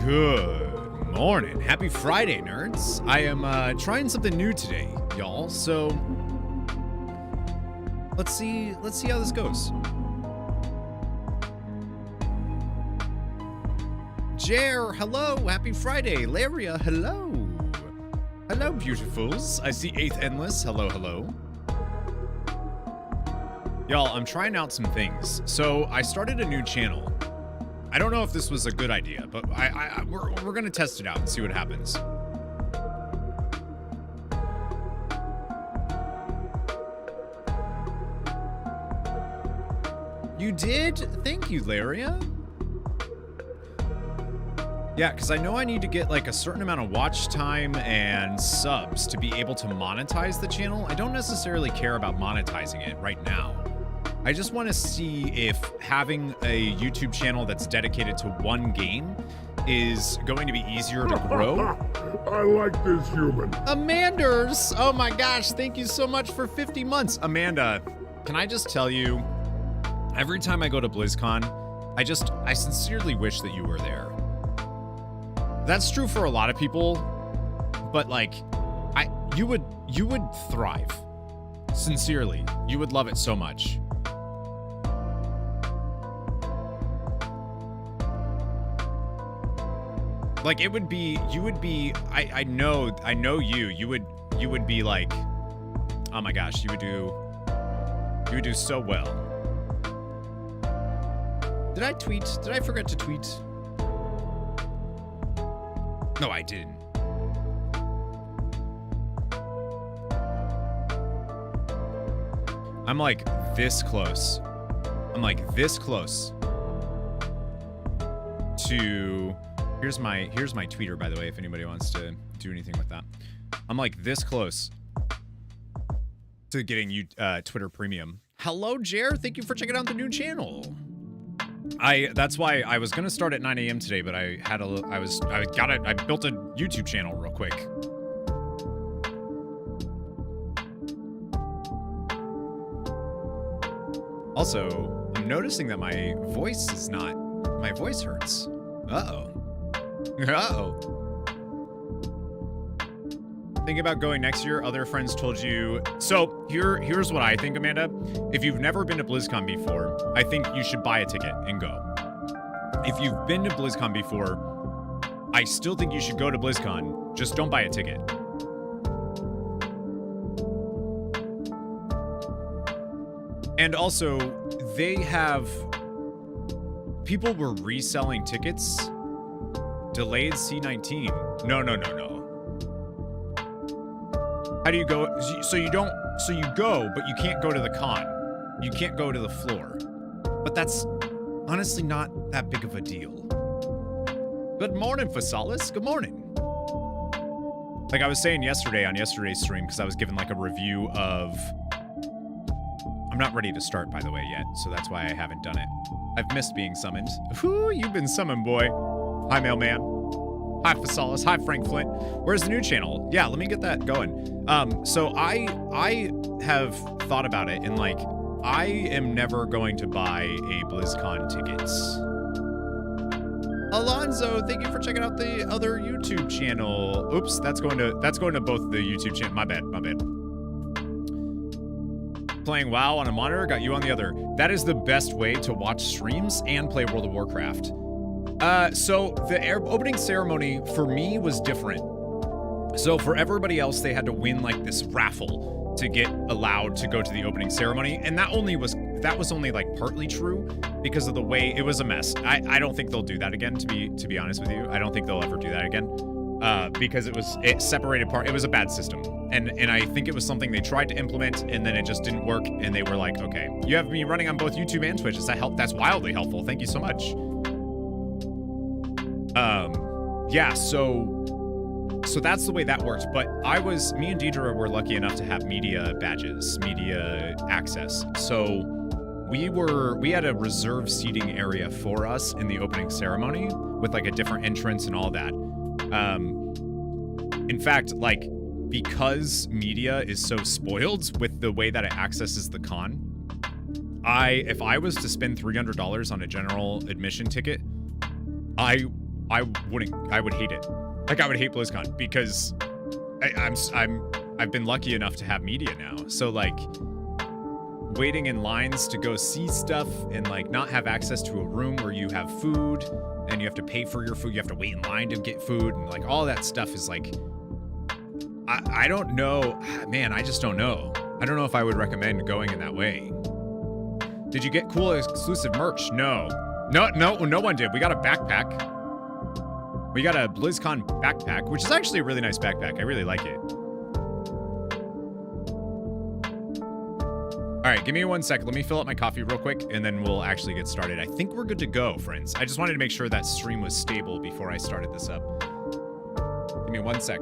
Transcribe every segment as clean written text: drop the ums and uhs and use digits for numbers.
Good morning. Happy Friday, nerds. I am trying something new today, y'all. So let's see how this goes. Jer, hello. Happy Friday. Laria, hello. Hello, beautifuls. I see 8th Endless. Hello, hello. Y'all, I'm trying out some things. So I started a new channel. I don't know if this was a good idea, but we're gonna test it out and see what happens. You did? Thank you, Laria. Yeah, because I know I need to get like a certain amount of watch time and subs to be able to monetize the channel. I don't necessarily care about monetizing it right now. I just want to see if having a YouTube channel that's dedicated to one game is going to be easier to grow. I like this human. Amanders! Oh my gosh, thank you so much for 50 months. Amanda, can I just tell you, every time I go to BlizzCon, I sincerely wish that you were there. That's true for a lot of people, but like, you would thrive. Sincerely, you would love it so much. Like it would be, you would be, I know you would be like, oh my gosh, you would do so well. Did I tweet? Did I forget to tweet? No, I didn't. I'm like this close. I'm like this close to, here's my tweeter, by the way, if anybody wants to do anything with that. I'm like this close to getting you Twitter Premium. Hello, Jer. Thank you for checking out the new channel. That's why I was gonna start at 9 a.m. today, but I built a YouTube channel real quick. Also, I'm noticing that my voice hurts. Uh-oh. Uh-oh. Think about going next year. Other friends told you. So here's what I think, Amanda. If you've never been to BlizzCon before, I think you should buy a ticket and go. If you've been to BlizzCon before, I still think you should go to BlizzCon. Just don't buy a ticket. And also, people were reselling tickets. Delayed C19. No. How do you go? So you go, but you can't go to the con. You can't go to the floor. But that's honestly not that big of a deal. Good morning, Fasalis. Good morning. Like I was saying yesterday on yesterday's stream, because I was given like a review of I'm not ready to start, by the way, yet, so that's why I haven't done it. I've missed being summoned. Whoo, you've been summoned, boy. Hi, Mailman. Hi, Phasalis. Hi, Frank Flint. Where's the new channel? Yeah, let me get that going. So I have thought about it, and like, I am never going to buy a BlizzCon tickets. Alonzo, thank you for checking out the other YouTube channel. Oops, that's going to both the YouTube channel. My bad. Playing WoW on a monitor, got you on the other. That is the best way to watch streams and play World of Warcraft. So the opening ceremony for me was different. So for everybody else, they had to win like this raffle to get allowed to go to the opening ceremony, and that was only like partly true because of the way it was a mess. I don't think they'll do that again. To be honest with you, I don't think they'll ever do that again. Because it separated part. It was a bad system, and I think it was something they tried to implement, and then it just didn't work. And they were like, okay, you have me running on both YouTube and Twitch. Does that help? That's wildly helpful. Thank you so much. Yeah. So that's the way that worked. But me and Deidre were lucky enough to have media badges, media access. So we had a reserved seating area for us in the opening ceremony with like a different entrance and all that. In fact, like, because media is so spoiled with the way that it accesses the con, if I was to spend $300 on a general admission ticket, I would hate it. Like, I would hate BlizzCon because I've been lucky enough to have media now. So like, waiting in lines to go see stuff and like not have access to a room where you have food and you have to pay for your food, you have to wait in line to get food, and like all that stuff is like, I don't know, man, I just don't know. I don't know if I would recommend going in that way. Did you get cool exclusive merch? No one did. We got a backpack. We got a BlizzCon backpack, which is actually a really nice backpack. I really like it. All right, give me 1 second. Let me fill up my coffee real quick, and then we'll actually get started. I think we're good to go, friends. I just wanted to make sure that stream was stable before I started this up. Give me 1 sec.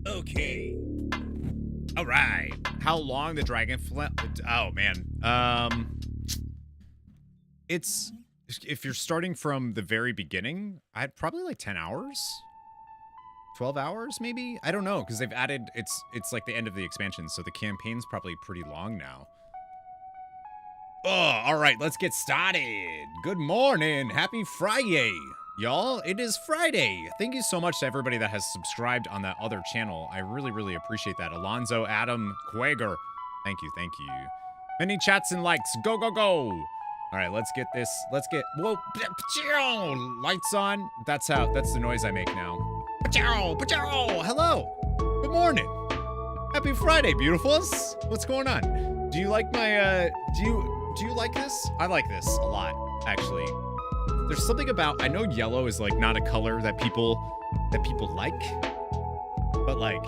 Okay. All right. How long the Dragonflight? Oh man. It's, if you're starting from the very beginning, I'd probably like 10 hours, 12 hours maybe. I don't know, because they've added, it's like the end of the expansion, so the campaign's probably pretty long now. Oh, all right, let's get started. Good morning. Happy Friday, y'all. It is Friday. Thank you so much to everybody that has subscribed on that other channel. I really, really appreciate that. Alonzo, Adam, Quager. Thank you, thank you. Many chats and likes. Go, go, go. All right, let's get this. Let's get, whoa, lights on. That's the noise I make now. Pachow, pachow. Hello. Good morning. Happy Friday, beautifuls. What's going on? Do you like my, do you like this? I like this a lot, actually. There's something about, I know yellow is like not a color that people like, but like,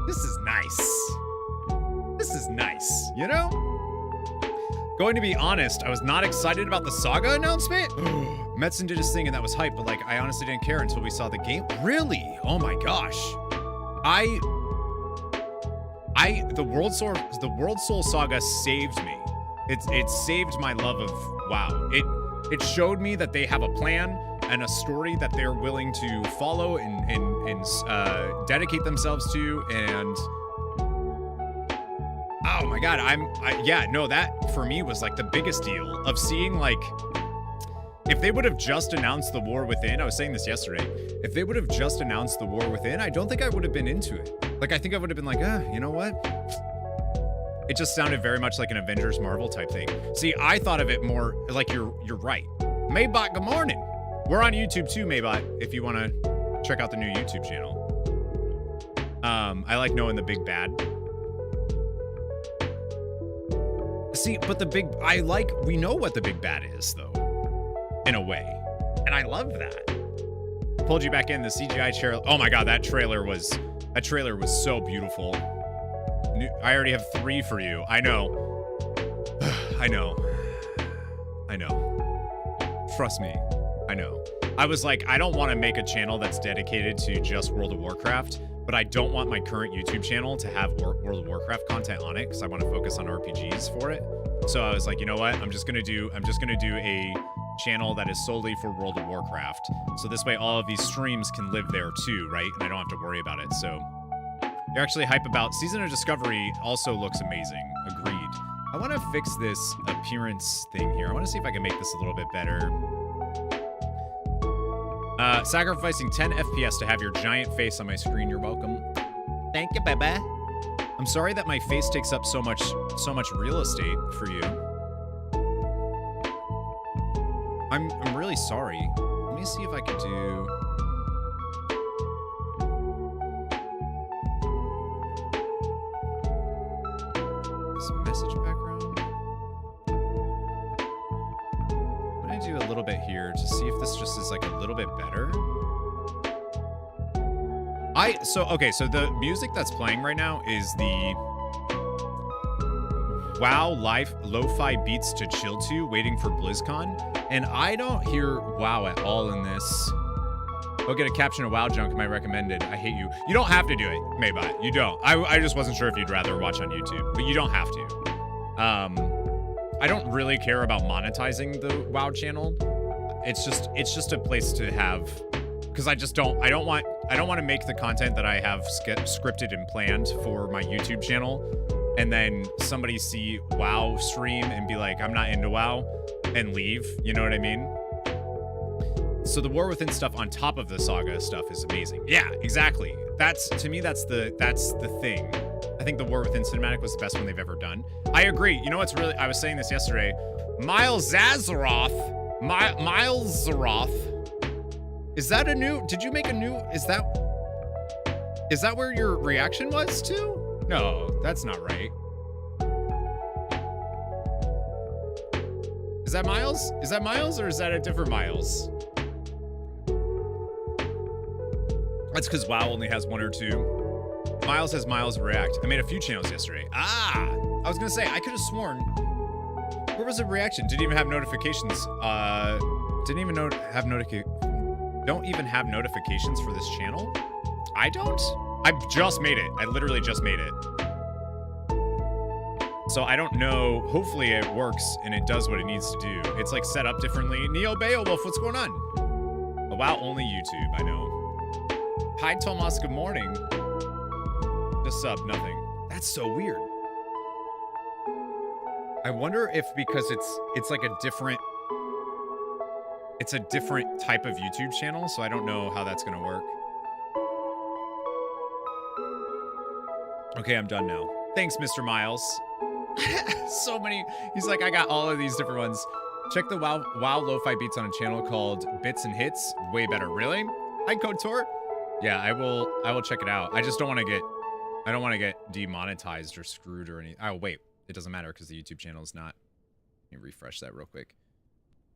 this is nice. This is nice, you know? Going to be honest, I was not excited about the Saga announcement. Metzen did his thing and that was hype, but like, I honestly didn't care until we saw the game. Really? Oh my gosh. The World Soul Saga saved me. It saved my love of WoW. It showed me that they have a plan and a story that they're willing to follow and dedicate themselves to, and oh my god, yeah, no, that for me was like the biggest deal of seeing, like, if they would have just announced the War Within, I was saying this yesterday, if they would have just announced the War Within, I don't think I would have been into it. Like, I think I would have been like, you know what? It just sounded very much like an Avengers Marvel type thing. See, I thought of it more like you're right. Maybot, good morning. We're on YouTube too, Maybot, if you want to check out the new YouTube channel. I like knowing the big bad. See, but we know what the big bad is, though, in a way. And I love that. Pulled you back in, the CGI trailer. Oh my god, that trailer was so beautiful. I already have 3 for you. I know. I know. Trust me. I know. I was like, I don't want to make a channel that's dedicated to just World of Warcraft, but I don't want my current YouTube channel to have World of Warcraft content on it because I want to focus on RPGs for it. So I was like, you know what? I'm just gonna do a channel that is solely for World of Warcraft. So this way all of these streams can live there too, right? And I don't have to worry about it. So you're actually hype about Season of Discovery also looks amazing. Agreed. I want to fix this appearance thing here. I want to see if I can make this a little bit better. Sacrificing 10 FPS to have your giant face on my screen. You're welcome. Thank you, baby. I'm sorry that my face takes up so much real estate for you. I'm really sorry. Let me see if I can do... this message background. I'm gonna do a little bit here to see if this just is like a little bit better. Okay, so the music that's playing right now is the WoW lo-fi beats to chill to, waiting for BlizzCon, and I don't hear WoW at all in this. Go get a caption of WoW junk, my recommended. I hate you. You don't have to do it, Maybot. You don't. I just wasn't sure if you'd rather watch on YouTube, but you don't have to. I don't really care about monetizing the WoW channel. It's just a place to have, because I don't want to make the content that I have scripted and planned for my YouTube channel, and then somebody see WoW stream and be like, I'm not into WoW, and leave. You know what I mean? So the War Within stuff on top of the Saga stuff is amazing. Yeah, exactly. To me, that's the thing. I think the War Within cinematic was the best one they've ever done. I agree. You know what's really, I was saying this yesterday. Miles AZEROTH. Miles AZEROTH. Is that a new, did you make a new, is that where your reaction was to? No, that's not right. Is that Miles? Is that Miles or is that a different Miles? That's because WoW only has 1 or 2. Miles has Miles React. I made a few channels yesterday. I was gonna say, I could have sworn. Where was the reaction? Didn't even have notifications. Don't even have notifications for this channel? I don't? I just made it. I literally just made it. So I don't know. Hopefully it works and it does what it needs to do. It's like set up differently. Neo Beowulf, what's going on? Oh, wow, only YouTube, I know. Hi, Tomas, good morning. Just sub, nothing. That's so weird. I wonder if because it's like a different type of YouTube channel, so I don't know how that's gonna work. Okay, I'm done now. Thanks, Mr. Miles. So many. He's like, I got all of these different ones. Check the WoW lo-fi beats on a channel called Bits and Hits. Way better. Really? Hi, KOTOR. Yeah, I will check it out. I just don't want to get demonetized or screwed or anything. Oh, wait. It doesn't matter because the YouTube channel is not. Let me refresh that real quick.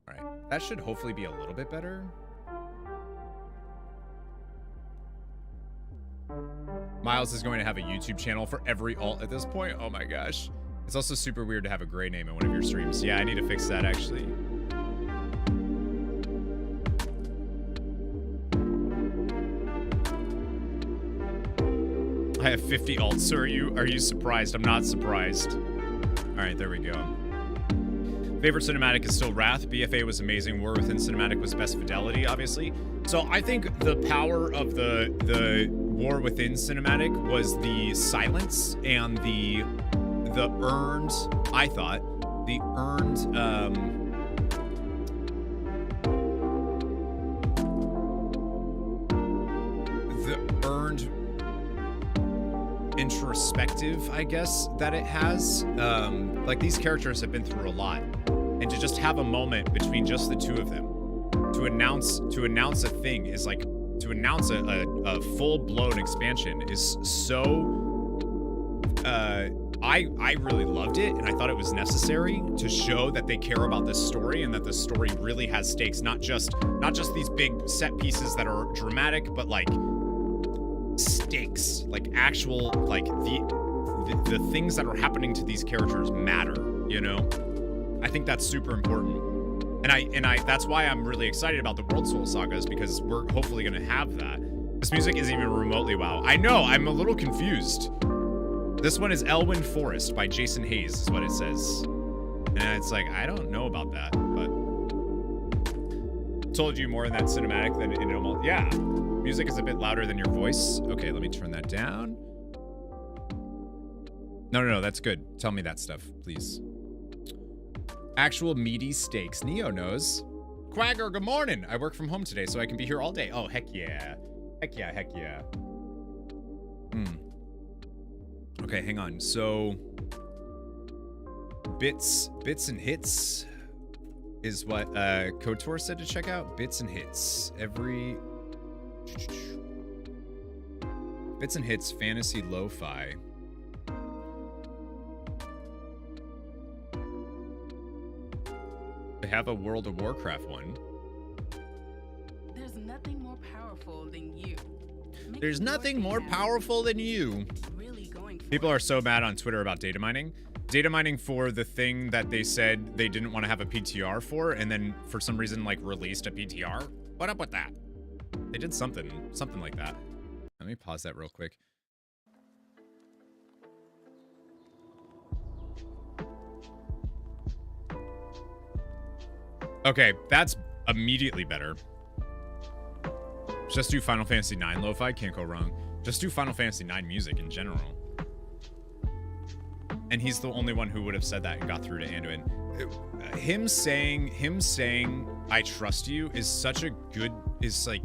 All right. That should hopefully be a little bit better. Miles is going to have a YouTube channel for every alt at this point. Oh my gosh. It's also super weird to have a gray name in one of your streams. Yeah, I need to fix that actually. I have 50 alts, so are you surprised? I'm not surprised. All right, there we go. Favorite cinematic is still Wrath. BFA was amazing. War Within cinematic was best fidelity, obviously. So I think the power of the War Within cinematic was the silence and the earned, I thought, the earned introspective, I guess, that it has. Like, these characters have been through a lot, and to just have a moment between just the two of them to announce a thing is like, to announce a full-blown expansion is so I really loved it, and I thought it was necessary to show that they care about this story and that the story really has stakes, not just these big set pieces that are dramatic, but like stakes, like actual, like the things that are happening to these characters matter, you know? I think that's super important. And I that's why I'm really excited about the World Soul sagas, because we're hopefully gonna have that. This music isn't even remotely wow. I know, I'm a little confused. This one is Elwyn Forest by Jason Hayes, is what it says. And it's like, I don't know about that, but told you more in that cinematic than in almost. Yeah, music is a bit louder than your voice. Okay, let me turn that down. No, that's good. Tell me that stuff, please. Actual meaty steaks. Neo knows. Quagger, good morning. I work from home today, so I can be here all day. Oh, heck yeah. Heck yeah, heck yeah. Okay, hang on. So, bits and hits is what KOTOR said to check out. Bits and hits. Bits and hits, fantasy lo-fi. They have a World of Warcraft one. There's nothing more powerful than you. There's nothing more powerful than you. People are so mad on Twitter about data mining. Data mining for the thing that they said they didn't want to have a PTR for, and then for some reason, like, released a PTR. What up with that? They did something like that. Let me pause that real quick. Okay, that's immediately better. Just do Final Fantasy IX lo-fi, can't go wrong. Just do Final Fantasy IX music in general. And he's the only one who would have said that and got through to Anduin. Him saying I trust you is such a good, is like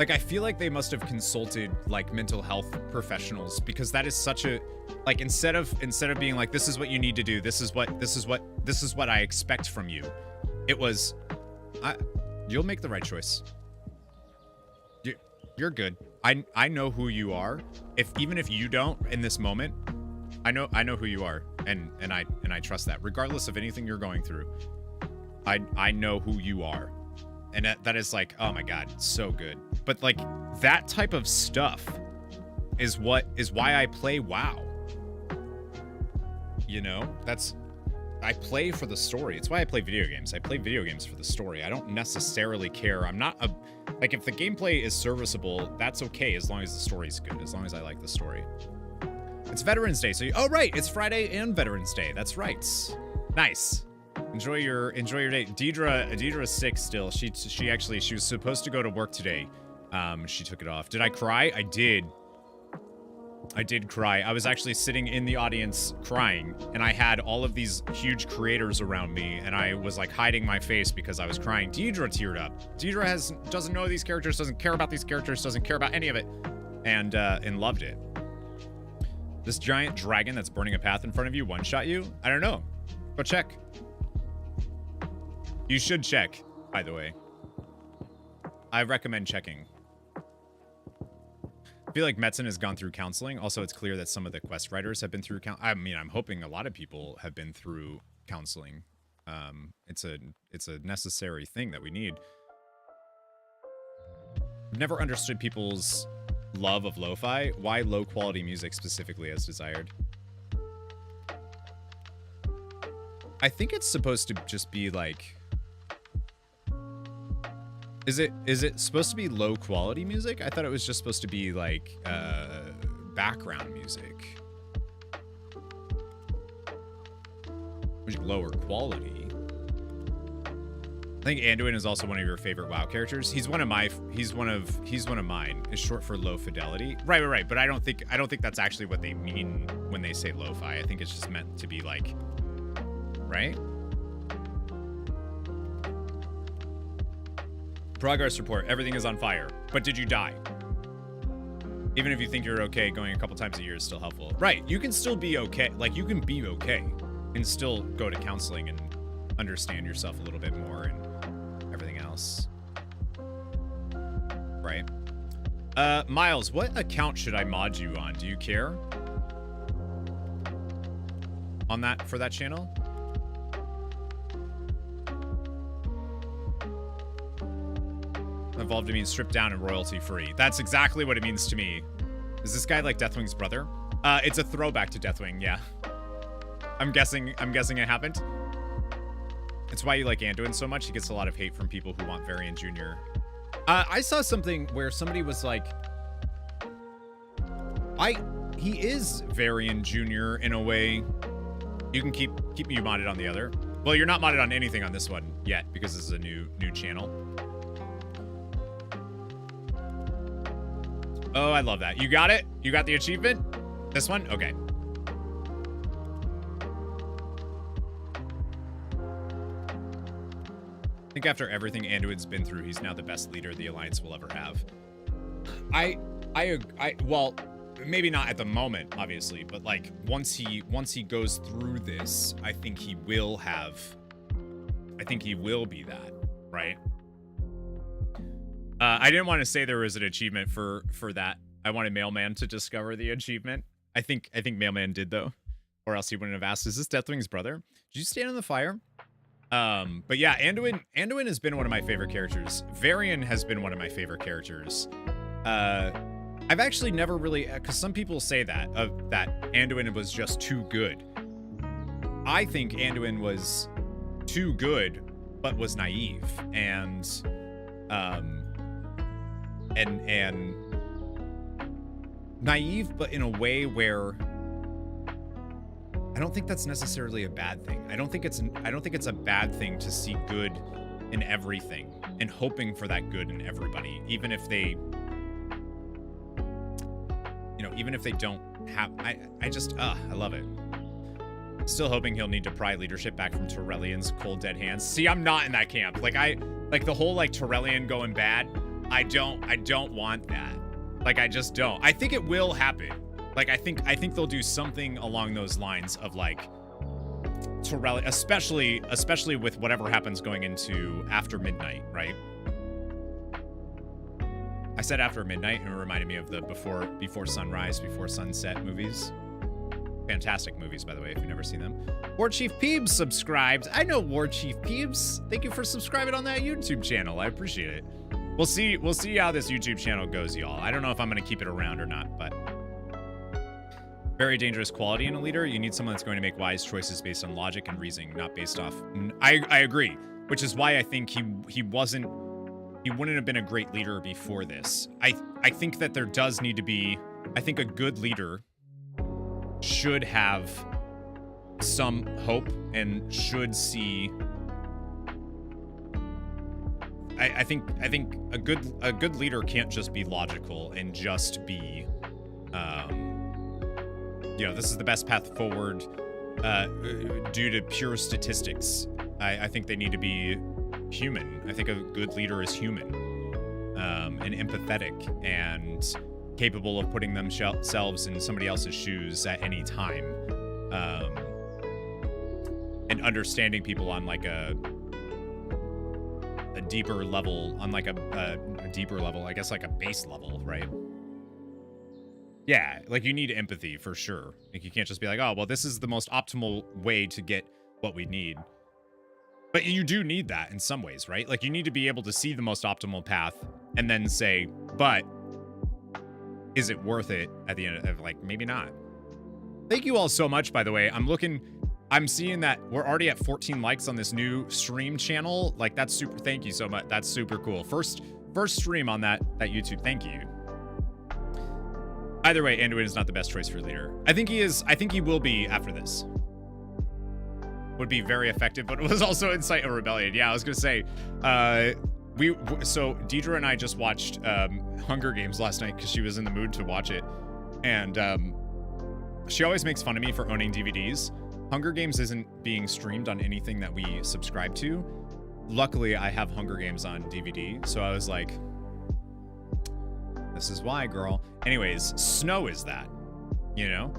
I feel like they must have consulted like mental health professionals, because that is such a, like, instead of being like, this is what you need to do, this is what I expect from you. It was, you'll make the right choice. You're good. I know who you are. Even if you don't in this moment, I know who you are, and I trust that, regardless of anything you're going through. I know who you are, and that is like, oh my god, so good. But like, that type of stuff is why I play WoW. You know, I play for the story. It's why I play video games. I play video games for the story. I don't necessarily care. I'm not like, if the gameplay is serviceable, that's okay, as long as the story's good, as long as I like the story. It's Veterans Day, so oh right, it's Friday and Veterans Day. That's right. Nice. Enjoy your day. Deidre's sick still. She was supposed to go to work today. She took it off. Did I cry? I did cry. I was actually sitting in the audience crying, and I had all of these huge creators around me, and I was like hiding my face because I was crying. Deidre teared up. Deidre doesn't know these characters, doesn't care about these characters, doesn't care about any of it, and loved it. This giant dragon that's burning a path in front of you one-shot you? I don't know. Go check. You should check, by the way. I recommend checking. I feel like Metzen has gone through counseling. Also, it's clear that some of the quest writers have been through I mean, I'm hoping a lot of people have been through counseling. It's a necessary thing that we need. I've never understood people's love of lo-fi. Why low quality music specifically as desired? I think it's supposed to just be like, is it supposed to be low quality music? I thought it was just supposed to be like background music. Which lower quality. I think Anduin is also one of your favorite WoW characters. He's one of mine. It's short for low fidelity. Right. But I don't think that's actually what they mean when they say lo-fi. I think it's just meant to be like, right? Progress report. Everything is on fire. But did you die? Even if you think you're okay, going a couple times a year is still helpful. Right. You can still be okay. Like, you can be okay and still go to counseling and understand yourself a little bit more and everything else. Right. Miles, what account should I mod you on? Do you care? On that, for that channel? Evolved to mean stripped down and royalty free. That's exactly what it means to me. Is this guy like Deathwing's brother? It's a throwback to Deathwing, yeah. I'm guessing it happened. It's why you like Anduin so much. He gets a lot of hate from people who want Varian Jr. I saw something where somebody was like, he is Varian Jr. in a way. You can keep me modded on the other. Well, you're not modded on anything on this one yet because this is a new channel. Oh, I love that. You got it? You got the achievement? This one? Okay. I think after everything Anduin's been through, he's now the best leader the Alliance will ever have. Well, maybe not at the moment, obviously, but like once he goes through this, I think he will be that, right? I didn't want to say there was an achievement for that. I wanted Mailman to discover the achievement. I think Mailman did though, or else he wouldn't have asked. Is this Deathwing's brother? Did you stand in the fire? But yeah, Anduin has been one of my favorite characters. Varian has been one of my favorite characters. I've actually never really, because some people say that Anduin was just too good. I think Anduin was too good, but was naive and naive, but in a way where I don't think that's necessarily a bad thing. I don't think it's a bad thing to see good in everything and hoping for that good in everybody, even if they, even if they don't have. I love it. Still hoping he'll need to pry leadership back from Torellian's cold dead hands. See, I'm not in that camp. Like the whole Torellian going bad. I don't want that. Like, I just don't. I think it will happen. Like, I think they'll do something along those lines of like Torellian, especially with whatever happens going into after midnight, right? I said after midnight, and it reminded me of the before sunrise, before sunset movies. Fantastic movies, by the way, if you've never seen them. War Chief Peebs subscribed. I know War Chief Peebs. Thank you for subscribing on that YouTube channel. I appreciate it. We'll see how this YouTube channel goes, y'all. I don't know if I'm going to keep it around or not, but very dangerous quality in a leader. You need someone that's going to make wise choices based on logic and reasoning, not based off. I agree, which is why I think he wouldn't have been a great leader before this. I think that there does need to be, I think a good leader should have some hope and should see. I think a good leader can't just be logical and just be, this is the best path forward due to pure statistics. I think they need to be human. I think a good leader is human and empathetic and capable of putting themselves in somebody else's shoes at any time, and understanding people on like a deeper level, on like a deeper level, I guess like a base level, right? Yeah, like you need empathy for sure. Like you can't just be like, oh, well, this is the most optimal way to get what we need. But you do need that in some ways, right? Like you need to be able to see the most optimal path and then say, but is it worth it at the end of, like, maybe not. Thank you all so much, by the way. I'm seeing that we're already at 14 likes on this new stream channel. Like, that's super, thank you so much. That's super cool. First stream on that YouTube. Thank you. Either way, Anduin is not the best choice for leader. I think he is. I think he will be after this. Would be very effective, but it was also incite a rebellion. Yeah, I was gonna say, so Deidre and I just watched Hunger Games last night because she was in the mood to watch it, and she always makes fun of me for owning DVDs. Hunger Games isn't being streamed on anything that we subscribe to. Luckily, I have Hunger Games on DVD, so I was like, this is why, girl. Anyways, Snow is that, you know?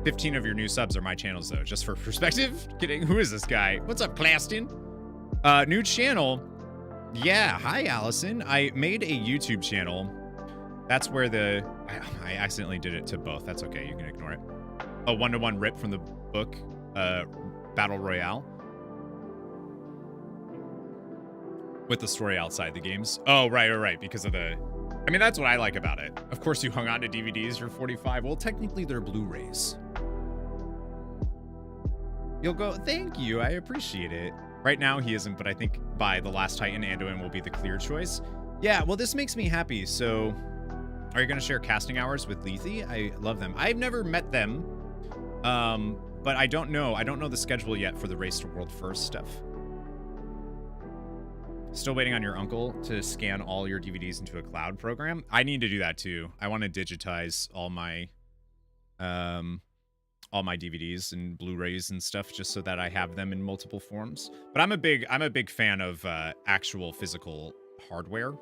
15 of your new subs are my channels, though, just for perspective. Kidding. Who is this guy? What's up, Claston? New channel. Yeah, hi, Allison. I made a YouTube channel. That's where I accidentally did it to both. That's okay. You can ignore it. A one-to-one rip from the book, Battle Royale. With the story outside the games. Oh, right. Because of the... I mean, that's what I like about it. Of course, you hung on to DVDs. You're 45. Well, technically, they're Blu-rays. You'll go, thank you. I appreciate it. Right now, he isn't, but I think by The Last Titan, Anduin will be the clear choice. Yeah, well, this makes me happy. So, are you going to share casting hours with Lethe? I love them. I've never met them, but I don't know. I don't know the schedule yet for the Race to World First stuff. Still waiting on your uncle to scan all your DVDs into a cloud program. I need to do that too. I want to digitize all my DVDs and Blu-rays and stuff just so that I have them in multiple forms. But I'm a big fan of actual physical hardware,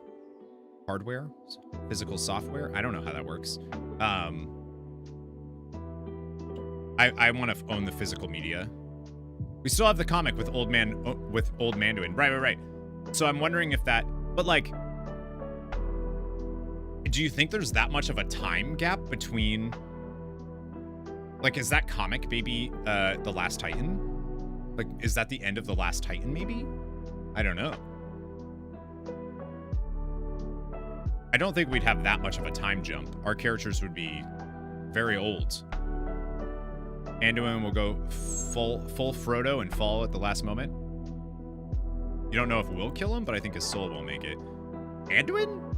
physical software. I don't know how that works. I want to own the physical media. We still have the comic with Old Manduin. Right. So I'm wondering if that, but like, do you think there's that much of a time gap between, like, is that comic maybe The Last Titan? Like, is that the end of The Last Titan maybe? I don't know. I don't think we'd have that much of a time jump. Our characters would be very old. Anduin will go full Frodo and fall at the last moment. You don't know if we'll kill him, but I think his soul will make it. Anduin?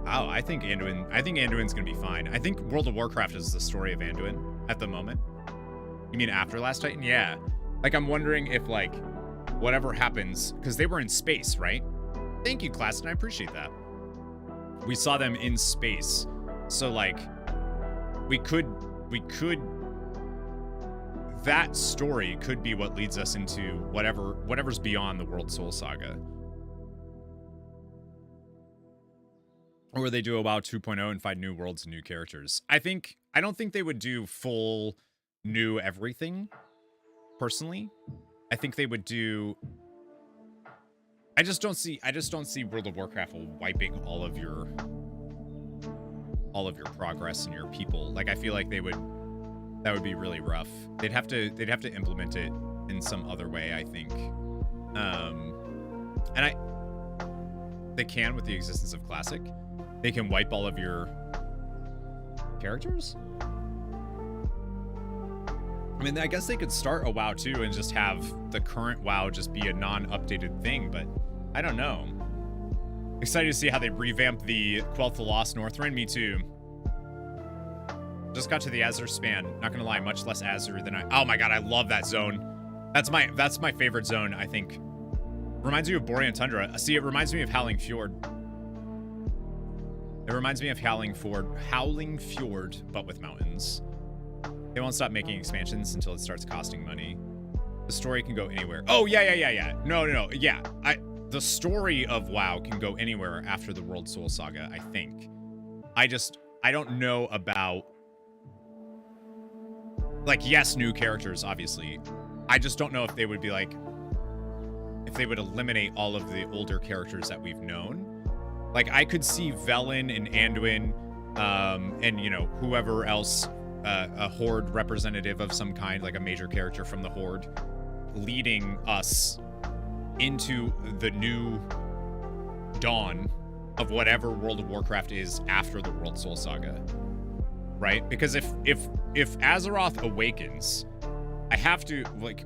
Oh, I think Anduin's gonna be fine. I think World of Warcraft is the story of Anduin at the moment. You mean after Last Titan? Yeah. Like, I'm wondering if, like, whatever happens, because they were in space, right? Thank you, Claston. I appreciate that. We saw them in space. So, like, we could that story could be what leads us into whatever's beyond the World Soul Saga. Or they do a WoW 2.0 and find new worlds and new characters. I don't think they would do full new everything, personally. I think they would do... I just don't see World of Warcraft wiping all of your progress and your people. Like, I feel like that would be really rough. They'd have to implement it in some other way, I think. They can with the existence of Classic. They can wipe all of your characters? I mean, I guess they could start a WoW 2 and just have the current WoW just be a non-updated thing, but I don't know. Excited to see how they revamp the Quel'The the Lost Northrend. Me too. Just got to the Azer span. Not gonna lie, much less Azer than oh my god, I love that zone. That's my favorite zone, I think. Reminds me of Borean Tundra. See, it reminds me of Howling Fjord. It reminds me of Howling Fjord, but with mountains. They won't stop making expansions until it starts costing money. The story can go anywhere. Oh, yeah. No. Yeah, the story of WoW can go anywhere after the World Soul Saga, I think. I don't know about... Like, yes, new characters, obviously. I just don't know if they would be like... If they would eliminate all of the older characters that we've known Like, I could see Velen and Anduin, and, you know, whoever else, a Horde representative of some kind, like a major character from the Horde, leading us into the new dawn of whatever World of Warcraft is after the World Soul Saga, right? Because if Azeroth awakens, I have to, like,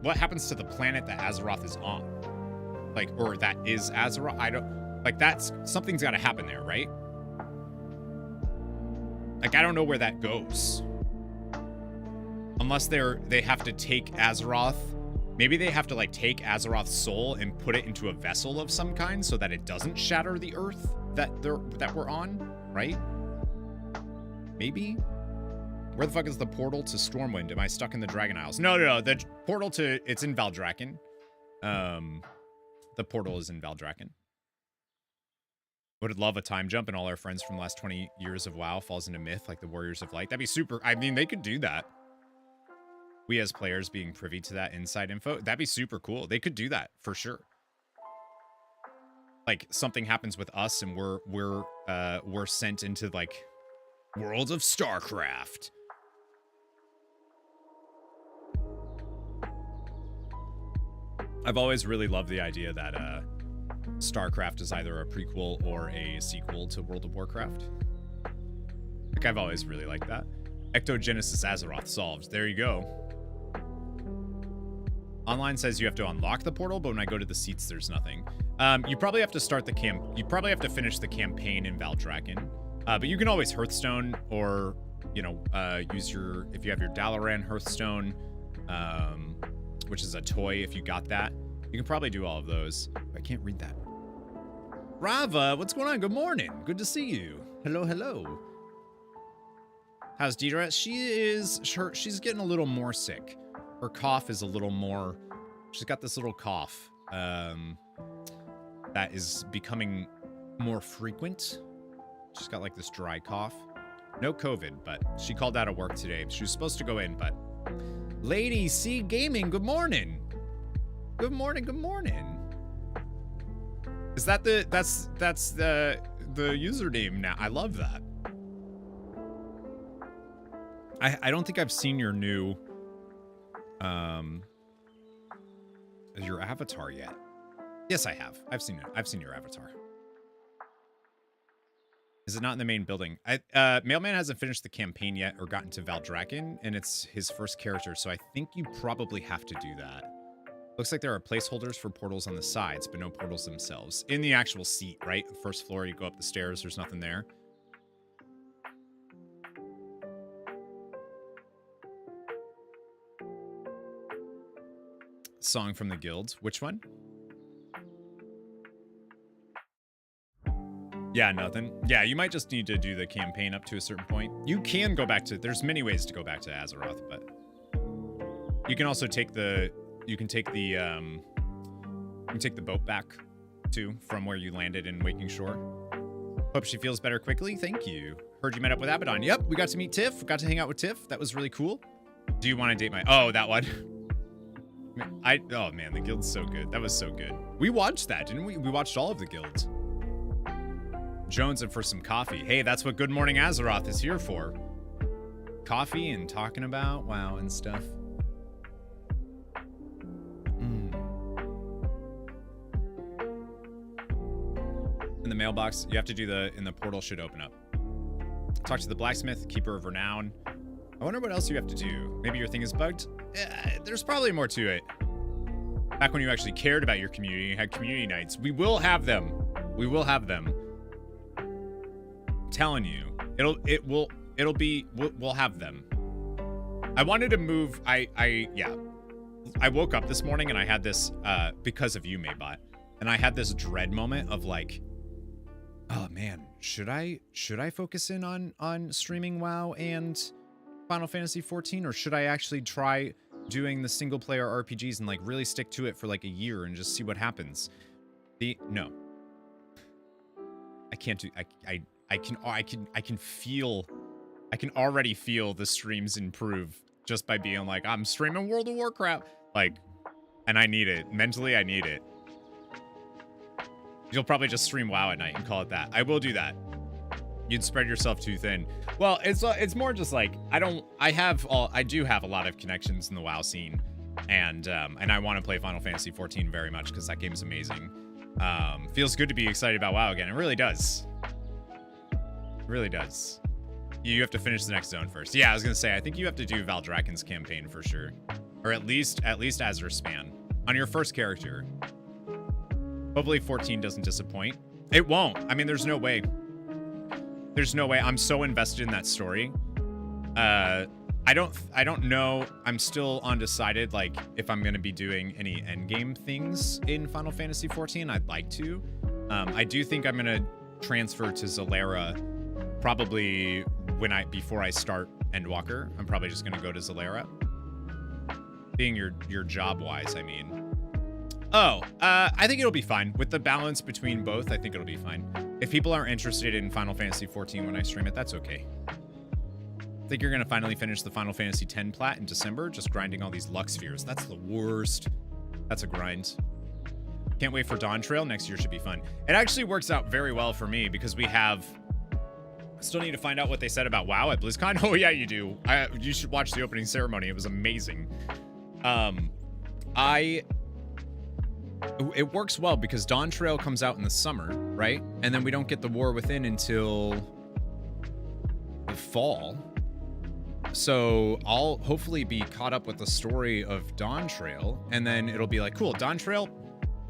what happens to the planet that Azeroth is on? Like, or that is Azeroth? I don't, like, that's, something's got to happen there, right? Like, I don't know where that goes. Unless they have to take Azeroth. Maybe they have to, like, take Azeroth's soul and put it into a vessel of some kind so that it doesn't shatter the earth that we're on, right? Maybe? Where the fuck is the portal to Stormwind? Am I stuck in the Dragon Isles? No. The portal to, it's in Valdrakken. The portal is in Valdrakken. Would love a time jump and all our friends from the last 20 years of WoW falls into myth like the Warriors of Light. That'd be super. I mean, they could do that. We as players being privy to that inside info, that'd be super cool. They could do that for sure. Like, something happens with us and we're sent into, like, World of StarCraft. I've always really loved the idea that StarCraft is either a prequel or a sequel to World of Warcraft. Like, I've always really liked that. Ectogenesis Azeroth solved. There you go. Online says you have to unlock the portal, but when I go to the seats, there's nothing. You probably have to start the you probably have to finish the campaign in Valdrakken. But you can always Hearthstone or, you know, use your, if you have your Dalaran Hearthstone, which is a toy if you got that. You can probably do all of those. I can't read that. Rava, what's going on? Good morning. Good to see you. Hello, hello. How's Deidre? She's getting a little more sick. Her cough is a little more, she's got this little cough that is becoming more frequent. She's got like this dry cough. No COVID, but she called out of work today. She was supposed to go in, but Lady C Gaming, good morning. Good morning, good morning. Is that that's the username now? I love that. I don't think I've seen your new your avatar yet. Yes, I have. I've seen it. I've seen your avatar. Is it not in the main building? Mailman hasn't finished the campaign yet or gotten to Valdrakken, and it's his first character, so I think you probably have to do that. Looks like there are placeholders for portals on the sides, but no portals themselves. In the actual seat, right? The first floor, you go up the stairs, there's nothing there. Song from the guild. Which one? Yeah, nothing. Yeah, you might just need to do the campaign up to a certain point. You can go back to, there's many ways to go back to Azeroth, but you can also take the, you can take the boat back too from where you landed in Waking Shore. Hope she feels better quickly. Thank you. Heard you met up with Abaddon. Yep, we got to meet Tiff. Got to hang out with Tiff. That was really cool. Do you want to date my, oh, that one. Oh man, the guild's so good. That was so good. We watched that, didn't we? We watched all of the guilds. Jones and for some coffee. Hey, that's what Good Morning Azeroth is here for. Coffee and talking about WoW and stuff. In the mailbox, you have to do the, and the portal should open up. Talk to the blacksmith, keeper of renown. I wonder what else you have to do. Maybe your thing is bugged? There's probably more to it. Back when you actually cared about your community, you had community nights. We will have them. We will have them. I'm telling you, we'll have them. I wanted to move. Yeah. I woke up this morning and I had this, because of you, Maybot, and I had this dread moment of like, oh man, should I focus in on streaming WoW and Final Fantasy 14, or should I actually try doing the single player RPGs and like really stick to it for like a year and just see what happens? No. I can't do, I can already feel the streams improve just by being like, I'm streaming World of Warcraft. Like, and I need it. Mentally, I need it. You'll probably just stream WoW at night and call it that. I will do that. You'd spread yourself too thin. Well, it's more just like I do have a lot of connections in the WoW scene, and I want to play Final Fantasy 14 very much because that game's amazing. Feels good to be excited about WoW again. It really does. It really does. You have to finish the next zone first. Yeah, I was gonna say I think you have to do Valdraken's campaign for sure, or at least Azure Span on your first character. Hopefully 14 doesn't disappoint. It won't. I mean, there's no way. There's no way. I'm so invested in that story. I don't know. I'm still undecided, like, if I'm going to be doing any endgame things in Final Fantasy 14. I'd like to. I do think I'm going to transfer to Zalera probably before I start Endwalker. I'm probably just going to go to Zalera. Being your job-wise, I mean. Oh, I think it'll be fine. With the balance between both, I think it'll be fine. If people are interested in Final Fantasy 14 when I stream it, that's okay. I think you're going to finally finish the Final Fantasy 10 plat in December, just grinding all these Lux Spheres. That's the worst. That's a grind. Can't wait for Dawn Trail. Next year should be fun. It actually works out very well for me because we have... I still need to find out what they said about WoW at BlizzCon. Oh, yeah, you do. You should watch the opening ceremony. It was amazing. It works well because Dawn Trail comes out in the summer, right? And then we don't get the War Within until the fall. So I'll hopefully be caught up with the story of Dawn Trail, and then it'll be like, cool, Dawn Trail,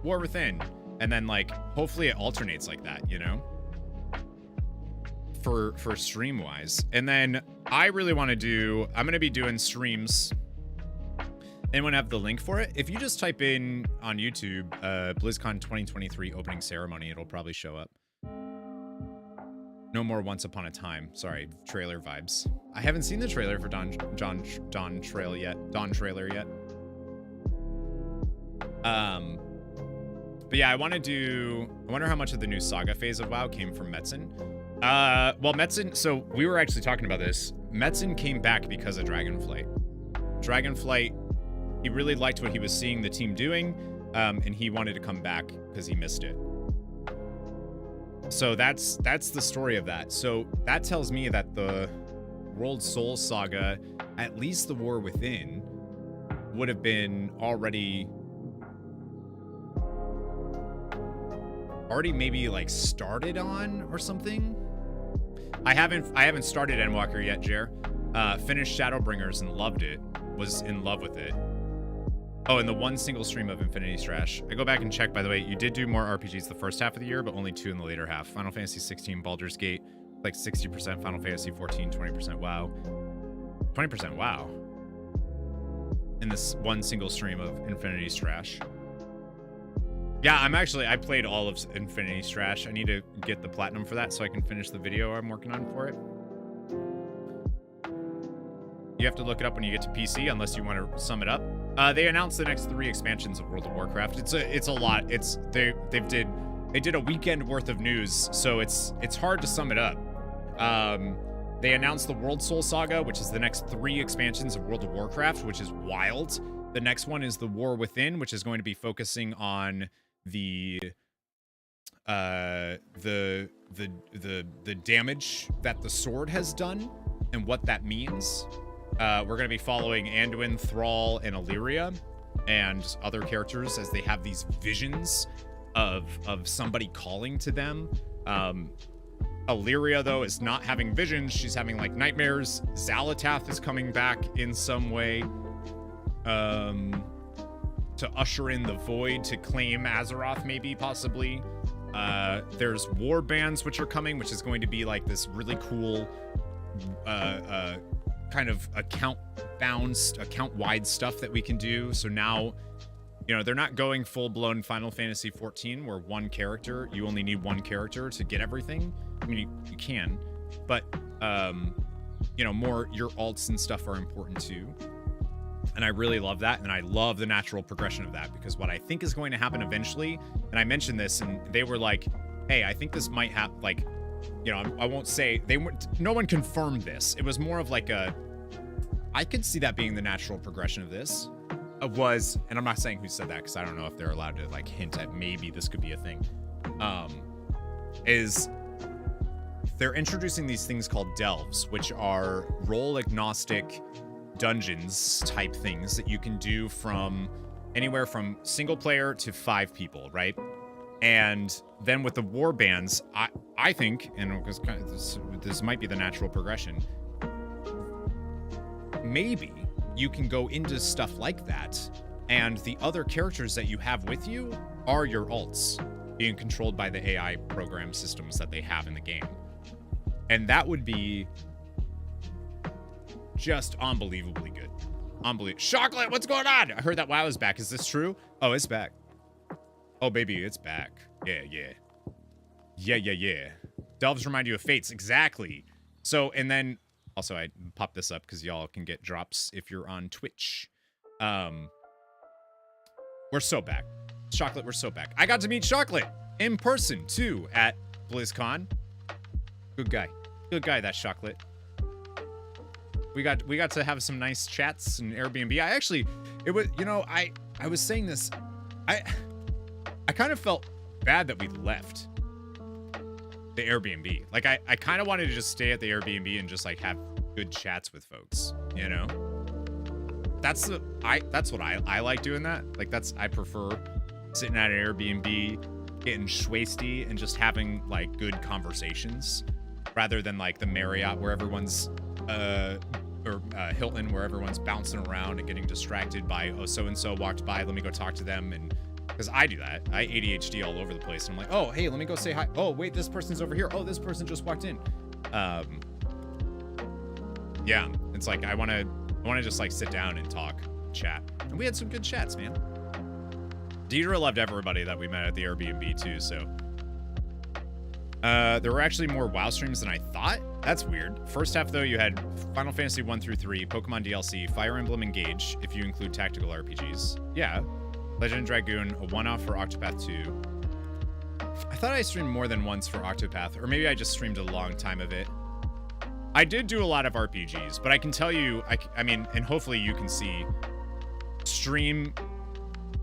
War Within. And then, like, hopefully it alternates like that, you know? For stream-wise. And then I really want to I'm going to be doing streams. Anyone have the link for it? If you just type in on YouTube, BlizzCon 2023 opening ceremony, it'll probably show up. No more Once Upon a Time. Sorry, trailer vibes. I haven't seen the trailer for Dawn Trailer yet. But yeah, I wonder how much of the new Saga phase of WoW came from Metzen. Well, Metzen, so we were actually talking about this. Metzen came back because of Dragonflight. Dragonflight, he really liked what he was seeing the team doing, and he wanted to come back because he missed it. So that's the story of that. So that tells me that the World Soul Saga, at least the War Within, would have been already maybe like started on or something. I haven't started Endwalker yet, Jer. Finished Shadowbringers and loved it. Was in love with it. Oh, and the one single stream of Infinity Strash. I go back and check, by the way, you did do more RPGs the first half of the year, but only 2 in the later half. Final Fantasy 16, Baldur's Gate, like 60% Final Fantasy 14, 20% WoW. 20% WoW. In this one single stream of Infinity Strash. Yeah, I played all of Infinity Strash. I need to get the platinum for that so I can finish the video I'm working on for it. You have to look it up when you get to PC, unless you want to sum it up. They announced the next 3 expansions of World of Warcraft. It's a lot. They did a weekend worth of news, so it's hard to sum it up. They announced the World Soul Saga, which is the next 3 expansions of World of Warcraft, which is wild. The next one is the War Within, which is going to be focusing on the damage that the sword has done and what that means. We're going to be following Anduin, Thrall, and Illyria, and other characters as they have these visions of somebody calling to them. Illyria, though, is not having visions. She's having, like, nightmares. Xalatath is coming back in some way to usher in the Void, to claim Azeroth, maybe, possibly. There's war bands which are coming, which is going to be, like, this really cool kind of account-wide stuff that we can do. So now, you know, they're not going full-blown Final Fantasy 14 where you only need one character to get everything. I mean, you can, but, you know, more your alts and stuff are important too. And I really love that, and I love the natural progression of that, because what I think is going to happen eventually, and I mentioned this, and they were like, hey, I think this might have, like, you know, I won't say, no one confirmed this. It was more of like I could see that being the natural progression of this. And I'm not saying who said that, because I don't know if they're allowed to, like, hint at maybe this could be a thing. is they're introducing these things called delves, which are role agnostic dungeons type things that you can do from anywhere from single player to 5 people, right? And then with the war bands, I think, and this might be the natural progression, maybe you can go into stuff like that, and the other characters that you have with you are your alts, being controlled by the AI program systems that they have in the game. And that would be just unbelievably good. Unbelievable. Chocolate, what's going on? I heard that WoW is back. Is this true? Oh, it's back. Oh, baby, it's back. Yeah, yeah. Yeah, yeah, yeah. Delves remind you of fates. Exactly. So, and then, also, I popped this up because y'all can get drops if you're on Twitch. We're so back. Chocolate, we're so back. I got to meet Chocolate in person, too, at BlizzCon. Good guy. Good guy, that Chocolate. We got to have some nice chats and Airbnb. I actually, it was, you know, I was saying this. I kind of felt bad that we left the Airbnb. Like, I kind of wanted to just stay at the Airbnb and just, like, have good chats with folks, you know? That's what I like doing that. Like, I prefer sitting at an Airbnb, getting schwasty, and just having, like, good conversations rather than, like, the Marriott where everyone's, or Hilton where everyone's bouncing around and getting distracted by, oh, so-and-so walked by, let me go talk to them. And because I do that. I ADHD all over the place. And I'm like, oh, hey, let me go say hi. Oh, wait, this person's over here. Oh, this person just walked in. Yeah, it's like I want to just like sit down and talk, chat. And we had some good chats, man. Deidre loved everybody that we met at the Airbnb too, so. There were actually more WoW streams than I thought. That's weird. First half, though, you had Final Fantasy 1 through 3, Pokemon DLC, Fire Emblem Engage, if you include tactical RPGs. Yeah. Legend of Dragoon, a one-off for Octopath 2. I thought I streamed more than once for Octopath, or maybe I just streamed a long time of it. I did do a lot of RPGs, but I can tell you, I mean, and hopefully you can see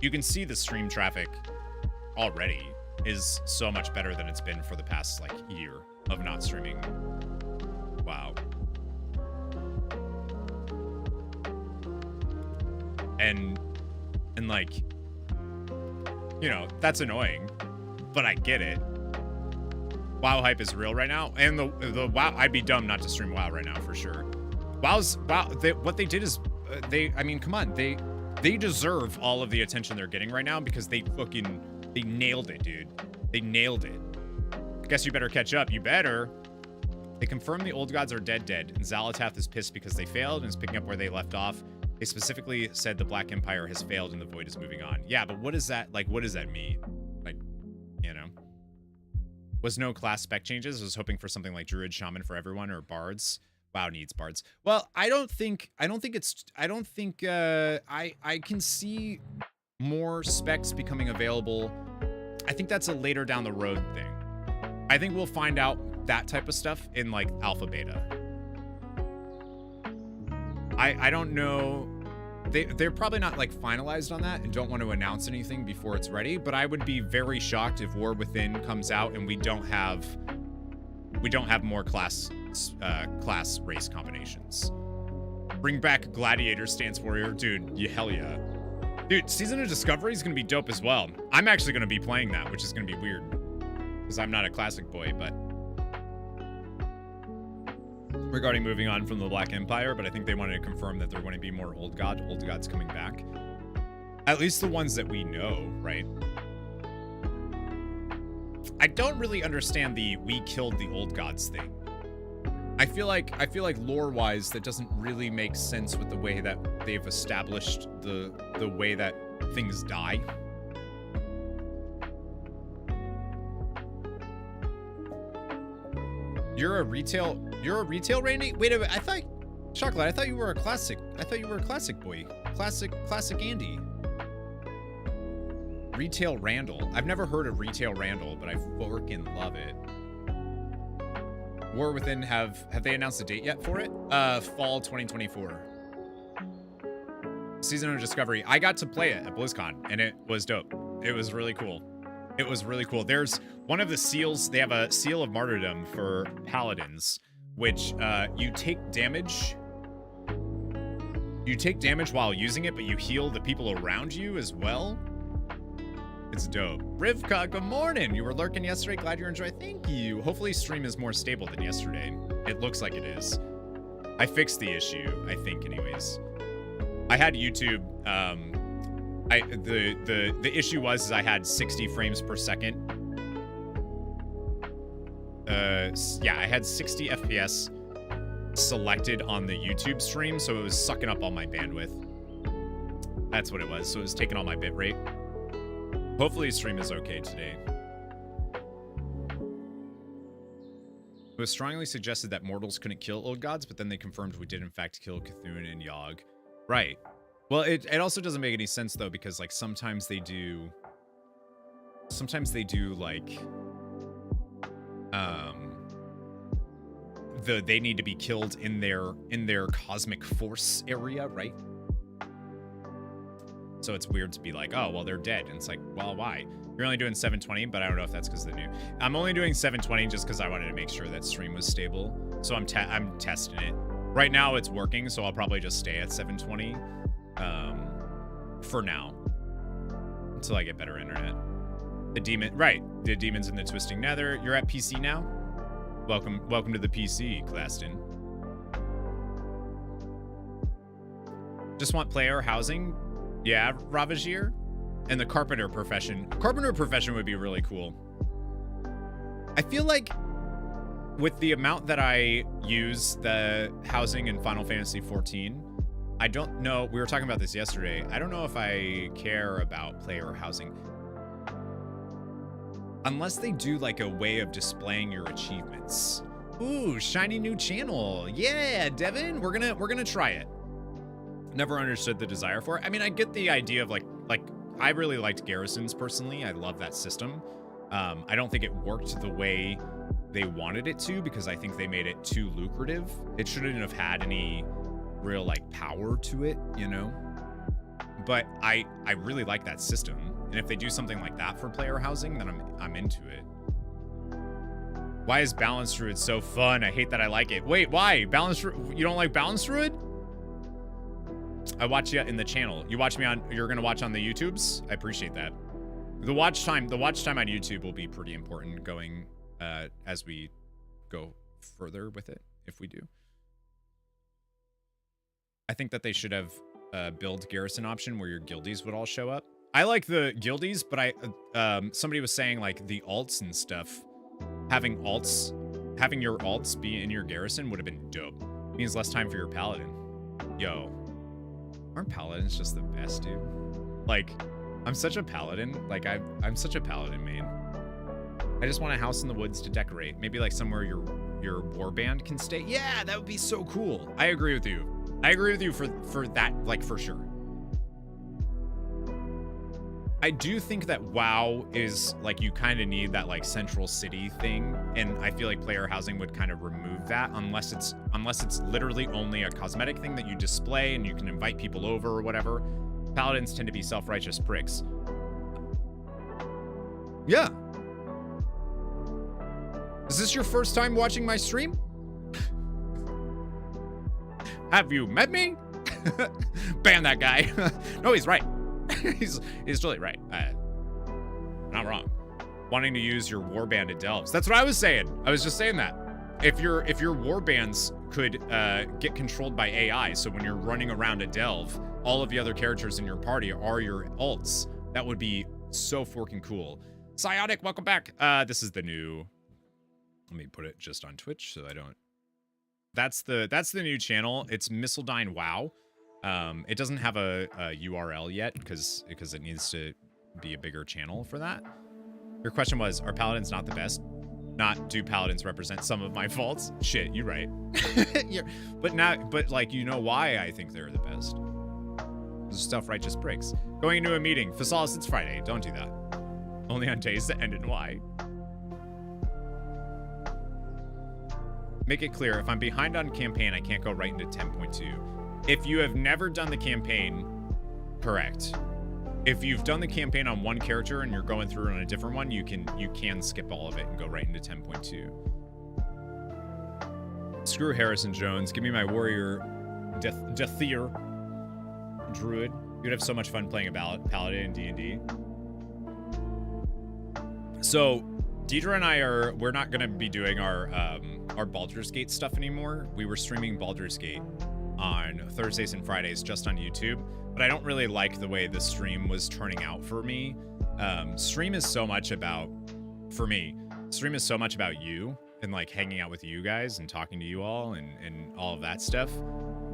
you can see the stream traffic already is so much better than it's been for the past, like, year of not streaming. Wow. And like, you know, that's annoying, but I get it. WoW hype is real right now, and the WoW, I'd be dumb not to stream WoW right now for sure. What they did is, I mean, come on, they deserve all of the attention they're getting right now because they nailed it, dude. They nailed it. Guess you better catch up. You better. They confirmed the old gods are dead, and Xalatath is pissed because they failed and is picking up where they left off. They specifically said the Black Empire has failed and the Void is moving on. Yeah, but what is that, like, what does that mean? Like, you know? Was no class spec changes. I was hoping for something like Druid, Shaman for everyone, or Bards. WoW needs Bards. Well, I can see more specs becoming available. I think that's a later down the road thing. I think we'll find out that type of stuff in, like, alpha beta. I don't know. They're probably not, like, finalized on that and don't want to announce anything before it's ready, but I would be very shocked if War Within comes out and we don't have more class race combinations. Bring back Gladiator Stance Warrior. Dude, hell yeah. Dude, Season of Discovery is going to be dope as well. I'm actually going to be playing that, which is going to be weird because I'm not a classic boy, but regarding moving on from the Black Empire, but I think they wanted to confirm that there are going to be more old gods coming back. At least the ones that we know, right? I don't really understand the we killed the old gods thing. I feel like lore-wise that doesn't really make sense with the way that they've established the way that things die. You're a retail Randy? Wait a minute, Chocolate, I thought you were a classic boy. Classic Andy. Retail Randall. I've never heard of Retail Randall, but I freaking love it. War Within, have they announced a date yet for it? Fall 2024. Season of Discovery. I got to play it at BlizzCon, and it was dope. It was really cool. It was really cool. There's one of the seals. They have a seal of martyrdom for paladins, which you take damage. You take damage while using it, but you heal the people around you as well. It's dope. Rivka, good morning. You were lurking yesterday. Glad you're enjoying. Thank you. Hopefully stream is more stable than yesterday. It looks like it is. I fixed the issue, I think, anyways. I had YouTube. The issue was I had 60 frames per second. Yeah, I had 60 FPS selected on the YouTube stream, so it was sucking up all my bandwidth. That's what it was. So it was taking all my bitrate. Hopefully stream is okay today. It was strongly suggested that mortals couldn't kill old gods, but then they confirmed we did in fact kill Cthulhu and Yogg. Right. Well, it also doesn't make any sense though, because like sometimes they do like they need to be killed in their cosmic force area, right? So it's weird to be like, oh, well, they're dead. And it's like, well, why? You're only doing 720, but I don't know if that's because of the new. I'm only doing 720 just because I wanted to make sure that stream was stable. So I'm testing it. Right now it's working, so I'll probably just stay at 720 for now until I get better internet. The demons in the twisting nether. You're at PC now? Welcome to the PC, Claston. Just want player housing? Yeah, Ravagir? And the carpenter profession. Carpenter profession would be really cool. I feel like with the amount that I use the housing in Final Fantasy XIV, I don't know, we were talking about this yesterday, I don't know if I care about player housing. Unless they do like a way of displaying your achievements. Ooh, shiny new channel. Yeah, Devin, we're gonna try it. Never understood the desire for it. I mean, I get the idea of like I really liked garrisons personally. I love that system. I don't think it worked the way they wanted it to because I think they made it too lucrative. It shouldn't have had any real like power to it, you know? But I really like that system. And if they do something like that for player housing, then I'm into it. Why is Balanced Druid so fun? I hate that I like it. Wait, why? You don't like Balanced Druid? I watch you in the channel. You watch me on, you're gonna watch on the YouTubes? I appreciate that. The watch time on YouTube will be pretty important going as we go further with it, if we do. I think that they should have a build garrison option where your guildies would all show up. I like the guildies, but somebody was saying like the alts and stuff, having your alts be in your garrison would have been dope. It means less time for your paladin. Yo. Aren't paladins just the best, dude? Like, I'm such a paladin. Like, I'm such a paladin main. I just want a house in the woods to decorate. Maybe like somewhere your warband can stay. Yeah, that would be so cool. I agree with you. I agree with you for that, like, for sure. I do think that WoW is like you kind of need that like central city thing, and I feel like player housing would kind of remove that unless it's literally only a cosmetic thing that you display and you can invite people over or whatever. Paladins tend to be self-righteous pricks. Yeah. Is this your first time watching my stream? Have you met me? Ban that guy. No, he's right. he's totally right. Not wrong. Wanting to use your warband at Delves. That's what I was saying. I was just saying that. If your warbands could get controlled by AI, so when you're running around a delve, all of the other characters in your party are your alts. That would be so freaking cool. Psiotic, welcome back. This is the new. Let me put it just on Twitch so I don't. That's the new channel. It's Missildine WoW. It doesn't have a URL yet because it needs to be a bigger channel for that. Your question was, are paladins not the best? Not do paladins represent some of my faults? Shit, you're right. but like, you know why I think they're the best. Self-righteous pricks. Going into a meeting. Phasalis, it's Friday. Don't do that. Only on days that end in Y. Make it clear, if I'm behind on campaign, I can't go right into 10.2. If you have never done the campaign, correct. if you've done the campaign on one character and you're going through on a different one, you can skip all of it and go right into 10.2. Screw Harrison Jones. Give me my warrior Deathir druid. You'd have so much fun playing a paladin in D&D. So Deidre and I we're not gonna be doing our Baldur's Gate stuff anymore. We were streaming Baldur's Gate on Thursdays and Fridays just on YouTube, but I don't really like the way the stream was turning out for me. Stream is so much about you and like hanging out with you guys and talking to you all and all of that stuff.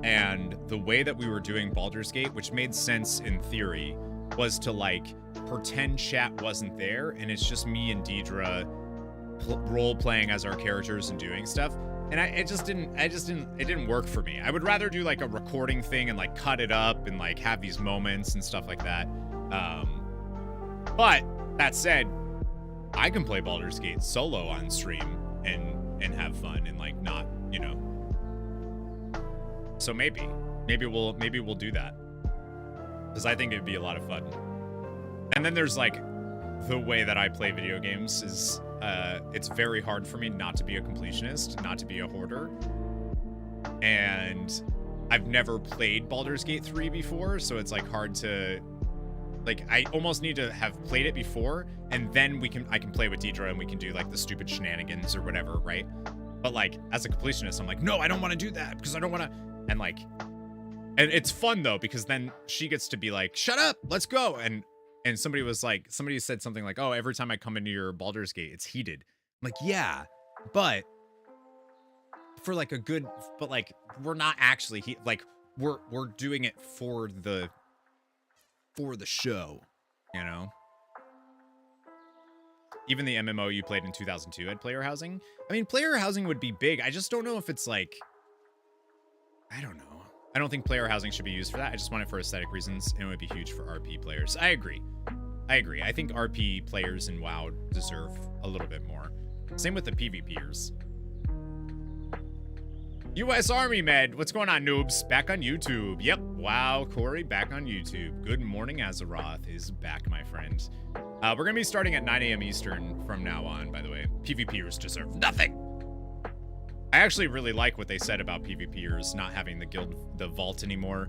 And the way that we were doing Baldur's Gate, which made sense in theory, was to like pretend chat wasn't there and it's just me and Deidre role playing as our characters and doing stuff. And it didn't work for me. I would rather do like a recording thing and like cut it up and like have these moments and stuff like that. But that said, I can play Baldur's Gate solo on stream and have fun and like not, you know. So maybe we'll do that, because I think it'd be a lot of fun. And then there's like the way that I play video games is it's very hard for me not to be a completionist, not to be a hoarder. And I've never played Baldur's Gate 3 before, so it's like hard to like, I almost need to have played it before, and then I can play with Deidre and we can do like the stupid shenanigans or whatever, right? But like as a completionist, I'm like, no, I don't want to do that because I don't want to. And like, and it's fun though, because then she gets to be like, shut up, let's go. And somebody said something like, oh, every time I come into your Baldur's Gate, it's heated. I'm like, yeah, but for like but like, we're not actually like, we're doing it for the show, you know? Even the MMO you played in 2002 had player housing. I mean, player housing would be big. I just don't know if it's like, I don't know. I don't think player housing should be used for that. I just want it for aesthetic reasons, and it would be huge for RP players. I agree. I think RP players in WoW deserve a little bit more. Same with the PvPers. US Army Med, what's going on, noobs? Back on YouTube. Yep, wow, Corey, back on YouTube. Good morning, AZEROTH is back, my friend. We're gonna be starting at 9 a.m. Eastern from now on, by the way. PvPers deserve nothing. I actually really like what they said about PvPers not having the vault anymore.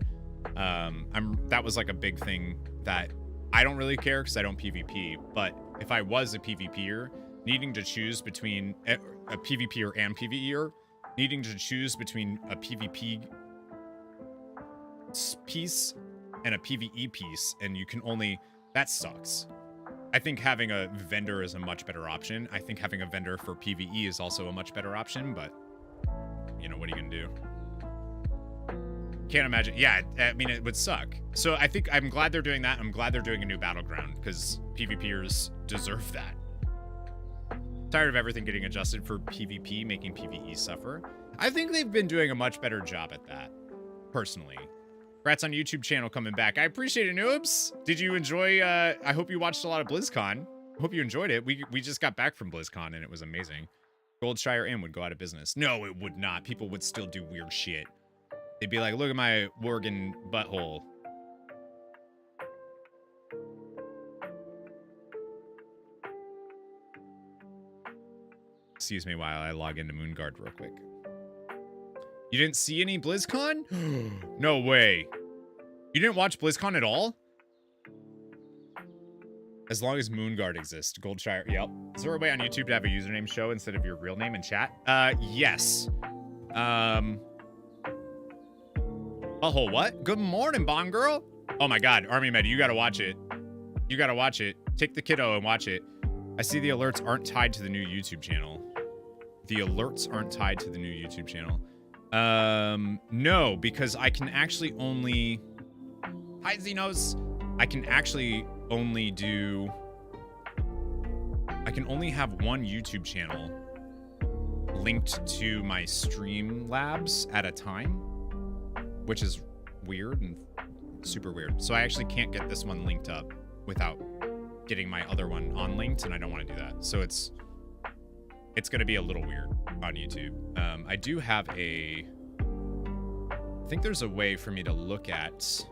That was like a big thing that I don't really care because I don't PvP, but if I was a PvPer, needing to choose between a PvPer and PvEer, needing to choose between a PvP piece and a PvE piece, and you can only, that sucks. I think having a vendor is a much better option. I think having a vendor for PvE is also a much better option, but you know, what are you gonna do? Can't imagine. Yeah, I mean, it would suck. So I think I'm glad they're doing that. I'm glad they're doing a new battleground because PvPers deserve that. Tired of everything getting adjusted for PvP, making PvE suffer. I think they've been doing a much better job at that, personally. Congrats on YouTube channel coming back. I appreciate it, noobs. Did you enjoy, I hope you watched a lot of BlizzCon. Hope you enjoyed it. We just got back from BlizzCon and it was amazing. Goldshire Inn would go out of business. No, it would not. People would still do weird shit. They'd be like, look at my Worgen butthole. Excuse me while I log into Moonguard real quick. You didn't see any BlizzCon? No way. You didn't watch BlizzCon at all? As long as Moonguard exists. Goldshire, yep. Is there a way on YouTube to have a username show instead of your real name in chat? Yes. Butthole, what? Good morning, Bond Girl. Oh my God, Army Med, you gotta watch it. You gotta watch it. Take the kiddo and watch it. I see the alerts aren't tied to the new YouTube channel. The alerts aren't tied to the new YouTube channel. No, because I can actually only... Hi, Xenos. I can actually only do... I can only have one YouTube channel linked to my Streamlabs at a time, which is weird and super weird. So I actually can't get this one linked up without getting my other one unlinked, and I don't want to do that. So it's going to be a little weird on YouTube. I do have I think there's a way for me to look at...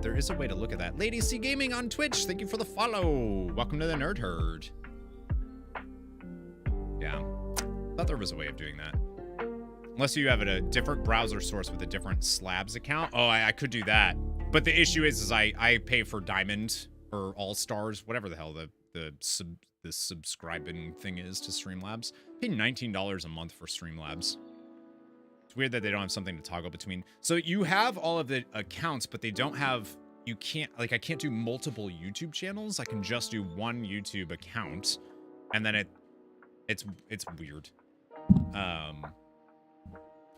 there is a way to look at that. Lady C Gaming on Twitch, thank you for the follow. Welcome to the Nerd Herd. Yeah, thought there was a way of doing that. Unless you have a different browser source with a different Slabs account. Oh, I could do that. But the issue is I pay for Diamond or All Stars, whatever the hell the subscribing thing is to Streamlabs. I pay $19 a month for Streamlabs. It's weird that they don't have something to toggle between. So you have all of the accounts, but they don't have, you can't, like I can't do multiple YouTube channels. I can just do one YouTube account. And then it's weird.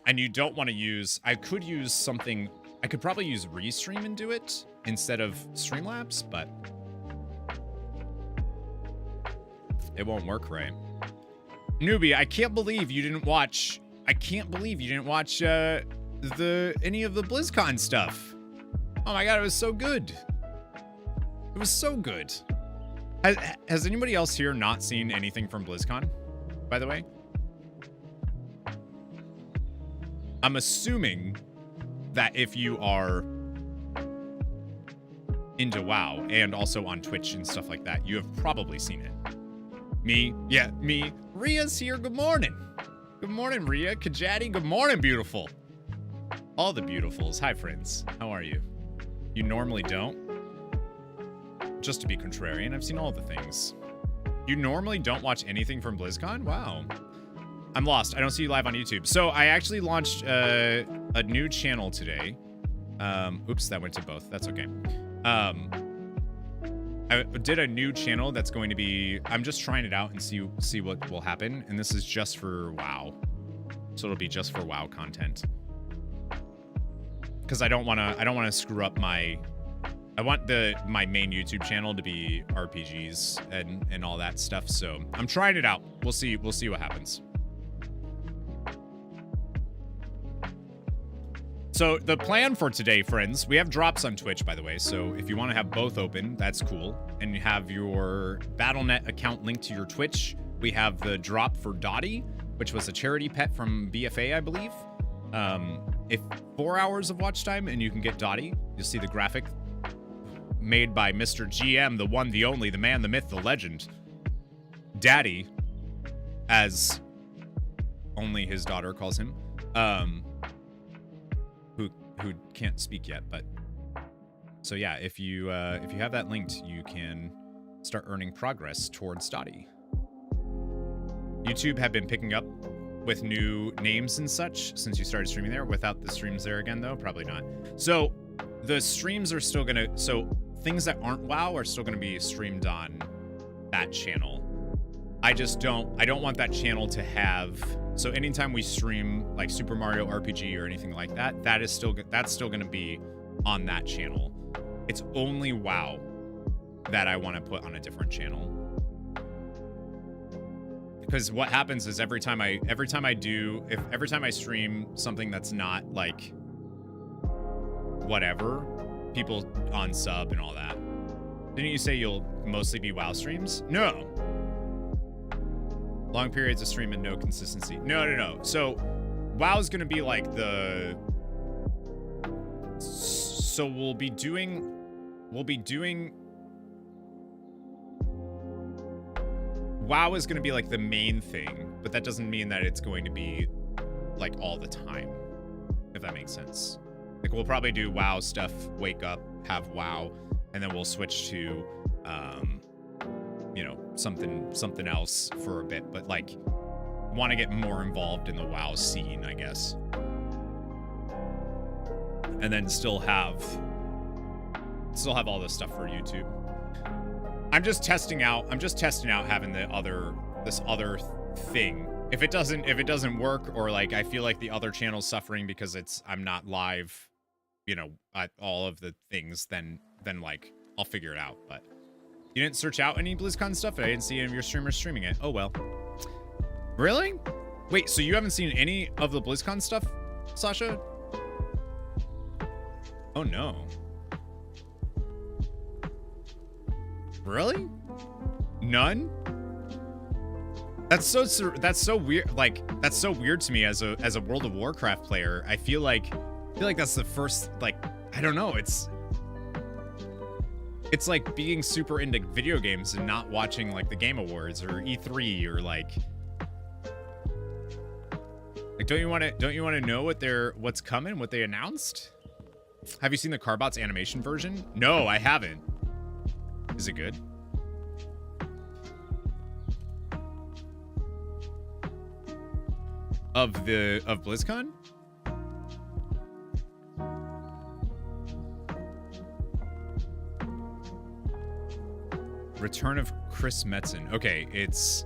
And you don't want to use, I could use something, I could probably use Restream and do it instead of Streamlabs, but it won't work right. Newbie, I can't believe you didn't watch, any of the BlizzCon stuff. Oh my god, it was so good. It was so good. Has anybody else here not seen anything from BlizzCon, by the way? I'm assuming that if you are into WoW and also on Twitch and stuff like that, you have probably seen it. Me. Yeah, me. Ria's here. Good morning. Good morning, Ria. Kajati, good morning, beautiful. All the beautifuls. Hi, friends. How are you? You normally don't? Just to be contrarian, I've seen all the things. You normally don't watch anything from BlizzCon? Wow. I'm lost. I don't see you live on YouTube. So I actually launched a new channel today. Oops, that went to both. That's okay. I did a new channel that's going to be, I'm just trying it out and see what will happen. And this is just for WoW. So it'll be just for WoW content. Because I don't want to screw up my, I want my main YouTube channel to be RPGs and all that stuff. So I'm trying it out. We'll see what happens. So the plan for today, friends, we have drops on Twitch, by the way. So if you want to have both open, that's cool. And you have your Battle.net account linked to your Twitch. We have the drop for Dottie, which was a charity pet from BFA, I believe. If 4 hours of watch time and you can get Dottie, you'll see the graphic made by Mr. GM, the one, the only, the man, the myth, the legend. Daddy, as only his daughter calls him. Who can't speak yet, but so yeah, if you have that linked, you can start earning progress towards Dottie. YouTube have been picking up with new names and such since you started streaming there. Without the streams there again, though, probably not. So the streams are still gonna, so things that aren't WoW are still gonna be streamed on that channel. I don't want that channel to have, so anytime we stream like Super Mario RPG or anything like that, that's still going to be on that channel. It's only WoW that I want to put on a different channel. Because what happens is every time I stream something that's not like whatever, people on sub and all that. Didn't you say you'll mostly be WoW streams? No. Long periods of stream and no consistency. No. So WoW's gonna be like the, so we'll be doing WoW is gonna be like the main thing, but that doesn't mean that it's going to be like all the time, if that makes sense. Like we'll probably do WoW stuff, wake up, have WoW, and then we'll switch to you know, something else for a bit, but like want to get more involved in the WoW scene, I guess. And then still have all this stuff for YouTube. I'm just testing out having this other thing. If it doesn't work, or like I feel like the other channel's suffering because I'm not live, you know, at all of the things, then like I'll figure it out. But you didn't search out any BlizzCon stuff? I didn't see any of your streamers streaming it. Oh, well. Really? Wait, so you haven't seen any of the BlizzCon stuff, Sasha? Oh, no. Really? None? That's so weird. Like, that's so weird to me as a World of Warcraft player. I feel like that's the first, like, I don't know. It's like being super into video games and not watching like the Game Awards or E3 or like don't you want to know what's coming, what they announced? Have you seen the Carbots animation version? No, I haven't. Is it good? Of BlizzCon? Return of Chris Metzen. Okay, it's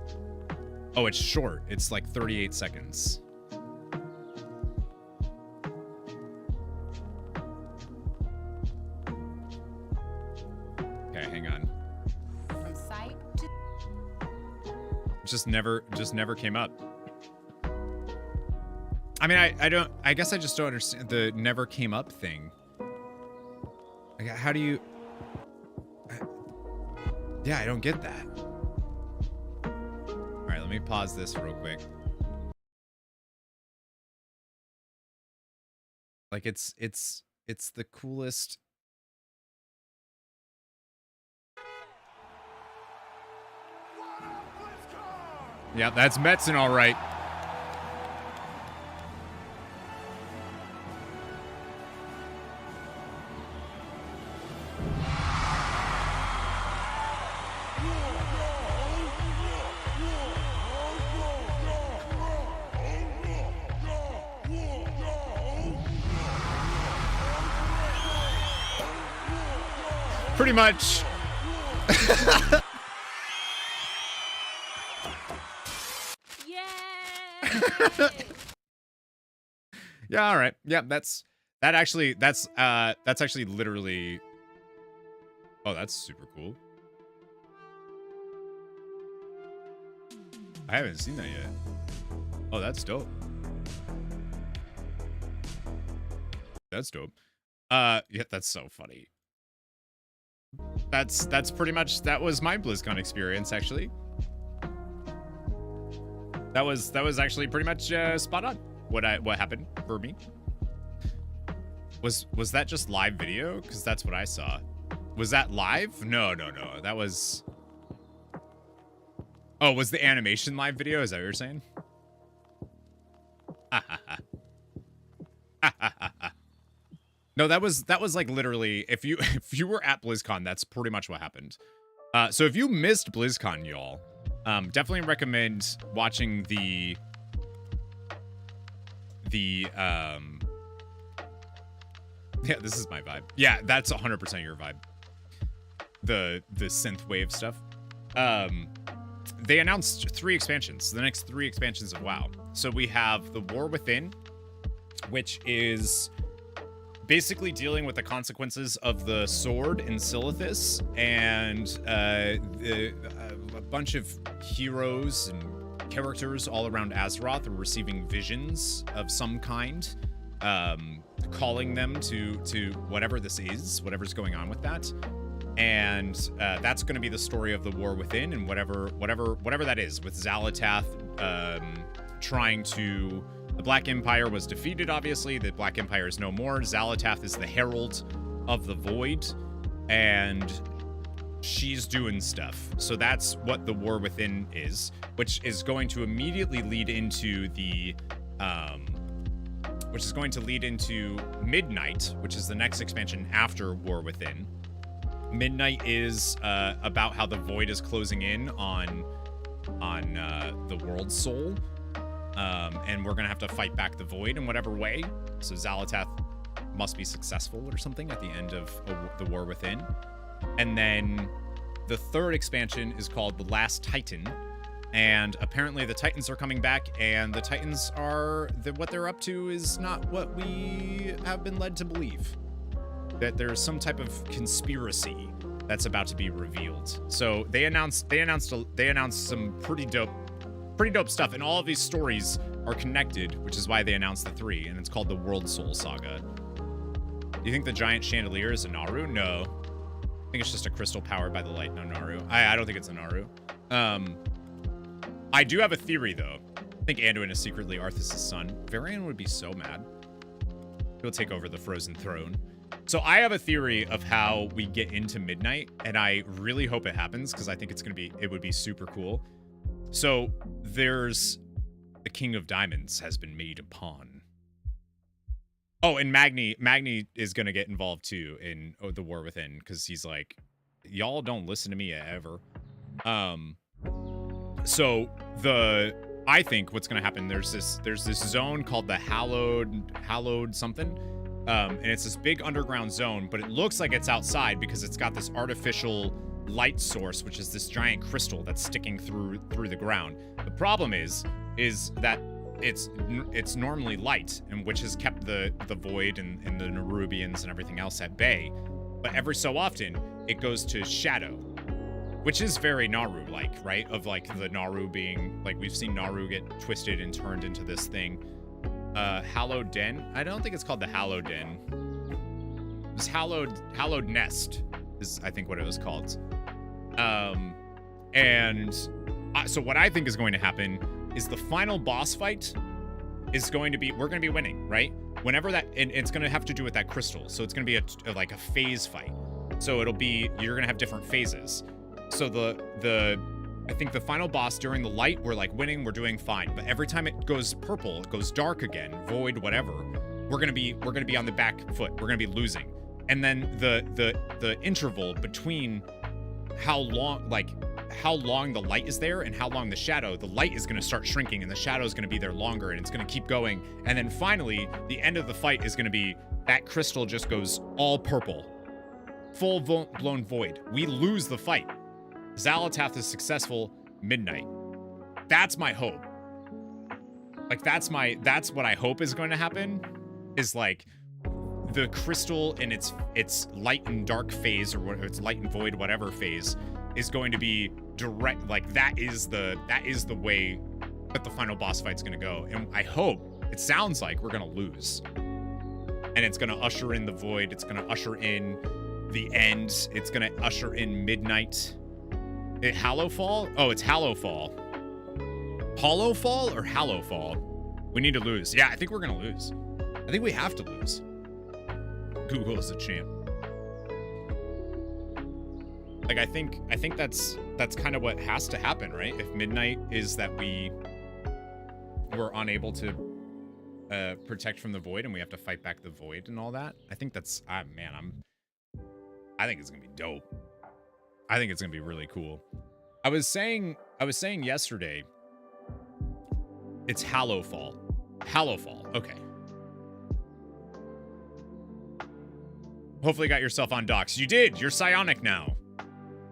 short. It's like 38 seconds. Okay, hang on. From site to Just never came up. I mean, I guess I just don't understand the never came up thing. Like, how do you... Yeah, I don't get that. All right, let me pause this real quick. Like, it's the coolest. Yeah, that's Metzen, all right. Pretty much. Yay! Yeah, all right. Yeah, that's actually literally. Oh, that's super cool. I haven't seen that yet. Oh, that's dope. That's dope. Yeah, that's so funny. That's pretty much, that was my BlizzCon experience, actually. That was actually pretty much spot on what happened for me. Was that just live video? Because that's what I saw. Was that live? No. That was... Oh, was the animation live video? Is that what you're saying? No, that was like literally, if you were at BlizzCon, that's pretty much what happened. So if you missed BlizzCon, y'all, definitely recommend watching the yeah, this is my vibe. Yeah, that's 100% your vibe. The synth wave stuff. They announced 3 expansions, the next 3 expansions of WoW. So we have the War Within, which is basically dealing with the consequences of the sword in Silithus, and a bunch of heroes and characters all around Azeroth are receiving visions of some kind, calling them to whatever this is, whatever's going on with that. And that's going to be the story of the War Within, and whatever that is, with Xal'atath trying to... The Black Empire was defeated, obviously. The Black Empire is no more. Xal'atath is the herald of the void, and she's doing stuff. So that's what the War Within is, which is going to immediately lead into the Midnight, which is the next expansion after War Within. Midnight is about how the void is closing in on the world's soul. And we're gonna have to fight back the void in whatever way. So Xal'atath must be successful or something at the end of the War Within. And then the 3rd expansion is called The Last Titan. And apparently the Titans are coming back, and the Titans are... what they're up to is not what we have been led to believe. That there's some type of conspiracy that's about to be revealed. So they announced some pretty dope stuff, and all of these stories are connected, which is why they announced the 3, and it's called the World Soul Saga. Do you think the giant chandelier is a Naru? No. I think it's just a crystal powered by the light, no Naru. I don't think it's a Naru. I do have a theory, though. I think Anduin is secretly Arthas' son. Varian would be so mad. He'll take over the Frozen Throne. So I have a theory of how we get into midnight, and I really hope it happens because I think it would be super cool. So there's the King of Diamonds has been made a pawn. Oh, and Magni is gonna get involved too in the War Within because he's like, y'all don't listen to me ever. So I think what's gonna happen, there's this zone called the hallowed something. And it's this big underground zone, but it looks like it's outside because it's got this artificial light source, which is this giant crystal that's sticking through the ground. The problem is that it's normally light, and which has kept the void and the Nerubians and everything else at bay. But every so often, it goes to shadow, which is very Naru-like, right? Of like the Naru being like, we've seen Naru get twisted and turned into this thing. Hallowed Den. I don't think it's called the Hallowed Den. It was Hallowed Nest is I think what it was called. So what I think is going to happen is the final boss fight is going to be, we're going to be winning, right? Whenever that, and it's going to have to do with that crystal. So it's going to be like a phase fight. So it'll be, you're going to have different phases. So I think the final boss during the light, we're like winning, we're doing fine. But every time it goes purple, it goes dark again, void, whatever, we're gonna be on the back foot. We're gonna be losing. And then the interval between how long the light is there and how long the shadow, the light is gonna start shrinking and the shadow is gonna be there longer and it's gonna keep going. And then finally, the end of the fight is gonna be that crystal just goes all purple, full blown void. We lose the fight. Xal'atath is successful, midnight. That's my hope. Like, that's what I hope is going to happen, is like the crystal in its light and dark phase, or its light and void, whatever phase, is going to be direct. Like, that is the way that the final boss fight's going to go. And I hope, it sounds like we're going to lose. And it's going to usher in the void. It's going to usher in the end. It's going to usher in midnight. Hallowfall? Oh, it's Hallowfall. Hollowfall or Hallowfall? We need to lose. Yeah, I think we're gonna lose. I think we have to lose. Google is a champ. Like, I think that's kind of what has to happen, right? If midnight is that we're unable to protect from the void and we have to fight back the void and all that. I think that's I think it's gonna be dope. I think it's gonna be really cool. I was saying yesterday, it's Hallowfall. Hallowfall, okay. Hopefully got yourself on docks. You did, you're psionic now.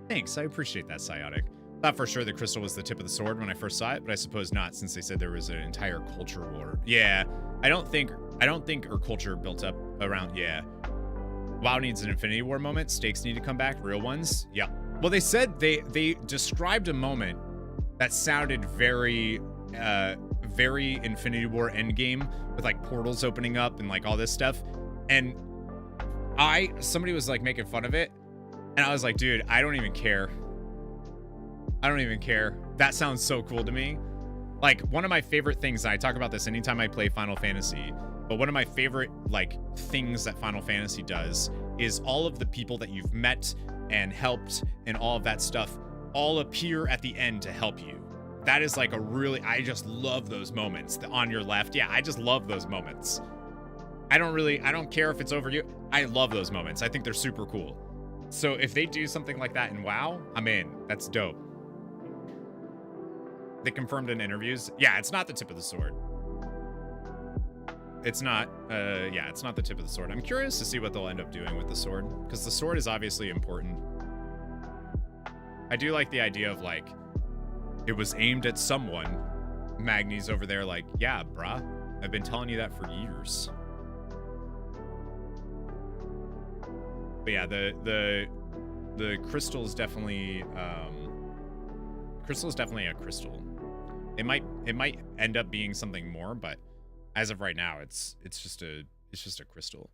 Thanks, I appreciate that, psionic. Thought for sure the crystal was the tip of the sword when I first saw it, but I suppose not, since they said there was an entire culture war. Yeah, I don't think our culture built up around, yeah. WoW needs an Infinity War moment. Stakes need to come back. Real ones. Yeah. Well, they said they described a moment that sounded very Infinity War Endgame, with like portals opening up and like all this stuff. And somebody was like making fun of it, and I was like, dude, I don't even care. I don't even care. That sounds so cool to me. Like, one of my favorite things, and I talk about this anytime I play Final Fantasy, but one of my favorite like things that Final Fantasy does is all of the people that you've met and helped and all of that stuff all appear at the end to help you. That is like I just love those moments. On your left, yeah, I just love those moments. I don't care if it's over you. I love those moments. I think they're super cool. So if they do something like that in WoW, I'm in. That's dope. They confirmed in interviews. Yeah, it's not the tip of the sword. It's not, yeah, it's not the tip of the sword. I'm curious to see what they'll end up doing with the sword, because the sword is obviously important. I do like the idea of, like, it was aimed at someone. Magni's over there like, yeah, bruh, I've been telling you that for years. But yeah, the crystal is definitely, a crystal. It might end up being something more, but as of right now, it's just a crystal.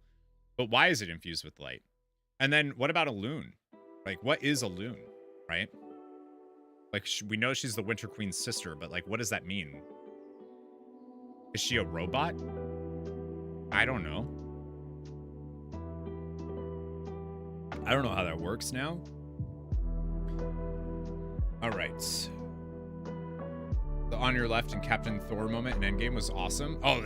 But why is it infused with light? And then what about a loon? Like, what is a loon, right? Like, we know she's the Winter Queen's sister, but like, what does that mean? Is she a robot? I don't know. I don't know how that works now. All right. The on your left and Captain Thor moment in Endgame was awesome. Oh,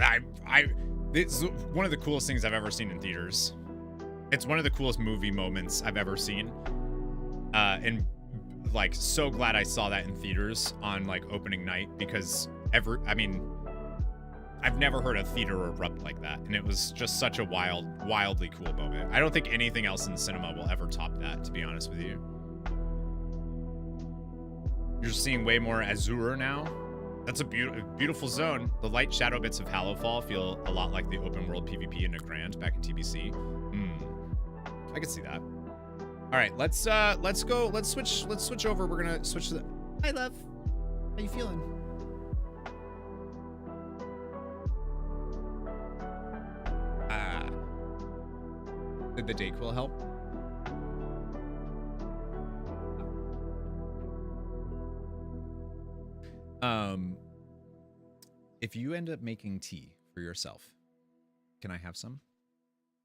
it's one of the coolest things I've ever seen in theaters. It's one of the coolest movie moments I've ever seen. And like, so glad I saw that in theaters on like opening night, because I've never heard a theater erupt like that, and it was just such a wildly cool moment. I don't think anything else in cinema will ever top that, to be honest with you. You're seeing way more Azure now. That's a beautiful zone. The light shadow bits of Hallowfall feel a lot like the open world PvP in Nagrand back in TBC. I can see that. All right, let's go. Let's switch over. We're gonna switch to the. Hi, love. How you feeling? Did the Dayquil help? If you end up making tea for yourself, can I have some?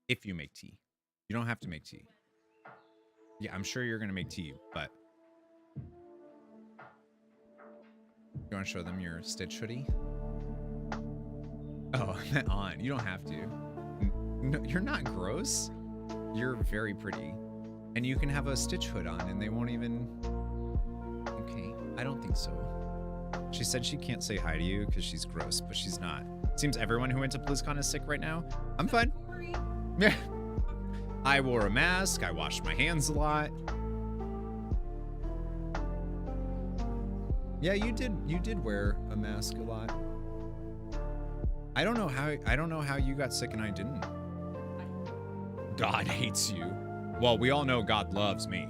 If you make tea. You don't have to make tea. Yeah, I'm sure you're gonna make tea, but you wanna show them your Stitch hoodie? Oh, on. You don't have to. No, you're not gross. You're very pretty. And you can have a Stitch hood on and they won't even... Okay, I don't think so. She said she can't say hi to you because she's gross, but she's not. Seems everyone who went to BlizzCon is sick right now. I'm fine. Yeah. I wore a mask. I washed my hands a lot. Yeah, you did wear a mask a lot. I don't know how you got sick and I didn't. God hates you. Well, we all know God loves me.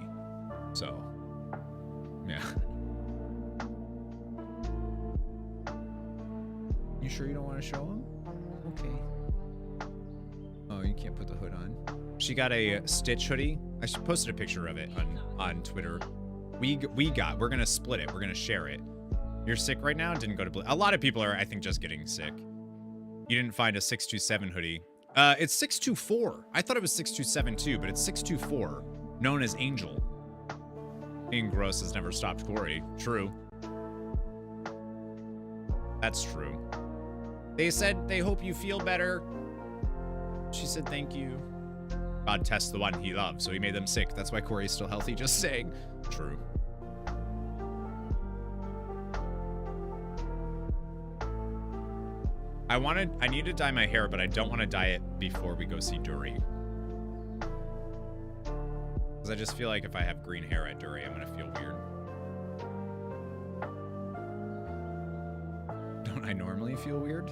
So, yeah. You sure you don't want to show him? Okay. Oh, you can't put the hood on. She got a Stitch hoodie. I posted a picture of it on Twitter. We're gonna split it. We're gonna share it. You're sick right now? Didn't go to a lot of people are, I think, just getting sick. You didn't find a 627 hoodie. It's 624. I thought it was 627 too, but it's 624, known as Angel. Being gross has never stopped Corey. True. That's true. They said they hope you feel better. She said thank you. God tests the one he loves, so he made them sick. That's why Corey's still healthy, just saying. True. I need to dye my hair, but I don't want to dye it before we go see Dury. Because I just feel like if I have green hair at Dury, I'm going to feel weird. Don't I normally feel weird?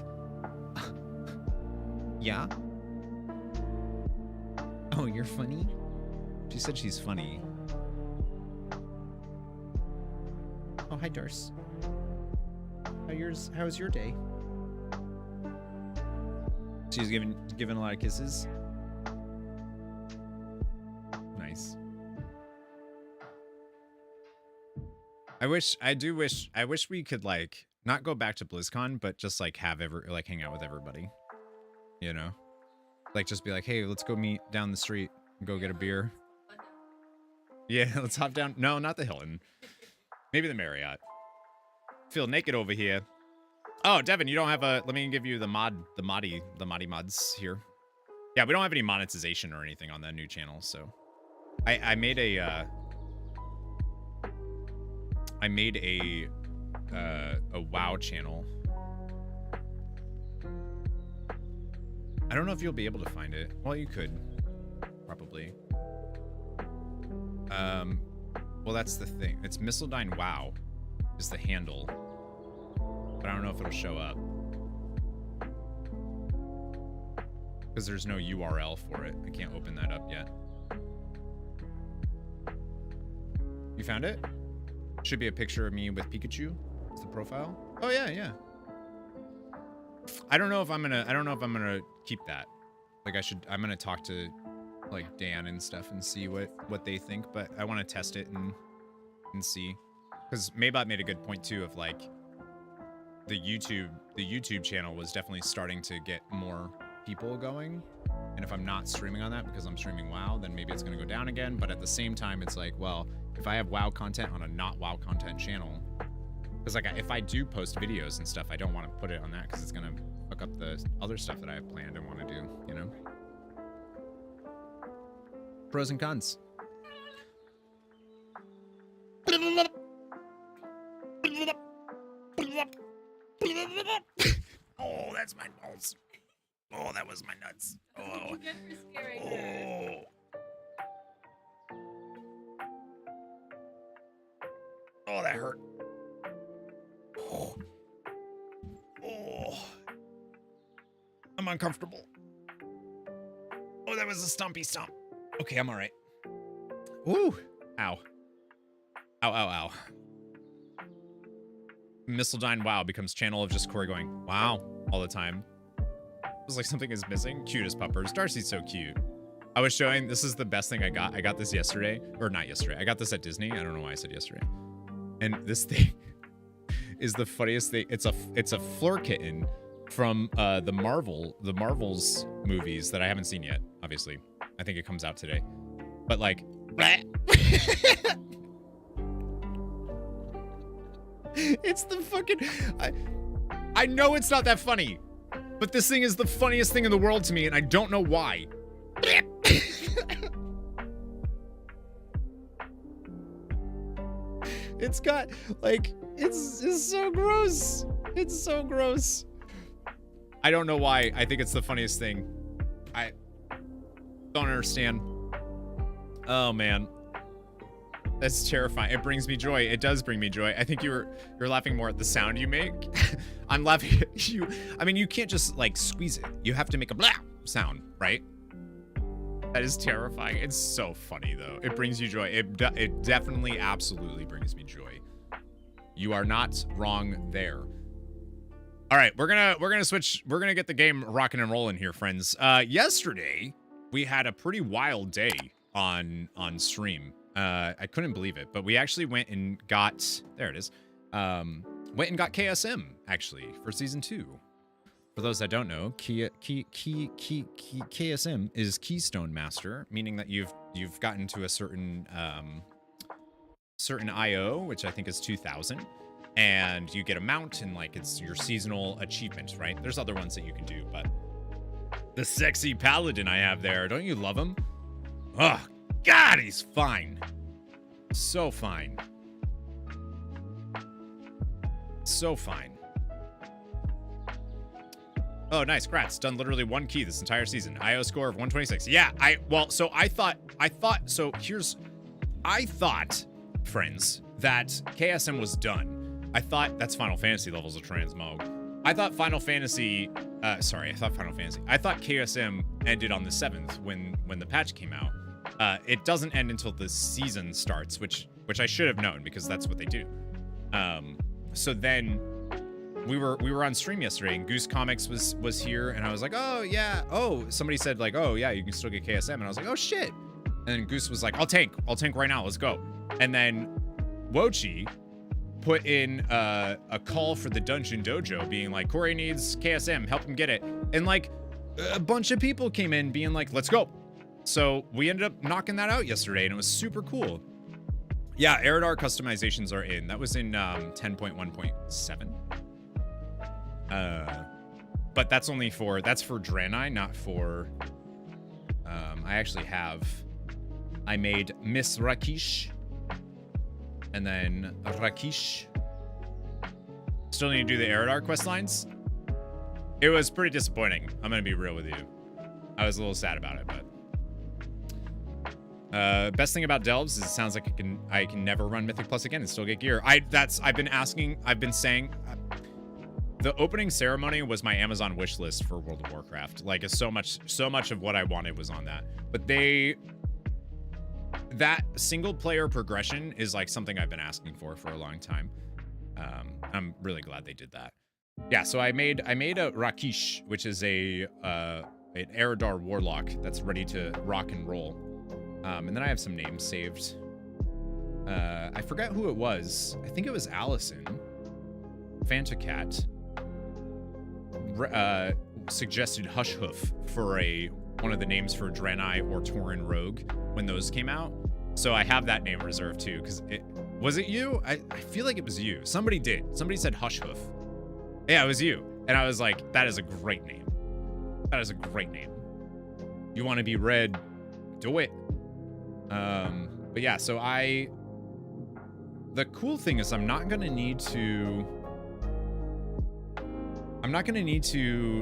Yeah? Oh, you're funny? She said she's funny. Oh, hi, Darce. How's your day? She's given a lot of kisses. Nice. I wish we could like not go back to BlizzCon, but just like hang out with everybody. You know? Like just be like, hey, let's go meet down the street and go get a beer. Yeah, let's hop down. No, not the Hilton. Maybe the Marriott. Feel naked over here. Oh, Devin, you don't have a... Let me give you the Modi mods here. Yeah, we don't have any monetization or anything on that new channel, so... I made a WoW channel. I don't know if you'll be able to find it. Well, you could. Probably. Well, that's the thing. It's missildine WoW is the handle. But I don't know if it'll show up. Because there's no URL for it. I can't open that up yet. You found it? Should be a picture of me with Pikachu. It's the profile. Oh yeah, yeah. I don't know if I'm gonna keep that. Like I'm gonna talk to like Dan and stuff and see what they think, but I want to test it and see. Because Maybot made a good point too of like the YouTube channel was definitely starting to get more people going, And if I'm not streaming on that because I'm streaming WoW, then maybe it's going to go down again. But at the same time, it's like, well, if I have WoW content on a not WoW content channel, because like if I do post videos and stuff, I don't want to put it on that because it's going to fuck up the other stuff that I have planned and want to do, you know? Pros and cons. Oh, that's my balls. Oh, that was my nuts. Oh. Oh. Oh, that hurt. Oh. Oh. I'm uncomfortable. Oh, that was a stumpy stomp. Okay, I'm all right. Woo. Ow. Ow, ow, ow. Missildine WoW becomes channel of just Corey going, wow, all the time. It was like something is missing. Cutest puppers. Darcy's so cute. I was showing, this is the best thing I got. I got this yesterday, or not yesterday. I got this at Disney. I don't know why I said yesterday. And this thing is the funniest thing. It's a Fleur kitten from the Marvel's movies that I haven't seen yet, obviously. I think it comes out today. But like, it's the fucking, I know it's not that funny, but this thing is the funniest thing in the world to me, and I don't know why. It's got, like, it's so gross. It's so gross. I don't know why. I think it's the funniest thing. I don't understand. Oh, man. That's terrifying. It brings me joy. It does bring me joy. I think you're laughing more at the sound you make. I'm laughing at you. I mean, you can't just like squeeze it. You have to make a blah sound, right? That is terrifying. It's so funny though. It brings you joy. It definitely, absolutely brings me joy. You are not wrong there. All right, we're gonna switch. We're gonna get the game rocking and rolling here, friends. Yesterday we had a pretty wild day on stream. I couldn't believe it, but we actually went and got, there it is, went and got KSM, actually, for Season 2. For those that don't know, KSM is Keystone Master, meaning that you've gotten to a certain IO, which I think is 2,000, and you get a mount, and like it's your seasonal achievement, right? There's other ones that you can do, but the sexy paladin I have there, don't you love him? Oh, God, he's fine. So fine. So fine. Oh, nice. Congrats. Done literally one key this entire season. IO score of 126. Yeah, I thought, friends, that KSM was done. I thought that's Final Fantasy levels of transmog. I thought KSM ended on the 7th when the patch came out. It doesn't end until the season starts, which I should have known because that's what they do. So then we were on stream yesterday and Goose Comics was here and I was like, oh yeah. Oh, somebody said like, oh yeah, you can still get KSM. And I was like, oh shit. And then Goose was like, I'll tank right now. Let's go. And then Wochi put in a call for the Dungeon Dojo being like, Corey needs KSM, help him get it. And like a bunch of people came in being like, let's go. So we ended up knocking that out yesterday, and it was super cool. Yeah, Eridar customizations are in. That was in 10.1.7. But that's only for Draenei, not for. I made Miss Rakish, and then Rakish. Still need to do the Eridar quest lines. It was pretty disappointing. I'm gonna be real with you. I was a little sad about it, but. Best thing about Delves is it sounds like I can never run Mythic Plus again and still get gear. I've been saying the opening ceremony was my Amazon wish list for World of Warcraft. Like it's so much of what I wanted was on that. But that single player progression is like something I've been asking for a long time. I'm really glad they did that. Yeah, so I made a Rakish, which is an Eridar warlock that's ready to rock and roll. And then I have some names saved. I forgot who it was. I think it was Allison. Fantacat suggested Hush Hoof for a one of the names for Draenei or Tauren Rogue when those came out. So I have that name reserved too, because was it you? I feel like it was you. Somebody did. Somebody said Hushhoof. Yeah, it was you. And I was like, that is a great name. That is a great name. You want to be red, do it. But yeah, so the cool thing is I'm not going to need to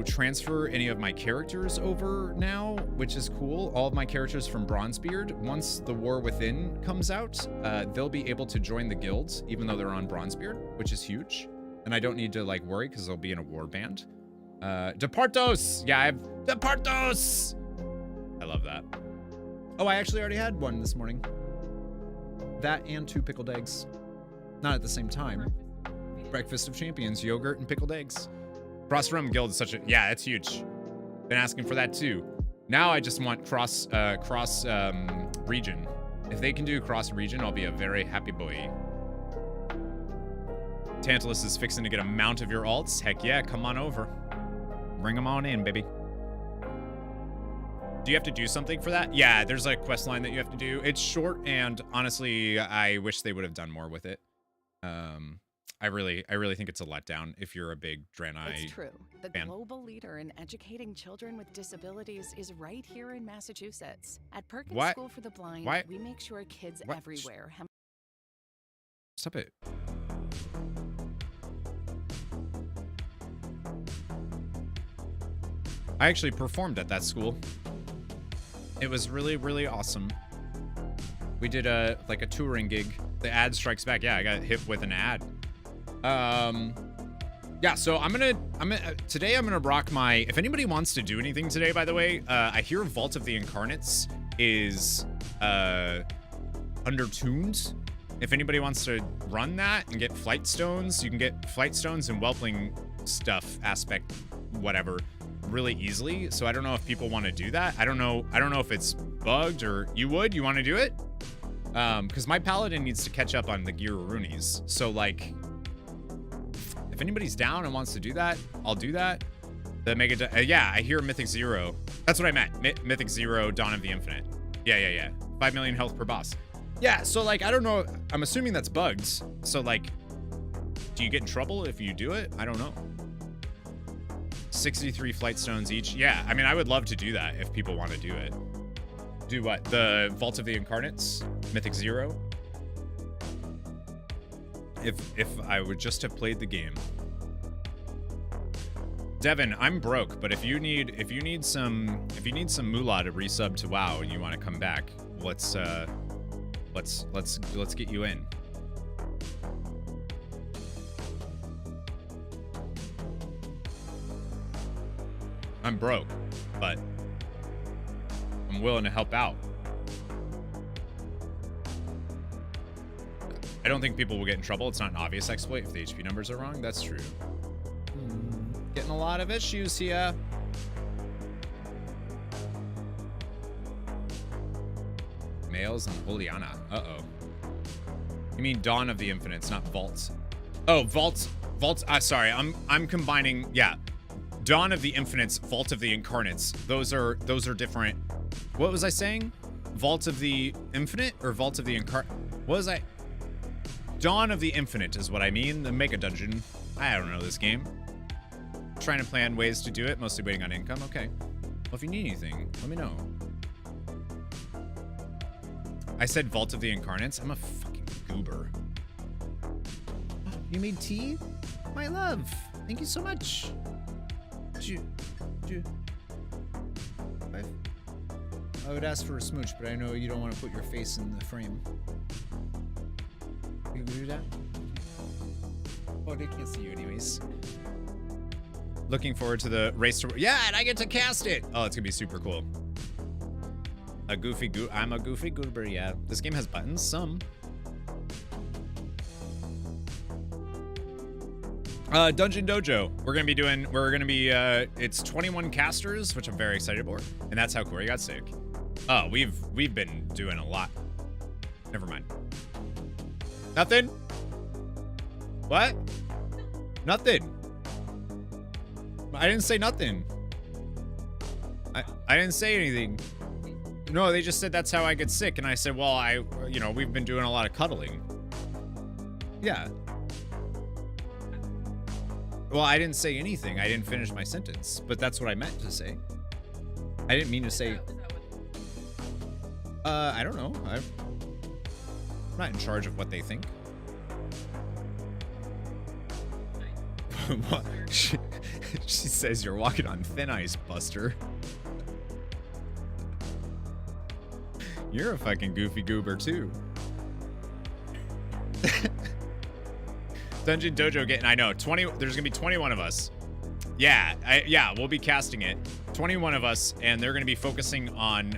transfer any of my characters over now, which is cool. All of my characters from Bronzebeard, once the War Within comes out, they'll be able to join the guilds, even though they're on Bronzebeard, which is huge. And I don't need to like worry because they'll be in a war band. Departos! Yeah, I have Departos! I love that. Oh, I actually already had one this morning. That and 2 pickled eggs. Not at the same time. Breakfast of Champions, yogurt and pickled eggs. Cross Realm Guild is such a, yeah, it's huge. Been asking for that too. Now I just want cross region. If they can do cross region, I'll be a very happy boy. Tantalus is fixing to get a mount of your alts. Heck yeah, come on over. Bring them on in, baby. Do you have to do something for that? Yeah, there's a quest line that you have to do. It's short, and honestly, I wish they would have done more with it. I really think it's a letdown if you're a big Draenei. It's true. The fan. global leader in educating children with disabilities is right here in Massachusetts. At Perkins What? School for the Blind, Why? we make sure kids What? everywhere have Stop it. I actually performed at that school. It was really, really awesome. We did a touring gig. The ad strikes back. Yeah, I got hit with an ad. Yeah, so today I'm gonna rock my, if anybody wants to do anything today, by the way, I hear Vault of the Incarnates is undertuned. If anybody wants to run that and get flight stones, you can get flight stones and whelpling stuff aspect, whatever, really easily. So I don't know if people want to do that. I don't know if it's bugged or you want to do it? Because my paladin needs to catch up on the gear runes. So like, if anybody's down and wants to do that, I'll do that. The mega, yeah, I hear Mythic Zero. That's what I meant. Mythic Zero, Dawn of the Infinite. Yeah. 5 million health per boss. Yeah, so like, I don't know. I'm assuming that's bugged. So like, do you get in trouble if you do it? I don't know. 63 flight stones each. Yeah, I mean, I would love to do that if people want to do it. Do what? The Vault of the Incarnates? Mythic Zero? If I would just have played the game. Devin, I'm broke, but if you need some moolah to resub to WoW and you want to come back, let's get you in. I'm broke, but I'm willing to help out. I don't think people will get in trouble. It's not an obvious exploit if the HP numbers are wrong. That's true. Getting a lot of issues here. Males and Juliana. Uh-oh. You mean Dawn of the Infinites, not Vault. Oh, Vault. Sorry, I'm combining. Yeah. Dawn of the Infinites, Vault of the Incarnates. Those are different. What was I saying? Vault of the Infinite or Vault of the Incarnate? What was I? Dawn of the Infinite is what I mean. The Mega Dungeon. I don't know this game. Trying to plan ways to do it. Mostly waiting on income. Okay. Well, if you need anything, let me know. I said Vault of the Incarnates. I'm a fucking goober. You made tea? My love. Thank you so much. I would ask for a smooch, but I know you don't want to put your face in the frame. You can do that? Oh, they can't see you anyways. Looking forward to the race to... Yeah, and I get to cast it! Oh, it's gonna be super cool. I'm a goofy goober, yeah. This game has buttons, some. Dungeon Dojo. We're gonna be it's 21 casters, which I'm very excited for. And that's how Corey got sick. Oh, we've been doing a lot. Never mind. Nothing? What? Nothing. I didn't say nothing. I didn't say anything. No, they just said that's how I get sick. And I said, well, we've been doing a lot of cuddling. Yeah. Well, I didn't say anything. I didn't finish my sentence, but that's what I meant to say. I didn't mean to say... I don't know. I'm not in charge of what they think. What? She says you're walking on thin ice, Buster. You're a fucking goofy goober, too. Dungeon Dojo getting, I know, 20, there's gonna be 21 of us. Yeah, we'll be casting it. 21 of us, and they're gonna be focusing on,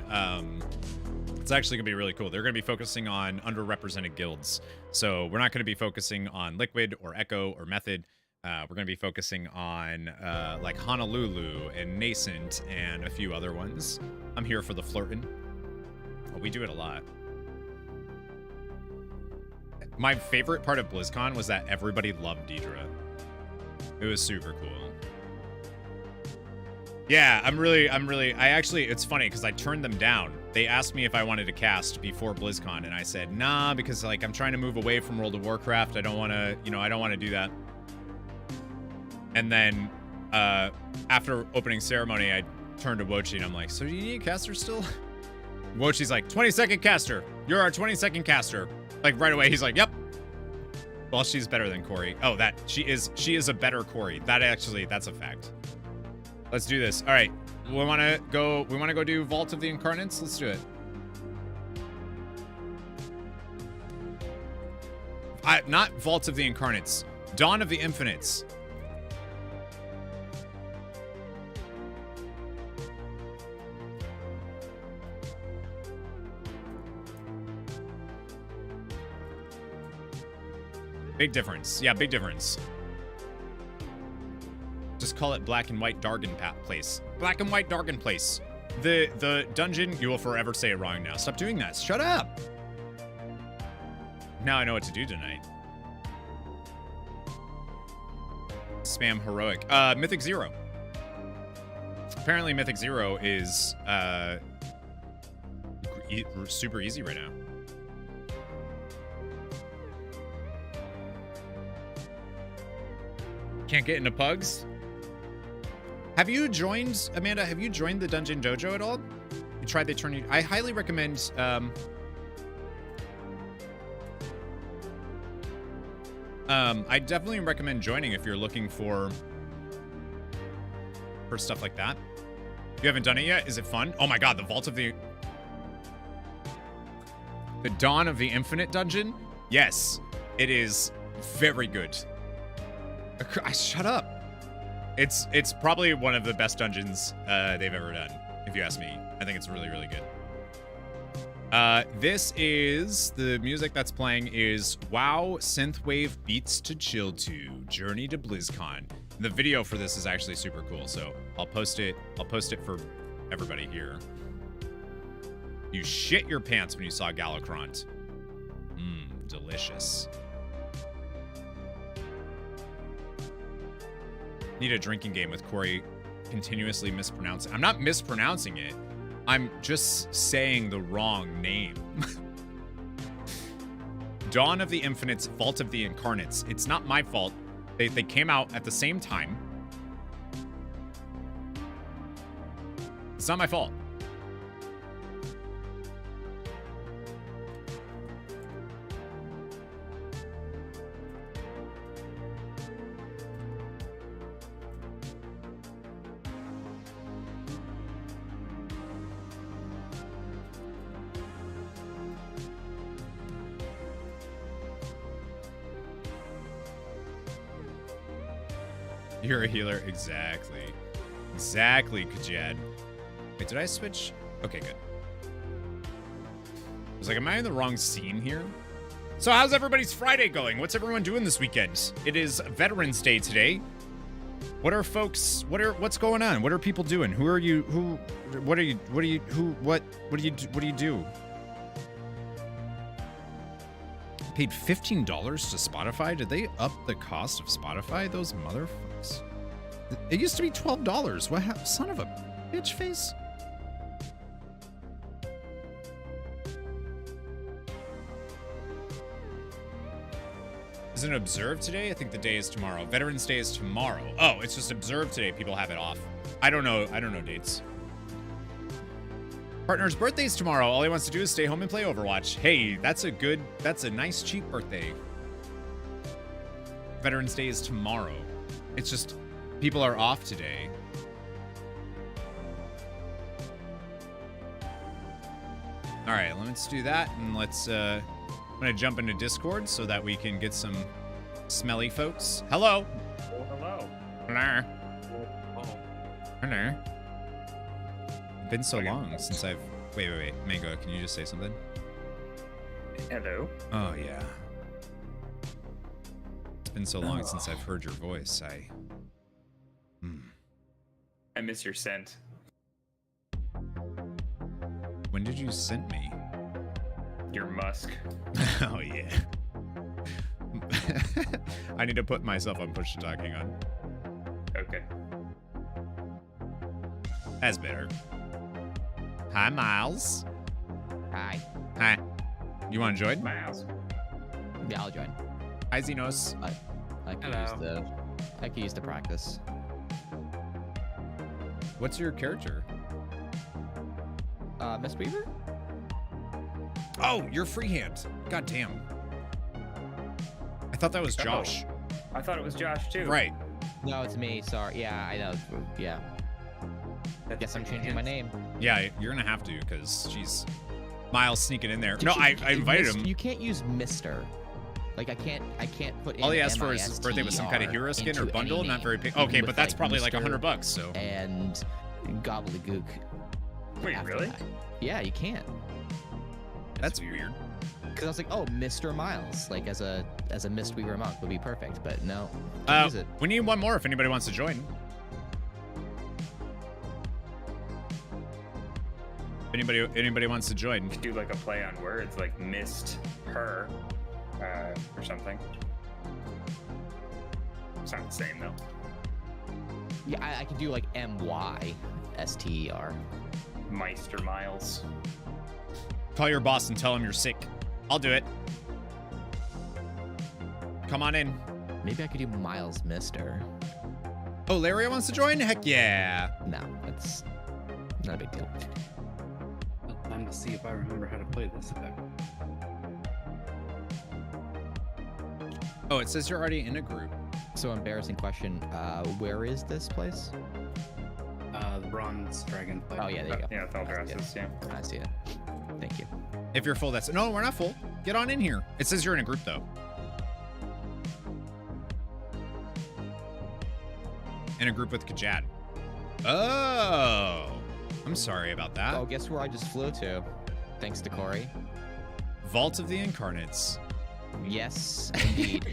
it's actually gonna be really cool. They're gonna be focusing on underrepresented guilds. So we're not gonna be focusing on Liquid or Echo or Method. We're gonna be focusing on like Honolulu and Nascent and a few other ones. I'm here for the flirting. Well, we do it a lot. My favorite part of BlizzCon was that everybody loved Deidre. It was super cool. Yeah, it's funny because I turned them down. They asked me if I wanted to cast before BlizzCon, and I said, nah, because like I'm trying to move away from World of Warcraft. I don't want to do that. And then after opening ceremony, I turned to Wochi and I'm like, so do you need a caster still? Wochi's like, 20-second caster. You're our 20-second caster. Like right away, he's like, yep. Well, she's better than Corey. Oh, she is a better Corey. That's a fact. Let's do this. All right. We want to go do Vault of the Incarnates. Let's do it. Not Vault of the Incarnates. Dawn of the Infinites. Big difference. Yeah, big difference. Just call it Black and White Dargan Place. Black and White Dargan Place. The dungeon, you will forever say it wrong now. Stop doing that. Shut up. Now I know what to do tonight. Spam heroic. Mythic Zero. Apparently Mythic Zero is super easy right now. Can't get into pugs? Have you joined, Amanda, have you joined the Dungeon Dojo at all? You tried the tourney? I highly recommend, I definitely recommend joining if you're looking for stuff like that. You haven't done it yet? Is it fun? Oh my god, the Vault of the Dawn of the Infinite dungeon? Yes, it is very good. Shut up. It's probably one of the best dungeons they've ever done, if you ask me. I think it's really, really good. This is the music that's playing is WoW Synthwave Beats to Chill To Journey to BlizzCon. The video for this is actually super cool, so I'll post it for everybody here. You shit your pants when you saw Galacront. Delicious. Need a drinking game with Corey continuously mispronouncing. I'm not mispronouncing it. I'm just saying the wrong name. Dawn of the Infinites, Vault of the Incarnates. It's not my fault. They came out at the same time. It's not my fault. You're a healer. Exactly. Exactly, Kajad. Wait, did I switch? Okay, good. I was like, am I in the wrong scene here? So how's everybody's Friday going? What's everyone doing this weekend? It is Veterans Day today. What are folks, what's going on? What are people doing? Who are you, what do you do? Paid $15 to Spotify? Did they up the cost of Spotify? Those motherfuckers. It used to be $12. What? Son of a bitch face. Isn't it observed today? I think the day is tomorrow. Veterans Day is tomorrow. Oh, it's just observed today. People have it off. I don't know dates. Partner's birthday's tomorrow. All he wants to do is stay home and play Overwatch. Hey, that's a nice cheap birthday. Veterans Day is tomorrow. It's just people are off today. All right, let's do that, and let's. I'm gonna jump into Discord so that we can get some smelly folks. Hello. Oh, hello. Hello. Oh. Hello. It's been so long since I've. Wait. Mango, can you just say something? Hello. Oh yeah. It's been so long since I've heard your voice. I miss your scent. When did you send me? Your musk. Oh yeah. I need to put myself on push to talk. Hang on. Okay. That's better. Hi, Miles. Hi. Hi. You want to join? Miles. Yeah, I'll join. Hi, Xenos. I could use the practice. What's your character? Miss Weaver? Oh, you're freehand. God damn. I thought that was Josh. I thought it was Josh too. Right. No, it's me. Sorry. Yeah, I know. Yeah. Guess I'm changing my name. Yeah, you're gonna have to, because she's Miles sneaking in there. No, I invited him. You can't use Mr. Like I can't put in All he asked for his birthday was some kind of hero skin or bundle, not very big. Okay, but that's probably like $100, so. And gobbledygook. Wait, really? That. Yeah, you can't. That's weird. Because I was like, oh, Mr. Miles, like as a Mistweaver monk would be perfect, but no. Use it. We need one more if anybody wants to join. Anybody wants to join? Could do like a play on words, like missed her, or something. It's not the same though. Yeah, I could do like MYSTER. Meister Miles. Call your boss and tell him you're sick. I'll do it. Come on in. Maybe I could do Miles Mister. Oh, Larry wants to join? Heck yeah. No, it's not a big deal. Time to see if I remember how to play this effect. Oh, it says you're already in a group. So embarrassing question. Where is this place? The bronze dragonflight. Oh yeah, there you go. Yeah, Thaldrassus, yeah. I see it. Thank you. If you're full, that's no, we're not full. Get on in here. It says you're in a group though. In a group with Kajad. Oh, I'm sorry about that. Oh, guess where I just flew to? Thanks to Corey. Vault of the Incarnates. Yes, indeed.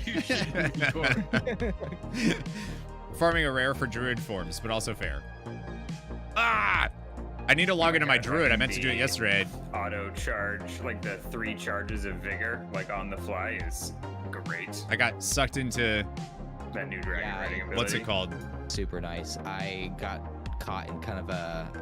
Farming a rare for druid forms, but also fair. Ah! I need to log into my druid. I meant to do it yesterday. Auto charge, like the 3 charges of vigor, like on the fly, is great. I got sucked into That new dragon riding ability. what's it called? Super nice. I got caught in kind of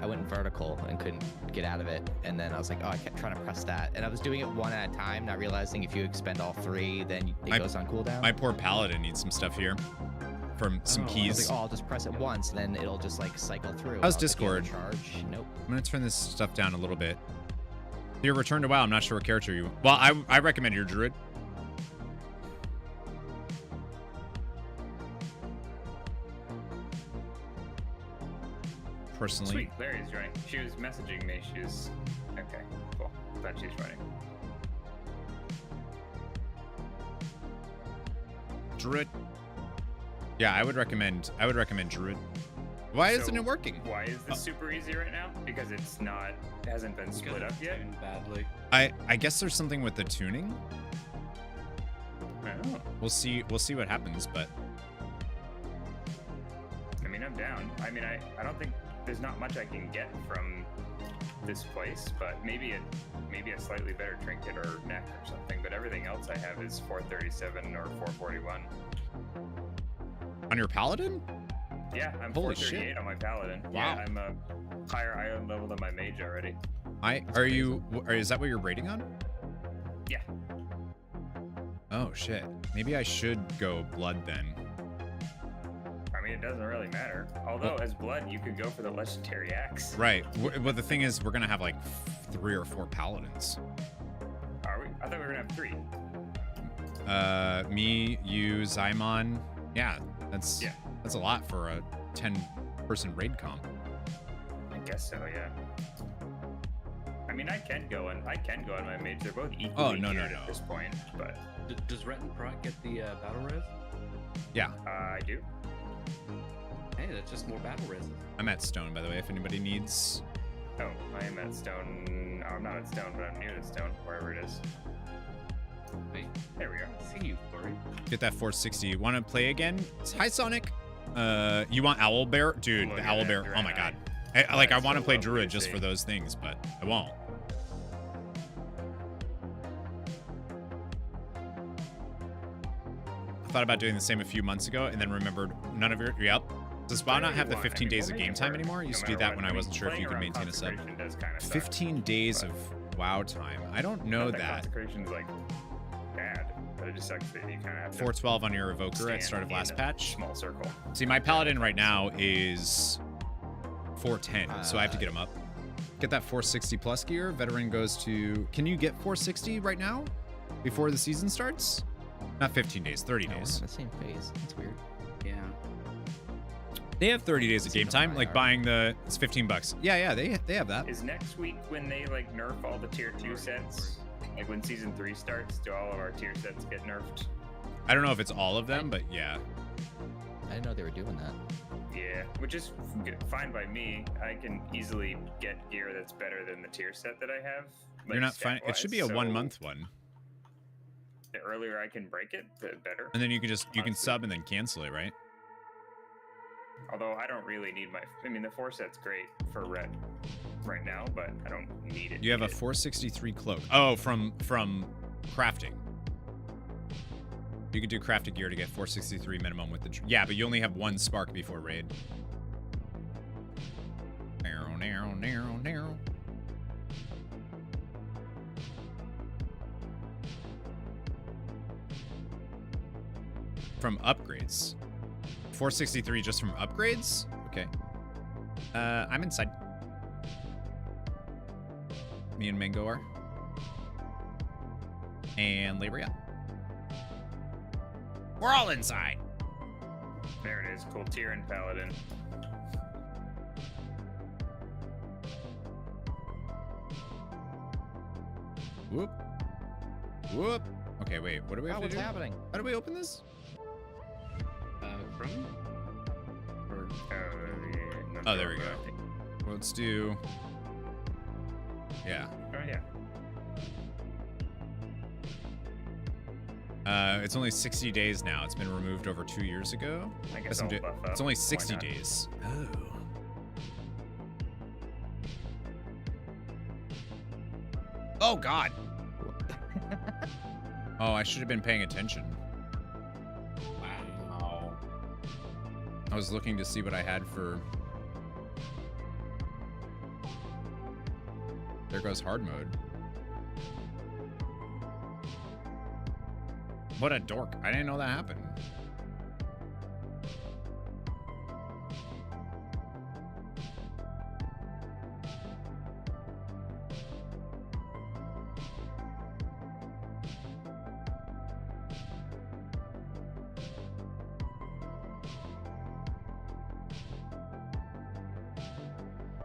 I went vertical and couldn't get out of it. And then I was like, oh, I kept trying to press that. And I was doing it one at a time, not realizing if you expend all 3, then it goes on cooldown. My poor paladin needs some stuff here. From some keys. I was like, oh, I'll just press it once, and then it'll just like cycle through. How's Discord? Charge? Nope. I'm gonna turn this stuff down a little bit. Your return to WoW. I'm not sure what character you. Well, I recommend your druid. Personally. Sweet, Larry's joining. She was messaging me. She was okay. Cool. Glad she's joining. Druid. Yeah, I would recommend druid. Why isn't it working? Why is this super easy right now? Because it hasn't been split up yet. Badly. I guess there's something with the tuning. Oh. We'll see what happens, but I mean, I'm down. I mean, I don't think there's not much I can get from this place, but maybe a slightly better trinket or neck or something. But everything else I have is 437 or 441. on your paladin? Yeah, I'm Holy 438 shit. on my paladin. Wow. Yeah, I'm a higher island level than my mage already. Is that what you're rating on? Yeah. Oh, shit. Maybe I should go blood then. I mean, it doesn't really matter. Although, as blood, you could go for the legendary axe. Right. Well, the thing is, we're going to have like 3 or 4 paladins. Are we? I thought we were going to have 3. Me, you, Zymon. Yeah, that's a lot for a 10-person raid comp. I guess so, yeah. I mean, I can go on my mage. They're both equally geared at this point, but... Does Ret and Proc get the battle res? Yeah. I do. Hey, that's just more battle res. I'm at stone, by the way, if anybody needs... Oh, I am at stone. Oh, I'm not at stone, but I'm near the stone, wherever it is. Wait, there we go. I see you, Corey. Get that 460. Want to play again? Hi, Sonic. You want Owlbear? Dude, the Owlbear. Oh my god. I want to play Druid just for those things, but I won't. I thought about doing the same a few months ago and then remembered none of your... Yep. Does WoW not have the 15 days of game time anymore? I used to do that when I wasn't sure if you could maintain a sub. 15 days of WoW time. I don't know that. Consecration's like bad, but it just sucks that you kind of have 412 on your evoker at start of last patch. Small circle. See, my paladin right now is 410, so I have to get him up. Get that 460 plus gear. Veteran goes to... Can you get 460 right now? Before the season starts? Not 15 days, 30 days. The same phase. That's weird. Yeah. They have 30 days of game time, like buying the... It's 15 bucks. Yeah, they have that. Is next week when they like nerf all the tier 2 sets? Like when season 3 starts, do all of our tier sets get nerfed? I don't know if it's all of them, but yeah. I didn't know they were doing that. Yeah, which is fine by me. I can easily get gear that's better than the tier set that I have. Like You're not fine. It should be a 1 month one. The earlier I can break it, the better. And then you can sub and then cancel it, right? Although I don't really need I mean, the 4 set's great for red right now, but I don't need it. You have a 463 cloak. Oh, from crafting. You can do crafted gear to get 463 minimum with the... Yeah, but you only have 1 spark before raid. Narrow. From upgrades. 463 just from upgrades? Okay. I'm inside. Me and Mango are. And Labria. We're all inside. There it is. Cool tier and paladin. Whoop. Okay, wait. What do we have to do? What's happening? How do we open this? From? Or... Oh, there we go. Well, let's do... Yeah. Oh, yeah. It's only 60 days now. It's been removed over 2 years ago. I guess I'll buff up. It's only 60 days. Oh, God. Oh, I should have been paying attention. Wow. I was looking to see what I had for... There goes hard mode. What a dork. I didn't know that happened.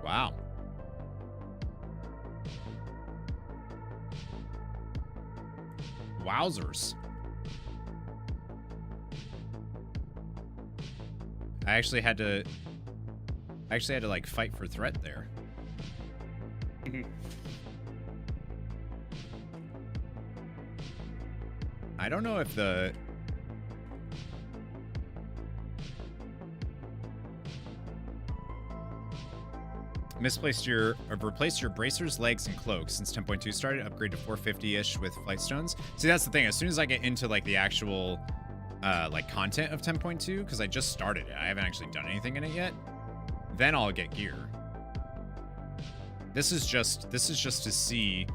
Wow. Wowzers. I actually had to like fight for threat there. I don't know if the replaced your bracers, legs, and cloaks since 10.2 started. Upgrade to 450-ish with flight stones. See, that's the thing. As soon as I get into like the actual like content of 10.2, because I just started it, I haven't actually done anything in it yet, then I'll get gear. This is just to see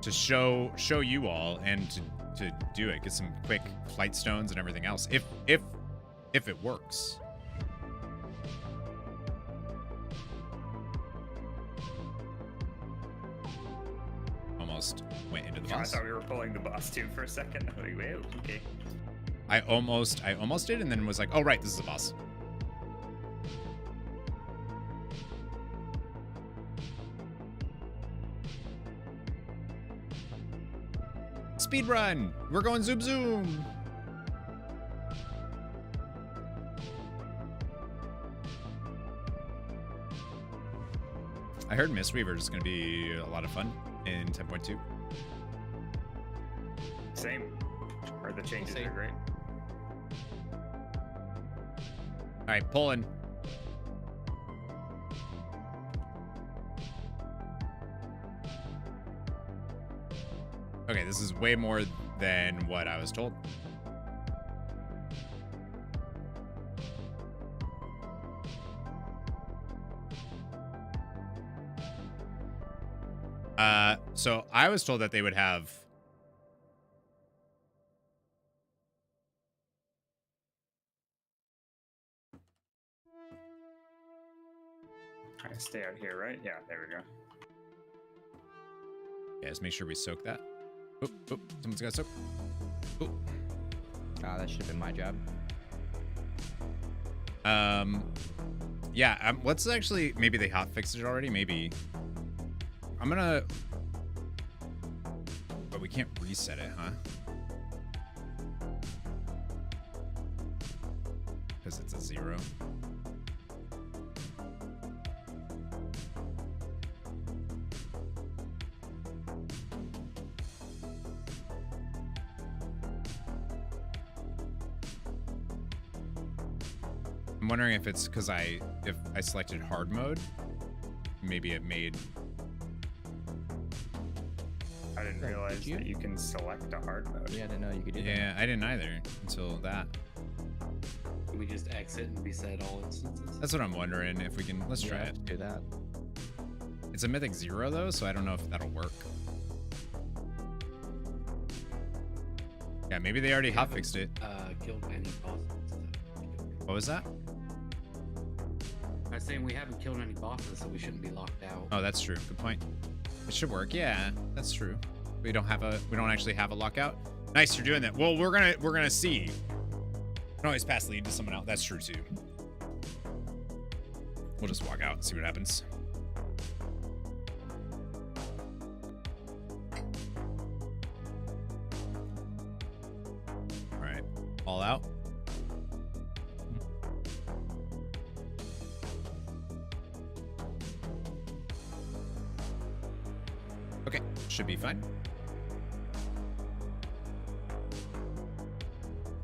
to show you all and to do it. Get some quick flight stones and everything else. If it works. Almost went into the I boss. thought we were pulling the boss too for a second. I'm like, wait, okay. I almost did, and then was like, oh right, this is the boss. Speed run! We're going zoom zoom! I heard Mistweaver is going to be a lot of fun in 10.2. Same. Or the changes are great. All right, pulling. Okay, this is way more than what I was told. So I was told that they would have I stay out here, right? Yeah, there we go. Yeah, just make sure we soak that. Oop, oop, someone's got to soak. Oop. Ah, that should have been my job. Yeah, let's actually, maybe they hot fixed it already, maybe. I'm gonna, but we can't reset it, huh? Because it's a 0. I'm wondering if it's because if I selected hard mode, maybe it made. I didn't realize that you can select a hard mode. Yeah, I didn't know you could do that. Yeah, I didn't either until that. Can we just exit and reset all instances? That's what I'm wondering if we can. Let's try Yeah, it. do that. It's a mythic 0 though, so I don't know if that'll work. Yeah, maybe they already hot fixed it. Killed any bosses. What was that? I was saying we haven't killed any bosses, so we shouldn't be locked out. Oh, that's true. Good point. It should work. Yeah, that's true. We don't actually have a lockout. Nice, you're doing that. Well, we're gonna see. You can always pass lead to someone else. That's true too. We'll just walk out and see what happens. All right, all out. Okay, should be fine.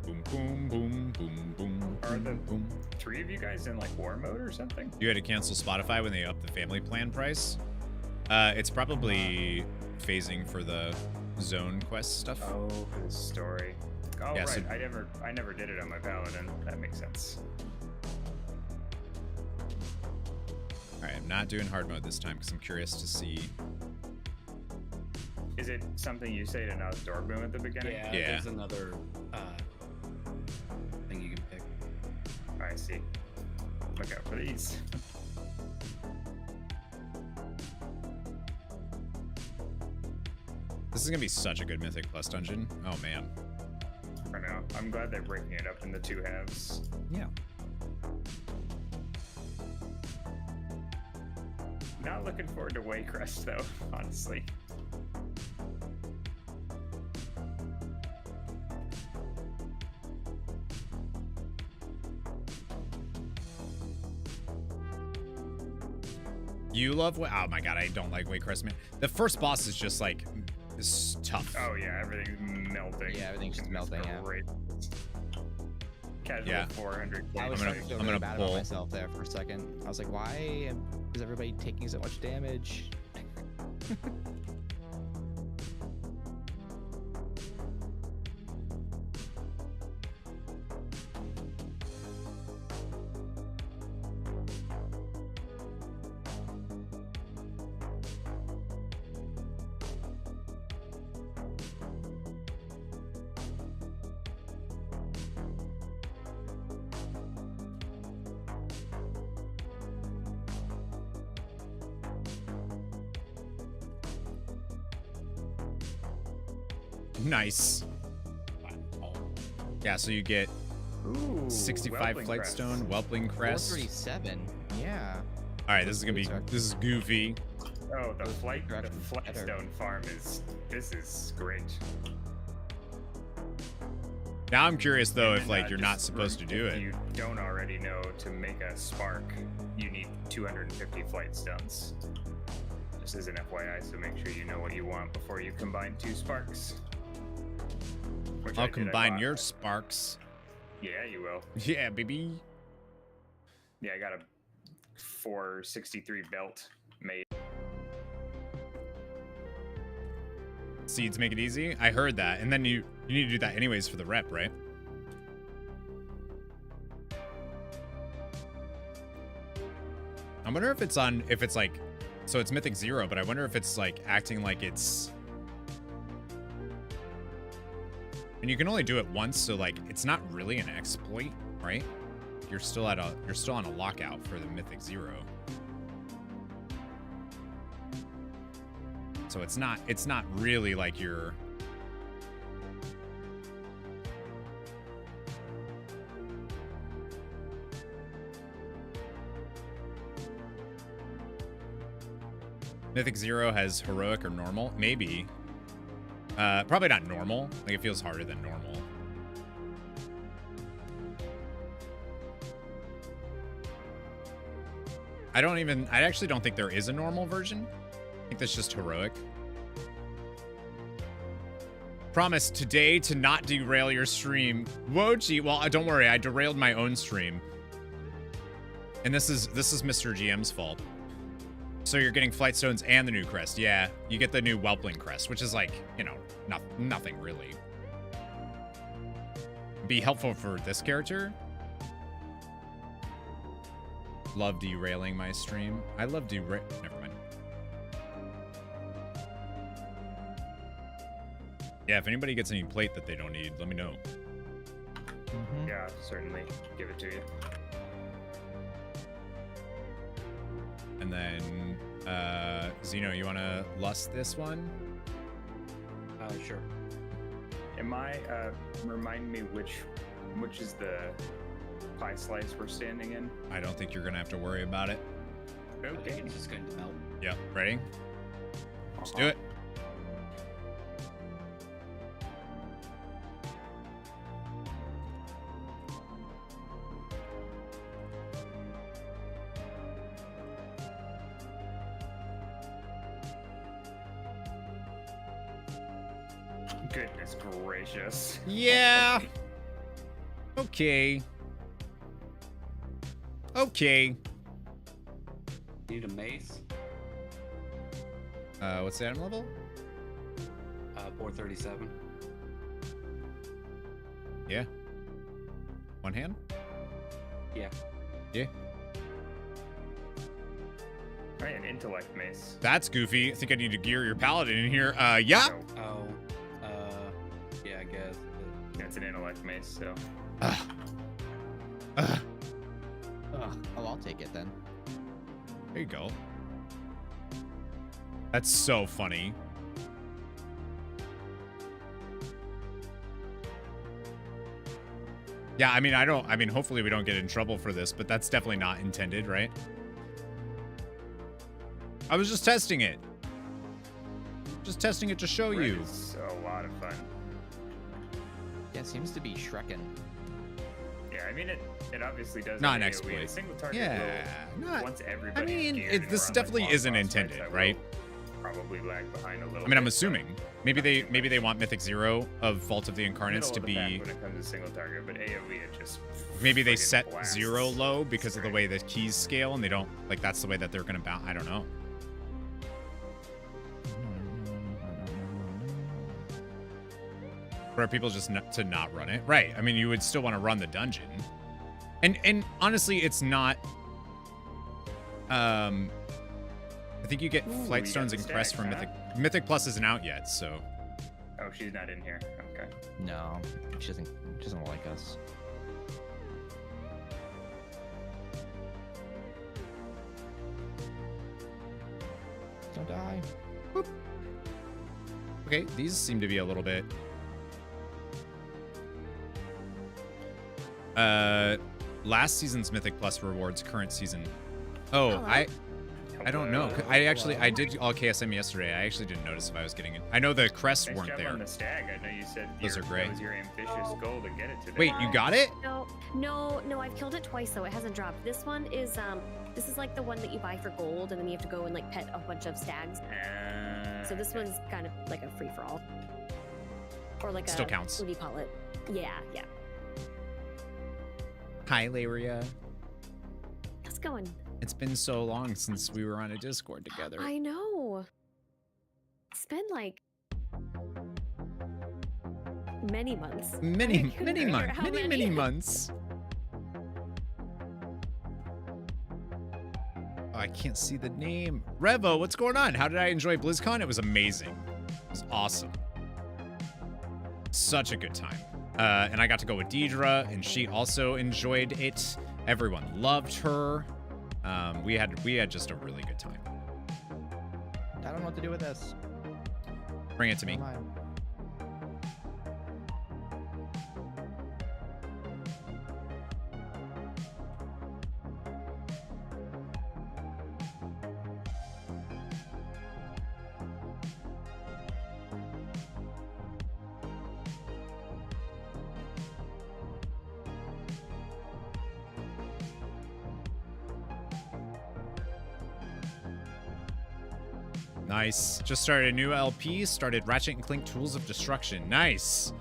Boom, boom, boom, boom, boom. Are the boom. 3 of you guys in like war mode or something? You had to cancel Spotify when they upped the family plan price. It's probably phasing for the zone quest stuff. Oh, for the story. Oh, Yeah, right. so- I never did it on my paladin. That makes sense. All right, I'm not doing hard mode this time because I'm curious to see. Is it something you say to not door boom at the beginning? Yeah, Yeah. there's another thing you can pick. I see. Look out for these. This is gonna be such a good Mythic Plus dungeon. Oh man. I know. I'm glad they're breaking it up into 2 halves. Yeah. Not looking forward to Waycrest though, honestly. You love oh my god, I don't like Waycrest, man. The first boss is just like is tough. Oh yeah, everything's melting. Yeah, everything's just It's melting, yeah. Great. Casual Yeah. 400. I was I'm gonna- starting to feel I'm really gonna bad pull. about myself there for a second. I was like, why is everybody taking so much damage? Nice. Yeah, so you get Ooh, 65 Whelpling flight Crest. stone, Whelpling Crest. 437. Yeah. All right, this is gonna be, this is goofy. Oh, the flight better. stone farm this is great. Now I'm curious though And if then, like you're not just supposed to do if it. you don't already know, to make a spark, you need 250 flight stones. This is an FYI, so make sure you know what you want before you combine 2 sparks. Which I I'll did, I combine bought. your sparks. Yeah, you will. Yeah, baby. Yeah, I got a 463 belt made. Seeds make it easy. I heard that, and then you need to do that anyways for the rep, right? I wonder if it's like, so it's Mythic 0, but I wonder if it's like acting like it's, and you can only do it once, so like it's not really an exploit, right? You're still on a lockout for the Mythic 0. So it's not really like you're, Mythic 0 has heroic or normal, maybe. Probably not normal. Like it feels harder than normal. I actually don't think there is a normal version. I think that's just heroic. Promise today to not derail your stream. Woji, well, don't worry, I derailed my own stream. And this is Mr. GM's fault. So you're getting flight stones and the new crest. Yeah, you get the new Whelpling crest, which is like, you know, nothing really. Be helpful for this character. Love derailing my stream. I love never mind. Yeah, if anybody gets any plate that they don't need, let me know. Yeah, certainly. Give it to you. And then, Zeno, you want to lust this one? Sure. Am I, remind me which is the pie slice we're standing in? I don't think you're going to have to worry about it. Okay. It's just going to melt. Yep, ready? Let's do it. Goodness gracious. Yeah. Okay. Okay. Need a mace. What's the item level? 437. Yeah. One hand? Yeah. Yeah. Right, an intellect mace. That's goofy. I think I need to gear your paladin in here. Yeah. So, Oh. Yeah, I guess. it's an intellect mace, so. Oh, I'll take it then. There you go. That's so funny. Yeah, I mean, hopefully we don't get in trouble for this, but that's definitely not intended, right? I was just testing it. Just testing it to show Red you. is a lot of fun. Yeah, it seems to be Shrekken. Yeah, I mean, it obviously does. Not an have AoE. exploit. A single target Yeah, will, not. once I everybody's mean, geared and this we're on, definitely long isn't boss intended, fights, I will right? Probably lag behind a little. I mean, I'm bit, assuming. Maybe they want Mythic 0 of Vault of the Incarnates to middle of the pack be. when it comes to single target, but AoE it just. Maybe they friggin' set blasts 0 low because of the straight. way the keys scale, and they don't like that's the way that they're gonna bounce. I don't know. For people just to not run it, right? I mean, you would still want to run the dungeon, and honestly, it's not. I think you get Ooh, flight you stones got and the crests stack, from huh? Mythic Plus isn't out yet, so. Oh, she's not in here. Okay. No, she doesn't like us. Don't die. Okay, these seem to be a little bit Last season's Mythic Plus rewards, current season. Oh, Hello. I don't know. I did all KSM yesterday. I actually didn't notice if I was getting it. I know the crests Nice weren't job there. on the stag. I know you said Those are great. that was your ambitious goal to get it today. Wait, you got it? No, I've killed it twice though. It hasn't dropped. This one is this is like the one that you buy for gold, and then you have to go and like pet a bunch of stags. So this one's kind of like a free for all, or like Still a counts. What do you call it? Yeah. Hi, Laria. How's it going? It's been so long since we were on a Discord together. I know. It's been like many months. Many I couldn't figure out how many months. Oh, I can't see the name. Revo, what's going on? How did I enjoy BlizzCon? It was amazing. It was awesome. Such a good time. And I got to go with Deidre, and she also enjoyed it. Everyone loved her. We had just a really good time. I don't know what to do with this. Bring it to me. Never mind. Nice. Just started a new LP. Started Ratchet and Clank Tools of Destruction. Nice.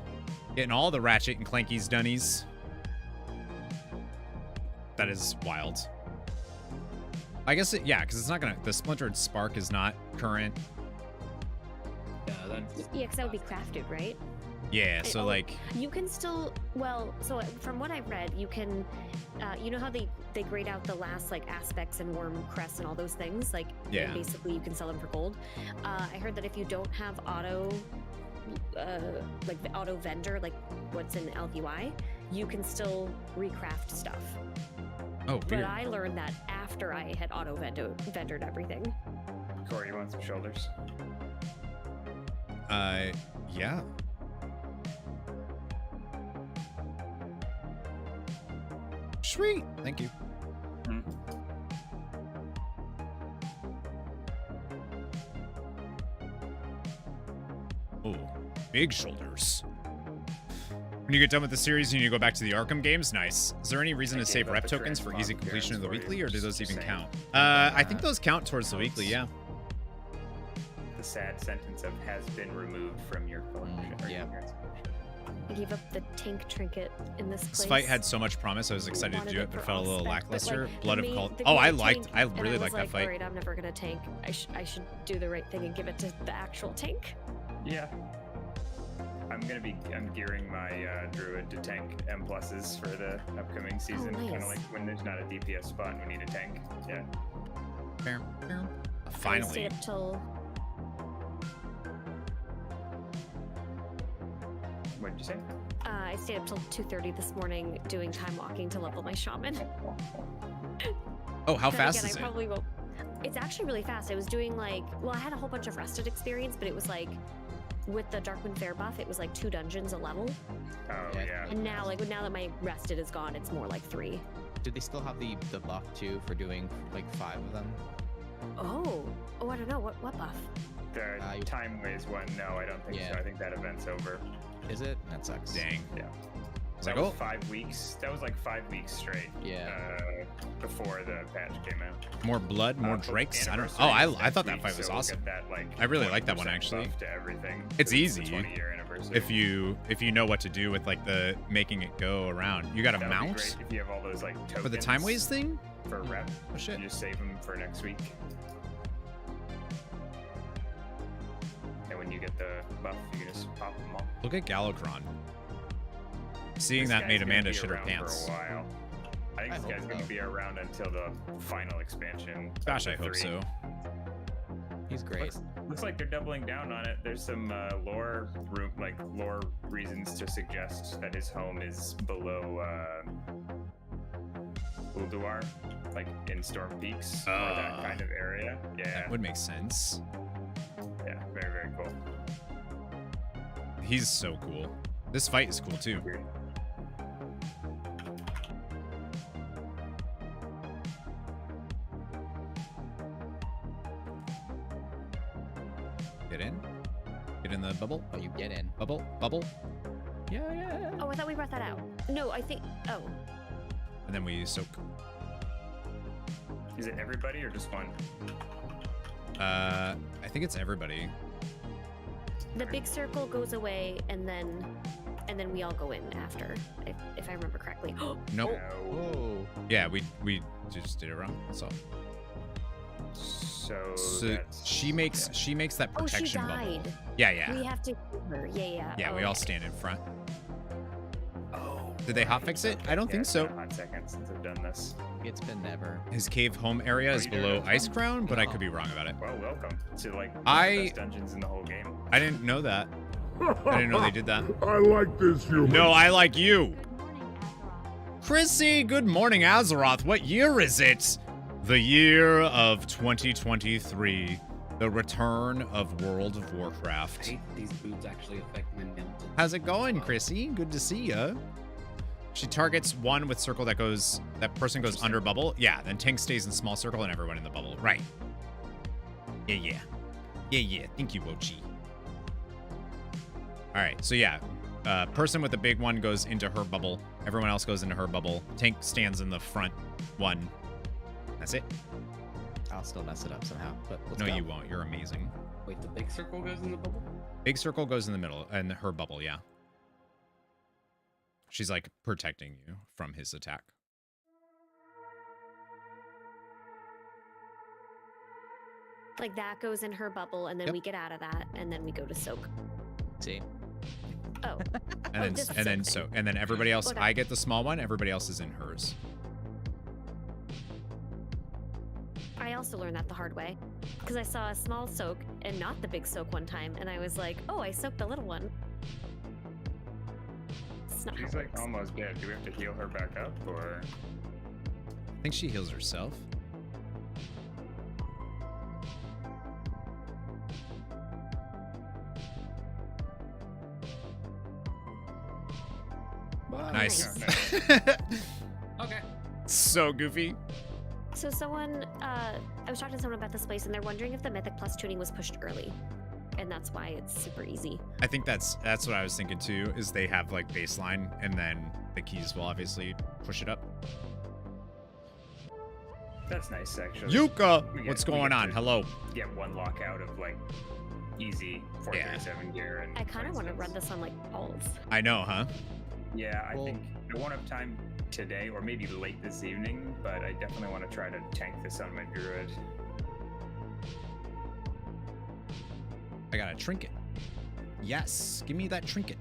Getting all the Ratchet and Clankies dunnies. That is wild. I guess yeah, because it's not gonna. The Splintered Spark is not current. Yeah, that's Yeah, because that would be crafted, right? Yeah. So like. You can still, well, so from what I've read, you can, you know how they grade out the last like aspects and worm crests and all those things, like Yeah. and basically you can sell them for gold. I heard that if you don't have auto, like the auto vendor, like what's in LVY, you can still recraft stuff. Oh, But weird. I learned that after I had auto vendored everything. Corey, you want some shoulders? Yeah. Sweet. Thank you. Oh, big shoulders. When you get done with the series, you need to go back to the Arkham games. Nice. Is there any reason I to save gave up rep the tokens for easy transmog completion of the appearance for weekly, you, or do those just even saying. count? I think those count towards the weekly. Yeah. The sad sentence of has been removed from your collection. or yeah. your appearance collection. I gave up the tank trinket in this place. This fight had so much promise. I was excited to Wanted do it it, but for felt a all little spec, but, lackluster. like, Blood the of main- Cult. the Oh, main I tank, and really was liked that like, fight. Alright, I'm never gonna tank. I should do the right thing and give it to the actual tank. Yeah. I'm gearing my druid to tank M pluses for the upcoming season. Kind nice. of like when there's not a DPS spot and we need a tank. Yeah. Fair. I Finally. stayed up till What did you say? I stayed up till 2:30 this morning doing time walking to level my shaman. Oh, how Then fast again, is I it? probably won't. It's actually really fast. I was doing like, well, I had a whole bunch of rested experience, but it was like with the Darkwind Fair buff, it was like 2 dungeons a level. Oh Yeah. yeah. And now, like now that my rested is gone, it's more like 3. Did they still have the buff too for doing like 5 of them? Oh, I don't know what buff. The you- time ways one. No, I don't think Yeah. so. I think that event's over. Is it? That sucks. Dang. Yeah. It's That like, was oh, 5 weeks. That was like 5 weeks straight. Yeah. Before the patch came out. more blood, more But Drakes. I don't. anniversary Oh, is I next thought that week, fight was so we'll awesome. get that, like, I really like that one, 20% actually. buff to everything. It's 'cause the easy 20-year anniversary. if you know what to do with like the making it go around. You got a That would be mount great if you have all those like tokens for the time ways thing. for rep. Oh shit. You just save them for next week. And when you get the buff, you can just pop them all. Look at Galakrond. Seeing This that guy's made gonna Amanda be shit her around pants. For a while. I think I this hope guy's going to so. be around until the final expansion. of Gosh, the I hope 3. so. He's great. Looks like they're doubling down on it. There's some lore reasons to suggest that his home is below Ulduar, like in Storm Peaks or that kind of area. Yeah, That would make sense. yeah, very very cool. He's so cool. This fight is cool too. Agreed. bubble. Oh, you get in. Bubble, bubble. Yeah. Oh, I thought we brought that out. No, I think. Oh, And then we soak. Is it everybody or just one? I think it's everybody. the big circle goes away, and then we all go in after, if I remember correctly. Nope. Whoa. Yeah, we just did it wrong. That's all. So So she makes that Oh, she protection bubble. died. Yeah. We have to kill her. Yeah. Yeah, Oh, we all okay. stand in front. Oh. Did they hotfix it? I don't think It's so. been a hot second since I've done this. It's been never. His cave home area is you doing below it? Ice Crown, but I could be wrong about it. Well, welcome to like one of I- the best dungeons in the whole game. I didn't know that. I didn't know they did that. I like this human. No, I like you. Good morning, Azeroth. Chrissy, good morning, Azeroth. What year is it? The year of 2023. The return of World of I Warcraft. hate these boots actually affect my mental. How's it going, Chrissy? Good to see ya. She targets one with circle that person goes under bubble. Yeah, then tank stays in small circle and everyone in the bubble. Right. Yeah. Thank you, Wochi. All right, so yeah. Person with the big one goes into her bubble. Everyone else goes into her bubble. Tank stands in the front one. That's it. I'll still mess it up somehow. But let's No, go. you won't. You're amazing. Wait, the big circle goes in the bubble? Big circle goes in the middle, and her bubble, yeah. She's like protecting you from his attack. Like that goes in her bubble, and then Yep. we get out of that, and then we go to soak. See? Oh, And then just the and then soak so thing. and then everybody else. Okay. I get the small one. Everybody else is in hers. I also learned that the hard way because I saw a small soak and not the big soak one time, and I was like, "Oh, I soaked the little one." It's not how She's it like works. almost dead. Do we have to heal her back up or? I think she heals herself. Nice. Okay. So goofy. So someone, I was talking to someone about this place, and they're wondering if the Mythic Plus tuning was pushed early, and that's why it's super easy. I think that's what I was thinking too. Is they have like baseline, and then the keys will obviously push it up. That's nice, actually. Yuka, We get- what's we going get on? to Hello. Get one lockout of like easy 437 gear. And I kind for of want to instance- run this on like alls. I know, huh? Yeah, I Well- think I won't have time today or maybe late this evening, but I definitely want to try to tank this on my druid. I got a trinket. Yes, give me that trinket.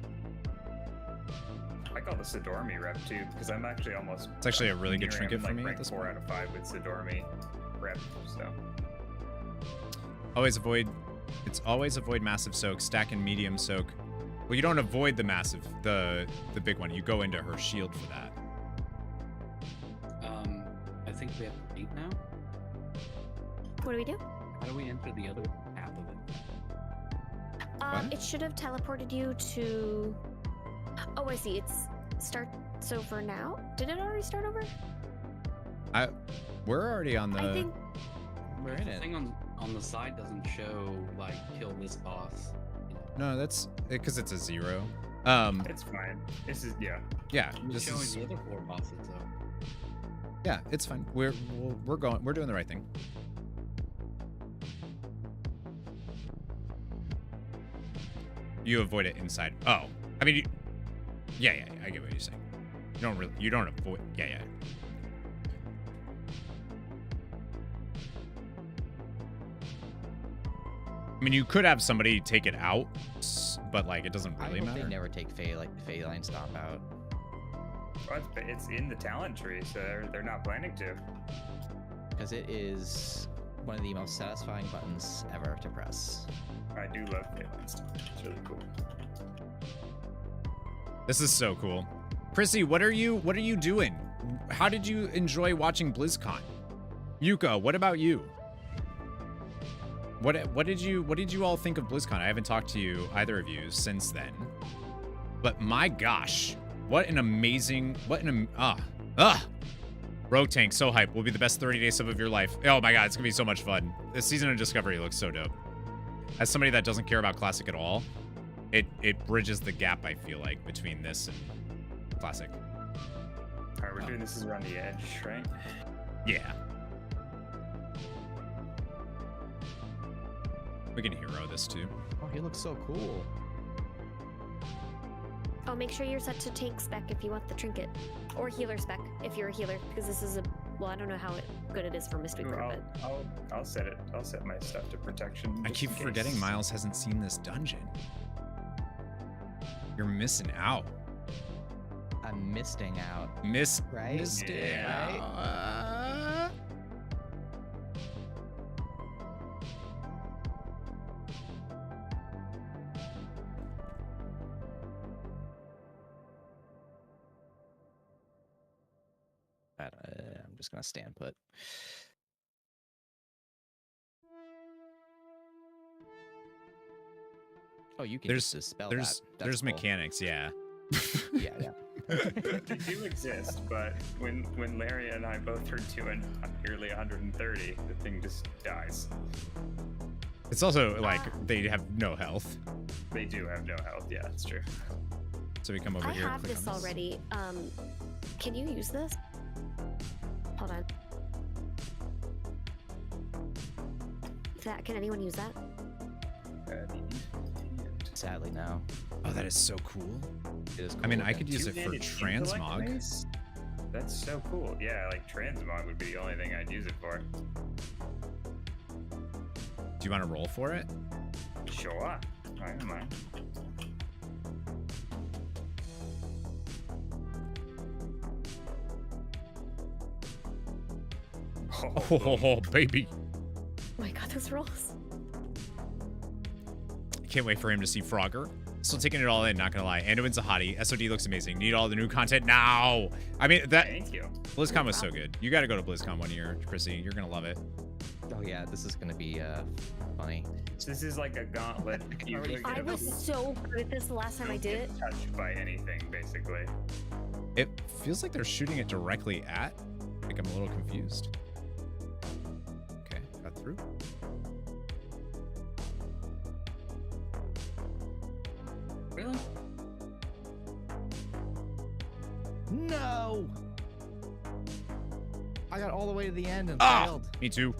I like all the Sidormi rep too, because I'm actually almost. It's actually a really good nearing, trinket for like, me at rank this 4 point. out of 5 with Sidormi rep, so. Always avoid. It's always avoid massive soak. Stack and medium soak. Well, you don't avoid the massive, the big one. You go into her shield for that. I think we have 8 now. What do we do? How do we enter the other half of it? What? It should have teleported you to. Oh, I see. It's starts over now. Did it already start over? We're already on the. I think. We're in The it. thing on the side doesn't show like kill this boss. No, that's because it's a 0. It's fine. This is, yeah. Yeah, It's this showing is. the other 4 bosses though. Yeah, it's fine. We're going. We're doing the right thing. You avoid it inside. Oh, I mean, yeah. I get what you're saying. You don't avoid. Yeah. I mean, you could have somebody take it out, but like it doesn't I really hope matter. they never take Phaeline Stomp out. Well, it's in the talent tree, so they're not planning to. Because it is one of the most satisfying buttons ever to press. I do love Phalanx stuff. It's really cool. This is so cool. Chrissy, what are you doing? How did you enjoy watching BlizzCon? Yuka, what about you? What did you all think of BlizzCon? I haven't talked to you, either of you, since then. But my gosh, Rogue Tank, so hype. Will be the best 30-day sub of your life. Oh my god, it's gonna be so much fun. This season of Discovery looks so dope. As somebody that doesn't care about Classic at all, it bridges the gap, I feel like, between this and classic. All right, we're doing this around the edge, right? Yeah. We can hero this too. Oh, he looks so cool. Oh, make sure you're set to tank spec if you want the trinket, or healer spec if you're a healer, because this is a. Well, I don't know how good it is for Mistweaver, but I'll set it. I'll set my stuff to protection. I just keep in case. forgetting Miles hasn't seen this dungeon. You're missing out. I'm misting out. Right? Missed it, right? I'm just gonna stand put. Oh, you can just dispel that. There's That's cool. mechanics, yeah. Yeah. They do exist, but when Larry and I both turn to nearly 130, the thing just dies. It's also like they have no health. They do have no health. Yeah, that's true. So we come over I here. have click this on already. Can you use this? Hold on. Can anyone use that? Sadly, no. Oh, that is so cool. It is cool. I mean, I could use it for Two-handed transmog. intellect mace? That's so cool. Yeah, like transmog would be the only thing I'd use it for. Do you want to roll for it? Sure. I don't mind. Oh, baby. Oh my god, those rolls. Can't wait for him to see Frogger. Still taking it all in, not gonna lie. Anduin's a hottie. SOD looks amazing. Need all the new content now. I mean, that Thank you. BlizzCon was so good. You got to go to BlizzCon one year, Chrissy. You're gonna love it. Oh yeah, this is gonna be funny. So this is like a gauntlet. You Already really I get was so good at this the last time I did it. touched by anything, basically. It feels like they're shooting it directly at. Like I'm a little confused. Okay, got through. Really? No! I got all the way to the end and Ah! failed. Me too.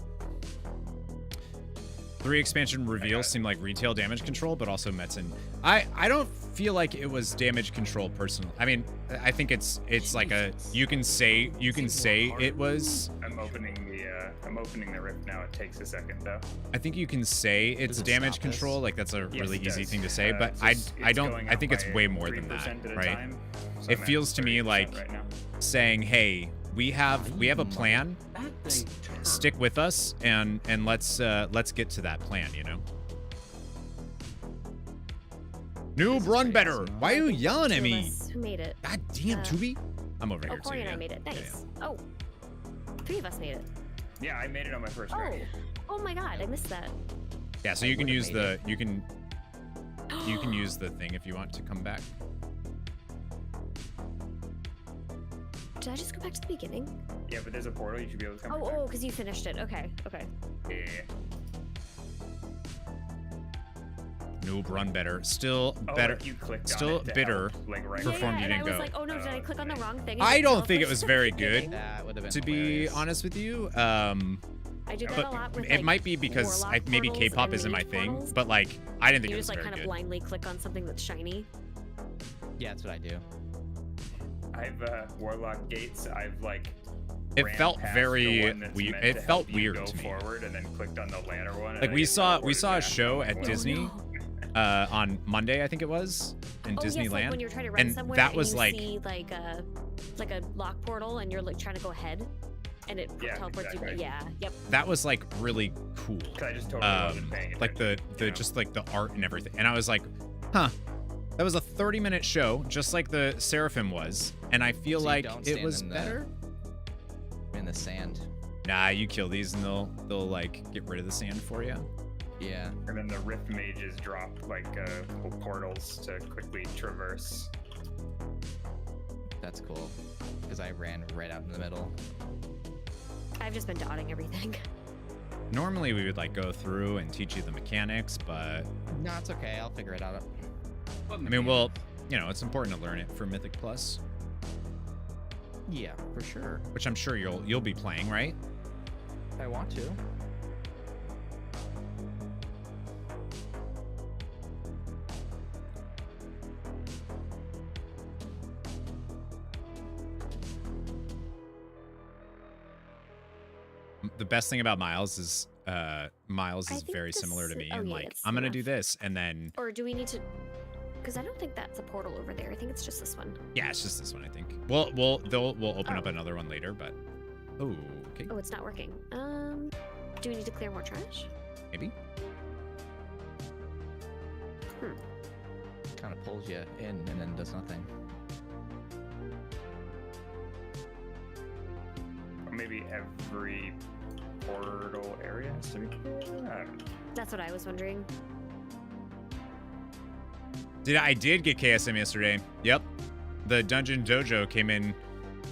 3 expansion reveals seem like retail damage control, but also medicine. I don't feel like it was damage control personally. I mean, I think it's like a you can say it was. I'm opening the rift now. It takes a second though. I think you can say it's Does it damage stop this? control. Like that's a Yes, really it easy does. thing to say, but It's I don't. going I up think it's by way more than 3% that, at a right? time, so It I'm at feels to me 30% like right now. saying, "Hey, we have a plan. That thing turned. Stick with us, and let's get to that plan." You know. Noob, run better. Why are you yelling at Two of me? us who made it. God damn, Tubi. I'm over Oh, here too. Corey and Yeah. I made it. Yeah, Nice. Oh, 3 of us made it. Yeah, I made it on my first Oh, round. oh my god, I missed that. Yeah, so I you can would've use made the you can use the thing if you want to come back. Did I just go back to the beginning? Yeah, but there's a portal. You should be able to come. Oh, because you finished it. Okay, okay. Yeah. Noob, run better. Still Oh, better. like you clicked on Still it to bitter. help, like right Performed, yeah, you and didn't I was go. like, oh no, did I click on the wrong thing? I It don't fell think it for was the very beginning. good. That would have been To be hilarious. honest with you, I do that but a lot with it like, might be because warlock maybe portals K-pop and isn't my mage thing, portals. but like I didn't think You it was just like very kind of good. blindly click on something that's shiny. Yeah, that's what I do. I've warlock gates. I've like. It ran felt past very the one that's weird. meant It to felt help you weird go to me. forward and then clicked on the ladder one. and Like I we just saw teleported a back. show at Oh, Disney no. on Monday, I think it was, in Oh, yes, Disneyland. like when you're trying to run and somewhere that and was you like see like a lock portal and you're like trying to go ahead and it Yeah, teleports you. exactly. Yeah, yep. that was like really cool. 'Cause I just totally wasn't paying attention. Like the you know? just like the art and everything. And I was like, huh. That was a 30-minute show, just like the Seraphim was. And I feel So you like don't it stand was in the- better. In the sand. Nah, you kill these and they'll like get rid of the sand for you. Yeah. And then the rift mages drop like little portals to quickly traverse. That's cool. Because I ran right out in the middle. I've just been dotting everything. Normally we would like go through and teach you the mechanics, but No, it's okay. I'll figure it out. What I mean, mechanics? well, you know, it's important to learn it for Mythic Plus, Yeah, for sure. which I'm sure you'll be playing, right? I want to. The best thing about Miles is Miles I is think very this similar to is- me, oh, and yeah, like it's I'm gonna do enough. this, and then Or do we need to? Because I don't think that's a portal over there. I think it's just this one. yeah, it's just this one, I think. We'll open up Oh. another one later, but oh, okay, Oh, it's not working. Do we need to clear more trash? maybe. Kind of pulls you in and then does nothing. Or maybe every portal area has to be clear? I don't know. That's what I was wondering. I did get KSM yesterday. Yep, the Dungeon Dojo came in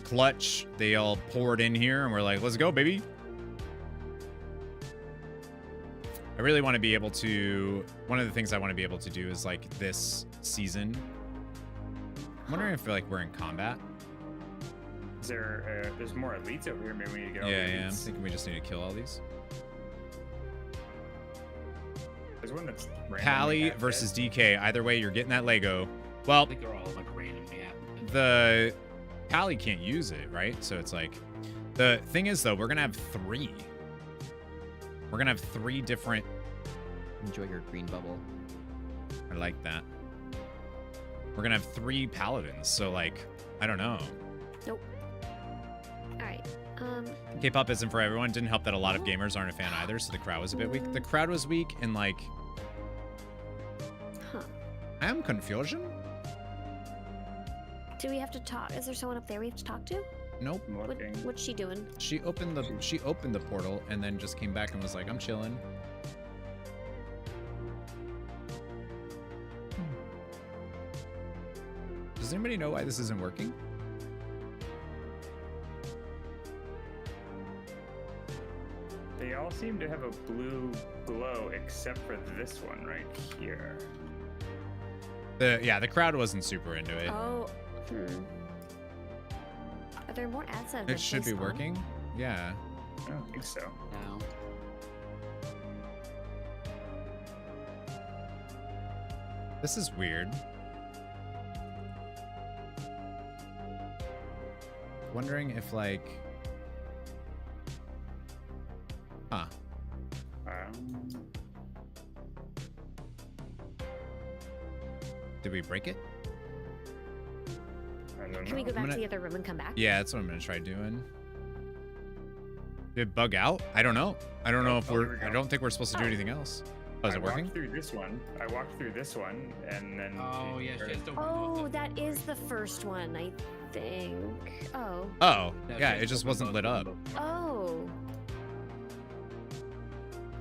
clutch. They all poured in here, and we're like, let's go, baby. I really want to be able to. One of the things I want to be able to do is like this season. I'm wondering if like we're in combat. Is there, there's more elites over here. Maybe we need to get all the Yeah. I'm elites. thinking we just need to kill all these. There's one that's randomly Pally half versus dead. DK. Either way, you're getting that Lego. I Well, think they're all like randomly happening. the Pally can't use it, right? So it's like, the thing is though, we're gonna have 3. We're gonna have 3 different. Enjoy your green bubble. I like that. We're gonna have 3 paladins. So like, I don't know. Nope. All right. K-pop isn't for everyone. Didn't help that a lot of gamers aren't a fan either, so the crowd was a bit weak. The crowd was weak, and like, Huh. I am confusion. Do we have to talk? Is there someone up there we have to talk to? Nope. I'm What, looking. what's she doing? She opened the portal and then just came back and was like, I'm chilling. Does anybody know why this isn't working? They all seem to have a blue glow except for this one right here. The crowd wasn't super into it. Oh. Are there more ads that have It should be placed on? working. Yeah. I don't think so. No. This is weird. Wondering if like, huh? Did we break it? I don't Can we know. go back gonna- to the other room and come back? Yeah, that's what I'm gonna try doing. Did it bug out? I don't know. I don't know if Oh, here we're. we I go. don't think we're supposed to do anything else. Oh, is I it working? walked through this one. I walked through this one, and then. Oh yeah, she has to open Oh, both that is the first one, I think. Oh. Oh, No, yeah. she has It to just open wasn't both lit of up. them. Oh.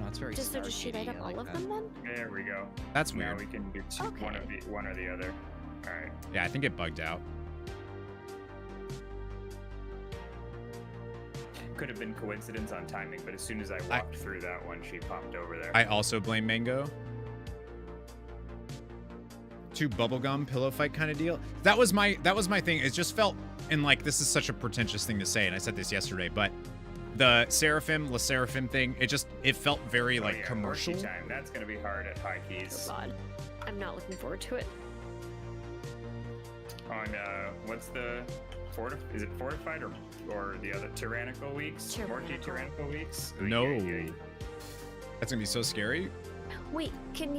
No, it's very Just so does she light up Stargate-y, I all like of that. them then? There we go. That's Now weird. we can do Okay. one or the other. All right. Yeah, I think it bugged out. Could have been coincidence on timing, but as soon as I walked through that one, she popped over there. I also blame Mango. 2 bubblegum pillow fight kind of deal. That was my thing. It just felt, and like this is such a pretentious thing to say, and I said this yesterday, but the La Seraphim thing, it felt very Oh, like yeah, commercial. Horsey time. That's gonna be hard at high Oh keys. god. I'm not looking forward to it. On what's the is it fortified or the other tyrannical weeks? Morty tyrannical weeks? Ooh, No. yeah, yeah, yeah. That's gonna be so scary. Wait, can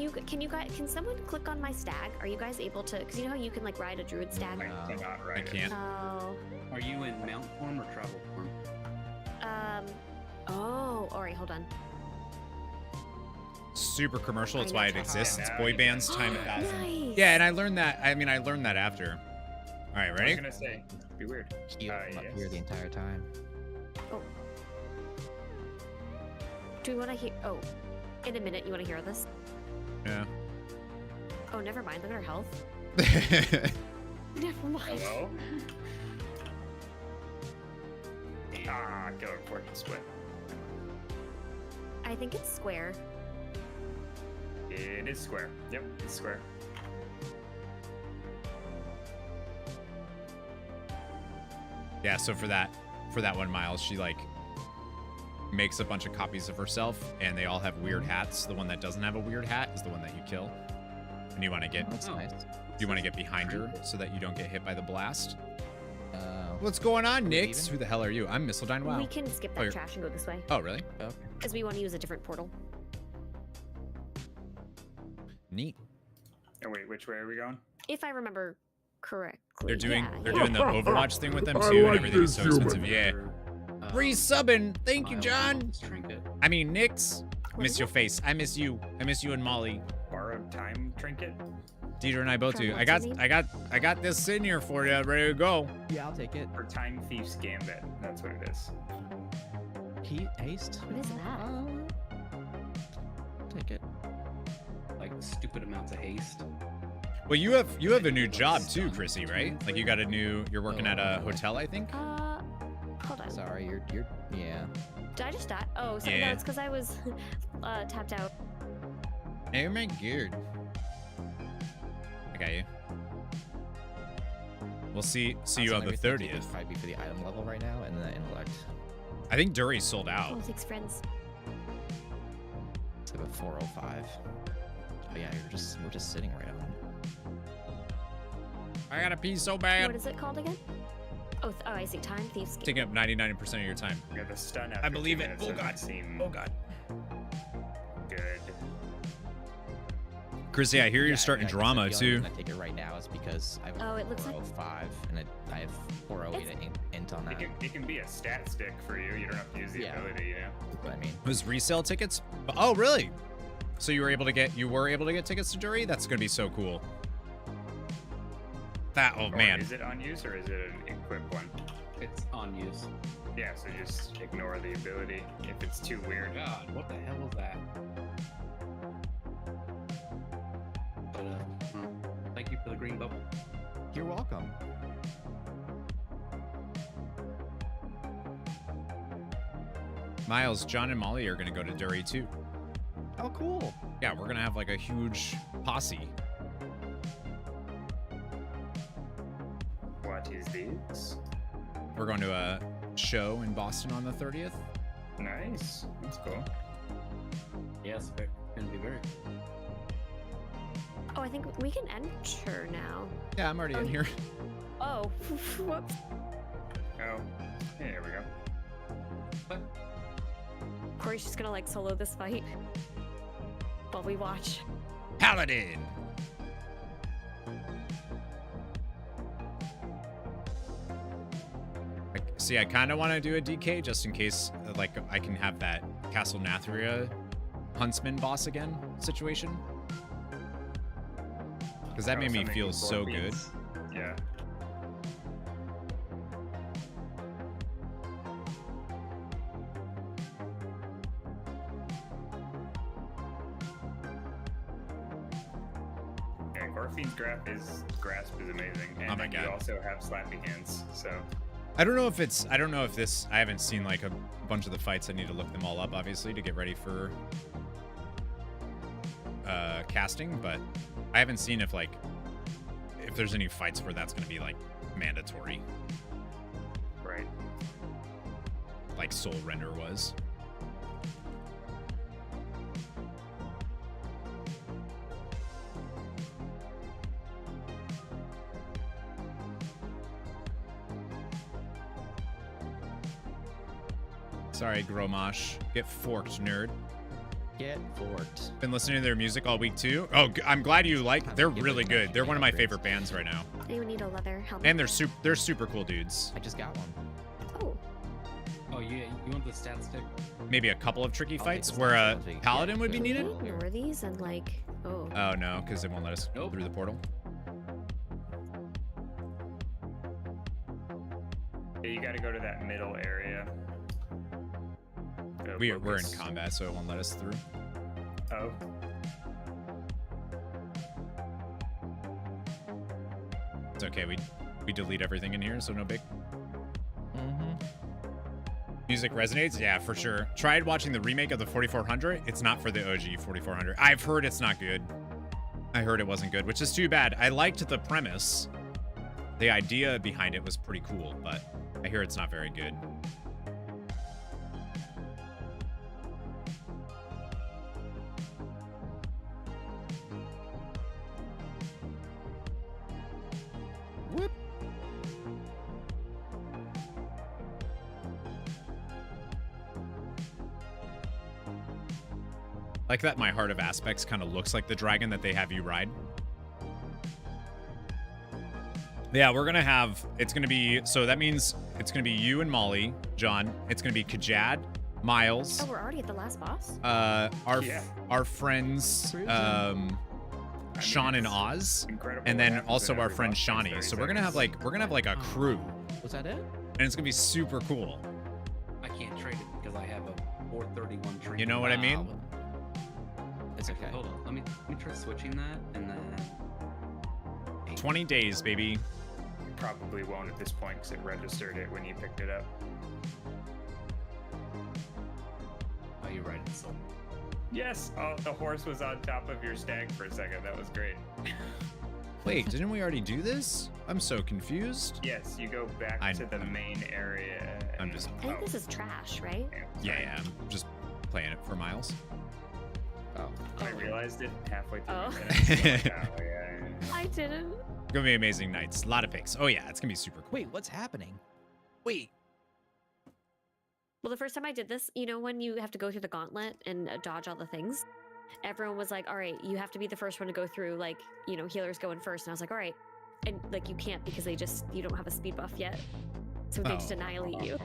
someone click on my stag? Are you guys able to? Because you know how you can like ride a druid stag. I cannot ride I it. can't. Oh. Are you in mount form or travel form? Oh. All right. Hold on. Super commercial. That's I why know. it exists. It's Now boy you bands can- time 1,000. Nice. Yeah, and I learned that. I mean, I learned that after. All right, I was ready? gonna say, it'd be weird. Heal from up yes. here the entire time. Do we want to hear? Oh, in a minute. You want to hear this? Yeah. Oh, never mind. Look at our health. Never mind. Hello? Ah, killer fortune split. I think it's square. It is square. Yep, it's square. Yeah, so for that one, Miles, she like makes a bunch of copies of herself, and they all have weird hats. The one that doesn't have a weird hat is the one that you kill. And you want to get That's nice. you want to get behind her so that you don't get hit by the blast. Uh, What's going on, we Nix? leaving? Who the hell are you? I'm missildine. Wow. We can skip Oh, that you're- trash and go this way. Oh, really? Because we want to use a different portal. Neat. Oh wait, which way are we going? If I remember correctly. They're doing yeah, they're yeah. doing the Overwatch thing with them I too, and like everything is this so expensive. human. Yeah. Resubbing. Thank you, John. Trinket. I mean, Nix. What Miss is your it? face. I miss you. I miss you and Molly. Borrowed time trinket? Deidre and I both From do. what's his name? I got this in here for you, ready to go. Yeah, I'll take it. Or Time Thief's Gambit. That's what it is. Haste. What is that? Take it. Like stupid amounts of haste. Well, you have a new job too, Chrissy, right? Like you got a new. You're working at a hotel, I think. Hold on. Sorry, you're yeah. Did I just die? Oh, sorry. Yeah. No, it's because I was tapped out. Oh my god. I got you. We'll see you Also, on the everything would 30th. probably be for the item level right now, and the intellect. I think Dury's sold Oh, out. thanks, friends. It's about 405. Oh yeah, we're just sitting right on it. I gotta pee so bad. What is it called again? Oh, I see. Time Thieves. Taking up 99% of your time. Yeah, the stun I after believe 2 it. minutes Oh doesn't god. seem Oh god. good. Chrissy, I hear Yeah, you're starting like I said, drama the only too. reason I take it right now is because I have Oh, it looks like- 405 and I have 408 int on that. It can be a stat stick for you. You don't have to use the Yeah. ability, you know? But I mean, It was resale tickets? Oh, really? So you were able to get tickets to Dury? That's gonna be so cool. Oh Or man. Is it on use or is it an equip one? It's on use. Yeah, so just ignore the ability if it's too weird. God, what the hell was that? But thank you for the green bubble. you're welcome. Miles, John, and Molly are gonna go to Dury too. Oh, cool. Yeah, we're gonna have like a huge posse. What is this? We're going to a show in Boston on the 30th. Nice. That's cool. Yes, gonna be very. Oh, I think we can enter now. Yeah, I'm already Oh, in here. Oh, whoops. Oh, here we go. Corey's just gonna like solo this fight while we watch. Paladin. See, I kind of want to do a DK just in case, like, I can have that Castle Nathria huntsman boss again situation. Because that Oh, made me something feel with so both good. beats. Yeah. Yeah, Gorfine's grasp is amazing, and Oh my God. you also have slappy hands. So I don't know if this, I haven't seen like a bunch of the fights. I need to look them all up, obviously, to get ready for casting, but I haven't seen if there's any fights where that's going to be like mandatory, right. like Soul Render was. Sorry, Gromosh. Get forked, nerd. Get forked. Been listening to their music all week too. Oh, I'm glad you like. They're Give really it a good. mention, They're one of my upgrades. favorite bands right now, Anyone need a leather helmet? and they're super cool dudes. I just got one. Oh, Oh, you want the stat stick? Maybe a couple of tricky I'll fights take the where a stats, I'll take- paladin yeah, would be yeah. needed. can we ignore these and like, oh. Oh no, because it won't let us Nope. through the portal. Yeah, you got to go to that middle area. We're in Focus. combat, so it won't let us through. Oh, It's okay. We delete everything in here, so no big. Mm-hmm. Music resonates, yeah, for sure. Tried watching the remake of the 4400. It's not for the OG 4400. I've heard it's not good. I heard it wasn't good, which is too bad. I liked the premise. The idea behind it was pretty cool, but I hear it's not very good. Whoop. Like that my Heart of Aspects kind of looks like the dragon that they have you ride. Yeah, we're gonna have, it's gonna be, so that means it's gonna be you and Molly, John. It's gonna be Kajad, Miles. Oh, we're already at the last boss? Our friends, Sean and Oz, and then also our friend Shawnee. So we're gonna have like a crew, Was that it? and it's gonna be super cool. I can't trade it because I have a 431 trinket. You know what I mean? It's okay. Hold on. Let me try switching that and then 20 days, baby. Probably won't at this point because it registered it when you picked it up. oh, you're right. It's sold. Yes. Oh, the horse was on top of your stag for a second. That was great. Wait, didn't we already do this? I'm so confused. Yes, you go back to the main area. I'm just. I think this is trash, right? Yeah, I'm just playing it for Miles. Oh. I realized it halfway through Oh. the minute. Oh, yeah. I didn't. Gonna be amazing nights. A lot of picks. Oh yeah, it's gonna be super cool. Wait, what's happening? Wait. Well, the first time I did this, you know, when you have to go through the gauntlet and dodge all the things, everyone was like, all right, you have to be the first one to go through, like, you know, healers going first. And I was like, all right. And like, you can't because you don't have a speed buff yet. So they just annihilate you.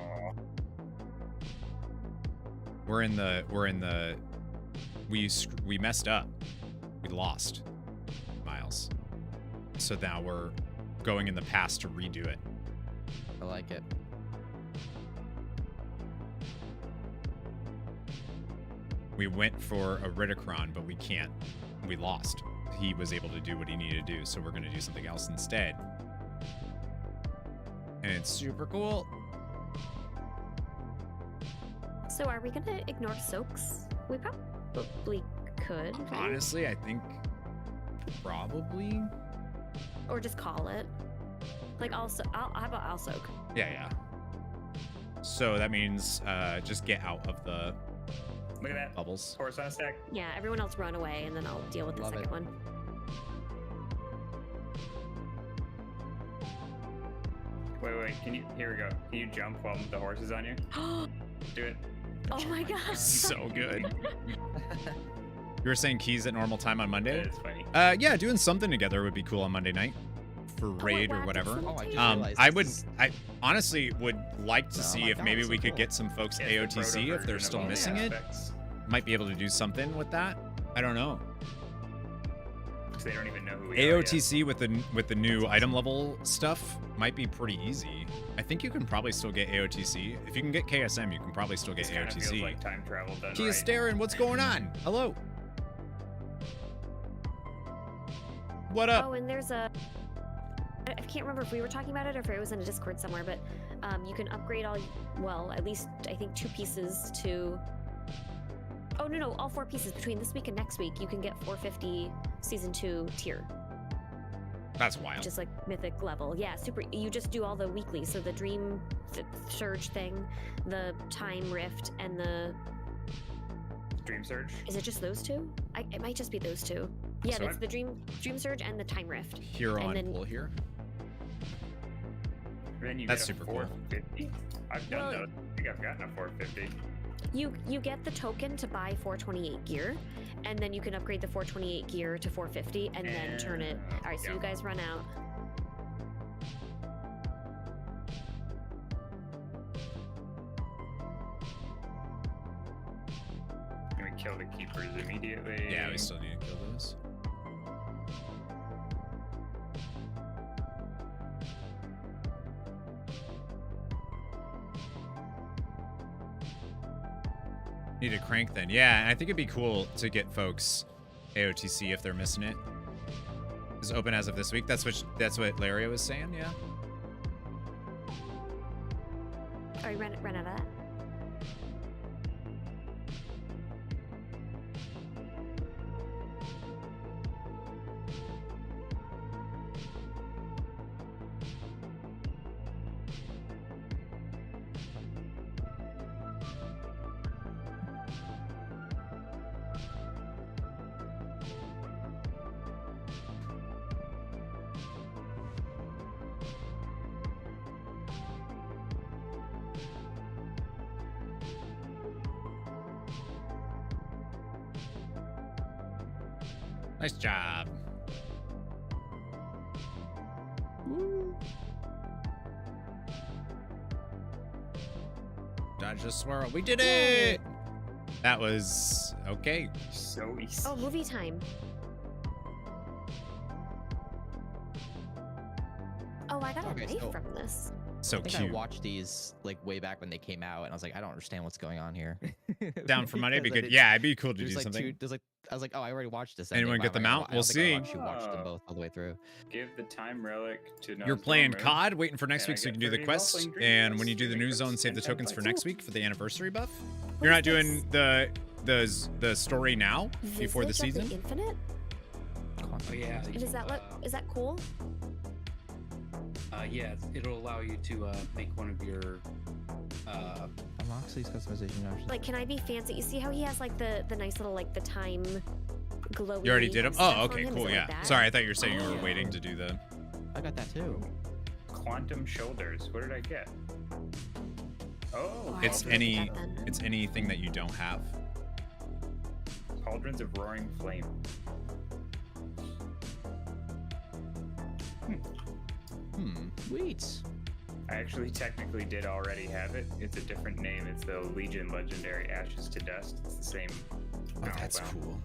We're in the, we messed up. We lost, Miles. So now we're going in the past to redo it. I like it. We went for a Ridicron, but we can't. We lost. He was able to do what he needed to do, so we're going to do something else instead. And it's super cool. So are we gonna ignore soaks? We probably could. right? Honestly, I think probably. Or just call it. Like also, how about I'll soak? Yeah. So that means just get out of the Look at that. bubbles. Horse on a stack. Yeah, everyone else run away, and then I'll deal with the Love second it. one. Wait. Here we go. Can you jump while the horse is on you? Do it. Oh my gosh. So good. You were saying keys at normal time on Monday? That is funny. Yeah, doing something together would be cool on Monday night for raid or whatever. Oh, I just realized I honestly would like to Oh see my if God, maybe so we could cool. get some folks Yeah, it's the AOTC proto if they're version still of all missing the it. aspects. Might be able to do something with that. I don't know. 'Cause they don't even know who we are yet. AOTC with the new item level stuff might be pretty easy. I think you can probably still get AOTC. If you can get KSM, you can probably still get This kind of feels AOTC. like time travel done Kia right. Starin, what's going on? Hello. What up? Oh, and there's a. I can't remember if we were talking about it or if it was in a Discord somewhere, but you can upgrade at least I think 2 pieces to. Oh no, all 4 pieces between this week and next week. You can get 450 season 2 tier, That's wild. just like mythic level. Yeah, super. You just do all the weekly, so the Dream Surge thing, the Time Rift, and the. Dream Surge. Is it just those 2? It might just be those 2. Yeah, So it's the Dream Surge and the Time Rift. Here and on then- pull here. Then you That's get a super cool. 450. I've done Well- those. I think I've gotten a 450. You get the token to buy 428 gear, and then you can upgrade the 428 gear to 450, and then turn it. All right, so Yeah. you guys run out. And we kill the keepers immediately. Yeah, we still need to kill those. Need a crank then. Yeah, and I think it'd be cool to get folks AOTC if they're missing it. It's open as of this week. That's what Laria was saying, yeah. All right, run out of that. Nice job. Dodge the swirl. We did it! That was okay. So easy. Oh, movie time. Oh, I got a Okay, knife so- from this. So I think cute. I watched these like way back when they came out, and I was like, I don't understand what's going on here. Down for Monday, be Because I good. didn't- Yeah, it'd be cool to there's do like something. there's like I was like, oh, I already watched this. Anyone ending. get Why them am I out? wa- I We'll don't think I see. actually watched them Oh. both all the way through. Give the time relic to You're playing Nozomu, COD, waiting for next and I week so you get can do the 30 quest. Wellspring Dream And when Quests, you do the streaming new zone, quests, save the and 10 tokens for fights. next week for the anniversary buff. What You're is not doing the story now before the Visage of season. the Infinite? Oh yeah. And is that is that cool? Yeah, it'll allow you to make one of your. Unlocks these customization options. Like, can I be fancy? You see how he has like the nice little like the time glowy. You already did them? stuff Oh, on okay, him? Is cool, it yeah. like that? Sorry, I thought you were saying you were Oh. waiting to do the... I got that too. Quantum shoulders. What did I get? Oh, I It's have to look at any... that then. It's anything that you don't have. Cauldrons of roaring flame. Sweet. I actually technically did already have it. It's a different name. It's the Legion Legendary Ashes to Dust. It's the same. Oh, that's cool.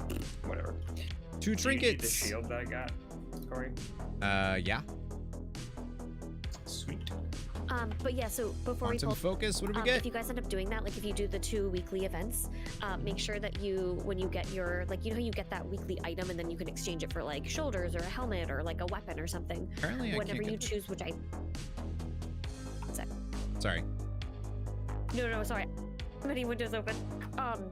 Whatever. 2 Do you need trinkets. the shield that I got, Corey? Yeah. Sweet. But yeah, so before Quantum we pull, focus, what do we if get? you guys end up doing that, like if you do the 2 weekly events, make sure that you, when you get your, like, you know how you get that weekly item and then you can exchange it for like shoulders or a helmet or like a weapon or something. Apparently I Whenever can't you get... choose, which I. Sorry. No, sorry. Many windows open. Mango,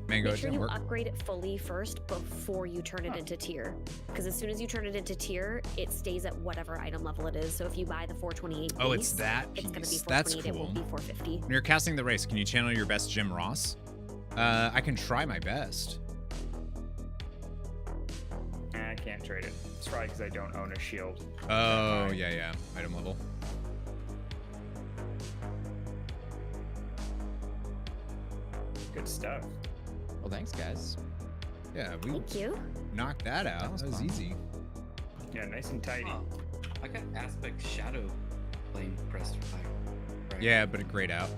Make it sure didn't you work. upgrade it fully first before you turn it into tier. Because as soon as you turn it into tier, it stays at whatever item level it is. So if you buy the 428 Oh, it's base, that it's going to be piece. That's 428. It cool. won't be 450. When you're casting the race, can you channel your best Jim Ross? I can try my best. I can't trade it. It's probably because I don't own a shield. Oh, yeah. Item level. Good stuff. Well, thanks, guys. Yeah, we Thank you. knocked that out. That was was fun. easy. Yeah, nice and tidy. Oh, I got aspect shadow flame pressed right. Yeah, but it grayed out.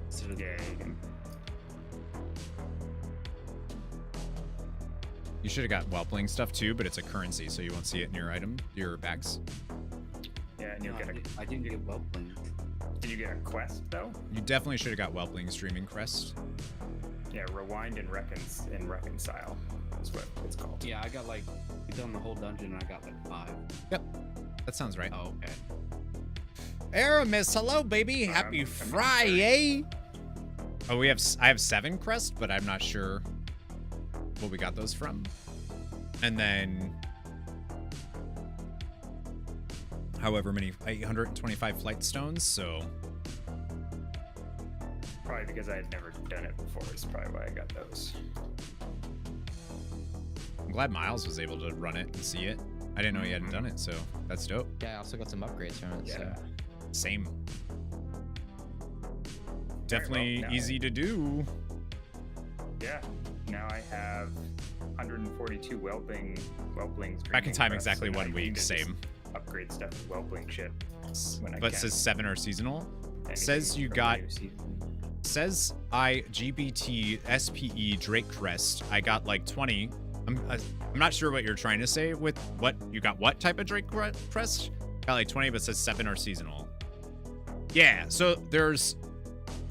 Instead of Yeah, you can. You should have got Whelpling stuff too, but it's a currency, so you won't see it in your bags. Yeah, and you'll No, get I didn't get well playing. Did you get a quest though? You definitely should have got Whelpling streaming crest. Yeah, rewind and reconcile. That's what it's called. Yeah, I got like we done the whole dungeon and I got like 5. Yep, that sounds right. Oh, okay. Aramis, hello, baby. Happy I'm Friday. Oh, I have 7 crest, but I'm not sure what we got those from. And then however many 825 flight stones, so Probably because I had never done it before is probably why I got those. I'm glad Miles was able to run it and see it. I didn't know he hadn't done it, so that's dope. Yeah, I also got some upgrades from it. Yeah. So. Same. Definitely now- easy to do. Yeah. Now I have 142 whelplings. Back in dreaming time, crests, exactly so now I 1 need week, to just same. Upgrade stuff with whelpling shit. When I But it can. says 7 are seasonal. Anything Says you from got the new season. Says GBT SPE Drake Crest. I got like 20. I'm not sure what you're trying to say with what you got. What type of Drake Crest? Got like 20, but it says 7 are seasonal. Yeah, so there's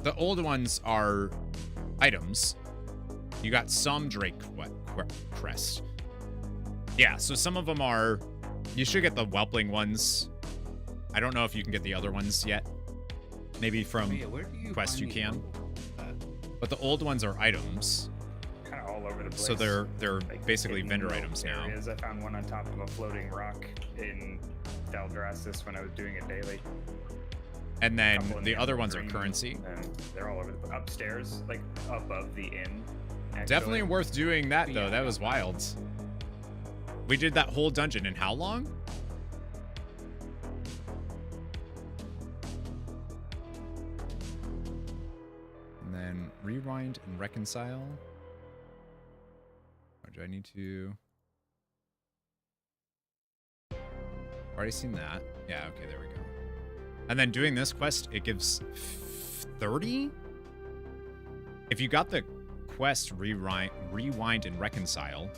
the old ones are items. You got some Drake Crest. Yeah, so some of them are. You should get the Whelpling ones. I don't know if you can get the other ones yet. Maybe from Oh, yeah, where do you Quest find you these can. bundles? But the old ones are items. Kind of all over the place. So they're Like, basically hidden vendor little items now. areas. I found one on top of a floating rock in Valdrassus when I was doing it daily. And then Couple in the other ones are Green, currency. And they're all over the upstairs, like above the inn. actually. Definitely worth doing that though. Yeah. That was wild. We did that whole dungeon in how long? And then rewind and reconcile. Do I need to? Already seen that. Yeah, okay, there we go. And then doing this quest, it gives 30? If you got the quest Rewind and Reconcile,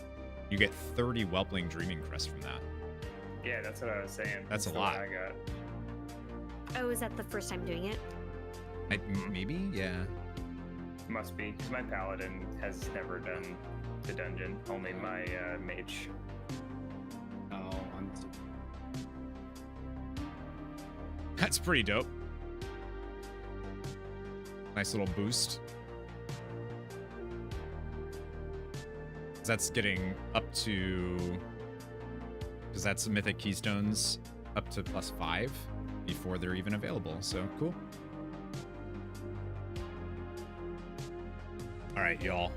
you get 30 Whelpling Dreaming Crest from that. Yeah, that's what I was saying. That's a the lot. one I got. Oh, is that the first time doing it? Maybe? Yeah. Must be, because my paladin has never done the dungeon. Only my mage. Oh, That's pretty dope. Nice little boost. That's getting up to... Because that's Mythic Keystones up to +5 before they're even available. So, cool. All right, y'all.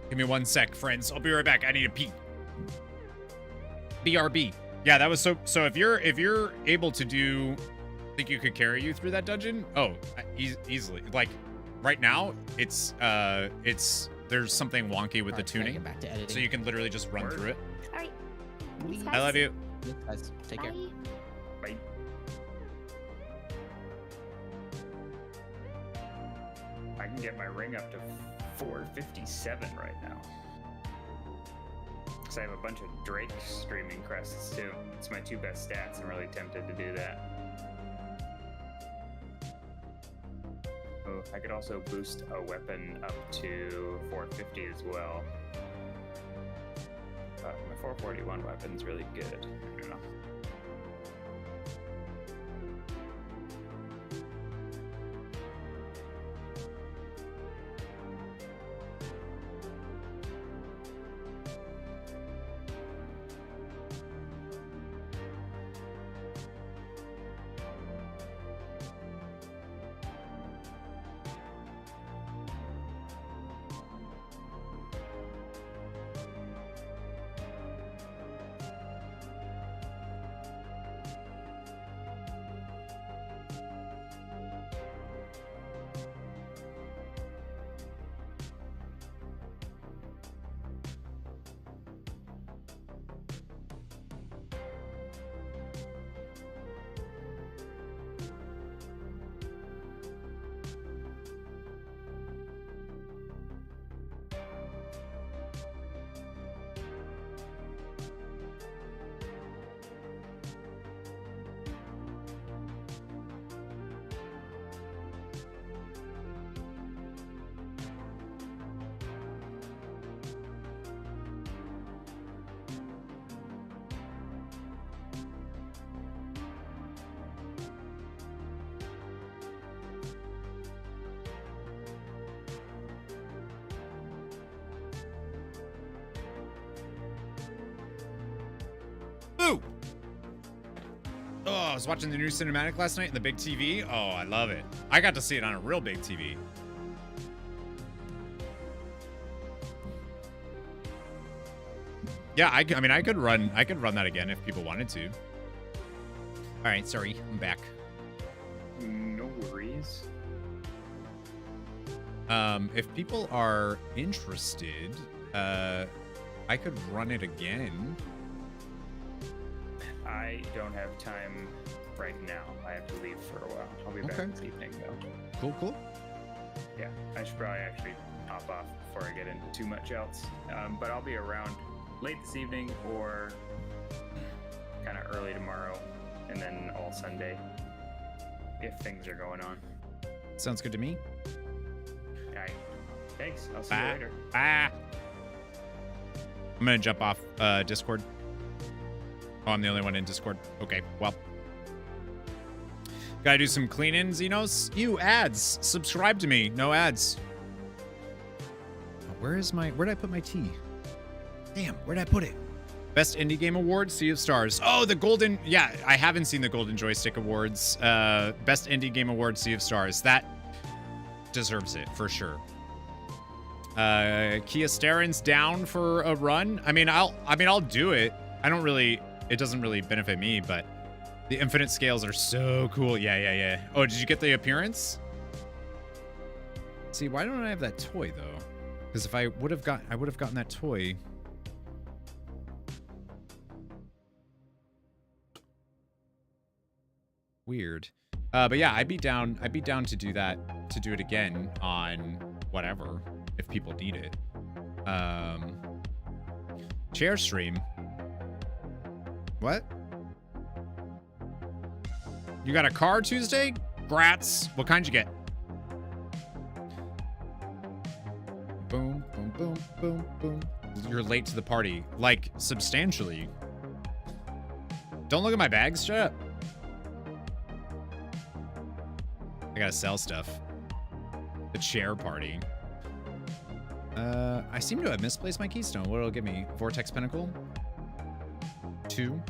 Give me 1 sec, friends. I'll be right back. I need a pee. BRB. Yeah, that was so if you're able to do... think you could carry you through that dungeon? Oh, easily. Like, right now, it's there's something wonky with the tuning. Back to editing. So you can literally just run through it. All right. Thanks, I love you. Guys, take care. Bye. Bye. I can get my ring up to 457 right now. Because I have a bunch of Drake streaming crests too. It's my 2 best stats. I'm really tempted to do that. Oh, I could also boost a weapon up to 450 as well. But my 441 weapon's really good. I don't know. Ooh! Oh, I was watching the new cinematic last night in the big TV. Oh, I love it. I got to see it on a real big TV. Yeah, I mean, I could run that again if people wanted to. All right, sorry, I'm back. No worries. If people are interested, I could run it again. I don't have time right now. I have to leave for a while. I'll be back this evening though. Cool. Yeah, I should probably actually hop off before I get into too much else. But I'll be around late this evening or kind of early tomorrow, and then all Sunday if things are going on. Sounds good to me. All right. Thanks. I'll see you later. Bye. I'm gonna jump off Discord. Oh, I'm the only one in Discord. Okay, well. Gotta do some cleaning, Xenos. You ads. Subscribe to me. No ads. Where'd I put my tea? Damn, where'd I put it? Best Indie Game Award, Sea of Stars. Oh, the Golden... Yeah, I haven't seen the Golden Joystick Awards. Best Indie Game Award, Sea of Stars. That deserves it, for sure. Kia Starin's down for a run. I mean, I'll do it. I don't really... It doesn't really benefit me, but the infinite scales are so cool. Yeah. Oh, did you get the appearance? See, why don't I have that toy though? Because if I would have gotten that toy. Weird. But yeah, I'd be down to do that, to do it again on whatever, if people need it. Chair stream. What? You got a car Tuesday? Grats. What kind you get? Boom, boom, boom, boom, boom. You're late to the party. Like, substantially. Don't look at my bags. Shut up. I gotta sell stuff. The chair party. I seem to have misplaced my keystone. What'll it give me? Vortex Pinnacle? 2.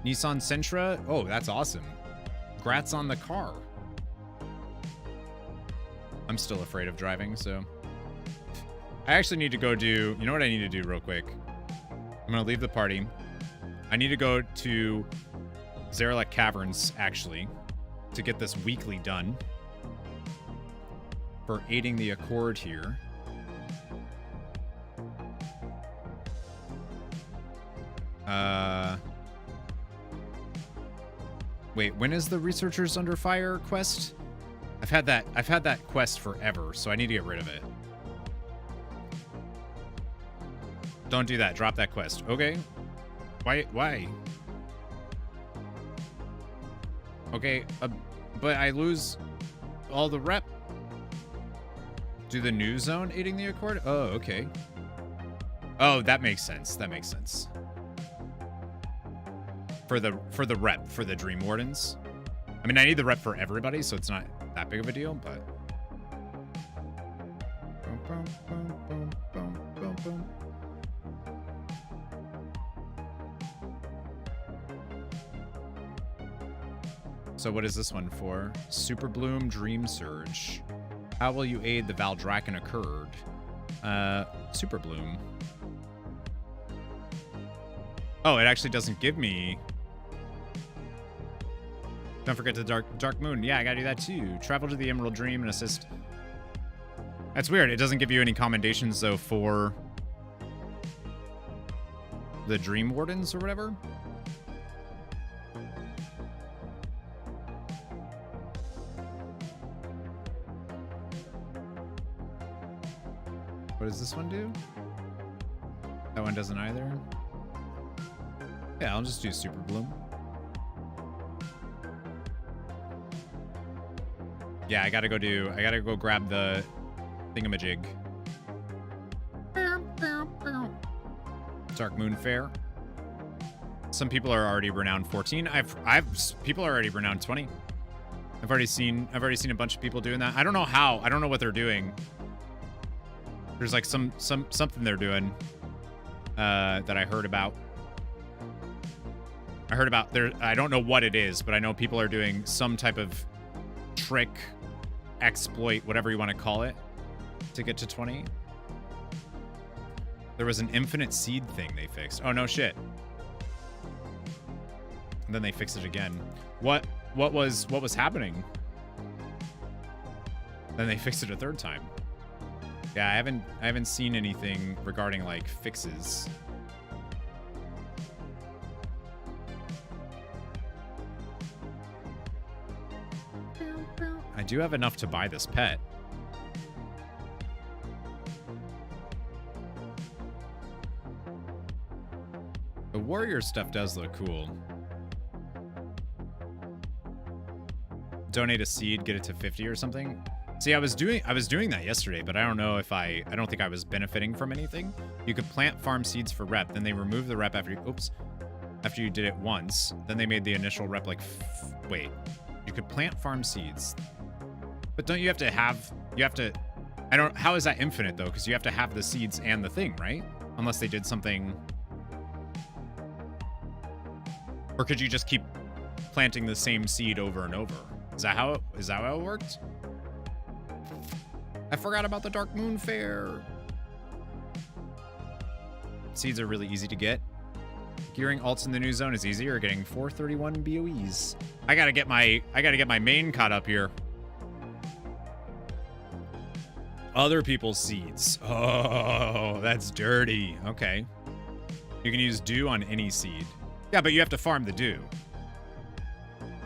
Nissan Sentra. Oh, that's awesome. Grats on the car. I'm still afraid of driving, so. I actually need to go do, you know what I need to do real quick? I'm gonna leave the party. I need to go to AZEROTH Caverns, actually, to get this weekly done for aiding the Accord here. Wait, when is the Researchers Under Fire quest? I've had that quest forever, so I need to get rid of it. Don't do that. Drop that quest. Okay. Why? Okay, but I lose all the rep. Do the new zone aiding the Accord? Oh, okay. Oh, that makes sense. That makes sense. For the rep for the Dream Wardens. I mean, I need the rep for everybody, so it's not that big of a deal, but. Boom, boom, boom, boom, boom, boom. So what is this one for? Super Bloom Dream Surge. How will you aid the Valdrakken Accord? Super Bloom. Oh, it actually doesn't give me. Don't forget the Dark Moon. Yeah, I gotta do that too. Travel to the Emerald Dream and assist. That's weird. It doesn't give you any commendations though for the Dream Wardens or whatever. What does this one do? That one doesn't either. Yeah, I'll just do Super Bloom. Yeah, I gotta go grab the thingamajig. Dark Moon Fair. Some people are already renowned 14. People are already renowned 20. I've already seen a bunch of people doing that. I don't know how. I don't know what they're doing. There's like something they're doing that I heard about. I don't know what it is, but I know people are doing some type of trick, exploit, whatever you want to call it, to get to 20. There was an infinite seed thing they fixed. Oh no shit. And then they fixed it again. What was happening? Then they fixed it a third time. Yeah, I haven't seen anything regarding like fixes. I do have enough to buy this pet. The warrior stuff does look cool. Donate a seed, get it to 50 or something. See, I was doing that yesterday, but I don't know if I don't think I was benefiting from anything. You could plant farm seeds for rep, then they remove the rep after you did it once. Then they made the initial rep like wait. You could plant farm seeds. But don't you have to how is that infinite though? Because you have to have the seeds and the thing, right? Unless they did something. Or could you just keep planting the same seed over and over? Is that how it worked? I forgot about the Dark Moon Fair. Seeds are really easy to get. Gearing alts in the new zone is easier. Getting 431 BOEs. I gotta get my main caught up here. Other people's seeds. Oh, that's dirty. Okay. You can use dew on any seed. Yeah, but you have to farm the dew.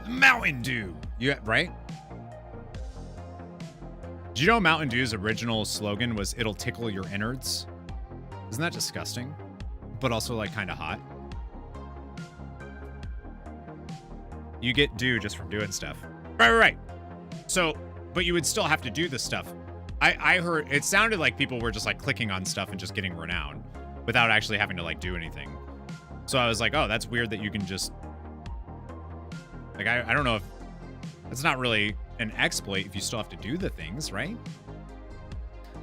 Mountain Dew. Right? Do you know Mountain Dew's original slogan was "It'll tickle your innards"? Isn't that disgusting? But also like kind of hot. You get dew just from doing stuff. Right. So, but you would still have to do the stuff. I heard it sounded like people were just like clicking on stuff and just getting renown without actually having to like do anything. So I was like, oh, that's weird that you can just like, I don't know if it's not really an exploit if you still have to do the things, right?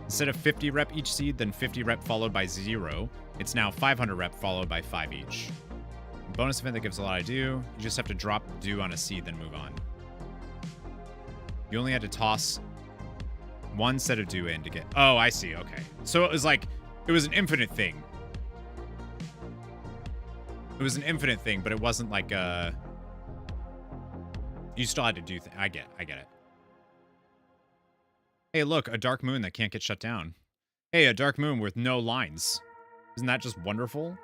Instead of 50 rep each seed, then 50 rep followed by 0, it's now 500 rep followed by 5 each. Bonus event that gives a lot of dew. You just have to drop dew on a seed, then move on. You only had to toss one set of dew in to get... Oh, I see. Okay. So it was like... It was an infinite thing. It was an infinite thing, but it wasn't like a... You still had to do... I get it. Hey, look. A dark moon that can't get shut down. Hey, a dark moon with no lines. Isn't that just wonderful?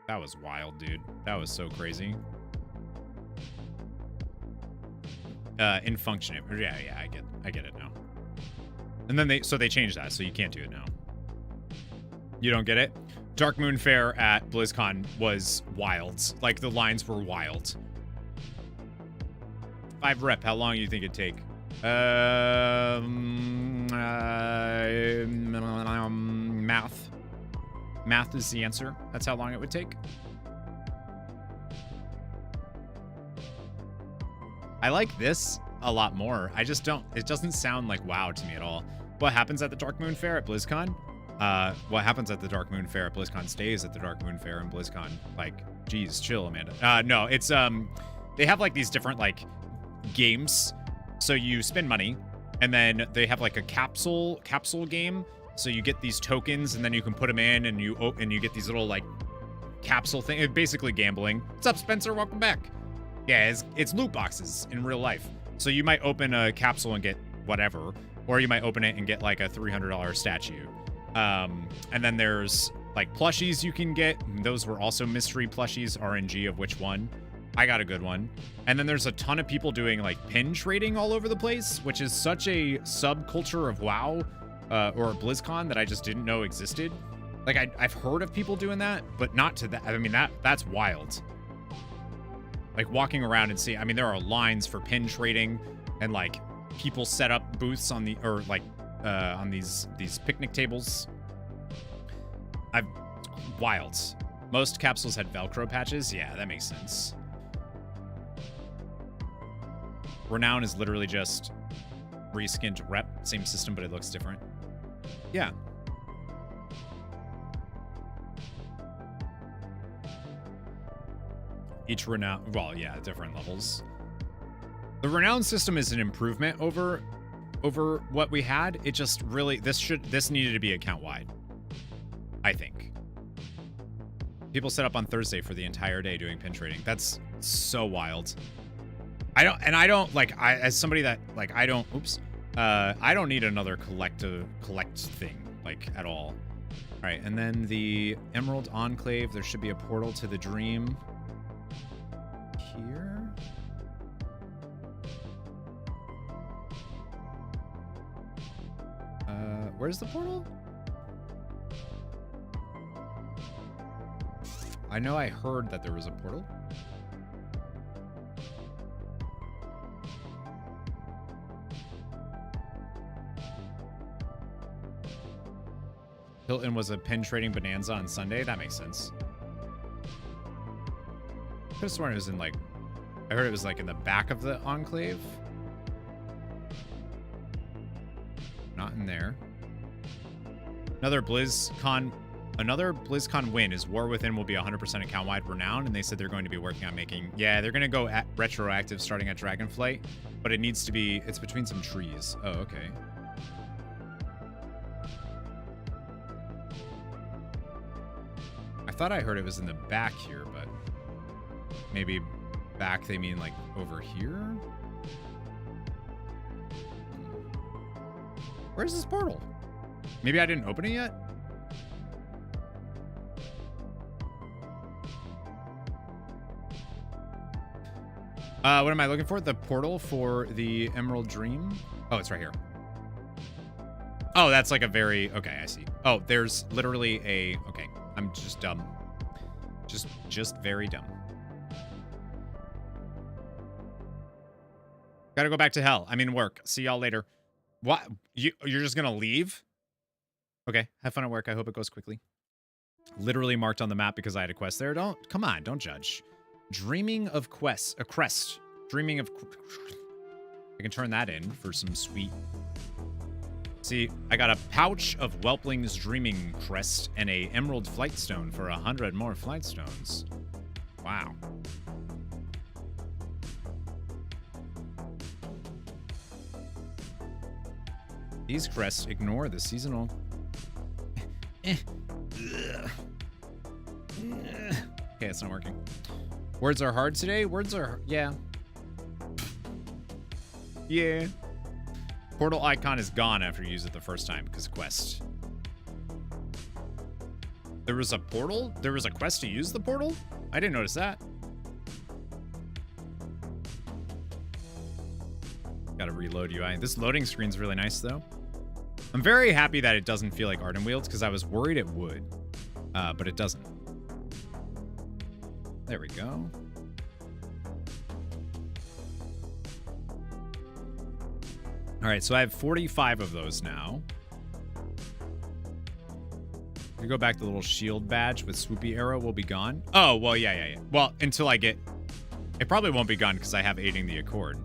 That was wild, dude. That was so crazy. In function, yeah, I get it now. And then they changed that, so you can't do it now. You don't get it? Dark Moon Fair at BlizzCon was wild. Like, the lines were wild. 5 rep, how long do you think it'd take? Math. Math is the answer. That's how long it would take. I like this a lot more. I just don't... It doesn't sound like WoW to me at all. What happens at the Dark Moon Fair at BlizzCon? What happens at the Dark Moon Fair at BlizzCon stays at the Dark Moon Fair and BlizzCon. Like, geez, chill, Amanda. No, it's... They have, like, these different, like, games. So you spend money, and then they have, like, a capsule game. So you get these tokens, and then you can put them in, and you get these little, like, capsule thing. It's basically gambling. What's up, Spencer? Welcome back. Yeah, it's loot boxes in real life. So you might open a capsule and get whatever, or you might open it and get like a $300 statue. And then there's like plushies you can get. Those were also mystery plushies, RNG of which one. I got a good one. And then there's a ton of people doing like pin trading all over the place, which is such a subculture of WoW or BlizzCon that I just didn't know existed. Like I've heard of people doing that, but not to that. I mean, that's wild. Like walking around and see, I mean, there are lines for pin trading and like people set up booths on the, or like on these picnic tables. Wild. Most capsules had Velcro patches. Yeah, that makes sense. Renown is literally just reskinned rep, same system, but it looks different. Yeah. Each renown, well, yeah, different levels. The renown system is an improvement over what we had. It just really, this needed to be account wide, I think. People set up on Thursday for the entire day doing pin trading. That's so wild. As somebody that like, I don't need another collect thing like at all. All right, and then the Emerald Enclave, there should be a portal to the Dream. Here. Where's the portal? I know I heard that there was a portal. Hilton was a pin trading bonanza on Sunday. That makes sense. I could have sworn it was in like, I heard it was like in the back of the Enclave. Not in there. Another BlizzCon win is War Within will be 100% account-wide renown, and they said they're going to be working on making, yeah, they're going to go at retroactive starting at Dragonflight, but it needs to be, it's between some trees. Oh, okay. I thought I heard it was in the back here, but maybe back they mean like over here? Where's this portal? Maybe I didn't open it yet? What am I looking for? The portal for the Emerald Dream? Oh, it's right here. Oh, that's like a very... Okay, I see. Oh, there's literally a... Okay, I'm just dumb. Just very dumb. Gotta go back to hell. I'm in work. See y'all later. What? You're just gonna leave? Okay, have fun at work. I hope it goes quickly. Literally marked on the map because I had a quest there. Come on, don't judge. Dreaming of quests. A crest. Dreaming of... I can turn that in for some sweet... See, I got a pouch of Whelpling's Dreaming Crest and a Emerald Flight Stone for 100 more Flight Stones. Wow. These crests ignore the seasonal... Okay, it's not working. Words are hard today? Words are... Yeah. Yeah. Portal icon is gone after you use it the first time because quest. There was a portal? There was a quest to use the portal? I didn't notice that. Gotta reload UI. This loading screen's really nice, though. I'm very happy that it doesn't feel like Arden Wields because I was worried it would. But it doesn't. There we go. All right, so I have 45 of those now. If we go back to the little shield badge with swoopy arrow, will be gone. Oh, well, yeah. Well, until I get... It probably won't be gone because I have Aiding the Accord.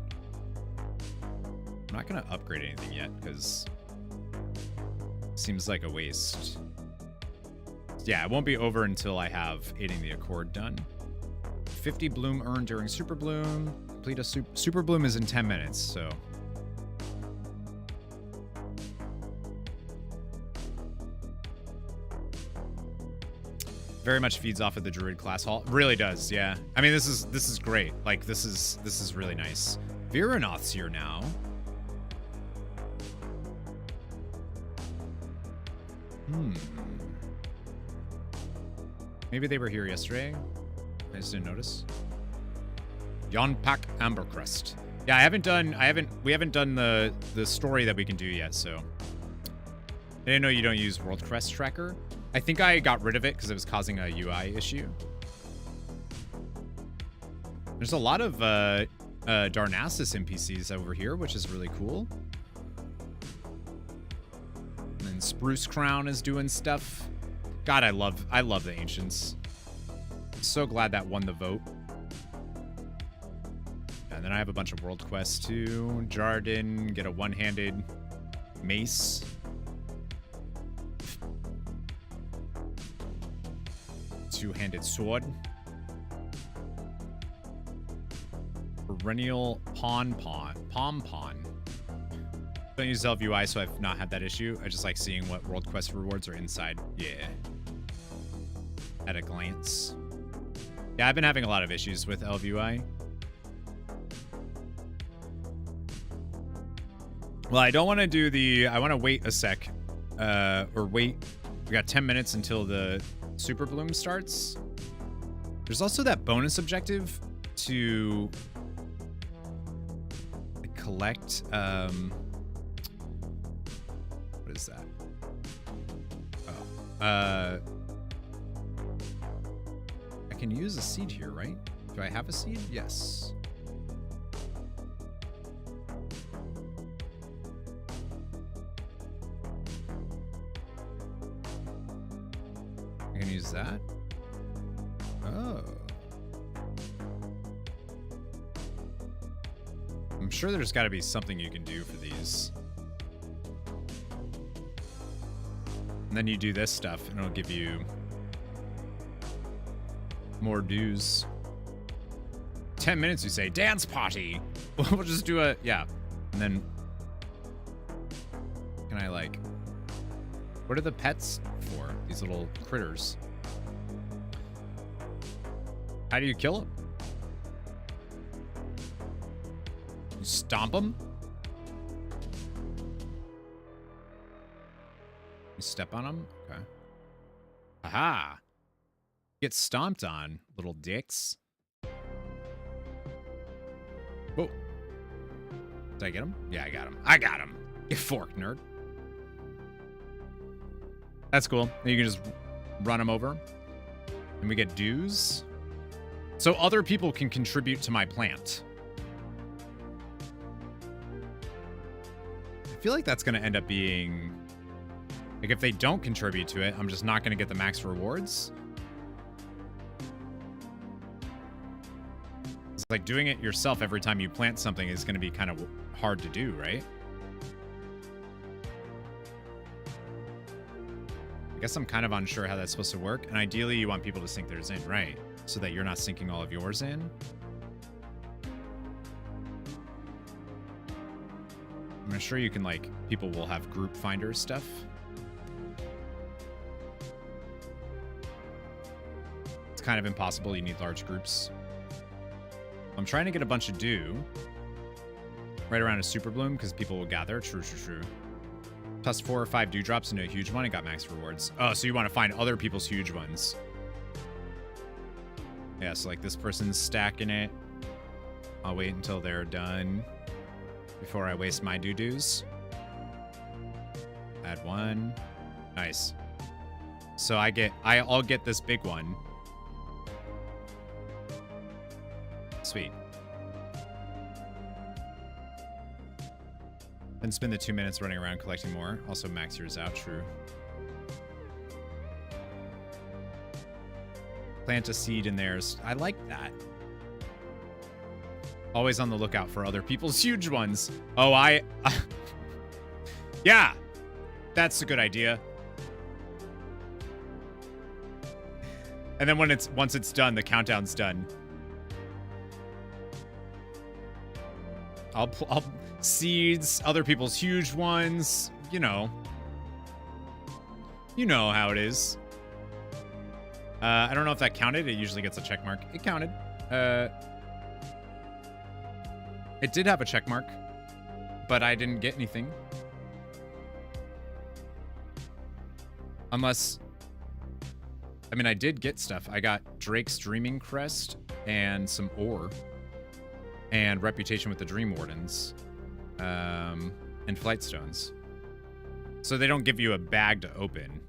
I'm not going to upgrade anything yet because it seems like a waste. Yeah, it won't be over until I have Aiding the Accord done. 50 bloom earned during Super Bloom. Complete a Super Bloom is in 10 minutes, so... Very much feeds off of the Druid class hall. Really does, yeah. I mean, this is great. Like, this is really nice. Viranoth's here now. Maybe they were here yesterday. I just didn't notice. Yonpak Ambercrest. Yeah, we haven't done the story that we can do yet, so. I didn't know you don't use World Crest Tracker. I think I got rid of it because it was causing a UI issue. There's a lot of Darnassus NPCs over here, which is really cool. And then Spruce Crown is doing stuff. God, I love the Ancients. So glad that won the vote. And then I have a bunch of world quests too. Jarden, get a one-handed mace. Two-handed sword. Perennial pom pon. Don't use Zelf UI, so I've not had that issue. I just like seeing what world quest rewards are inside. Yeah. At a glance. Yeah, I've been having a lot of issues with LVUI. Well, I don't want to do the... I want to wait a sec. Or wait. We got 10 minutes until the Super Bloom starts. There's also that bonus objective to collect... what is that? Oh. I can use a seed here, right? Do I have a seed? Yes. I can use that. Oh. I'm sure there's got to be something you can do for these. And then you do this stuff, and it'll give you more dues. 10 minutes, you say. Dance party! We'll just do a... Yeah. And then... Can I, like... What are the pets for? These little critters. How do you kill them? You stomp them? You step on them? Okay. Aha! Get stomped on, little dicks. Oh. Did I get him? Yeah, I got him. I got him. You fork, nerd. That's cool. You can just run them over. And we get dues. So other people can contribute to my plant. I feel like that's going to end up being... Like, if they don't contribute to it, I'm just not going to get the max rewards. It's like doing it yourself every time you plant something is going to be kind of hard to do, right? I guess I'm kind of unsure how that's supposed to work. And ideally, you want people to sink theirs in, right? So that you're not sinking all of yours in. I'm sure you can, like, people will have group finder stuff. It's kind of impossible. You need large groups. I'm trying to get a bunch of dew right around a super bloom because people will gather. True, true, true. Plus 4 or 5 dewdrops into a huge one and got max rewards. Oh, so you want to find other people's huge ones. Yeah, so like this person's stacking it. I'll wait until they're done before I waste my doo-doos. Add 1. Nice. So I'll get this big one. Sweet. Then spend the 2 minutes running around collecting more. Also max yours out, true. Plant a seed in theirs. I like that. Always on the lookout for other people's huge ones. Oh, yeah, that's a good idea. And then once it's done, the countdown's done. I'll seeds, other people's huge ones, you know. You know how it is. I don't know if that counted. It usually gets a check mark. It counted. It did have a check mark, but I didn't get anything. Unless, I mean, I did get stuff. I got Drake's Dreaming Crest and some ore and reputation with the Dream Wardens and Flight Stones. So they don't give you a bag to open.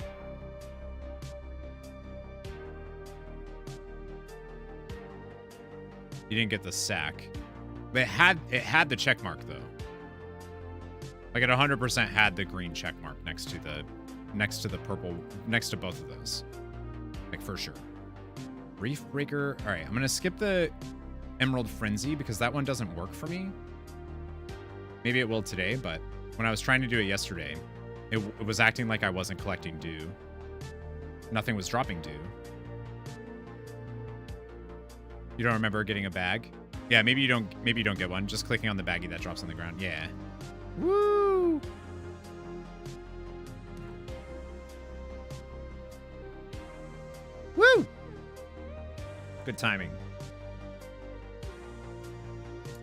You didn't get the sack. But it had the check mark though. Like it 100% had the green check mark next to the purple, next to both of those. Like for sure. Reef Breaker. All right, I'm gonna skip the Emerald Frenzy because that one doesn't work for me. Maybe it will today, but when I was trying to do it yesterday, it was acting like I wasn't collecting dew. Nothing was dropping dew. You don't remember getting a bag? Yeah, maybe you don't get one. Just clicking on the baggie that drops on the ground. Yeah. Woo! Woo! Good timing.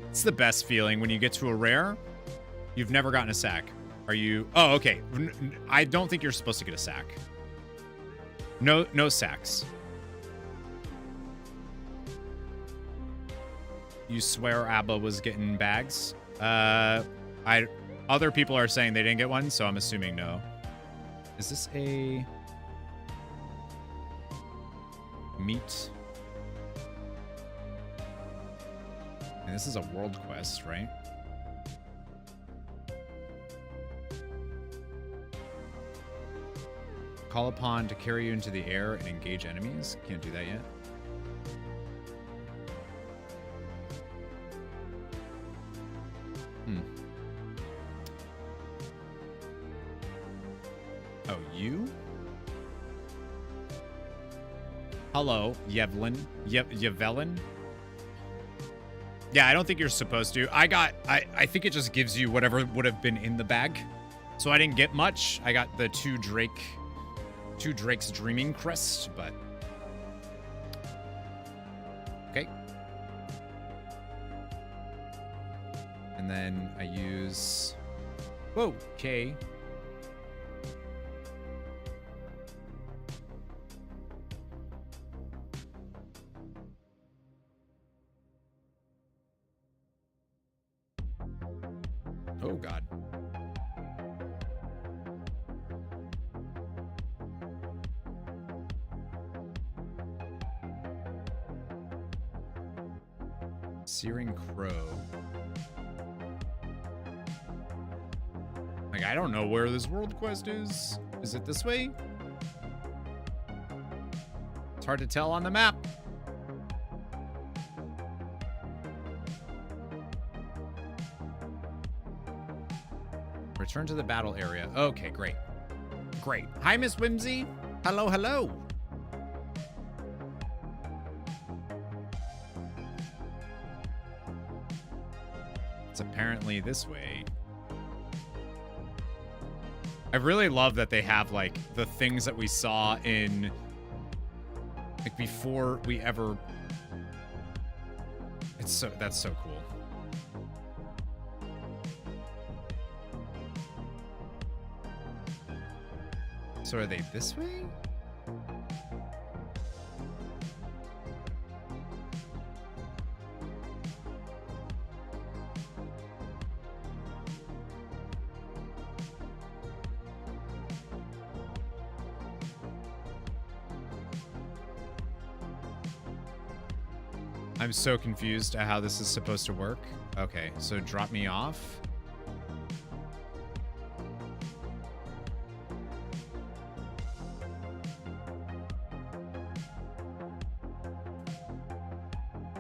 It's the best feeling when you get to a rare. You've never gotten a sack. Are you? Oh, okay. I don't think you're supposed to get a sack. No sacks. You swear Abba was getting bags? Other people are saying they didn't get one, so I'm assuming no. Is this a meat? And this is a world quest, right? Call upon to carry you into the air and engage enemies. Can't do that yet. Oh, you? Hello, Yevlin. Yevlin? Yeah, I don't think you're supposed to. I think it just gives you whatever would have been in the bag. So I didn't get much. I got the two Drake's Dreaming Crest, but okay. And then I use, whoa, okay. Oh, God. Searing Crow. Like, I don't know where this world quest is. Is it this way? It's hard to tell on the map. Return to the battle area. Okay, great. Great. Hi, Miss Whimsy. Hello, hello. It's apparently this way. I really love that they have, like, the things that we saw in, like, before we ever... It's so... That's so cool. So are they this way? I'm so confused at how this is supposed to work. Okay, so drop me off.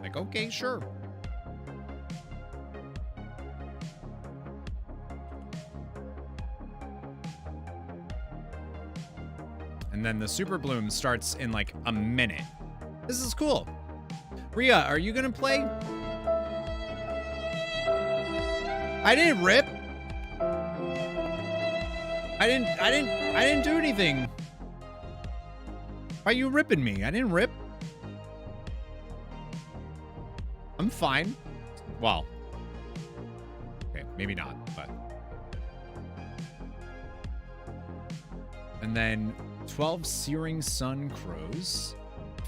Like, okay, sure. And then the super bloom starts in like a minute. This is cool. Rhea, are you gonna play? I didn't rip. I didn't do anything. Why are you ripping me? I didn't rip. I'm fine. Well, okay, maybe not, but. And then 12 Searing Sun Crows.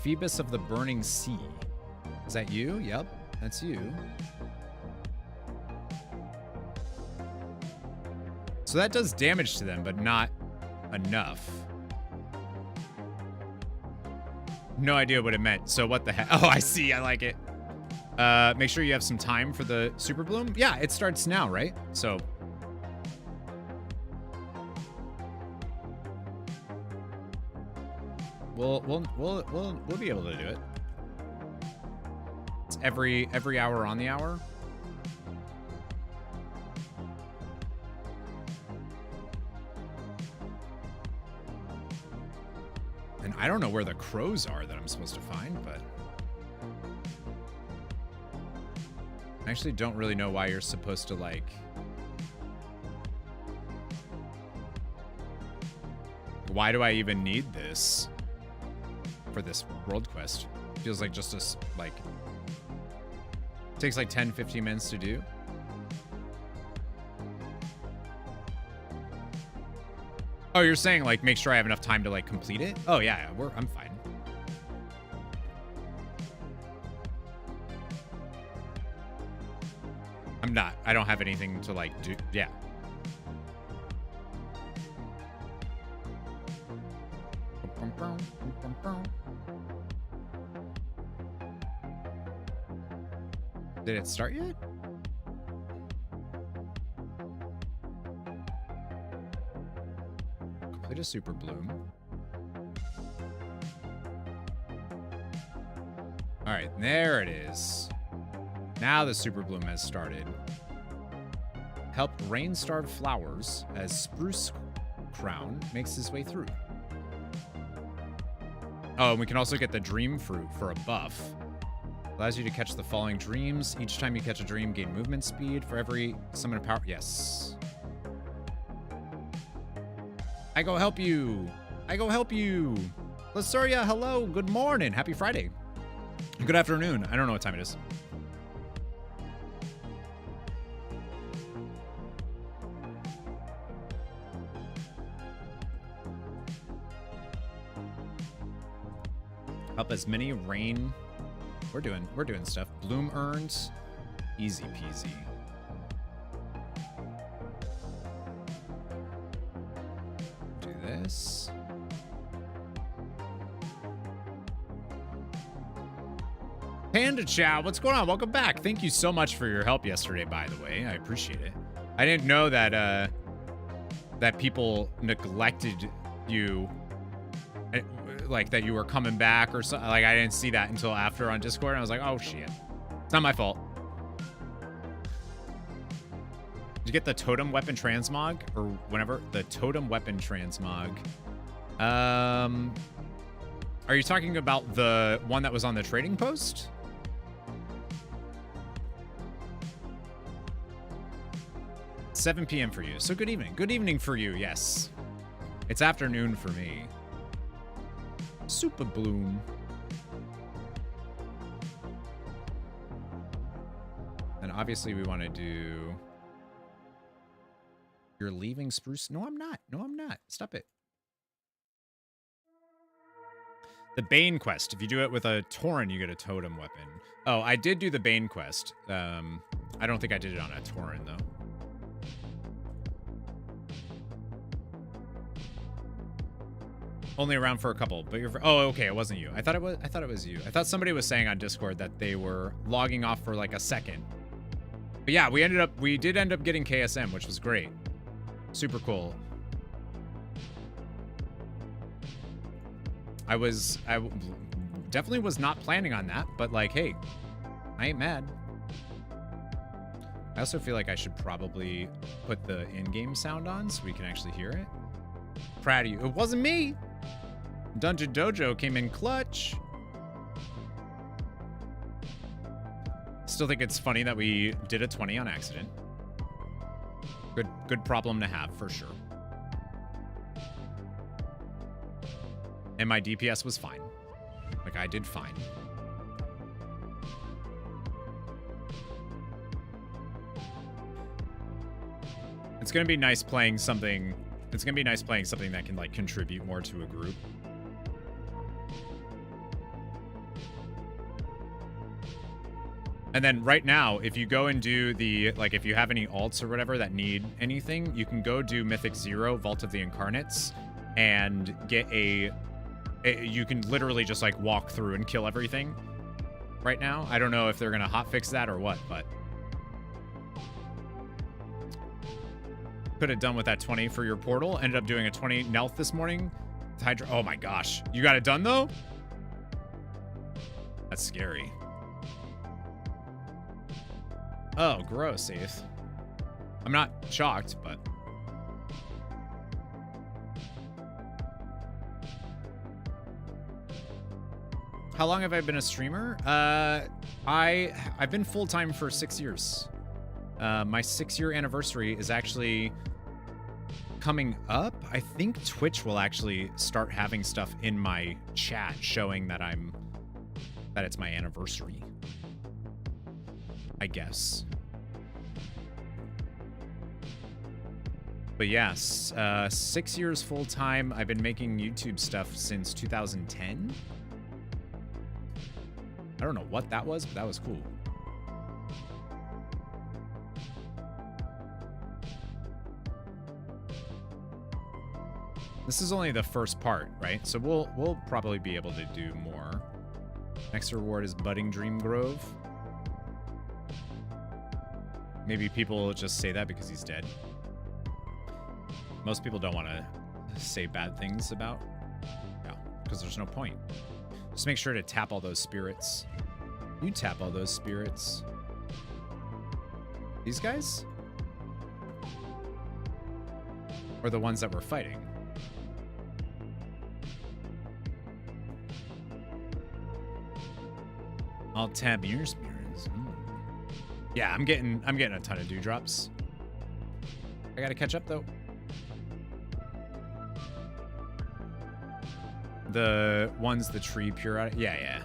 Phoebus of the Burning Sea. Is that you? Yep, that's you. So that does damage to them, but not enough. No idea what it meant. So what the heck? Oh, I see. I like it. Make sure you have some time for the super bloom. Yeah, it starts now, right? So we'll be able to do it. It's every hour on the hour. And I don't know where the crows are that I'm supposed to find, but I actually don't really know why you're supposed to, like... Why do I even need this for this world quest? Feels like just a, like... Takes like 10, 15 minutes to do. Oh, you're saying, like, make sure I have enough time to, like, complete it? Oh, yeah, I'm fine. I'm not. I don't have anything to, like, do. Yeah. Did it start yet? Complete a super bloom. All right, there it is. Now the super bloom has started. Help rain-starved flowers as Spruce Crown makes his way through. Oh, and we can also get the dream fruit for a buff. Allows you to catch the falling dreams. Each time you catch a dream, gain movement speed. For every summon a power. Yes. I go help you. I go help you. Lasoria, hello. Good morning. Happy Friday. Good afternoon. I don't know what time it is. Help as many rain. We're doing stuff. Bloom earns. Easy peasy. this. Panda Chow, what's going on? Welcome back. Thank you so much for your help yesterday, by the way. I appreciate it. I didn't know that that people neglected you, like that you were coming back or something. Like I didn't see that until after on Discord. And I was like, oh shit, it's not my fault. Did you get the totem weapon transmog or whenever the totem weapon transmog? Are you talking about the one that was on the trading post? $7 p.m. for you. So good evening. Good evening for you, yes. It's afternoon for me. Super Bloom. And obviously we want to do... You're leaving Spruce? No, I'm not. No, I'm not. Stop it. The Bane quest. If you do it with a Tauren, you get a totem weapon. Oh, I did do the Bane quest. I don't think I did it on a Tauren, though. Only around for a couple, but you're... Oh, okay, it wasn't you. I thought it was you. I thought somebody was saying on Discord that they were logging off for like a second. But yeah, we did end up getting KSM, which was great. Super cool. I definitely was not planning on that, but like, hey, I ain't mad. I also feel like I should probably put the in-game sound on so we can actually hear it. Proud of you. It wasn't me. Dungeon Dojo came in clutch. Still think it's funny that we did a 20 on accident. Good problem to have for sure. And my DPS was fine. Like I did fine. It's gonna be nice playing something. It's gonna be nice playing something that can like contribute more to a group. And then right now, if you go and do the, like, if you have any alts or whatever that need anything, you can go do Mythic 0, Vault of the Incarnates, and get you can literally just, like, walk through and kill everything right now. I don't know if they're going to hotfix that or what, but... Could have done with that 20 for your portal. Ended up doing a 20 Nelth this morning. Hydra. Oh my gosh. You got it done, though? That's scary. Oh, gross, Ace. I'm not shocked, but... How long have I been a streamer? I've been full-time for 6 years. My 6-year anniversary is actually coming up. I think Twitch will actually start having stuff in my chat showing that it's my anniversary. I guess. But yes, 6 years full time. I've been making YouTube stuff since 2010. I don't know what that was, but that was cool. This is only the first part, right? So we'll probably be able to do more. Next reward is Budding Dream Grove. Maybe people just say that because he's dead. Most people don't want to say bad things about. Yeah, because there's no point. Just make sure to tap all those spirits. You tap all those spirits. These guys? Or the ones that we're fighting? I'll tap your spirits. Yeah, I'm getting a ton of dewdrops. I gotta catch up though. The ones the tree pure out. Yeah.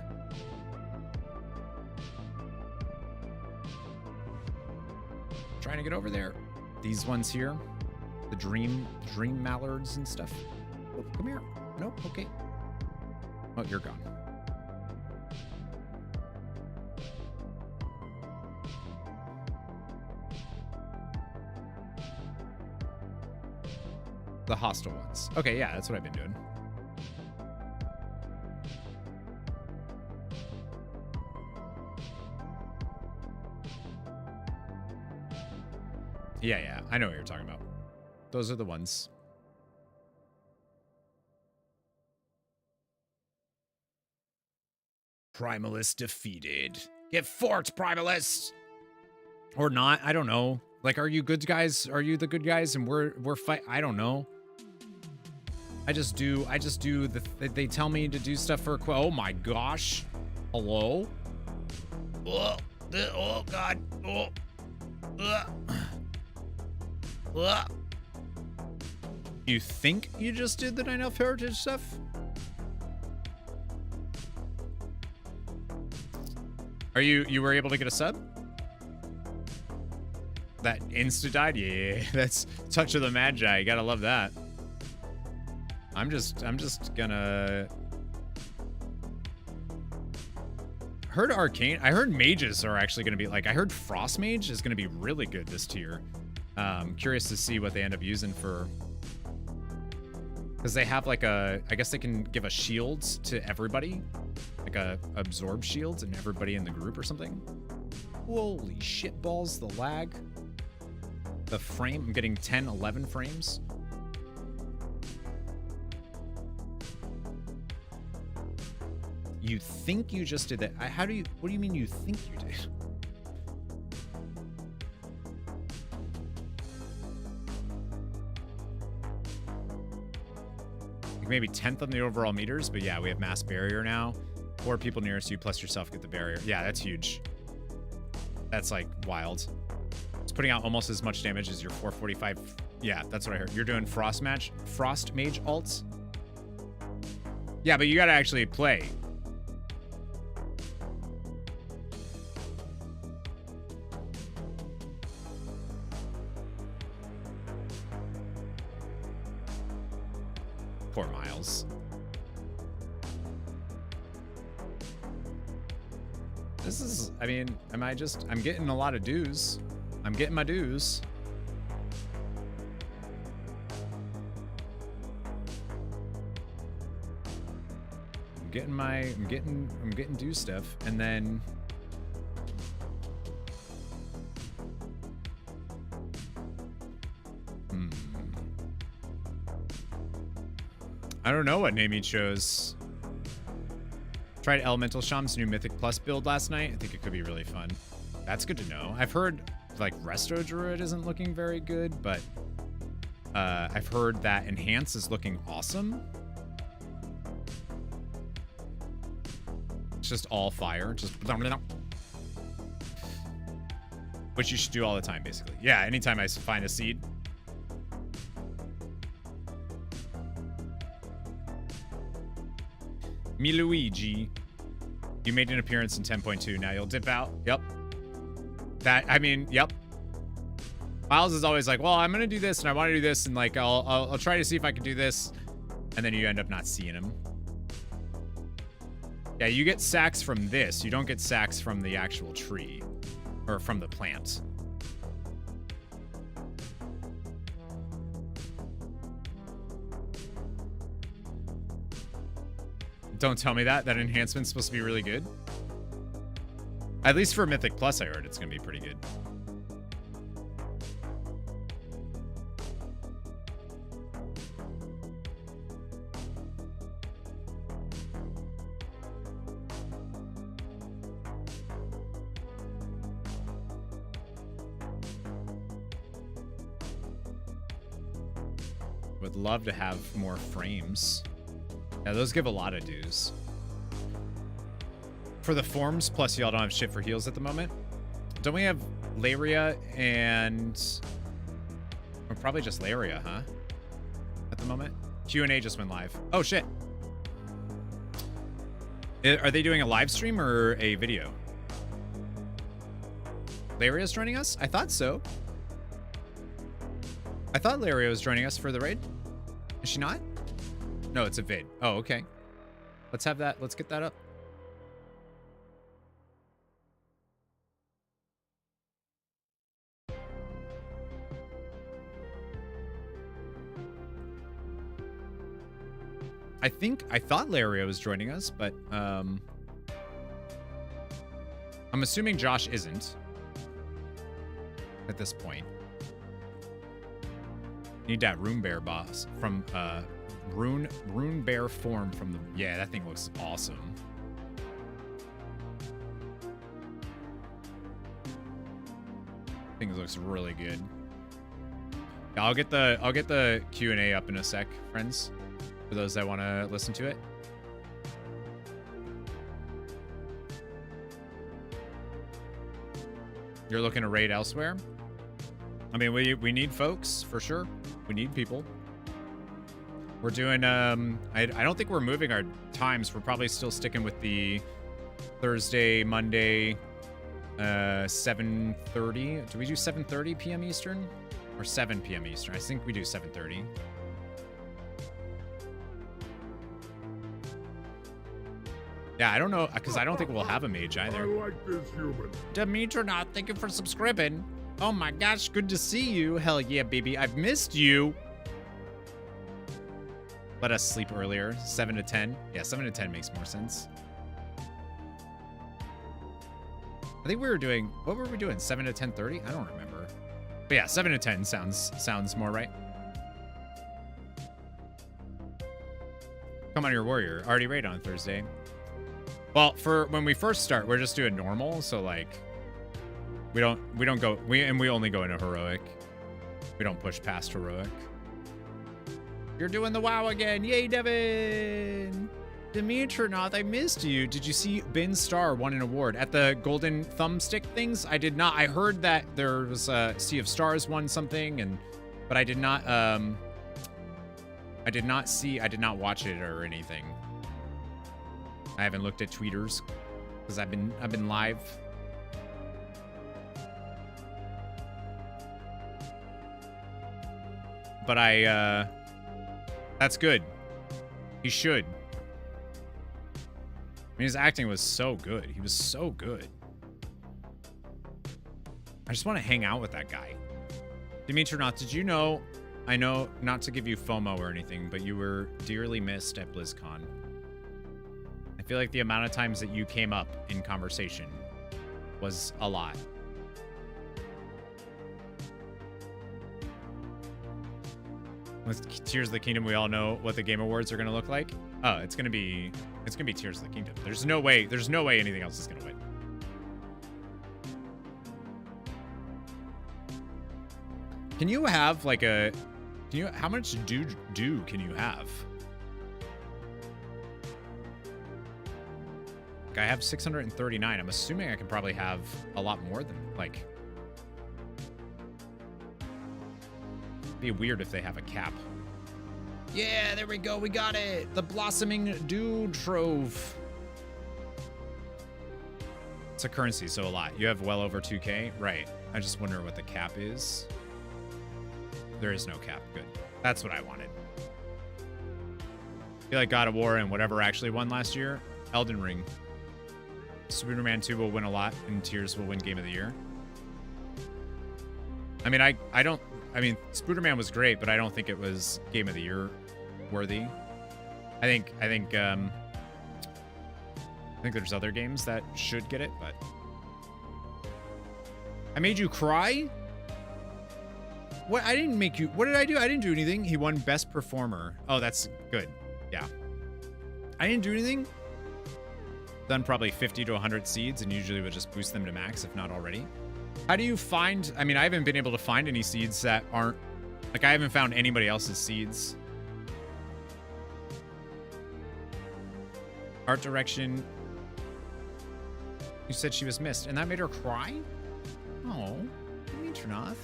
Trying to get over there. These ones here, the dream mallards and stuff. Oh, come here. Nope. Okay. Oh, you're gone. The hostile ones. Okay, yeah, that's what I've been doing. Yeah, yeah, I know what you're talking about. Those are the ones. Primalist defeated. Get forked, Primalist! Or not, I don't know. Like, are you good guys? Are you the good guys and we're fight? I don't know. I just do they tell me to do stuff for oh my gosh. Hello? Oh God. You think you just did the 9 Elf Heritage stuff? Are you were able to get a sub? That insta died? Yeah, that's Touch of the Magi. You gotta love that. I'm just gonna heard Arcane. I heard mages are actually gonna be like I heard Frost Mage is gonna be really good this tier. Curious to see what they end up using for, because they have like a, I guess they can give a shield to everybody, like a absorb shields and everybody in the group or something. Holy shit balls, the lag. The frame, I'm getting 10, 11 frames. You think you just did that? What do you mean you think you did? Like maybe 10th on the overall meters, but yeah, we have mass barrier now. 4 people nearest you plus yourself get the barrier. Yeah, that's huge. That's like wild. It's putting out almost as much damage as your 445. Yeah, that's what I heard. You're doing Frost Mage alts? Yeah, but you gotta actually play. Poor Miles. This is, I mean, I'm getting a lot of dues. I'm getting my dues. I'm getting due stuff, and then I don't know what name he chose. Tried Elemental Sham's new Mythic Plus build last night. I think it could be really fun. That's good to know. I've heard like Resto Druid isn't looking very good, but I've heard that Enhance is looking awesome. It's just all fire, just which you should do all the time, basically. Yeah, anytime I find a seed. Miluigi, you made an appearance in 10.2. Now you'll dip out. Yep. Yep. Miles is always like, well, I'm gonna do this and I want to do this, and like I'll try to see if I can do this, and then you end up not seeing him. Yeah, you get sacks from this. You don't get sacks from the actual tree or from the plant. Don't tell me that enhancement's supposed to be really good. At least for Mythic Plus, I heard it's gonna be pretty good. Would love to have more frames. Yeah, those give a lot of dues. For the forms, plus y'all don't have shit for heals at the moment. Don't we have Laria and... Or probably just Laria, huh? At the moment? Q&A just went live. Oh, shit. Are they doing a live stream or a video? Laria's joining us? I thought so. I thought Laria was joining us for the raid. Is she not? No, it's a vid. Oh, okay. Let's have that. Let's get that up. I thought Lario was joining us, but I'm assuming Josh isn't at this point. Need that Rune Bear boss from Rune Bear form from the, yeah, that thing looks awesome. I think it looks really good. Yeah, I'll get the Q&A up in a sec, friends, for those that want to listen to it. You're looking to raid elsewhere? I mean, we need folks for sure. We need people. We're doing I don't think we're moving our times. We're probably still sticking with the Thursday, Monday, 7:30. Do we do 7:30 p.m. Eastern or 7 p.m. Eastern? I think we do 7:30. Yeah, I don't know, because I don't think we'll have a mage either. I like this human. Demetronaut, thank you for subscribing. Oh my gosh, good to see you. Hell yeah, baby. I've missed you. Let us sleep earlier. 7 to 10. Yeah, 7 to 10 makes more sense. I think we were doing, what were we doing? 7 to 10:30? I don't remember. But yeah, 7 to 10 sounds more right. Come on, your warrior. Already raid on Thursday. Well, for when we first start, we're just doing normal, so like we don't go, we only go into heroic. We don't push past heroic. You're doing the WoW again. Yay, Devin. Demetronaut, I missed you. Did you see Ben Starr won an award at the Golden Thumbstick things? I did not. I heard that there was a Sea of Stars won something, but I did not watch it or anything. I haven't looked at tweeters because I've been live. But that's good. He should. I mean, his acting was so good. He was so good. I just want to hang out with that guy. Demetronaut, did you know, I know not to give you FOMO or anything, but you were dearly missed at BlizzCon. I feel like the amount of times that you came up in conversation was a lot. With Tears of the Kingdom, we all know what the Game Awards are going to look like. Oh, it's going to be Tears of the Kingdom. There's no way anything else is going to win. Can you have like how much do can you have? Like, I have 639. I'm assuming I can probably have a lot more than, like, be weird if they have a cap. Yeah, there we go. We got it. The Blossoming Dew Trove. It's a currency, so a lot. You have well over 2K? Right. I just wonder what the cap is. There is no cap. Good. That's what I wanted. I feel like God of War and whatever actually won last year. Elden Ring. Spider-Man 2 will win a lot, and Tears will win Game of the Year. I mean, I mean, Spider-Man was great, but I don't think it was Game of the Year worthy. I think there's other games that should get it, but I made you cry? What? I didn't make you. What did I do? I didn't do anything. He won Best Performer. Oh, that's good. Yeah. I didn't do anything. Done probably 50 to 100 seeds, and usually would just boost them to max, if not already. How do you find... I mean, I haven't been able to find any seeds that aren't... Like, I haven't found anybody else's seeds. Art direction. You said she was missed, and that made her cry? Oh, Demetronaut.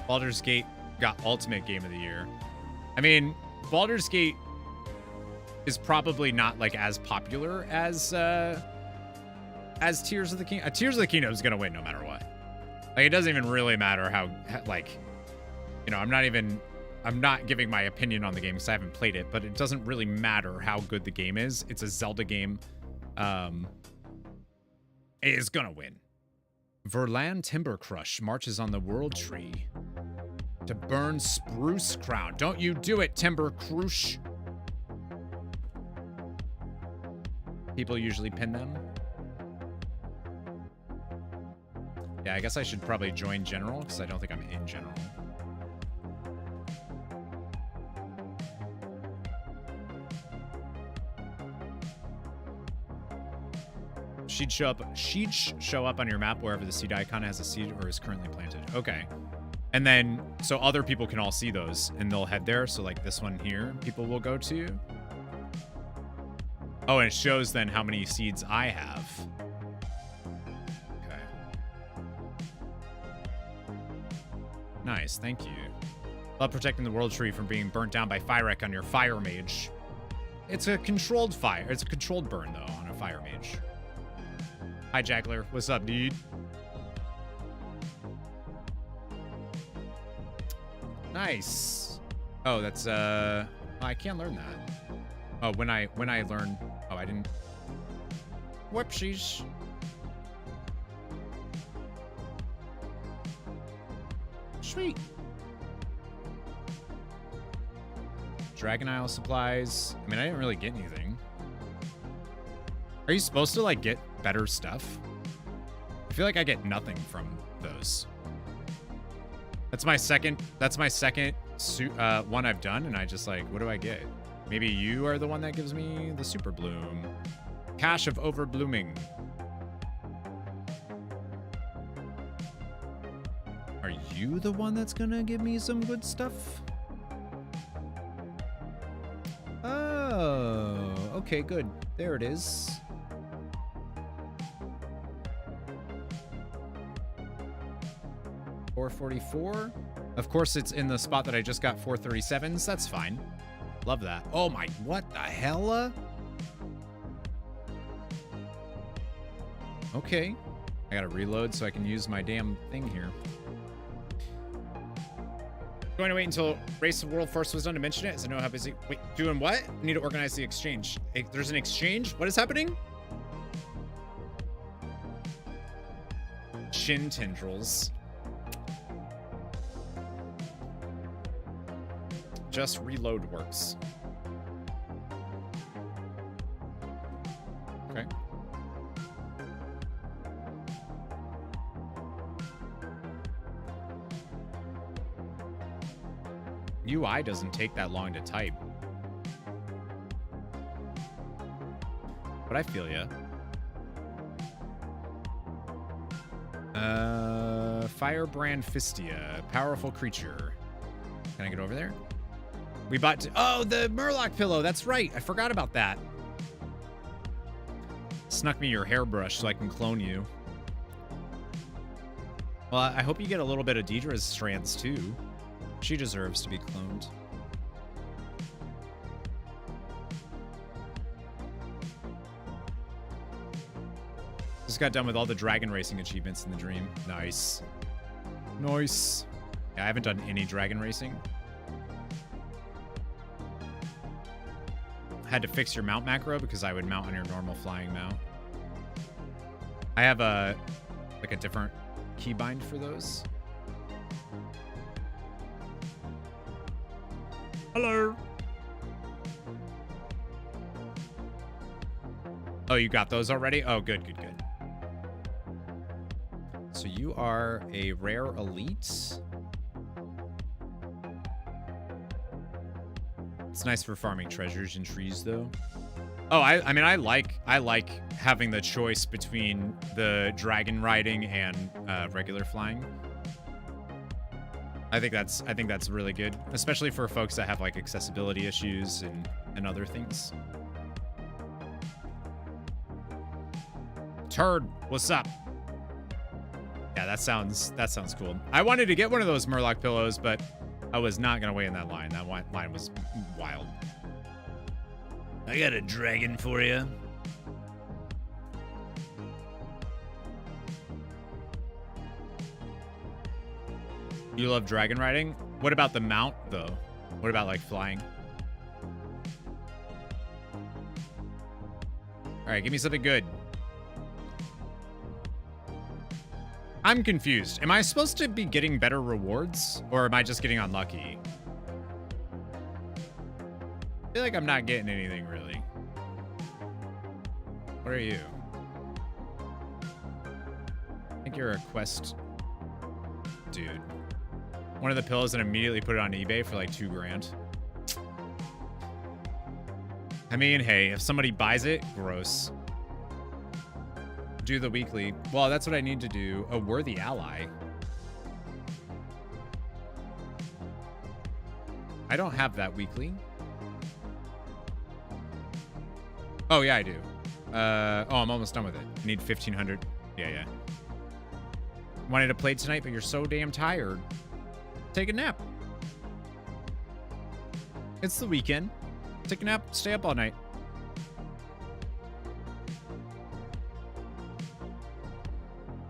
Baldur's Gate got Ultimate Game of the Year. I mean, Baldur's Gate is probably not, like, as popular as Tears of the Kingdom. Tears of the Kingdom is gonna win no matter what. Like, it doesn't even really matter how, like, you know, I'm not giving my opinion on the game because I haven't played it, but it doesn't really matter how good the game is. It's a Zelda game. It is gonna win. Verlan Timber Crush marches on the World Tree. To burn spruce crown. Don't you do it, Timber Crush. People usually pin them. Yeah, I guess I should probably join general because I don't think I'm in general. She'd show up on your map wherever the seed icon has a seed or is currently planted. Okay. And then, so other people can all see those and they'll head there. So like this one here, people will go to. Oh, and it shows then how many seeds I have. Okay. Nice, thank you. Love protecting the world tree from being burnt down by fire wreck on your fire mage. It's a controlled fire. It's a controlled burn though on a fire mage. Hi, Jackler. What's up, dude? Nice. Oh, that's I can't learn that. Oh, when I learn. Oh, I didn't. Whoopsies. Sweet. Dragon Isle supplies. I mean, I didn't really get anything. Are you supposed to like get better stuff? I feel like I get nothing from those. That's my second one I've done, and I just like, what do I get? Maybe you are the one that gives me the super bloom. Cache of overblooming. Are you the one that's gonna give me some good stuff? Oh, okay, good. There it is. $444. Of course, it's in the spot that I just got 437s. That's fine. Love that. Oh my, what the hell? Okay. I gotta reload so I can use my damn thing here. Going to wait until Race of World first was done to mention it, so I know how busy. Wait, doing what? I need to organize the exchange. Hey, there's an exchange? What is happening? Shin tendrils. Just reload works. Okay. UI doesn't take that long to type. But I feel ya. Firebrand Fistia. Powerful creature. Can I get over there? We bought... Oh, the Murloc pillow. That's right. I forgot about that. Snuck me your hairbrush so I can clone you. Well, I hope you get a little bit of Deidre's strands, too. She deserves to be cloned. Just got done with all the dragon racing achievements in the dream. Nice. Nice. Yeah, I haven't done any dragon racing. Had to fix your mount macro because I would mount on your normal flying mount. I have a different keybind for those. Hello. Oh, you got those already? Oh, good, good, good. So you are a rare elite. It's nice for farming treasures and trees, though. Oh, I mean, I like having the choice between the dragon riding and regular flying. I think that's really good, especially for folks that have like accessibility issues and other things. Turd, what's up? Yeah, that sounds cool. I wanted to get one of those Murloc pillows, but I was not gonna wait in that line. That line was wild. I got a dragon for you. You love dragon riding? What about the mount, though? What about, like, flying? All right, give me something good. I'm confused. Am I supposed to be getting better rewards, or am I just getting unlucky? I feel like I'm not getting anything, really. What are you? I think you're a quest dude. One of the pills and immediately put it on eBay for like $2 grand. I mean, hey, if somebody buys it, gross. Do the weekly. Well, that's what I need to do. A worthy ally. I don't have that weekly. Oh, yeah, I do. Oh, I'm almost done with it. I need 1,500. Yeah. Wanted to play tonight, but you're so damn tired. Take a nap. It's the weekend. Take a nap, stay up all night.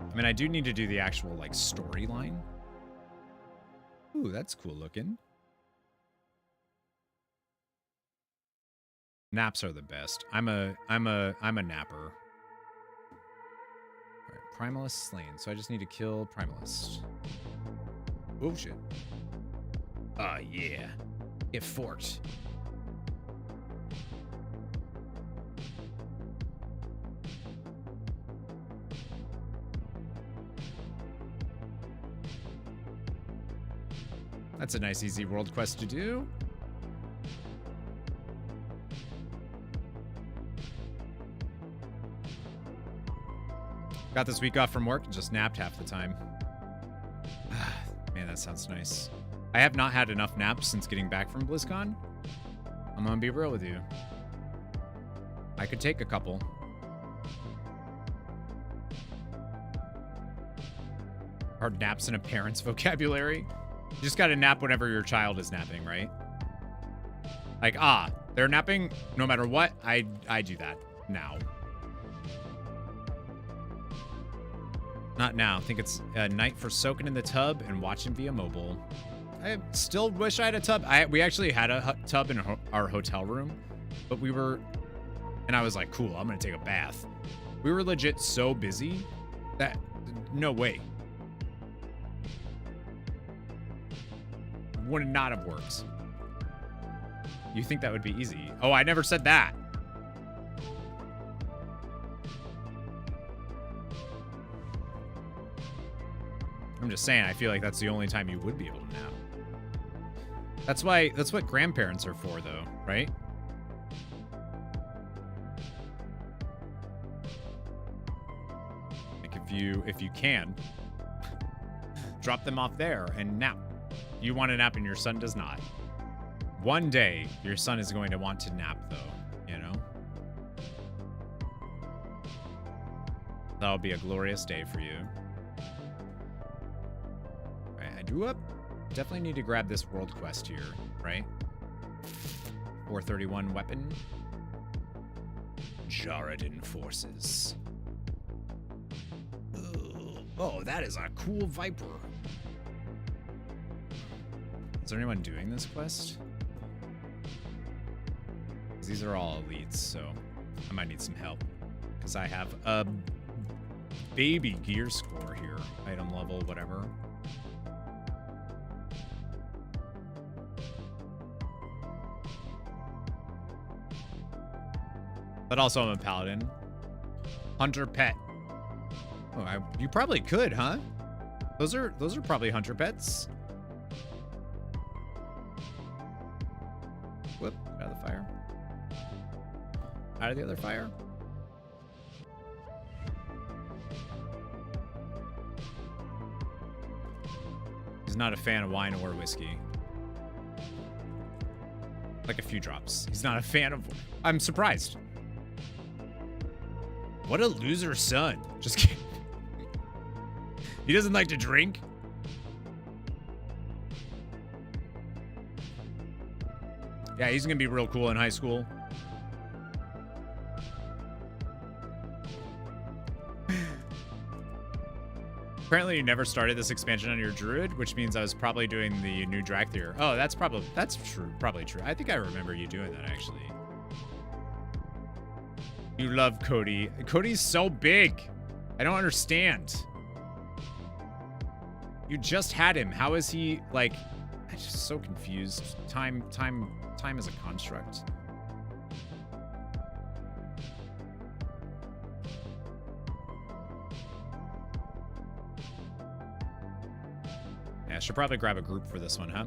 I mean, I do need to do the actual, like, storyline. Ooh, that's cool looking. Naps are the best. I'm a napper. All right, Primalist slain. So I just need to kill Primalist. Oh shit. Oh yeah. Get forked. That's a nice easy world quest to do. Got this week off from work and just napped half the time. Man, that sounds nice. I have not had enough naps since getting back from BlizzCon. I'm gonna be real with you. I could take a couple. Are naps in a parent's vocabulary? You just gotta nap whenever your child is napping, right? Like, they're napping no matter what. I do that now. Not now. I think it's a night for soaking in the tub and watching via mobile. I still wish I had a tub. We actually had a tub in our hotel room, but we were, and I was like, cool, I'm gonna take a bath. We were legit so busy that no way. Would not have worked. You think that would be easy? Oh, I never said that. I'm just saying, I feel like that's the only time you would be able to nap. That's what grandparents are for, though, right? Like if you can, drop them off there and nap. You want to nap and your son does not. One day, your son is going to want to nap, though, you know? That'll be a glorious day for you. I do definitely need to grab this world quest here, right? 431 weapon. Jaredin forces. Ugh. Oh, that is a cool Viper. Is there anyone doing this quest? These are all elites, so I might need some help. Because I have a baby gear score here. Item level, whatever. But also I'm a paladin. Hunter pet. Oh, you probably could, huh? Those are probably hunter pets. Whoop, out of the fire. Out of the other fire. He's not a fan of wine or whiskey. Like a few drops. He's not a fan of... I'm surprised. What a loser son. Just kidding. He doesn't like to drink. Yeah, he's gonna be real cool in high school. Apparently you never started this expansion on your druid, which means I was probably doing the new Drakthir. Oh, that's true. Probably true. I think I remember you doing that, actually. You love Cody. Cody's so big. I don't understand. You just had him. How is he like? I'm just so confused. Time is a construct. Yeah, I should probably grab a group for this one, huh?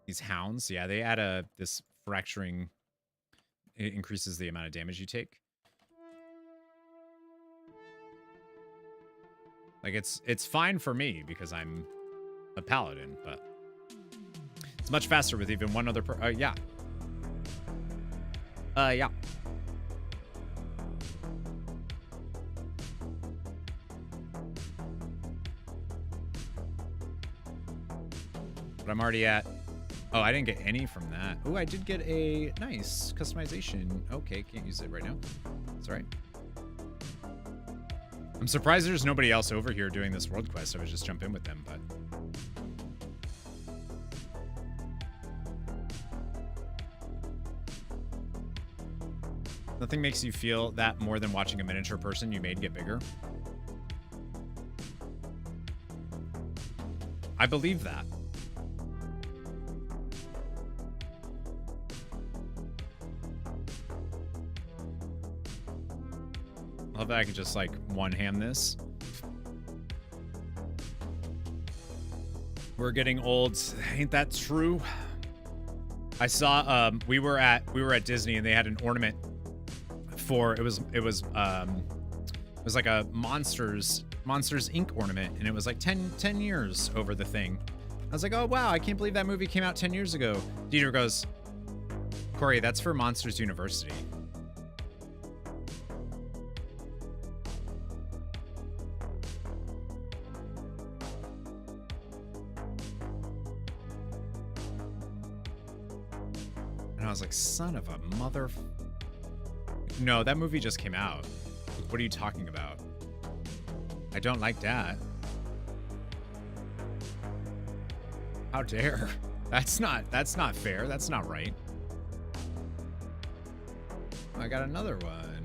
These hounds, yeah, they add this fracturing. It increases the amount of damage you take. Like it's fine for me because I'm a paladin, but it's much faster with even one other yeah. Yeah. But I'm already at. Oh, I didn't get any from that. Oh, I did get a nice customization. Okay, can't use it right now. That's all right. I'm surprised there's nobody else over here doing this world quest. I would just jump in with them, but... Nothing makes you feel that more than watching a miniature person you made get bigger. I believe that. I love that I could just like one-hand this. We're getting old. Ain't that true? I saw we were at Disney and they had an ornament for it was like a Monsters Inc. ornament, and it was like 10 years over the thing. I was like, oh wow, I can't believe that movie came out 10 years ago. Dieter goes, Corey, that's for Monsters University. And I was like, son of a mother... No, that movie just came out. What are you talking about? I don't like that. How dare? That's not fair. That's not right. I got another one.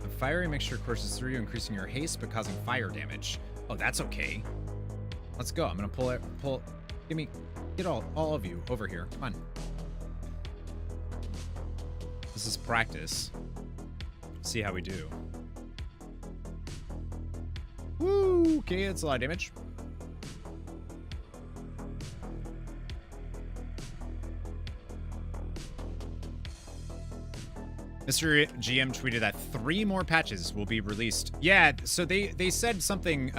A fiery mixture courses through you, increasing your haste but causing fire damage. Oh, that's okay. Let's go. I'm gonna pull. Get all of you over here. Come on. This is practice. See how we do. Woo! Okay, that's a lot of damage. Mr. GM tweeted that 3 more patches will be released. Yeah, so they said something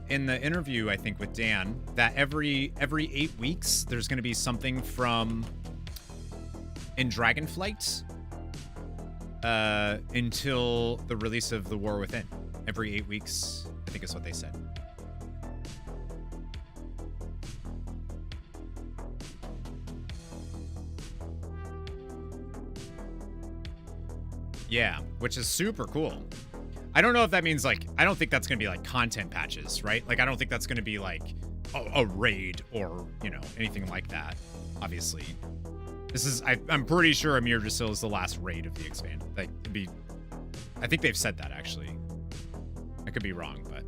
in the interview, I think, with Dan, that every 8 weeks there's going to be something in Dragonflight until the release of The War Within. Every 8 weeks, I think is what they said. Yeah, which is super cool. I don't know if that means, like, I don't think that's going to be, like, content patches, right? Like, I don't think that's going to be, like, a raid or, you know, anything like that, obviously. This is, I'm pretty sure Amir Jasil is the last raid of the expanded. Like, I think they've said that, actually. I could be wrong, but...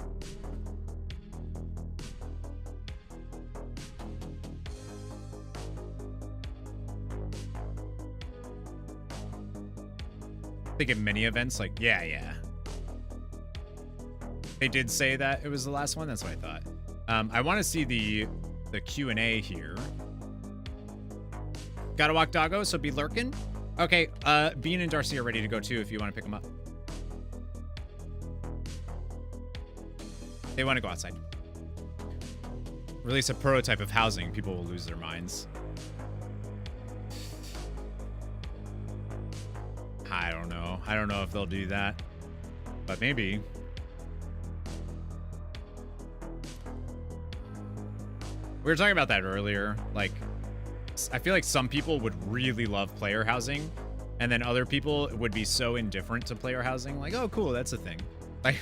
I think in many events, like, yeah. They did say that it was the last one. That's what I thought. I want to see the Q&A here. Gotta walk doggo, so be lurking. Okay, Bean and Darcy are ready to go too if you want to pick them up. They want to go outside. Release a prototype of housing. People will lose their minds. I don't know. I don't know if they'll do that. But maybe. We were talking about that earlier. Like, I feel like some people would really love player housing, and then other people would be so indifferent to player housing. Like, oh, cool, that's a thing. Like,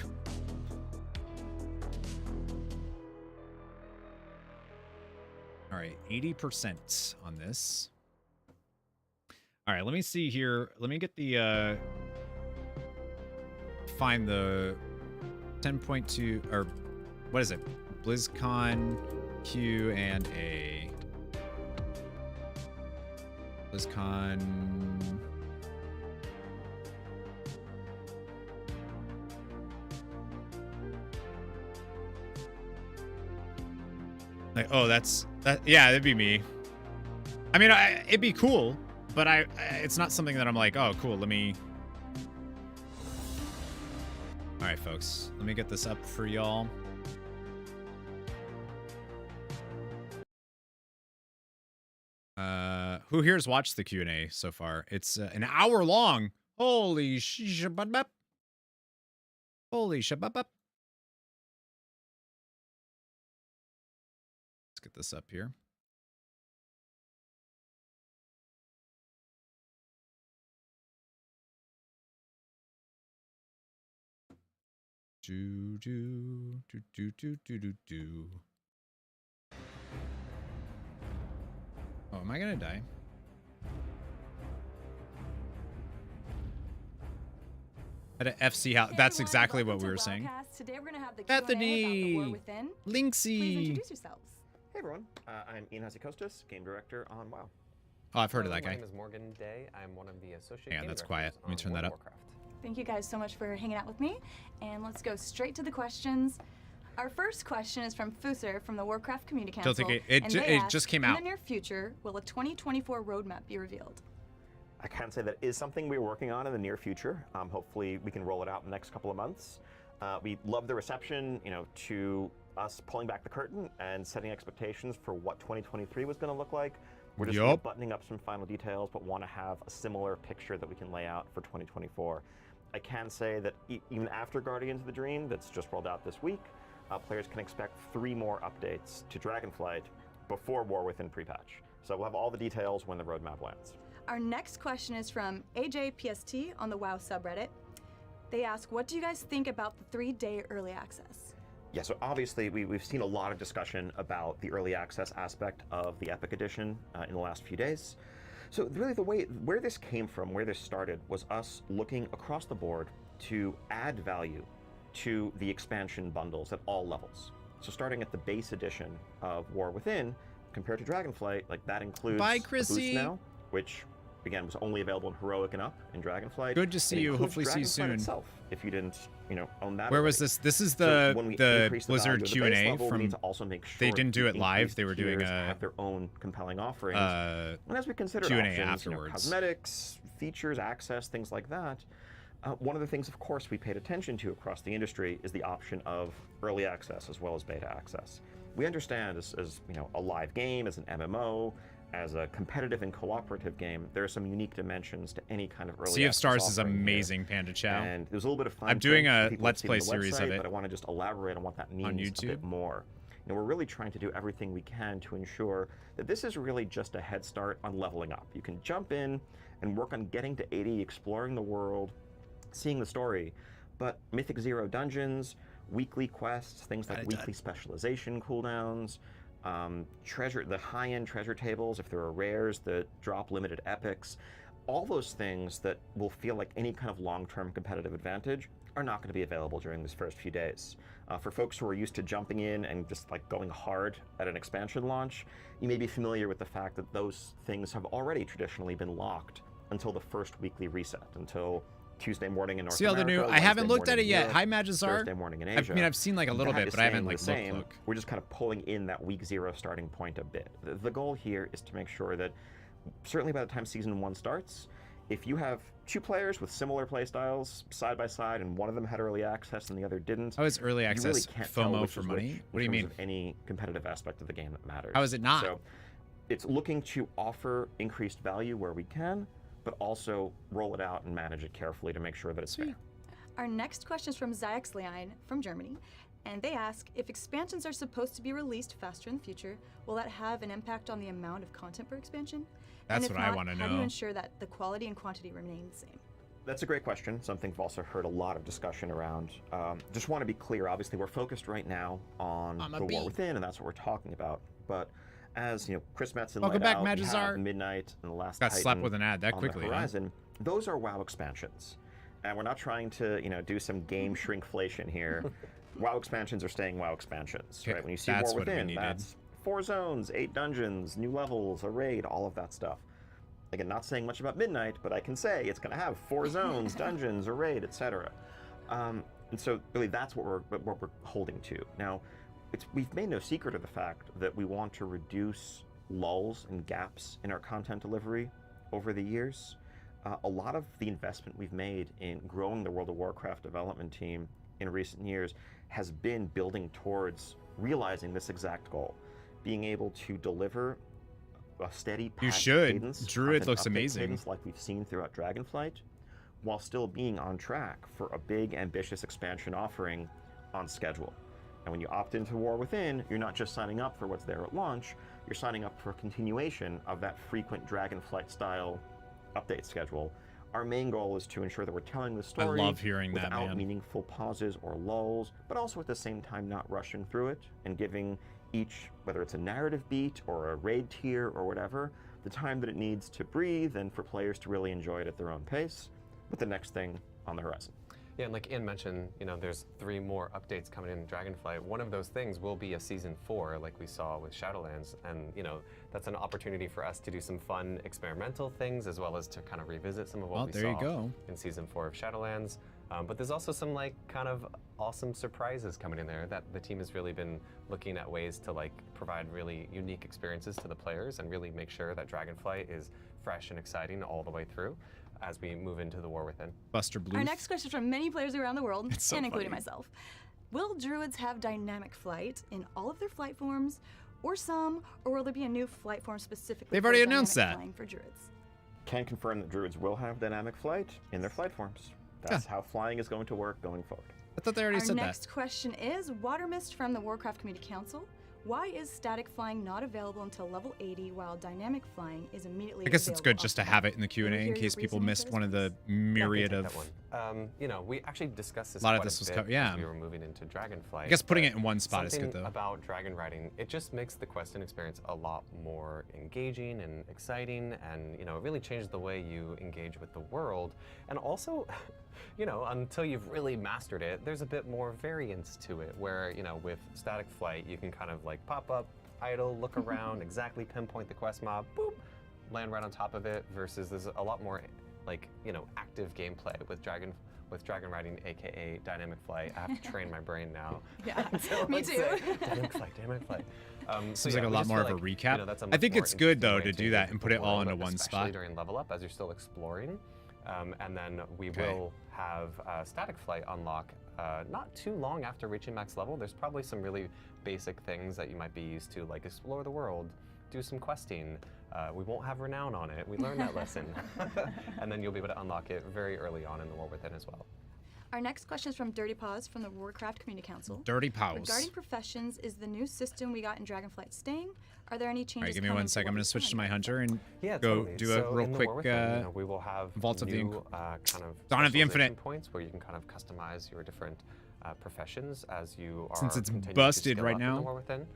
all right, 80% on this. All right, let me see here. Let me get the find the 10.2 or what is it? BlizzCon Q&A. BlizzCon. Like, oh, that's that. Yeah, that'd be me. I mean, it'd be cool, but it's not something that I'm like, oh, cool. Let me. All right, folks. Let me get this up for y'all. Who here has watched the Q&A so far? It's an hour long. Holy shabab. Holy shabab. Let's get this up here. Do. Oh, am I gonna die? At an FC house. That's exactly what we were saying. Today we're gonna have the Bethany, Q&A about the War Within. Linksy. Please introduce yourselves. Hey everyone, I'm Ian Hasekostas, game director on WoW. Oh, I've heard of that guy. My name is Morgan Day. I'm one of the associate. Hang on, that's quiet. Let me turn that up. Warcraft. Thank you guys so much for hanging out with me, and let's go straight to the questions. Our first question is from Fuser from the Warcraft Community Council. It just came out. In the near future, will a 2024 roadmap be revealed? I can say that is something we're working on in the near future. Hopefully we can roll it out in the next couple of months. We love the reception, to us pulling back the curtain and setting expectations for what 2023 was going to look like. We're just buttoning up some final details, but want to have a similar picture that we can lay out for 2024. I can say that even after Guardians of the Dream, that's just rolled out this week, players can expect 3 more updates to Dragonflight before War Within pre-patch. So we'll have all the details when the roadmap lands. Our next question is from AJPST on the WoW subreddit. They ask, what do you guys think about the 3-day early access? Yeah, so obviously we've seen a lot of discussion about the early access aspect of the Epic Edition in the last few days. So really where this came from, where this started, was us looking across the board to add value to the expansion bundles at all levels. So starting at the base edition of War Within, compared to Dragonflight, like that includes Bye, a Chrissy. boost now, which again was only available in Heroic and Up in Dragonflight. Good to see you. Hopefully see you soon. Itself, if you didn't, own that. Where already. was this? This is So the when we the increase the Blizzard value of the base Q&A level, we from. need to also make sure They didn't do the it live. increased They were doing tiers a have their own compelling offerings. And as we consider Q&A options, afterwards. cosmetics, features, access, things like that. One of the things, of course, we paid attention to across the industry is the option of early access as well as beta access. We understand as a live game, as an MMO, as a competitive and cooperative game, there are some unique dimensions to any kind of early Sea of access Stars is offering amazing, here. Panda Chow. And there's a little bit of fun. I'm doing a Let's Play series of it. But I want to just elaborate on what that means on a YouTube. bit more. We're really trying to do everything we can to ensure that this is really just a head start on leveling up. You can jump in and work on getting to 80, exploring the world, seeing the story, but Mythic Zero dungeons, weekly quests, things like weekly specialization cooldowns, the high-end treasure tables, if there are rares that drop limited epics, all those things that will feel like any kind of long-term competitive advantage are not going to be available during this first few days. For folks who are used to jumping in and just like going hard at an expansion launch, you may be familiar with the fact that those things have already traditionally been locked until the first weekly reset, until Tuesday morning in North America. See all the new. I haven't looked at it yet. Hi, Magizar. Thursday morning in Asia. I mean, I've seen like a little bit, but I haven't like looked. We're just kind of pulling in that week 0 starting point a bit. The goal here is to make sure that certainly by the time season 1 starts, if you have 2 players with similar playstyles side by side, and one of them had early access and the other didn't, how is early access really can't tell FOMO which for is money? which What do you in mean? terms of any competitive aspect of the game that matters. How is it not? So it's looking to offer increased value where we can, but also roll it out and manage it carefully to make sure that it's fair. Our next question is from Zyxlein from Germany, and they ask, if expansions are supposed to be released faster in the future, will that have an impact on the amount of content per expansion? That's and if what I not, want to know. How do you ensure that the quality and quantity remain the same? That's a great question. Something I've also heard a lot of discussion around. Just want to be clear, obviously we're focused right now on the War Within, and that's what we're talking about. But as Chris Metzen Welcome laid back, out, we have Magizar. Midnight and the Last Got Titan slapped with an ad that on quickly, the huh? horizon. Those are WoW expansions, and we're not trying to do some game shrinkflation here. WoW expansions are staying WoW expansions, Okay, right? When you see that's War what we Within, needed. that's 4 zones, 8 dungeons, new levels, a raid, all of that stuff. Again, not saying much about Midnight, but I can say it's going to have 4 zones, dungeons, a raid, etc. And so really that's what we're holding to. Now, we've made no secret of the fact that we want to reduce lulls and gaps in our content delivery over the years. A lot of the investment we've made in growing the World of Warcraft development team in recent years has been building towards realizing this exact goal, being able to deliver a steady cadence, Druid looks update amazing. cadence like we've seen throughout Dragonflight, while still being on track for a big, ambitious expansion offering on schedule. And when you opt into War Within, you're not just signing up for what's there at launch, you're signing up for a continuation of that frequent Dragonflight-style update schedule. Our main goal is to ensure that we're telling the story I love hearing that, without man. meaningful pauses or lulls, but also at the same time not rushing through it and giving each, whether it's a narrative beat or a raid tier or whatever, the time that it needs to breathe and for players to really enjoy it at their own pace with the next thing on the horizon. Yeah, and like Ian mentioned, there's 3 more updates coming in Dragonflight. One of those things will be a Season 4, like we saw with Shadowlands, and that's an opportunity for us to do some fun experimental things, as well as to kind of revisit some of what we there saw you go. in Season 4 of Shadowlands. But there's also some kind of awesome surprises coming in there that the team has really been looking at ways to provide really unique experiences to the players and really make sure that Dragonflight is fresh and exciting all the way through as we move into the War Within. Buster Blue. Our next question from many players around the world, It's so and including funny. myself. Will druids have dynamic flight in all of their flight forms, or some, or will there be a new flight form specifically They've for already dynamic announced that. flying for druids? Can confirm that druids will have dynamic flight in their flight forms. That's how flying is going to work going forward. I thought they already Our said next question is, Watermist from the Warcraft Community Council. Why is static flying not available until level 80 while dynamic flying is immediately I guess it's available good just to off the have bat? it in the Can we Q&A in hear case your people reasoning missed for one this, of the please? myriad Yeah, I of... can take that one. We actually discussed this A lot of quite this was bit yeah. as we were moving into Dragonflight. I guess putting but it in one spot is good, something though. about dragon riding, it just makes the questing experience a lot more engaging and exciting, and it really changes the way you engage with the world. And also, until you've really mastered it, there's a bit more variance to it, where with static flight you can kind of pop up, idle, look around, exactly pinpoint the quest mob, boop, land right on top of it, versus there's a lot more active gameplay with dragon riding, aka dynamic flight. I have to train my brain now. Yeah, to, me like, too. say, dynamic flight. Seems yeah, like a we lot just more feel of a like, recap. that's a I much think more it's good, though, interesting to way do that engage and with put the it all world, into one especially spot. during level up as you're still exploring. And then we Okay. will have static flight unlock not too long after reaching max level. There's probably some really basic things that you might be used to, like explore the world, do some questing. We won't have renown on it. We learned that lesson. And then you'll be able to unlock it very early on in the War Within as well. Our next question is from Dirty Paws from the Warcraft Community Council. Dirty Paws. Regarding professions, is the new system we got in Dragonflight staying? Are there any All changes? right, give me coming one to sec. I'm War going to switch to Within? my hunter and Yeah, go totally. do So a real in the quick War Within, we will have Vault of the new, kind of Dawn of the specialization Infinite. points where you can kind of customize your different professions as you are Since it's continuing to busted skill right up in now. the War Within.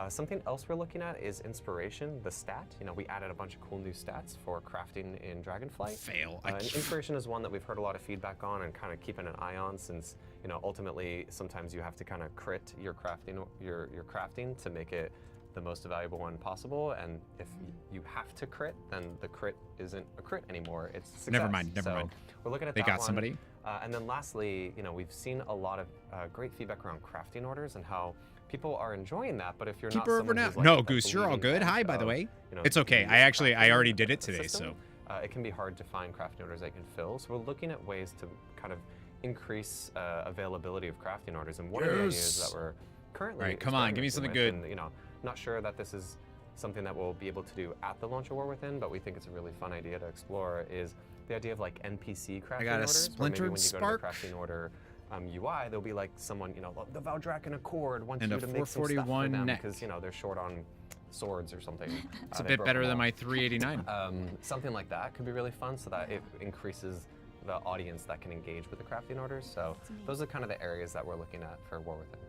Something else we're looking at is inspiration, the stat. We added a bunch of cool new stats for crafting in Dragonflight. Fail. And inspiration is one that we've heard a lot of feedback on and kind of keeping an eye on, since ultimately sometimes you have to kind of crit your crafting to make it the most valuable one possible. And if you have to crit, then the crit isn't a crit anymore. It's success. Never mind. Never So mind. we're looking at They that got one. somebody. And then lastly, we've seen a lot of great feedback around crafting orders and how people are enjoying that. But if you're Keep not her over someone now. who's like No, at the Goose, you're all bleeding good. edge Hi, by the of, way. you know, It's okay. the I actually, I crafting already did it today, system, so. it can be hard to find crafting orders that you can fill. So we're looking at ways to kind of increase availability of crafting orders. And one of the ideas that we're currently Right, come on, give me something good. And, not sure that this is something that we'll be able to do at the launch of War Within, but we think it's a really fun idea to explore, is the idea of like NPC crafting I got a orders. Where maybe splintered when you spark. go to the crafting order UI, there'll be like someone, the Valdrakken Accord wants And you a to make some stuff for 441 them neck. because, they're short on swords or something. It's a They bit broke better them than all. my 389. Something like that could be really fun, so that it increases the audience that can engage with the crafting orders. So those are kind of the areas that we're looking at for War Within.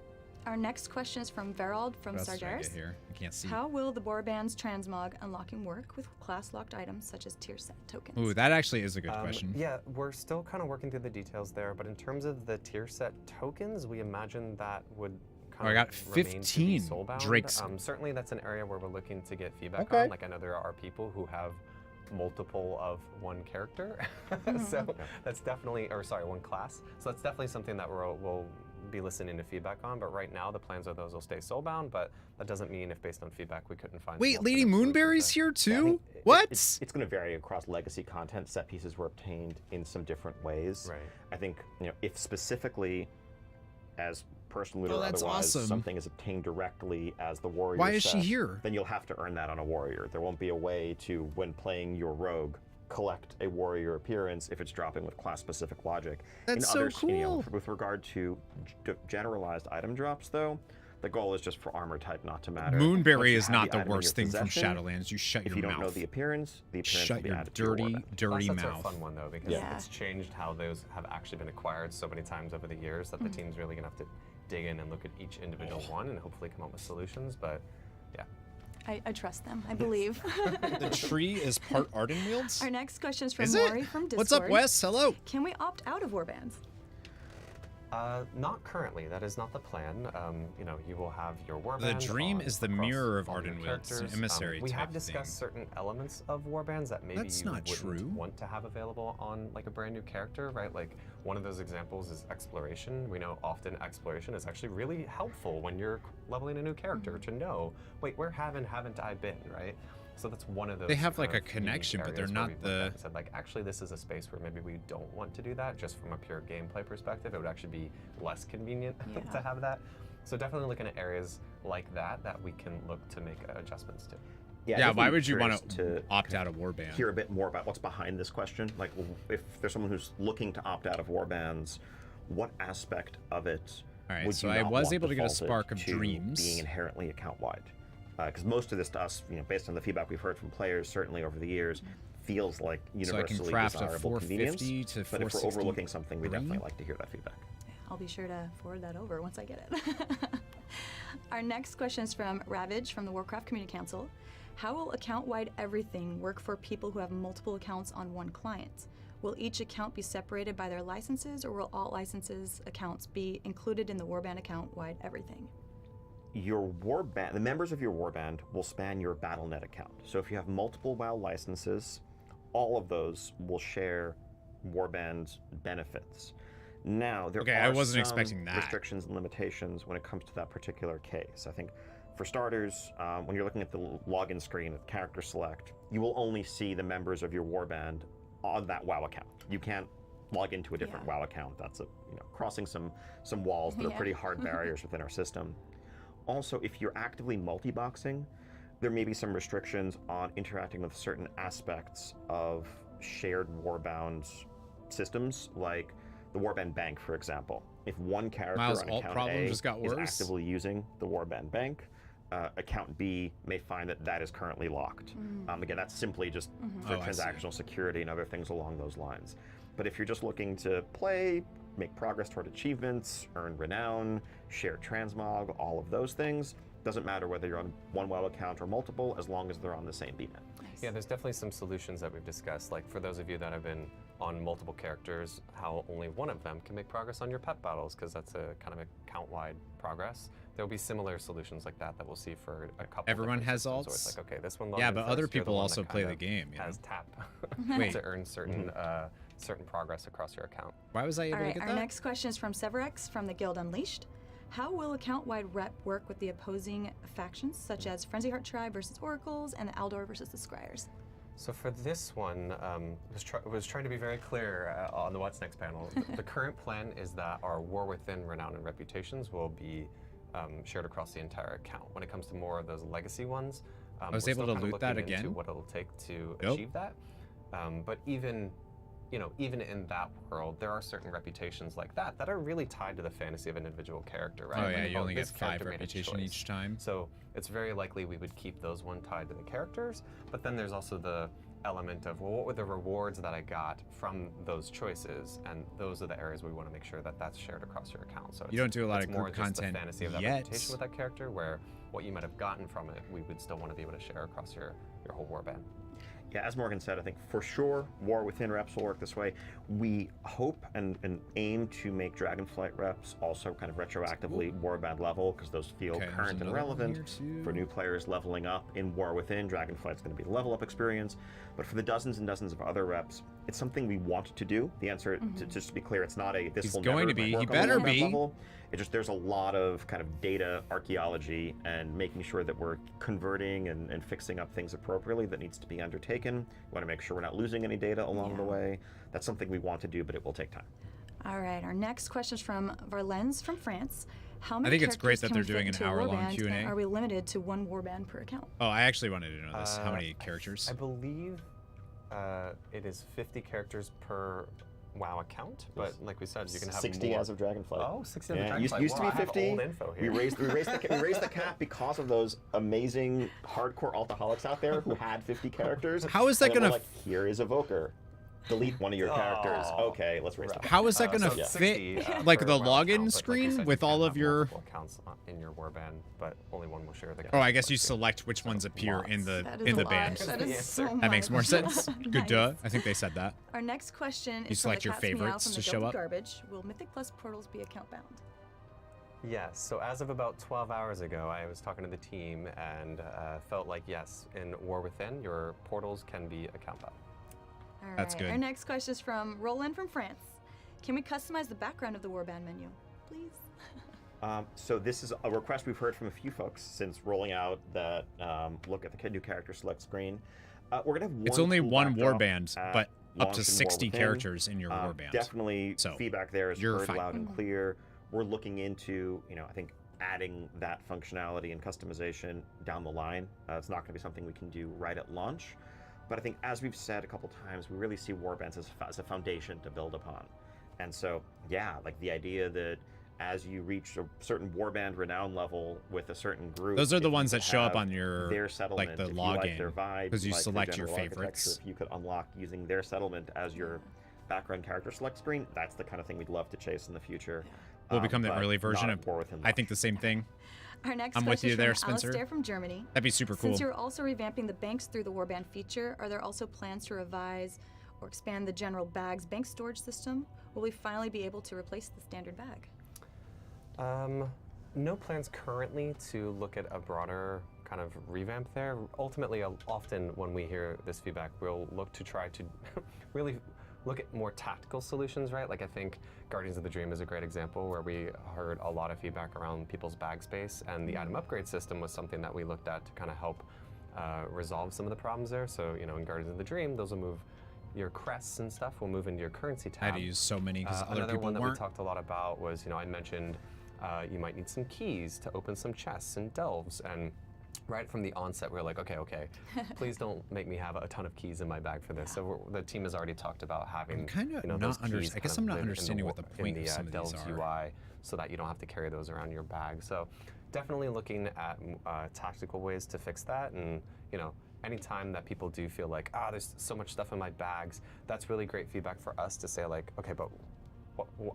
Our next question is from Verald from What else did I Sargeras. get here? I can't see. How will the Warband's transmog unlocking work with class-locked items such as tier set tokens? Ooh, that actually is a good question. Yeah, we're still kind of working through the details there, but in terms of the tier set tokens, we imagine that would I got 15 Drakes. Certainly that's an area where we're looking to get feedback on. Like I know there are people who have multiple of one character. So that's definitely, or sorry, one class. So that's definitely something that we'll be listening to feedback on, but right now the plans are those will stay soulbound, but that doesn't mean if based on feedback we couldn't find. Wait, Lady Moonberry's here too? What? It's going to vary across legacy content. Set pieces were obtained in some different ways. Right. I think, if specifically as personal loot or that's otherwise, awesome. something is obtained directly as the warrior Why is she set, here? then you'll have to earn that on a warrior. There won't be a way to, when playing your rogue, collect a warrior appearance if it's dropping with class-specific logic. That's In so others, cool. With regard to generalized item drops, though, the goal is just for armor type not to matter. Once Moonberry you is have not the item in worst your thing from possession, Shadowlands. You shut if your you don't know mouth. the appearance will Shut be your added to your dirty, warband. dirty That's mouth. a fun one though, because it's changed how those have actually been acquired so many times over the years that the team's really gonna have to dig in and look at each individual one and hopefully come up with solutions. But yeah. I trust them. I believe. The tree is part Ardenwield's? Our next question is from Is it? Maury from Discord. What's up, Wes? Hello. Can we opt out of warbands? Not currently. That is not the plan. You will have your warband. The dream is the across mirror of all your Ardenwield's, an characters. emissary We type have discussed certain elements of warbands that maybe That's you not wouldn't true. want to have available on like a brand new character, right? Like one of those examples is exploration. We know often exploration is actually really helpful when you're leveling a new character to know, wait, where haven't I been, right? So that's one of those. They have like kind a of connection, unique but they're areas where not we've looked at the. and said like, actually, this is a space where maybe we don't want to do that. Just from a pure gameplay perspective, it would actually be less convenient to have that. So definitely looking at areas like that we can look to make adjustments to. Yeah, why would you want to opt out of warband? Hear a bit more about what's behind this question. Like, if there's someone who's looking to opt out of warbands, what aspect of it All right, would so you I not was want able to get a defaulted spark of to dreams. being inherently account-wide? Because most of this to us, based on the feedback we've heard from players, certainly over the years, feels like universally so I can craft a desirable 450 convenience. to But if we're 460 overlooking something, we definitely like to hear that feedback. I'll be sure to forward that over once I get it. Our next question is from Ravage from the Warcraft Community Council. How will account-wide everything work for people who have multiple accounts on one client? Will each account be separated by their licenses, or will all licenses accounts be included in the warband account-wide everything? Your warband, the members of your warband will span your BattleNet account. So if you have multiple WoW licenses, all of those will share warband benefits. Now, there Okay, are I wasn't some expecting that. restrictions and limitations when it comes to that particular case. I think, for starters, when you're looking at the login screen of character select, you will only see the members of your warband on that WoW account. You can't log into a different WoW account. That's crossing some walls that are pretty hard barriers within our system. Also, if you're actively multi-boxing, there may be some restrictions on interacting with certain aspects of shared warband systems, like the warband bank, for example. If one character Miles' on alt account problem A just got is worse. actively using the warband bank, account B may find that is currently locked. Again, that's simply just for Oh, I see. transactional security and other things along those lines. But if you're just looking to play, make progress toward achievements, earn renown, share transmog, all of those things, doesn't matter whether you're on one WoW account or multiple, as long as they're on the same BNet. Yeah, there's definitely some solutions that we've discussed. Like for those of you that have been on multiple characters, how only one of them can make progress on your pet battles, because that's a kind of account-wide progress. There'll be similar solutions like that we'll see for a couple. Everyone has systems, alts. So it's like, okay, this one. Yeah, logged in but other first, you're the people one also that play kind the of game. You has know? tap Wait. to earn certain certain progress across your account. Why was I able All right, to get our that? next question is from Severex from the Guild Unleashed. How will account-wide rep work with the opposing factions, such as Frenzy Heart Tribe versus Oracles and the Aldor versus the Scryers? So for this one, was trying to be very clear on the What's Next panel. The current plan is that our War Within Renown and Reputations will be shared across the entire account. When it comes to more of those legacy ones, I was we're able still to kind of loot that looking into again? what it'll take to Nope. achieve that. But even in that world, there are certain reputations like that are really tied to the fantasy of an individual character, right? Oh yeah, Like, you only get this 5 character made a reputation choice. each time. So it's very likely we would keep those one tied to the characters, but then there's also the element of, well, what were the rewards that I got from those choices, and those are the areas we want to make sure that that's shared across your account. So you don't do a lot of more group just content the fantasy of that yet. representation with that character, where what you might have gotten from it, we would still want to be able to share across your whole warband. Yeah, as Morgan said, I think for sure War Within reps will work this way. We hope and aim to make Dragonflight reps also kind of retroactively warband level, because those feel current and relevant. For new players leveling up in War Within, Dragonflight's going to be the level up experience. But for the dozens and dozens of other reps, it's something we want to do. The answer, just to be clear, it's not a this will never be. work He on the better warband be. level. It just, there's a lot of kind of data archaeology and making sure that we're converting and fixing up things appropriately that needs to be undertaken. We want to make sure we're not losing any data along the way. That's something we want to do, but it will take time. All right, our next question is from Varlens from France. How many I think it's great characters that they're can we doing fit an into a hour-long warband, Q&A. and are we limited to one warband per account? Oh, I actually wanted to know this. How many characters? I believe it is 50 characters per WoW account, but like we said, you can have 60 more. as of Dragonflight. Oh, 60 yeah, as of Dragonflight. Used to be Wow, I have 50. old info We here. raised the cap because of those amazing hardcore altaholics out there who had 50 characters. How is that and then gonna we're like, here is Evoker. Delete one of your characters. Okay, let's raise the cap. How is that going to So fit 60, like per the WoW login account, but like you screen said, with you all can of have your? multiple accounts in your warband, but only one will share the. Oh, I guess you select which ones appear in the That is in a the lot. band. That is so That makes more much. sense. Good Nice. duh. I think they said that. Our next question You is select from your the Cat's Meow favorites from to the show Guilty up? Garbage. Will Mythic Plus portals be account bound? Yes, so as of about 12 hours ago, I was talking to the team and felt like, yes, in War Within, your portals can be account bound. All That's right, good. Our next question is from Roland from France. Can we customize the background of the warband menu, please? So this is a request we've heard from a few folks since rolling out that look at the new character select screen. We're gonna have one It's only tool one backdrop warband, at but up launch to in War 60 Within. characters in your warband. Definitely, So, feedback there is you're heard fine. loud and clear. We're looking into, I think adding that functionality and customization down the line. It's not going to be something we can do right at launch, but I think as we've said a couple times, we really see warbands as a foundation to build upon. And so, yeah, like the idea that as you reach a certain warband renown level with a certain group, Those are the if you ones could that show up have on your, their settlement, like the if you like login, their vibe, because you like their select your general architecture, favorites. if you could unlock using their settlement as your background character select screen, that's the kind of thing we'd love to chase in the future. Will become the but early version not of. at War Within I think the same thing. Our next I'm with question you is there, from Spencer. Alistair from Germany. That'd be super cool. Since you're also revamping the banks through the warband feature, are there also plans to revise or expand the general bags bank storage system? Will we finally be able to replace the standard bag? No plans currently to look at a broader kind of revamp there. Ultimately, often when we hear this feedback, we'll look to try to really look at more tactical solutions, right? Like I think Guardians of the Dream is a great example where we heard a lot of feedback around people's bag space, and the item upgrade system was something that we looked at to kind of help resolve some of the problems there. So, in Guardians of the Dream, those will move your crests and stuff will move into your currency tab. I had to use so many because other Another people one that we weren't. talked a lot about was, I mentioned you might need some keys to open some chests and delves, and right from the onset, we were like, okay, please don't make me have a ton of keys in my bag for this. So the team has already talked about having, I'm kinda those not keys I guess kind I'm of not live in the understanding what the point in of some of Delves these are. UI, so that you don't have to carry those around your bag. So definitely looking at tactical ways to fix that, and anytime that people do feel like, there's so much stuff in my bags, that's really great feedback for us to say like, okay, but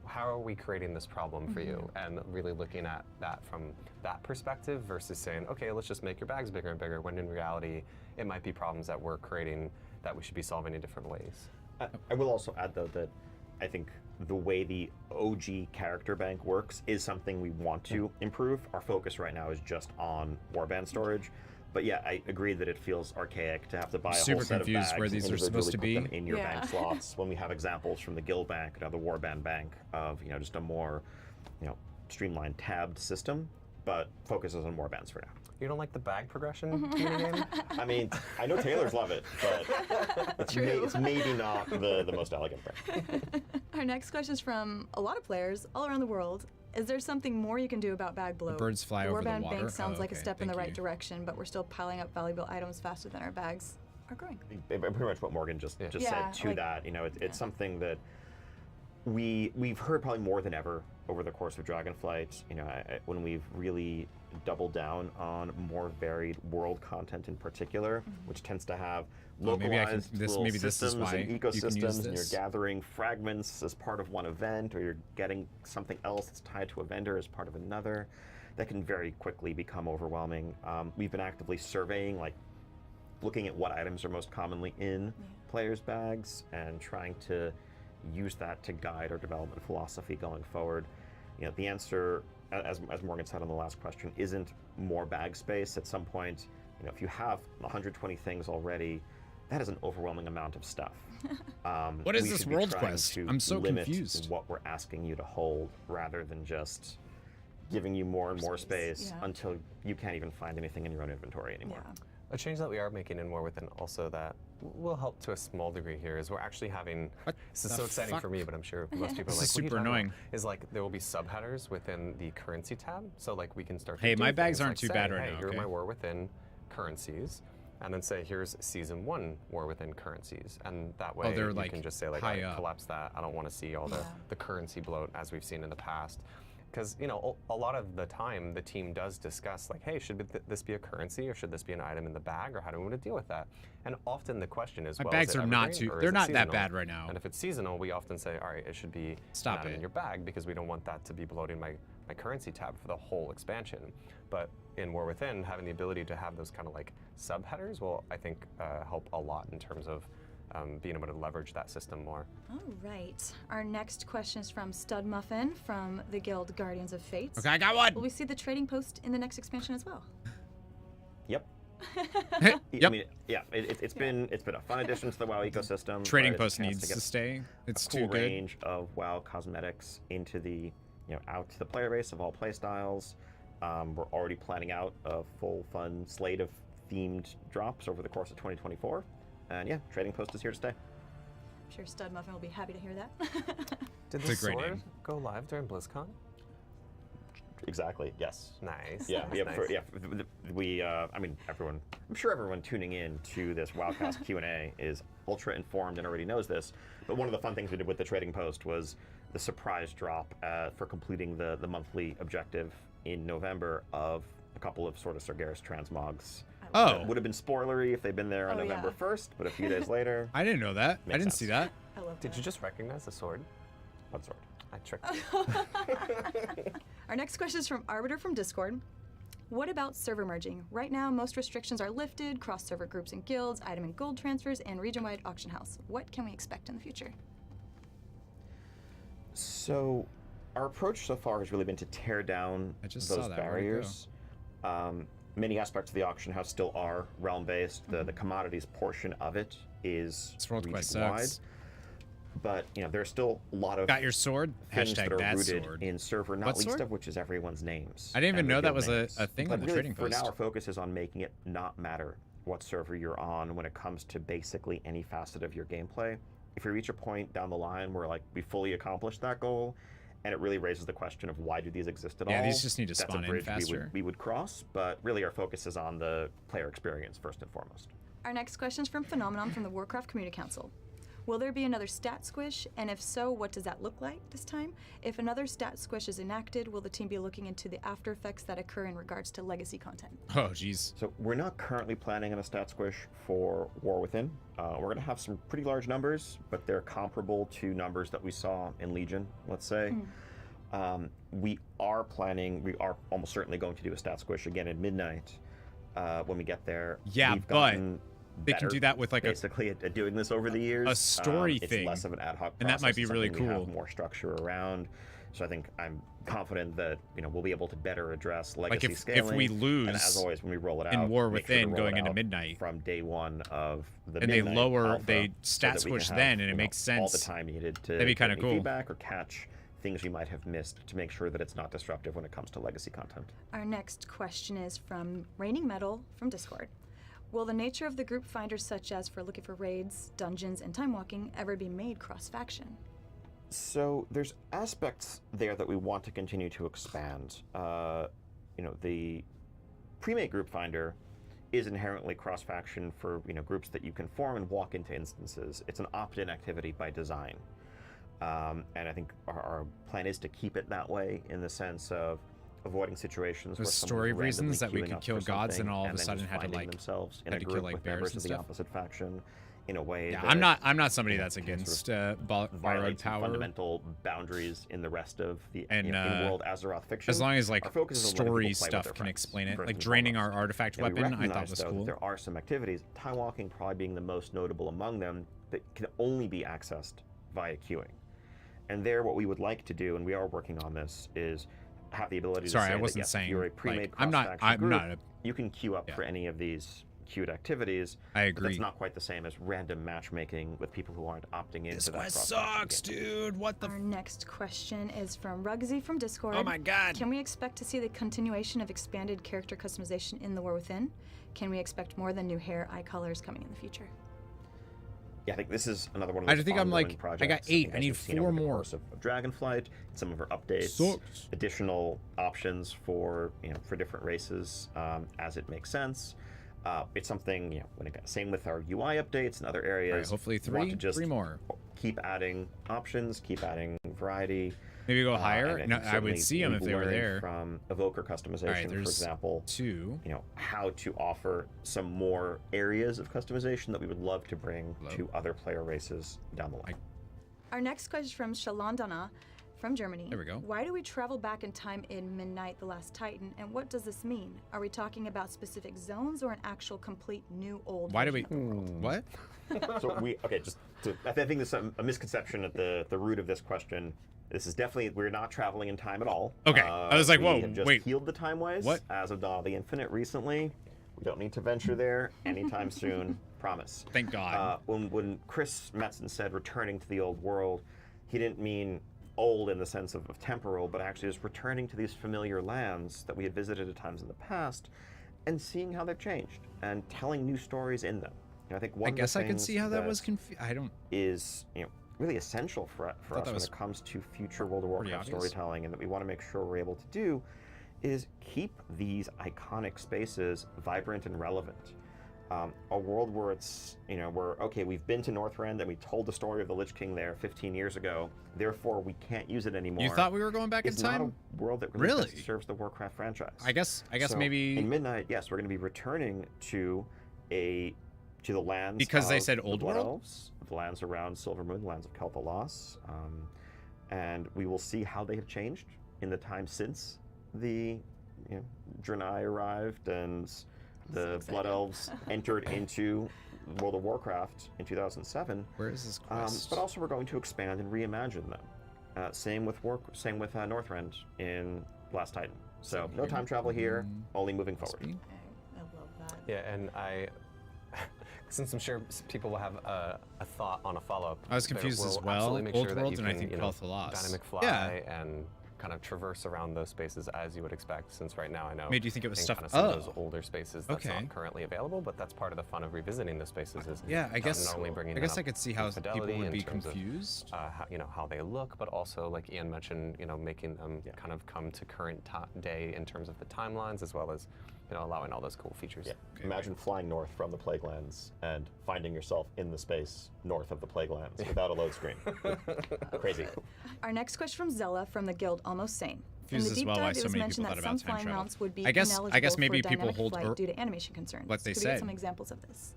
how are we creating this problem for you? And really looking at that from that perspective versus saying, okay, let's just make your bags bigger and bigger, when in reality, it might be problems that we're creating that we should be solving in different ways. I will also add, though, that I think the way the OG character bank works is something we want to improve. Our focus right now is just on warband storage. But yeah, I agree that it feels archaic to have to buy a whole set of bags where these and are supposed to individually put be. them in your bank slots when we have examples from the guild bank and the warband bank of just a more streamlined tabbed system, but focuses on warbands for now. You don't like the bag progression in the game? I mean, I know tailors love it, but it's maybe not the most elegant brand. Our next question is from a lot of players all around the world. Is there something more you can do about bag bloat? birds fly over the Warband water? bank sounds Oh, like a okay, step in the thank right you. direction, but we're still piling up valuable items faster than our bags are growing. Pretty much what Morgan just Yeah, said to like- that. It's something that we've heard probably more than ever over the course of Dragonflight. When we've really double down on more varied world content in particular, which tends to have Oh, maybe I can- localized this- little maybe this is systems why and you can use ecosystems, and you're this. gathering fragments as part of one event, or you're getting something else that's tied to a vendor as part of another. That can very quickly become overwhelming. We've been actively surveying, like looking at what items are most commonly in players' bags and trying to use that to guide our development philosophy going forward. You know, the answer, as Morgan said on the last question, isn't more bag space. At some point, you know, if you have 120 things already, that is an overwhelming amount of stuff. What is we this should be world trying quest? to I'm so limit confused. what we're asking you to hold, rather than just giving you more and more space until you can't even find anything in your own inventory anymore. A change that we are making in War Within also that will help to a small degree here is we're actually having, this is the so exciting fuck? for me, but I'm sure most people are This like, is "What are you super talking annoying. about?" Is like there will be subheaders within the currency tab. So like we can start to Hey, do my bags things aren't like too say, bad right hey, now, here okay? are my War Within currencies. And then say, here's Season 1 War Within currencies. And that way they're, you like, can just say, like, high "Alright, up." collapse that. I don't want to see all the currency bloat as we've seen in the past. Because, you know, a lot of the time the team does discuss, like, hey, should this be a currency or should this be an item in the bag, or how do we want to deal with that? And often the question is, My well, bags is it are not evergreen, too- or they're is it not that seasonal? bad right now. And if it's seasonal, we often say, all right, it should be Stop an item it. in your bag, because we don't want that to be bloating my currency tab for the whole expansion. But in War Within, having the ability to have those kind of like subheaders will, I think, help a lot in terms of being able to leverage that system more. All right. Our next question is from Stud Muffin from the Guild Guardians of Fate. Okay, I got one. Will we see the trading post in the next expansion as well? Yep. Yep. I mean, yeah, it's been a fun addition to the WoW ecosystem. Trading but it's post a chance needs get to stay. It's a cool too good. range of WoW cosmetics into the, out to the player base of all playstyles. We're already planning out a full fun slate of themed drops over the course of 2024. And yeah, Trading Post is here to stay. I'm sure Stud Muffin will be happy to hear that. Did It's the a great sword name. go live during BlizzCon? Exactly. Yes. Nice. Yeah. nice, Yeah. We. I mean, everyone. I'm sure everyone tuning in to this Wowcast Q&A is ultra informed and already knows this. But one of the fun things we did with the Trading Post was the surprise drop for completing the monthly objective in November of a couple of sort of Sargeras transmogs. Oh. It would have been spoilery if they'd been there on November 1st, but a few days later. I didn't know that. I Makes didn't sense. see that. I love Did you just recognize the sword? What sword? I tricked you. Our next question is from Arbiter from Discord. What about server merging? Right now, most restrictions are lifted, cross-server groups and guilds, item and gold transfers, and region-wide auction house. What can we expect in the future? So, our approach so far has really been to tear down just saw those that. Where'd it barriers. Many aspects of the auction house still are realm-based. The commodities portion of it is This world quest region-wide. sucks. But there's still a lot of Got your sword? things Hashtag that are that rooted sword. in server, not What least sword? of which is everyone's names. I didn't even and their know that guild was names. a thing But on the really, trading for now, post. our focus is on making it not matter what server you're on when it comes to basically any facet of your gameplay. If you reach a point down the line where we fully accomplished that goal, and it really raises the question of why do these exist at all? Yeah, these just need to That's spawn a in bridge faster. we would cross, but really our focus is on the player experience first and foremost. Our next question is from Phenomenon from the Warcraft Community Council. Will there be another stat squish? And if so, what does that look like this time? If another stat squish is enacted, will the team be looking into the after effects that occur in regards to legacy content? Oh, jeez. So we're not currently planning on a stat squish for War Within. We're going to have some pretty large numbers, but they're comparable to numbers that we saw in Legion, let's say. We are almost certainly going to do a stat squish again at midnight when we get there. Yeah, We've but gotten they can better, do that with basically at doing this over the years. a story it's thing. less of an ad hoc process. And that might be It's really something we have cool. more structure around. So I think I'm confident that we'll be able to better address Like legacy if scaling. we and lose as always, when we roll it in out, War make sure to Within roll going it into out midnight, from day one of the and they midnight lower, alpha they so stat that we can switch have, then, and it makes all sense. the time needed to That'd be get kinda any cool. feedback or catch things we might have missed to make sure that it's not disruptive when it comes to legacy content. Our next question is from Raining Metal from Discord. Will the nature of the group finders, such as for looking for raids, dungeons, and time walking, ever be made cross-faction? So there's aspects there that we want to continue to expand. The pre-made group finder is inherently cross-faction for groups that you can form and walk into instances. It's an opt-in activity by design, and I think our plan is to keep it that way in the sense of avoiding situations where There's someone's story randomly reasons that we queuing could up kill for gods and something all of a then sudden just had to, finding like, themselves in had a to kill, group like, with bears members and of the stuff. opposite faction in a way Yeah, that I'm not somebody that's you know, against sort of borrowed violates power. fundamental boundaries in the rest of the And in-world AZEROTH fiction. as long as like Our focus is on letting story people play with stuff their can friends, explain it, first like and draining our foremost. artifact And we weapon, I thought recognize, was though, that cool. there are some activities, time walking probably being the most notable among them, that can only be accessed via queuing. And there, what we would like to do, and we are working on this, is have the ability Sorry, to say I wasn't that, yes, saying, if you're a pre-made like, I'm cross-faction group, not you can queue up yeah. for any of these queued activities. I But agree. that's not quite the same as random matchmaking with people who aren't opting into This that quest cross-faction sucks, game. dude. What the? Our next question is from Rugsy from Discord. Oh my God. Can we expect to see the continuation of expanded character customization in The War Within? Can we expect more than new hair, eye colors coming in the future? Yeah, I think this is another one of I those think I'm ongoing like, projects. I got 8. I as need we've seen 4 over the more. course of Dragonflight, some of our updates, Sucks. additional options for for different races as it makes sense. It's something when same with our UI updates and other areas. Right, hopefully we want to 3 just more. keep adding options, keep adding variety. Maybe go higher. And No, think I would certainly see them if they were learning there. From evoker customization, All right, for there's example, 2. how to offer some more areas of customization that we would love to bring to other player races down the line. Our next question is from Shalandana from Germany. There we go. Why do we travel back in time in Midnight the Last Titan, and what does this mean? Are we talking about specific zones or an actual complete new old Why do we? version of the world? What? So I think there's a misconception at the root of this question. This is definitely, we're not traveling in time at all. Okay, I was like, we whoa, have just wait. healed the time ways What? as of Dawn of the Infinite recently. We don't need to venture there anytime soon. Promise. Thank God. When Chris Metzen said returning to the old world, he didn't mean old in the sense of temporal, but actually just returning to these familiar lands that we had visited at times in the past and seeing how they've changed and telling new stories in them. I think one I of guess the I could things see how that was I don't. is really essential for us that when was it comes to future World of pretty Warcraft obvious. storytelling, and that we want to make sure we're able to do is keep these iconic spaces vibrant and relevant. A world where it's where okay, we've been to Northrend and we told the story of the Lich King there 15 years ago, therefore we can't use it anymore. You thought we were going back in It's time? not a world that really best serves the Warcraft franchise. I guess So, maybe in Midnight, yes, we're going to be returning to the lands because they of said the old Blood world? Elves, the lands around Silvermoon, the lands of Kel'Thalas, and we will see how they have changed in the time since the Draenei arrived and the Blood Elves entered into World of Warcraft in 2007. Where is this quest? But also we're going to expand and reimagine them. Same with Northrend in Last Titan. So no time travel here, only moving forward. I love that. Yeah, and since I'm sure people will have a thought on a follow-up. I was confused we'll as well. absolutely make Old sure that world you and I can, think Kel'Thalas. dynamic fly Yeah. and kind of traverse around those spaces as you would expect, since right now I know Made you think it was in stuff- kind of some of oh. those older spaces that's Okay. not currently available, but that's part of the fun of revisiting the spaces is Yeah, I guess. not only bringing I guess up I could see how people fidelity would in be terms of, confused. how they look, but also like Ian mentioned, making them kind of come to current day in terms of the timelines, as well as allowing all those cool features. Yeah. Imagine flying north from the Plaguelands and finding yourself in the space north of the Plaguelands without a load screen. Crazy. Our next question from Zella from the guild Almost Sane. In Confused the as deep well why dive, it so was many mentioned people that thought some about time flying travel. mounts would be I guess ineligible maybe for people dynamic hold flight due to animation concerns. what they Could we get said. some examples of this?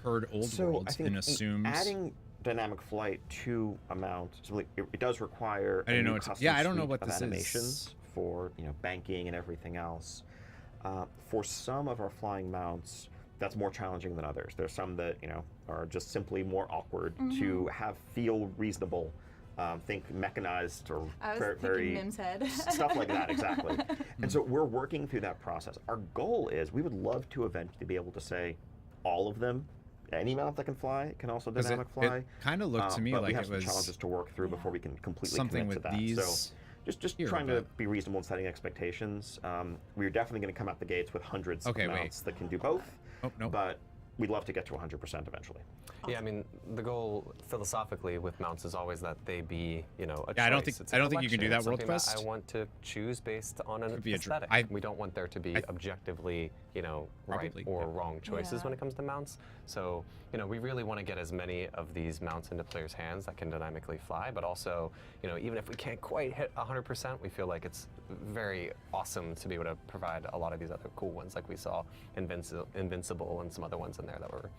Heard old So worlds I think and assumes. adding dynamic flight to a mount, so it does require I didn't a know new it's- custom yeah, I don't know suite what of this is. animations for banking and everything else. For some of our flying mounts, that's more challenging than others. There's some that are just simply more awkward to feel reasonable. Think mechanized or I was very, thinking very Mim's head. stuff like that, exactly. And so we're working through that process. Our goal is we would love to eventually be able to say all of them, any mount that can fly can also 'Cause dynamic fly. It kind of looked to me but like we have it some was challenges to work through before we can completely something commit with to that. these. So just here, trying to but- be reasonable and setting expectations. We're definitely going to come out the gates with hundreds Okay, of wait. mounts that can do both. Oh, no. But we'd love to get to 100% eventually. Yeah, I mean, the goal philosophically with mounts is always that they be, a Yeah, choice. I don't think- It's I a don't think you can do collection. that, It's World something that Quest. I want to choose based on an Could be a aesthetic. I- We don't want there to be objectively right or wrong choices when it comes to mounts. So, we really want to get as many of these mounts into players' hands that can dynamically fly, but also, even if we can't quite hit 100%, we feel like it's very awesome to be able to provide a lot of these other cool ones, like we saw Invincible and some other ones in there that were,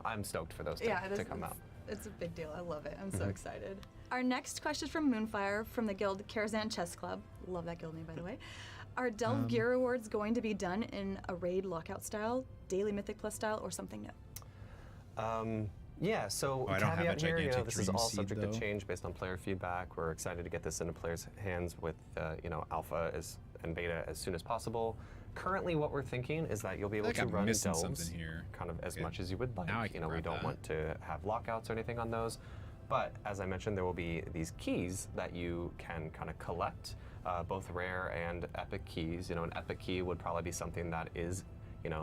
I'm stoked for those to come out. It's a big deal. I love it. I'm so excited. Our next question is from Moonfire from the guild Karazhan Chess Club. Love that guild name, by the way. Are Delve Gear Rewards going to be done in a raid lockout style, daily Mythic Plus style, or something new? Yeah, so I don't have a caveat here, gigantic this is dream all seed, subject though. to change based on player feedback. We're excited to get this into players' hands with, alpha and beta as soon as possible. Currently, what we're thinking is that you'll be able to run delves kind of as much as you would like. Now I We can don't grab want to have lockouts or anything on those. But as I mentioned, there will be these keys that you can kind of collect, both rare and epic keys. An epic key would probably be something that is,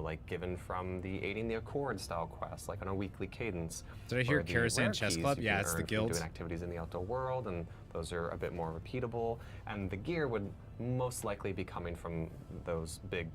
like given from the Aiding the Accord style quest, like on a weekly cadence. Did I hear Or the Karazhan rare Chess keys Club? you Yeah, can it's the earn from guild. doing activities in the outdoor world, and those are a bit more repeatable. And the gear would most likely be coming from those big,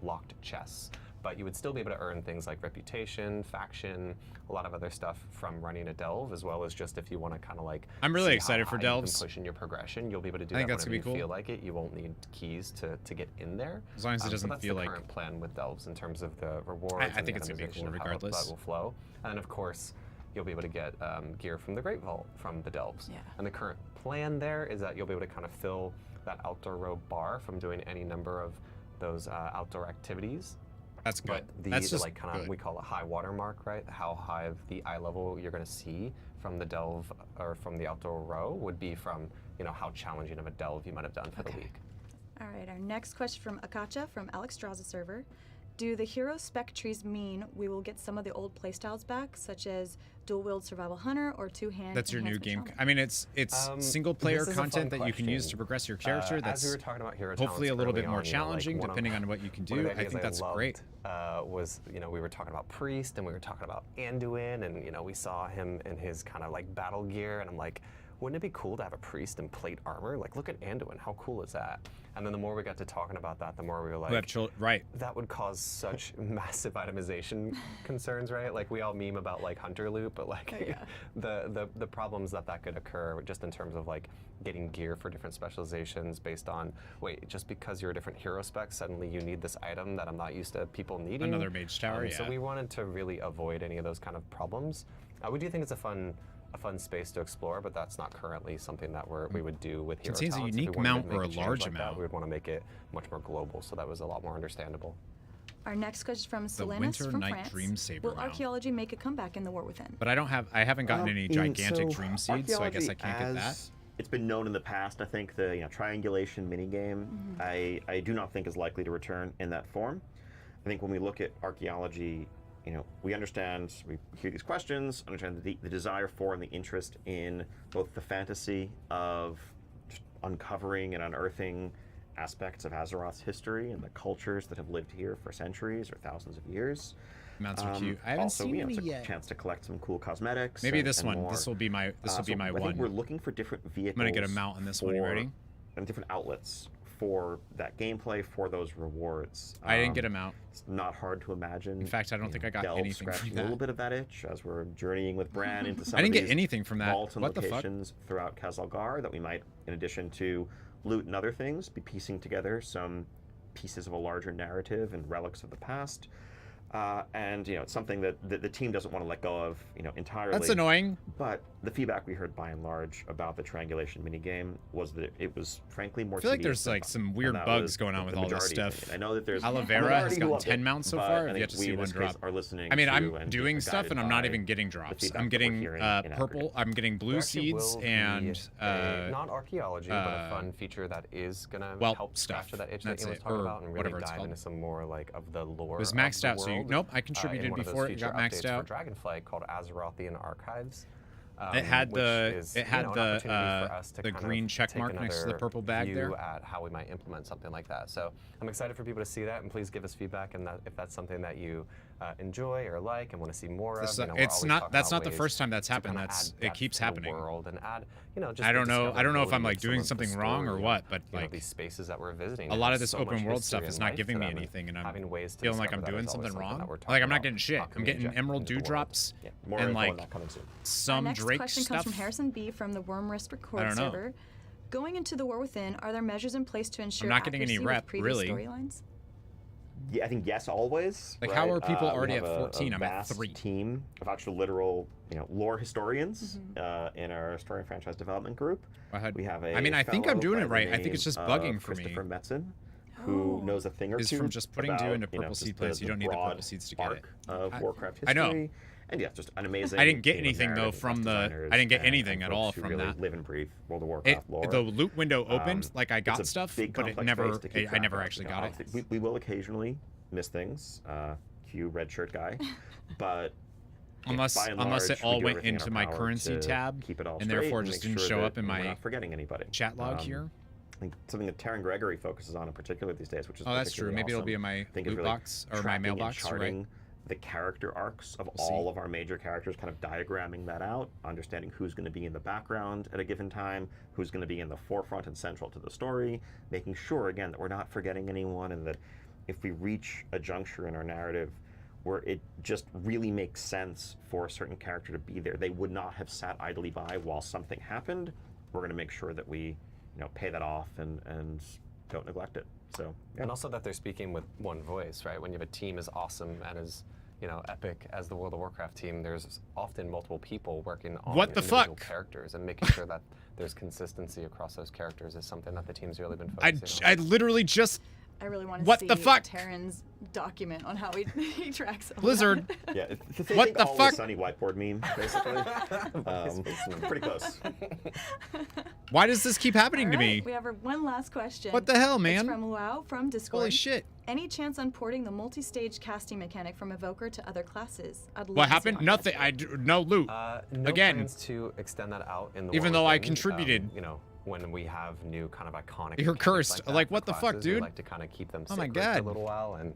locked chests. But you would still be able to earn things like reputation, faction, a lot of other stuff from running a delve, as well as just if you want to kind of like. I'm really see excited how for high you can delves. push in your progression. You'll be able to do I think that that's whenever gonna be you cool. feel like it. You won't need keys to get in there. As long as it doesn't so that's feel the like. current plan with delves in terms of the rewards. I and think the it's gonna be itemization cool of how regardless. that will flow, and of course. You'll be able to get gear from the Great Vault from the delves. Yeah. And the current plan there is that you'll be able to kind of fill that outdoor row bar from doing any number of those outdoor activities. That's good. But That's just like kind of good. we call it high water mark, right? How high of the eye level you're going to see from the delve or from the outdoor row would be from how challenging of a delve you might have done for the week. All right, our next question from Akacha from Alex Draws a server. Do the hero spec trees mean we will get some of the old playstyles back, such as dual-wield survival hunter or two-hand? That's your new enhancement game. shaman? I mean, it's single-player this is a content fun that you can use question. to progress your character. As That's we were talking about hero hopefully a talents little bit early more on, challenging, one of- depending on what you can one of do. the I think ideas that's great. Was we were talking about Priest and we were talking about Anduin, and we saw him in his kind of like battle gear, and I'm like, wouldn't it be cool to have a priest in plate armor? Like, look at Anduin, how cool is that? And then the more we got to talking about that, the more we were like, right. That would cause such massive itemization concerns, right? Like we all meme about like hunter loot, but like the problems that could occur just in terms of like getting gear for different specializations based on, wait, just because you're a different hero spec, suddenly you need this item that I'm not used to people needing. Another mage tower, yeah. So we wanted to really avoid any of those kind of problems. We do think it's a fun space to explore, but that's not currently something that we would do with hero Contains a talents. If we unique wanted to mount make or a change large like that, amount. we would want to make it much more global, so that was a lot more understandable. Our next question from The Solanus Winter from Night France. Dream Saber Will mount. archaeology make a comeback in the War Within? But I haven't gotten any gigantic so dream seeds, so I guess I can't get that. as It's been known in the past. I think the triangulation minigame, I do not think is likely to return in that form. I think when we look at archaeology, we understand, we hear these questions, understand the desire for and the interest in both the fantasy of just uncovering and unearthing aspects of Azeroth's history and the cultures that have lived here for centuries or thousands of years. Mounts are cute. I haven't also, seen it's any a yet. chance to collect some cool cosmetics. Maybe and, this and one. more. This will be my. This will be my I one. think we're looking for different vehicles. I'm gonna get a mount on this one. You ready? And different outlets for that gameplay, for those rewards. I didn't get a mount. It's not hard to imagine. In fact, I don't think I got Delve anything scratching from a little that. bit of that itch as we're journeying with Bran into some I didn't of get these anything from that. vaults and What the fuck? locations throughout Khazalgar that we might, in addition to loot and other things, be piecing together some pieces of a larger narrative and relics of the past. And it's something that the team doesn't want to let go of, entirely. That's annoying. But the feedback we heard by and large about the triangulation minigame was that it was frankly more. I feel like tedious there's than like fun. some And weird that bugs was going on with the all this majority stuff. opinion. I know that there's Aloe a Vera minority has who gotten loved 10 it, mounts so but far. I I've yet think to we see in one this case drop. are listening I mean, to I'm and doing being stuff and guided I'm not by even getting the drops. feedback I'm that we're getting hearing in purple. aggregate. I'm getting blue There actually seeds will be and not archaeology, but a fun feature that is gonna well, help stuff. scratch that itch That's that Ian was it, talking or about, and really whatever it's dive called. into some more like of the lore. It was of maxed the out, so you, world, nope, I in contributed one of those before it feature got maxed updates out. for Dragonflight called Azerothian Archives. It had which the is, it had an the opportunity for us to the kind green of check take mark next to the another purple bag view there. at how we might implement something like that. So I'm excited for people to see that, and please give us feedback, and that if that's something that you enjoy or like and want to see more This, of. You know, it's not. That's not the first time that's happened. It keeps happening. World and add, you know, just I don't know if I'm discoverability like of some doing of the something wrong or story what, and, but you know, like these spaces that we're visiting. a lot of there's this so open much world history stuff is and not life giving to me them, and anything, and I'm having ways to feeling like discover I'm that doing is always something wrong. that we're Like talking I'm not about getting shit. how can I'm we getting inject emerald into the world. dewdrops More and info on like that coming soon. some Our next Drake question stuff. comes from Harrison B. from the Worm Risk I Record don't know. server. Going into the War Within, are there measures in place to ensure I'm not getting any accuracy rep, with previous really. storylines? Yeah, I think yes, always. Like, right? how are people We already have at 14? A I'm at vast 3. Team of actual literal, lore historians in our story and franchise development group. We have a I mean, I think I'm fellow doing by it the right. I think name it's just of bugging for me. Christopher Metzen, who knows a thing or Is two from just putting about, dew into you know, purple just seed plants. You don't need the broad purple seeds to get it. arc of Warcraft I history. know. And yeah, just an amazing. I didn't get team of anything though narrative from the. designers I didn't get and anything at folks all who from really that. live and breathe World of Warcraft lore. The loot window opened, like I it's got a stuff, big, but it complex never. space to keep I track never of. actually You know, got it. obviously, we will occasionally miss things. Cue red shirt guy, but Unless by and unless large, it all we do went everything in into our my power currency to tab, keep it all and straight therefore and just make didn't sure show that up in we're my not forgetting anybody. chat log here. I think something that Taryn Gregory focuses on in particular these days, which is Oh, that's true. particularly Maybe it'll awesome, be in my I think is loot really box or my tracking and mailbox. You're right. charting the character arcs of all of our major characters, kind of diagramming that out, understanding who's going to be in the background at a given time, who's going to be in the forefront and central to the story, making sure, again, that we're not forgetting anyone, and that if we reach a juncture in our narrative where it just really makes sense for a certain character to be there, they would not have sat idly by while something happened, we're going to make sure that we pay that off and don't neglect it. So yeah. And also that they're speaking with one voice, right? When you have a team as awesome and as epic as the World of Warcraft team, there's often multiple people working on individual characters, and making sure that there's consistency across those characters is something that the team's really been focusing on. I literally just. I really want to what see the fuck? Taryn's document on how he tracks all Blizzard. that. Yeah, what the fuck? Sunny whiteboard meme, basically. Pretty close. Why does this keep happening to me? We have one last question. What the hell, man? It's from Wow from Discord. Holy shit. Any chance on porting the multi-stage casting mechanic from Evoker to other classes? I'd love What to see happened? one. Nothing. No loot. No Again. plans to extend that out in the Even War though I Within, contributed. When we have new kind of iconic You're mechanics cursed. that Like, for what the fuck, classes, we dude? like to kind of keep them Oh my sacred God. for a little while, and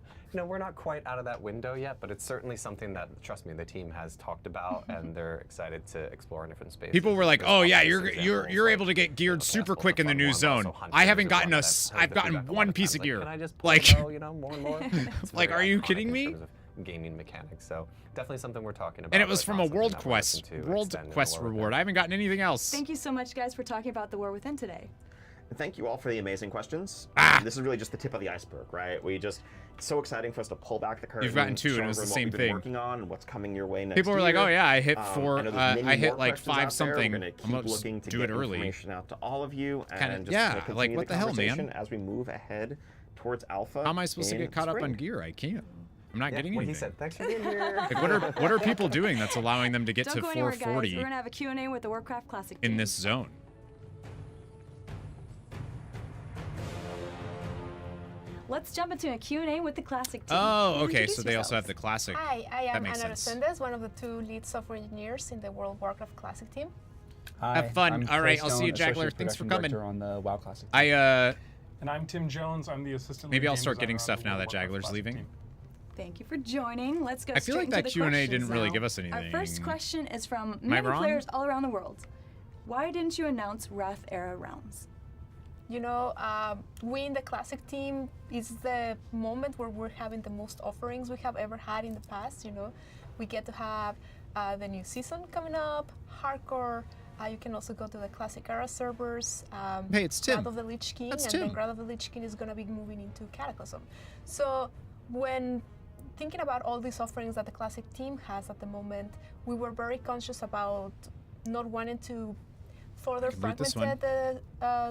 we're not quite out of that window yet, but it's certainly something that, trust me, the team has talked about, and they're excited to explore in different spaces. People were like, There's "Oh yeah, obvious you're examples, able to get geared super quick in the new zone." I haven't gotten I've gotten one piece of gear. Can I just like, more and more? It's like, very are you iconic kidding in me? terms of gaming mechanics, so definitely something we're talking about. And it was but from not a something World that we're Quest looking to extend in the War Within. reward. I haven't gotten anything else. Thank you so much, guys, for talking about the War Within today. Thank you all for the amazing questions. This is really just the tip of the iceberg, right? It's so exciting for us to pull back the curtain. You've gotten 2, show and it was the everyone same what we've been thing. Working on and what's coming your way next. People were like, year. "Oh yeah, I hit I 4. know there's many I hit more like questions 5 out there. something. We're gonna I'm keep gonna looking to do get it early." information out to all of you, Kinda- and just yeah, continue like, the what the hell, man? conversation as we move ahead towards alpha. How am I supposed to in get caught up spring. on gear? I can't. I'm not getting what anything. he said. Thanks for being here. Like, what are people doing that's allowing them to get Don't to go anywhere, guys. 440 We're gonna have a Q&A with the Warcraft Classic in team. this zone? Let's jump into a Q&A with the Classic team. Oh, Please okay. introduce So they also have yourselves. the classic. Hi, I That am makes Ana sense. Resendes, one of the 2 lead software engineers in the World of Warcraft Classic team. Hi, Have fun. I'm All right, Clay I'll see you, Stone, Jaggler. Associate Thanks for Production coming. Director on the WoW Classic. And I'm Tim Jones. I'm the assistant. Maybe lead I'll game start getting designer on stuff the now World that of Warcraft Jaggler's Classic leaving. team. Thank you for joining. Let's go I feel straight like that into the Q&A questions didn't really now. give us Our anything. first question is from Am I many wrong? players all around the world. Why didn't you announce Wrath era rounds? You know, we in the Classic team is the moment where we're having the most offerings we have ever had in the past. You know, we get to have the new season coming up, Hardcore. You can also go to the Classic era servers. Hey, it's Tim. Wrath of the Lich King, That's and Tim. then Wrath of the Lich King is going to be moving into Cataclysm. So when thinking about all these offerings that the Classic team has at the moment, we were very conscious about not wanting to further can loot this fragment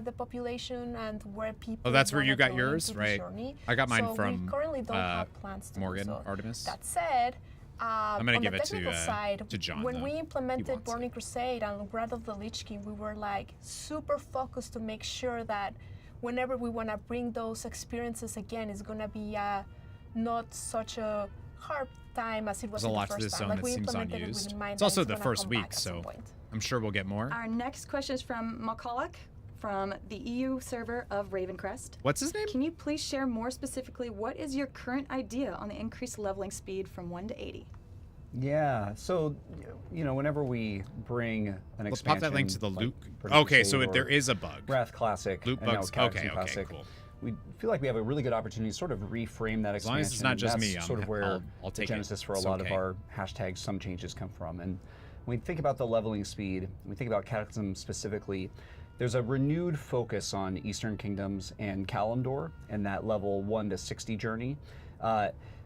the population and where people. Oh, that's where wanna you got go yours, into the right? journey. I got mine So from we currently don't have plans to do Morgan so. Artemis. That said, I'm gonna on give the it to, technical side, to John, when though. we He implemented wants Burning Crusade and Wrath of the Lich King, we were like super focused to make sure that whenever we want to bring those experiences again, it's gonna be not such a hard time as it was There's a in the lot to first this time. zone Like that we seems implemented it unused. with in mind It's that also it's the gonna first come week, back at some so point. I'm sure we'll get more. Our next question is from McCulloch from the EU server of Ravencrest. What's his name? Can you please share more specifically what is your current idea on the increased leveling speed from 1 to 80? Yeah, so, whenever we bring an Let's expansion... pop that link to the like Luke. Burning Okay, Crusade so or there is a bug. Wrath Classic. Loot and now bugs. Cataclysm Okay, Classic. cool. We feel like we have a really good opportunity to sort of reframe that expansion. As long as it's not just That's me, sort of where I'll the take it. genesis for a It's lot okay. of our hashtags, some changes come from. And when we think about the leveling speed, when we think about Cataclysm specifically, there's a renewed focus on Eastern Kingdoms and Kalimdor and that level 1 to 60 journey.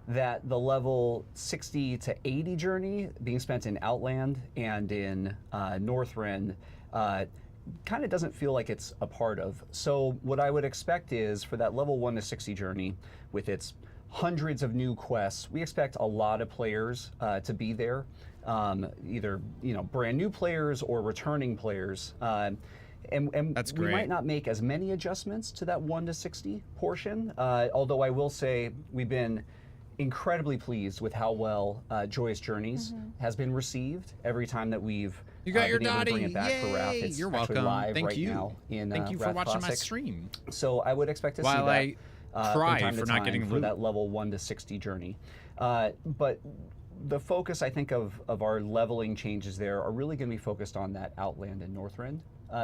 That the level 60 to 80 journey being spent in Outland and in Northrend kind of doesn't feel like it's a part of. So what I would expect is for that level 1 to 60 journey with its hundreds of new quests, we expect a lot of players to be there, either brand new players or returning players. And That's we great. might not make as many adjustments to that 1 to 60 portion, although I will say we've been incredibly pleased with how well Joyous Journeys has been received every time that we've You got your been able to bring Dottie. it back for Wrath. Yay. It's You're actually welcome. live Thank right you. now in Thank you for Wrath watching my Classic. stream. So I would expect to see While that I from cry time to for not time getting for loot. that level 1 to 60 journey. But the focus, I think, of our leveling changes there are really going to be focused on that Outland and Northrend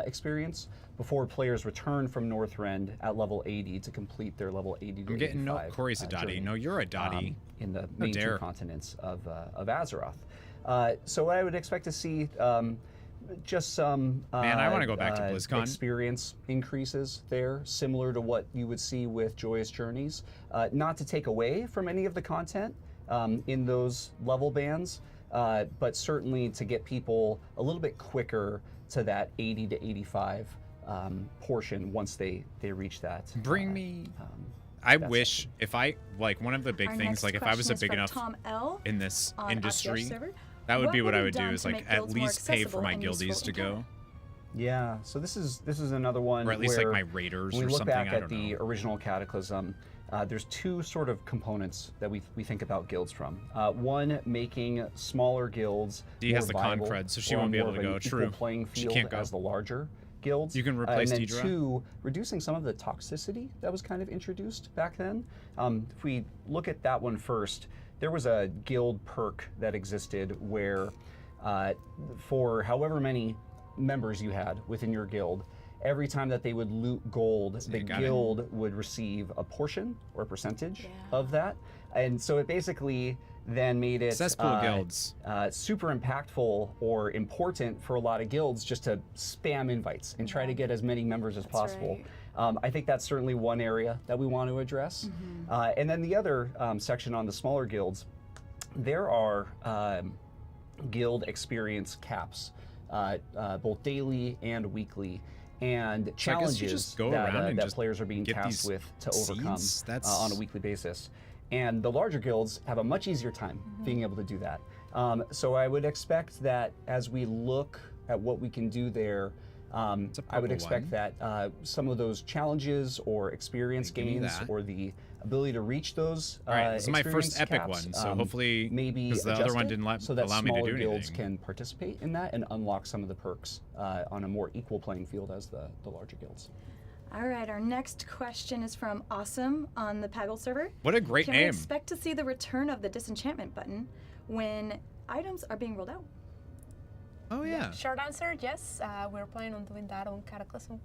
experience before players return from Northrend at level 80 to complete their level 80 to I'm getting no. 85 Corey's a Dottie. journey, No, you're a Dottie. in the How main 2 dare. continents of Azeroth. So I would expect to see just some Man, I wanna go back to BlizzCon. experience increases there, similar to what you would see with Joyous Journeys. Not to take away from any of the content in those level bands, but certainly to get people a little bit quicker to that 80 to 85 portion once they reach that. Bring me. I that wish if I one of the big Our things, next like if I was a question is big from enough Tom L. in this on industry, Oshkosh server. that would be what would I be would do done is to like make at guilds more least pay for accessible my and guildies useful to in go. Canada? Yeah, so this is another one Or at least, where like, my raiders when or we look something, back I at don't the know. original Cataclysm, there's 2 sort of components that we think about guilds from. One, making smaller guilds Dee more has the con viable, cred, so she or won't be more able to of an go. equal True. playing She field can't go. as the larger guilds. You can replace and then Deidre. 2, reducing some of the toxicity that was kind of introduced back then. If we look at that one first, there was a guild perk that existed where for however many members you had within your guild, every time that they would loot gold, the you got it. guild would receive a portion or a percentage of that. And so it basically then made it Cesspool guilds. super impactful or important for a lot of guilds just to spam invites and try to get as many members as possible. I think that's certainly one area that we want to address. And then the other section on the smaller guilds, there are guild experience caps, both daily and weekly, and So I guess you challenges just go around and that just players are being get tasked these with to overcome seeds? That's- on a weekly basis. And the larger guilds have a much easier time being able to do that. So I would expect that as we look at what we can do there, I would purple expect one. that some of those challenges or experience Give me gains that. or the ability to reach those All right, this is my first experience epic caps, one, so hopefully, maybe because the other one adjusted didn't so that allow me to smaller do guilds anything. can participate in that and unlock some of the perks on a more equal playing field as the larger guilds. All right, our next question is from Awesome on the Paggle server. What a great Can we name. expect to see the return of the disenchantment button when items are being rolled out? Oh yeah. Short answer, yes. We're planning on doing that on Cataclysm.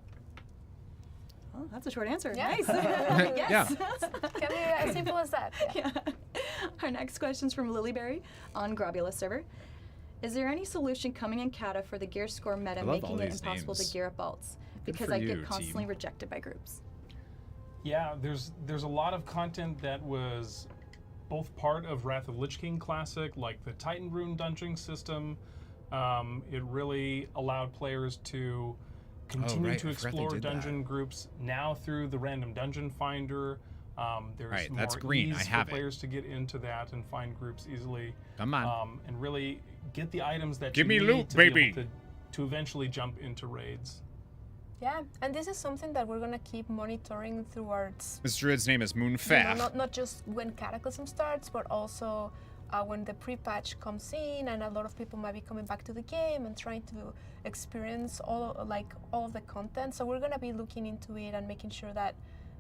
Oh, that's a short answer. Yeah. Nice. Yes. Yes. Can be as simple as that. Yeah. Our next question is from Lilyberry on Grobula server. Is there any solution coming in Cata for the gear score meta, I love all making it these impossible names. to gear up alts? Good Because for I you, get constantly team. rejected by groups. Yeah, there's a lot of content that was both part of Wrath of Lich King Classic, like the Titan Rune dungeoning system. It really allowed players to continue right, to I forgot they explore did that. dungeon groups now through the random dungeon finder. There's Right, more that's green. I ease have for it. players to get into that and find groups easily. Come on. And really get the items that Give you me need loot, to be baby. able to eventually jump into raids. Yeah, and this is something that we're gonna keep monitoring through our This druid's name is you know, Moonfaf. not just when Cataclysm starts, but also when the pre-patch comes in, and a lot of people might be coming back to the game and trying to experience all of the content. So we're gonna be looking into it and making sure that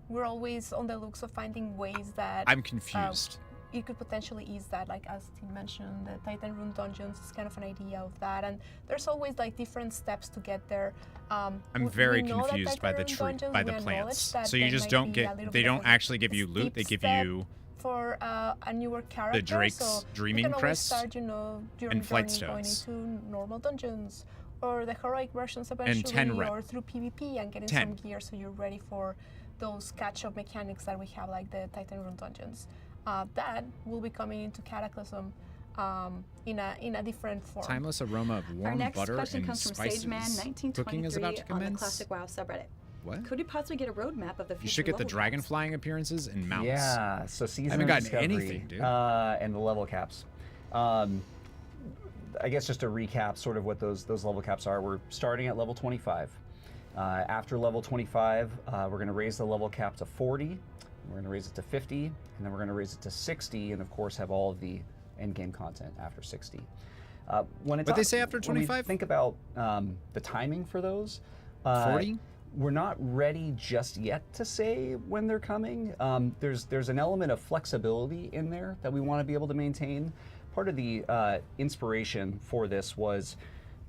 we're always on the looks of finding ways that I'm confused. You could potentially ease that, like as Tim mentioned, the Titan Rune dungeons is kind of an idea of that, and there's always like different steps to get there. I'm very confused by the plants. So you just don't get, they don't actually give you loot, they give you for a newer character. The Drake's so Dreaming you can always Crest start, you know, your and Flight journey going Stones. into normal dungeons or the heroic versions eventually, 10 rep. or through PvP and getting 10. some gear so you're ready for those catch-up mechanics that we have, like the Titan Rune dungeons. That will be coming into Cataclysm in a different form. Timeless aroma of Our warm next butter question and comes from spices. SageMan1923 Cooking is about to on the commence. Classic WoW subreddit. What? Could we possibly get a roadmap of the future You should get the level dragon caps? flying appearances and mounts. Yeah, so season I haven't of gotten discovery, anything, dude. And the level caps. I guess just to recap sort of what those level caps are, we're starting at level 25. After level 25, we're going to raise the level cap to 40, we're going to raise it to 50, and then we're going to raise it to 60, and of course have all of the endgame content after 60. When it's What'd they say after when we 25? think about the timing for those. 40? We're not ready just yet to say when they're coming. There's an element of flexibility in there that we want to be able to maintain. Part of the inspiration for this was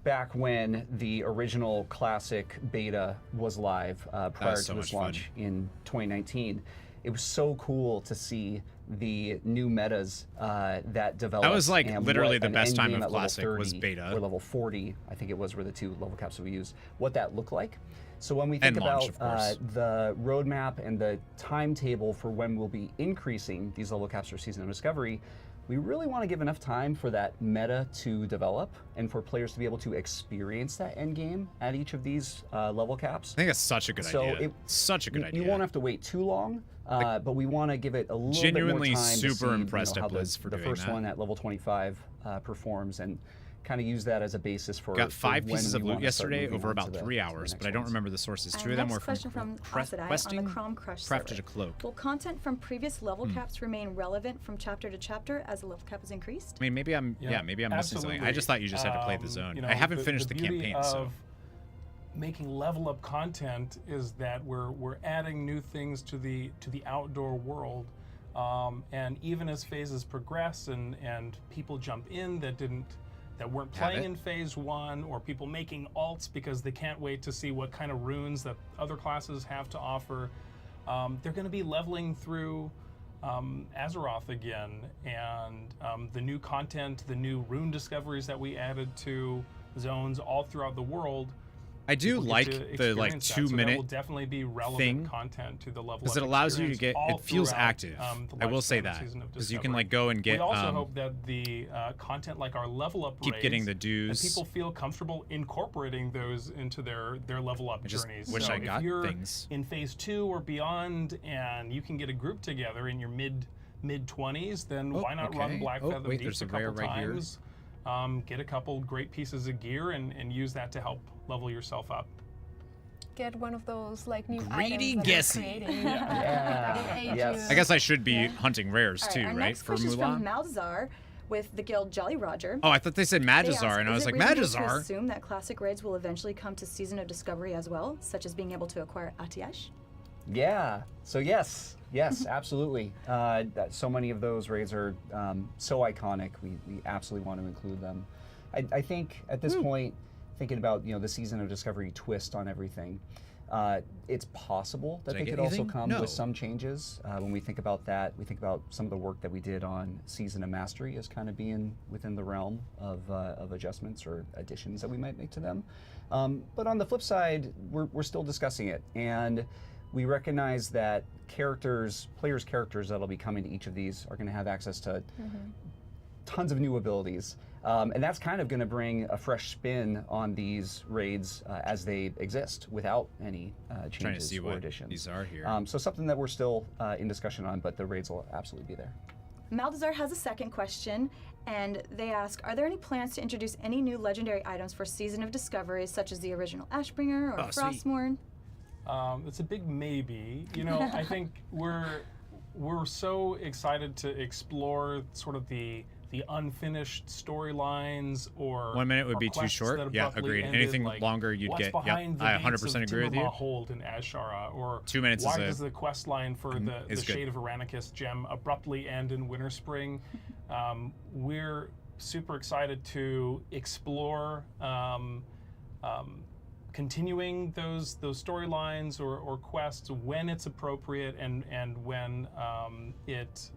back when the original classic beta was live prior so to its much fun. launch in 2019. It was so cool to see the new metas that developed. That was like and literally what the an best time endgame of at level Classic was 30 beta. Or level 40, I think it was, were the two level caps that we used. What that looked like. So when we think And launch, about of course. the roadmap and the timetable for when we'll be increasing these level caps for Season of Discovery, we really want to give enough time for that meta to develop and for players to be able to experience that end game at each of these level caps. I think that's such a good idea. Such a good idea. You won't have to wait too long, but we want to give it a little Genuinely bit more time to super see, impressed how at Blizz for the doing first that. one at level 25 performs, and kind of use that as a basis for Got 5 for when pieces we of loot wanna start yesterday moving over on to about the- 3 to the hours, next but I don't ones. remember the sources. Our 2 of them next were question from Osadai on questing, the Crom Crush crafted server. a cloak. Will content from previous level caps remain relevant from chapter to chapter as the level cap is increased? I mean, maybe I'm maybe I'm missing something. I just thought you just had to play the zone. You know, I haven't finished the beauty campaign, so of making level up content is that we're adding new things to the outdoor world, and even as phases progress and people jump in that weren't playing in phase 1, or people making alts because they can't wait to see what kind of runes that other classes have to offer, they're going to be leveling through AZEROTH again, and the new content, the new rune discoveries that we added to zones all throughout the world. I do people get like to the like experience that. 2 So that minute will definitely be relevant thing content to the level because it up allows you to experience get. all It feels throughout, active. the I will say lifespan of that Season of because you can Discovery. like go and get. We also hope that the content like our level up keep getting the raids, dues. and people feel comfortable incorporating those into their level up I just journeys. wish so I got if you're things. in phase 2 or beyond, and you can get a group together in your mid 20s, then Oh, why not okay. run Black Oh, Feather wait, Deeps there's a a rare couple right here. times? Get a couple great pieces of gear and use that to help level yourself up. Get one of those like new Greedy items that we're guessy. creating. Yeah. That will aid Yes. you. I guess I should be hunting rares All too, our right? next For question is from Mulan. Malzar with the guild Jolly Roger. Oh, I thought they said They Magizar, ask, and I is was it like, reasonable to Magizar. assume that classic raids will eventually come to Season of Discovery as well, such as being able to acquire Atiash? Yeah. So yes, absolutely. So many of those raids are so iconic. We absolutely want to include them. I think at this point, thinking about the Season of Discovery twist on everything, it's possible that Did I they get could also anything? come No. with some changes. When we think about that, we think about some of the work that we did on Season of Mastery as kind of being within the realm of adjustments or additions that we might make to them. But on the flip side, we're still discussing it, and we recognize that players' characters that'll be coming to each of these are going to have access to tons of new abilities. And that's kind of going to bring a fresh spin on these raids as they exist without any Trying to changes see or what additions. these are here. So something that we're still in discussion on, but the raids will absolutely be there. Maldazar has a second question, and they ask, are there any plans to introduce any new legendary items for Season of Discovery, such as the original Ashbringer or sweet. Frostmourne? It's a big maybe. I think we're so excited to explore sort of the the unfinished storylines or 1 minute would or be too quests short. that Yeah, abruptly agreed. ended, Anything like, longer you'd what's get. behind Yep, the I gates 100% agree with you. Hold in Azshara, or 2 minutes why is does the quest line for the is good. Shade of Aranicus gem abruptly end in Winterspring? We're super excited to explore continuing those storylines or quests when it's appropriate and when it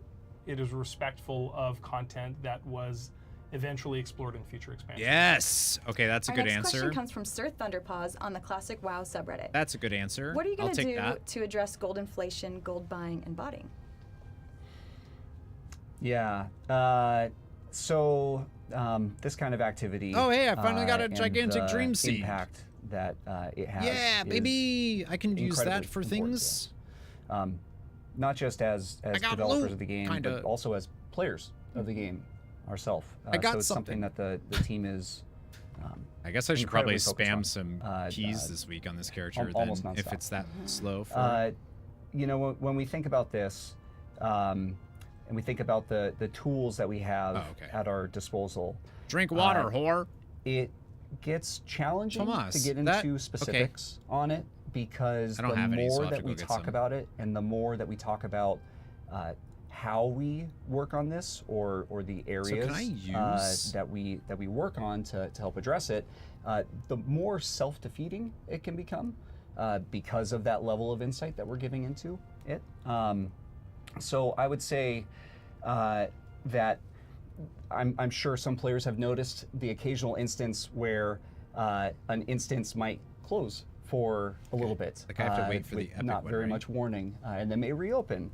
is respectful of content that was eventually explored in future expansions. Yes. Okay, that's a Our good next answer. question comes from Sir Thunderpaws on the Classic WoW subreddit. That's a good answer. What are you I'll going to take do that. to address gold inflation, gold buying, and botting? Yeah. So this kind of activity. Oh, hey, I finally got a and gigantic the dream seed. Impact that it has. Yeah, is maybe I can use that incredibly for important, things. yeah. Not just as got developers loot, of the game, kinda. but also as players of the game ourselves. I got so it's something that the team is. I guess I should probably incredibly focused spam on. some keys this week on this character almost then, if nonstop. it's that slow. For You know, when we think about this, and we think about the tools that we have at our disposal. Drink water, whore. It gets challenging Tomas, to get into specifics on it because I don't the have any, so more I'll have that to we go get talk some. about it and the more that we talk about how we work on this or the areas can I use- that we work on to help address it, the more self-defeating it can become because of that level of insight that we're giving into it. So I would say that I'm sure some players have noticed the occasional instance where an instance might close for a little bit. Like I have to wait for the with epic not one, very right? much warning, and then may reopen.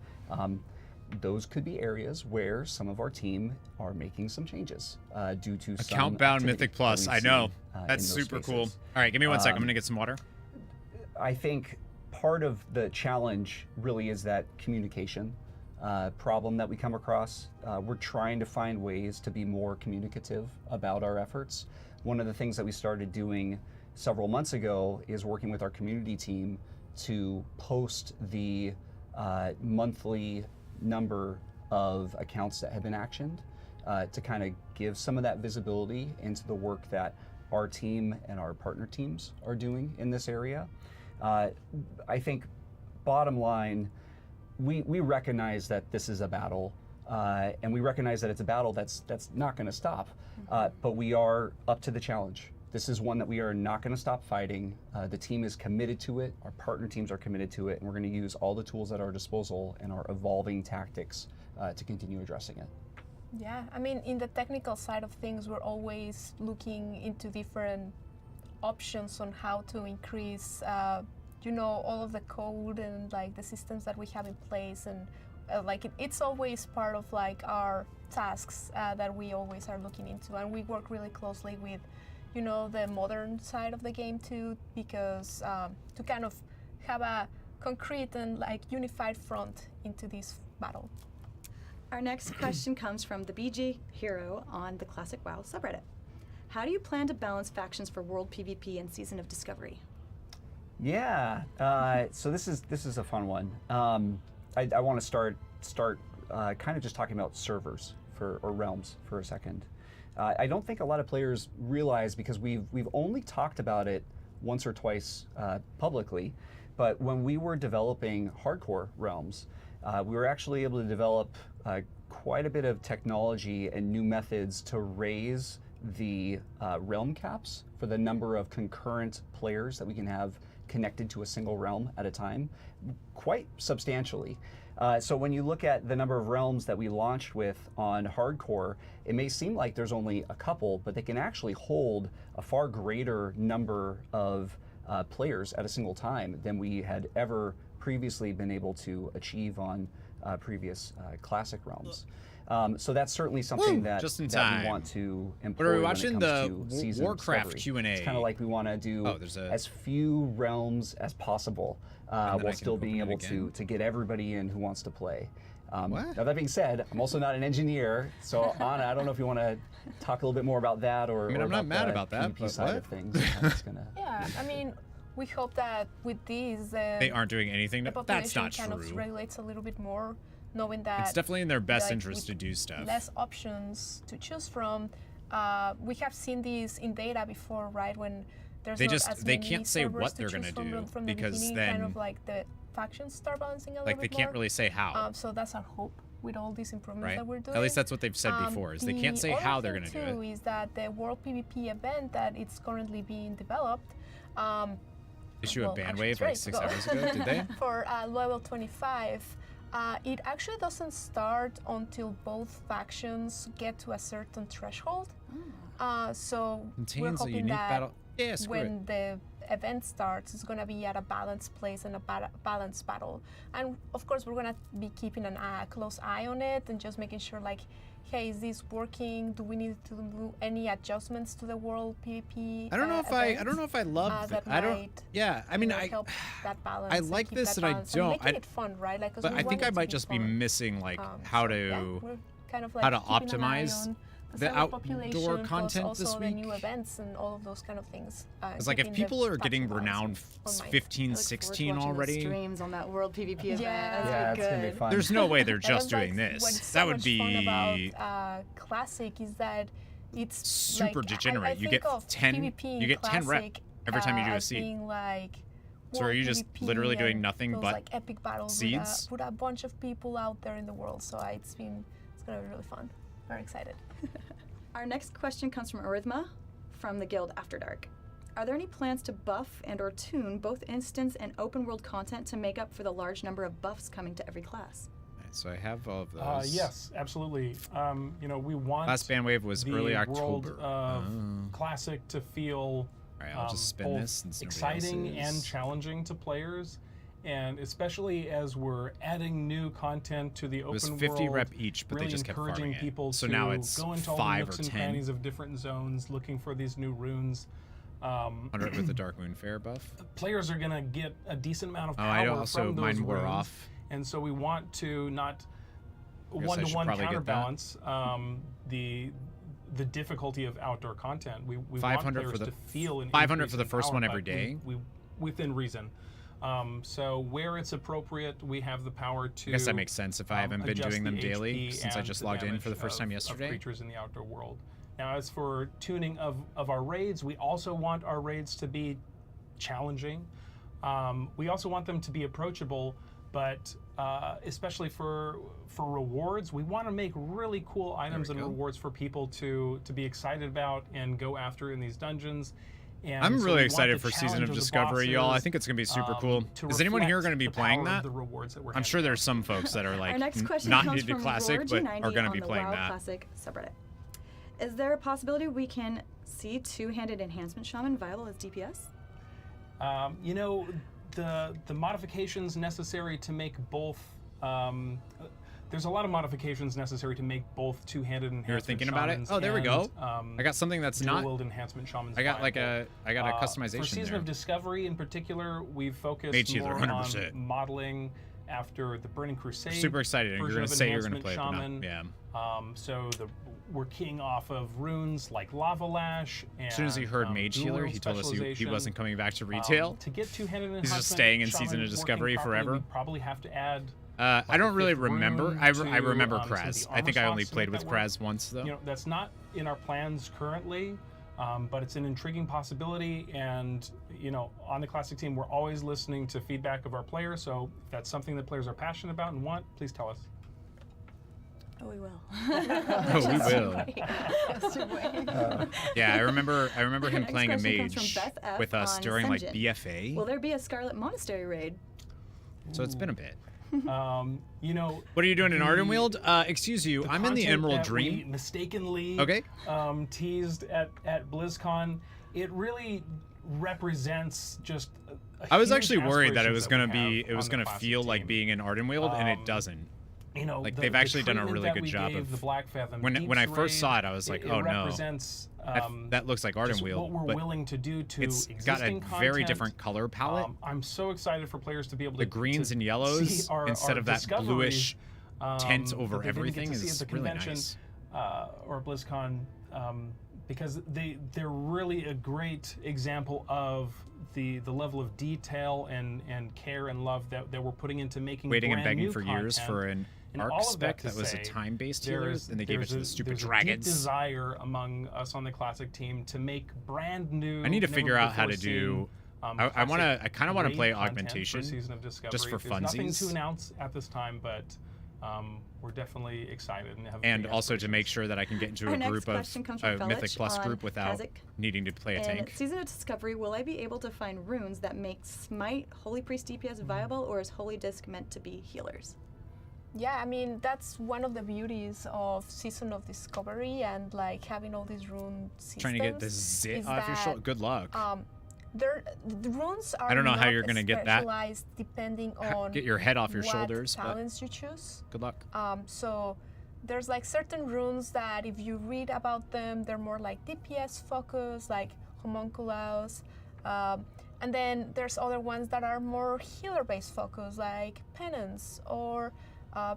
Those could be areas where some of our team are making some changes due to some Account-bound activity Mythic that Plus. we've I know. seen, in That's those super cool. spaces. All right, give me 1 second. I'm going to get some water. I think part of the challenge really is that communication problem that we come across. We're trying to find ways to be more communicative about our efforts. One of the things that we started doing several months ago is working with our community team to post the monthly number of accounts that have been actioned to kind of give some of that visibility into the work that our team and our partner teams are doing in this area. I think bottom line, we recognize that this is a battle, and we recognize that it's a battle that's not going to stop, but we are up to the challenge. This is one that we are not going to stop fighting. The team is committed to it. Our partner teams are committed to it, and we're going to use all the tools at our disposal and our evolving tactics to continue addressing it. Yeah, I mean, in the technical side of things, we're always looking into different options on how to increase, you know, all of the code and like the systems that we have in place, and it's always part of like our tasks that we always are looking into, and we work really closely with, you know, the modern side of the game too, because to kind of have a concrete and like unified front into this battle. Our next question comes from the BG Hero on the Classic WoW subreddit. How do you plan to balance factions for World PvP and Season of Discovery? Yeah, so this is a fun one. I want to start kind of just talking about servers or realms for a second. I don't think a lot of players realize, because we've only talked about it once or twice publicly, but when we were developing hardcore realms, we were actually able to develop quite a bit of technology and new methods to raise the realm caps for the number of concurrent players that we can have connected to a single realm at a time, quite substantially. So when you look at the number of realms that we launched with on hardcore, it may seem like there's only a couple, but they can actually hold a far greater number of players at a single time than we had ever previously been able to achieve on previous classic realms. So that's certainly something that we want to employ. What are we when it watching? comes The to Season of Warcraft Discovery. Q&A. It's kind of like we want to do as few realms as possible while still being able to get everybody in who wants to play. Now that being said, I'm also not an engineer, so Anna, I don't know if you want to talk a little bit more about that, or I mean, or I'm not mad about that, PvP but side what? of things. It's gonna, Yeah, I mean, we hope that with these, They aren't doing anything. the That's population not kind true. of regulates a little bit more. knowing that It's definitely in their best like, interest to with do stuff. less options to choose from. We have seen these in data before, right? When there's They not just- as they many can't say servers what they're choose gonna from do, from the because beginning, then- kind of like the factions start balancing a little Like, bit they can't more. really say how. So that's our hope with all these improvements Right? that we're doing. At least that's what they've said before, is they can't say the how other they're thing gonna do too it. is that the World PvP event that it's currently being developed. Issue a well, band actually, wave it's like ready to 6 go. hours ago, did they? For level 25. It actually doesn't start until both factions get to a certain threshold. So we're Contains a hoping unique that battle. Yeah, screw when the event starts, it's going to be at a balanced place and a balanced battle. And of course, we're going to be keeping a close eye on it and just making sure, like, hey, is this working? Do we need to do any adjustments to the world PvP? I don't know if I don't know if I love that I don't. might, Yeah, I mean, I help that balance. I and like keep this that and I balance don't. making it fun, right? Like, 'cause but we I want think it I to might be just be fun. missing like So, how yeah, to we're kind of how like to keeping an eye optimize on the outdoor population, plus content also this the week. new events and all of those kind of things. It's like if keeping people the are getting faction balance renowned on mind. 15, 16 already, Streams on that World PvP event. Yeah. That's Yeah, good. it's gonna be fun. there's no way they're And just that's, doing like, this. what's That so would much be fun about Classic is that it's super like, degenerate. I You think get of 10 PvP in you get 10 rep Classic, every time you do a as seed. being like So are you just PvP literally doing and nothing those, but like epic battles seeds? with a bunch of people out there in the world? So it's gonna be really fun. Very excited. Our next question comes from Arithma from the Guild After Dark. Are there any plans to buff and or tune both instance and open world content to make up for the large number of buffs coming to every class? Alright, so I have all of those. Yes, absolutely. You know, we want Last bandwave was the early world October. of Oh. Classic to feel Alright, I'll just spin both this since nobody else exciting and is. challenging to players, and especially as we're adding new content to the It was open 50 world, rep each, but really they just kept encouraging farming it. people So to now it's go into all the 5 nooks or and 10. crannies of different zones, looking for these new runes. 100 with the Dark Moon Fair buff. Players are gonna get a decent amount of Oh, power I also from those mine wore runes, off. and so we want to not I guess I should one-to-one probably get that. counterbalance the difficulty of outdoor content. We want 500 players for the to feel an 500 increase for the in first power, one but every day. we within reason. So where it's appropriate, we have the power to. I guess that makes sense if I haven't been adjust doing them the daily HP since I and just the logged in damage for the first time of yesterday. creatures in the outdoor world. Now, as for tuning of our raids, we also want our raids to be challenging. We also want them to be approachable, but especially for rewards, we want to make really cool items and go. rewards for people to be excited about and go after in these dungeons. And I'm so we really want excited the for Season challenge of the Discovery, y'all. I bosses, think it's gonna be super cool. to Is anyone here reflect gonna be the playing power of that? the rewards that we're I'm sure handing there's some folks that are like Our next question not comes new to from Classic, but Roar are gonna on be the playing WoW that. Classic subreddit. Is there a possibility we can see two-handed enhancement shaman viable as DPS? You know, the modifications necessary to make both. There's a lot of modifications necessary to make both two-handed enhancement. You're thinking about it? shamans Oh, there we go. and, I got something that's not. dual-wield enhancement shamans. I got like viable. a customization For Season there. of Discovery in particular, we've focused Mage healer, more 100%. on modeling after the Burning Crusade. Super excited. You're version gonna of say you're gonna enhancement play it, but shaman. not. Yeah. So we're keying off of runes like Lava Lash. And, As soon as he heard Mage Healer, dual-wield he told us he specialization. wasn't coming back to retail. To get two-handed He's just enhancement staying in shaman Season of working Discovery properly, forever. We probably have to add. I don't really fifth remember. rune I to, remember some of the Kraz. I armor think I only slots to played make with that work. Kraz once though. You know, that's not in our plans currently, but it's an intriguing possibility. And you know, on the Classic team, we're always listening to feedback of our players. So if that's something that players are passionate about and want, please tell us. Oh, we will. Oh, we will. Yeah, I remember him Next playing a question comes mage from Beth F. with us on during like Senjin. BFA. Will there be a Scarlet Monastery raid? So it's been a bit. You know, What are you doing in the- Ardenweald? Excuse you, I'm in the content Emerald that we Dream. mistakenly Okay. teased at BlizzCon, it really represents just. I was huge actually worried that it aspirations was gonna we be, have it was on the gonna Classic feel like team. being in Ardenweald, and it doesn't. You know, Like the- they've the actually done a treatment really that good we job gave of. the Black Fathom When I Deeps first raid, saw it, I was like, it oh no, represents, that looks like just Ardenweald, what we're but willing to do to it's got a existing very content. different color palette. I'm so excited for players to be able The to greens to and see yellows our instead of that discoveries, bluish tint over that they didn't everything get to see is at the really convention, nice. Or BlizzCon, because they're really a great example of the level of detail and care and love that we're putting into making Waiting and brand begging new for years content. for an And Arc all of spec that, that was a say, time-based healer, and they gave it to the stupid there's a deep dragons. desire among us on the classic team to make brand new. I need to never figure out how before to do. seen, I kind of want to raid play content augmentation, for Season of Discovery. just for There's nothing to funsies, announce at this time, but we're definitely excited and have. and big also to make sure that I can get into Our a next group of question comes from a Mythic Felich Plus on group without Kazakh. needing to play a In tank. Season of Discovery, will I be able to find runes that make Smite, Holy Priest DPS viable, or is Holy Disc meant to be healers? Yeah, I mean, that's one of the beauties of Season of Discovery and like having all these rune systems. Trying to get the zit is off your that, shoulder. Good luck. The runes are I don't know how not you're gonna get that. specialized depending on Get your head off your what shoulders, but talents you choose. good luck. So there's like certain runes that if you read about them, they're more like DPS focused, like homunculus. And then there's other ones that are more healer-based focus, like penance or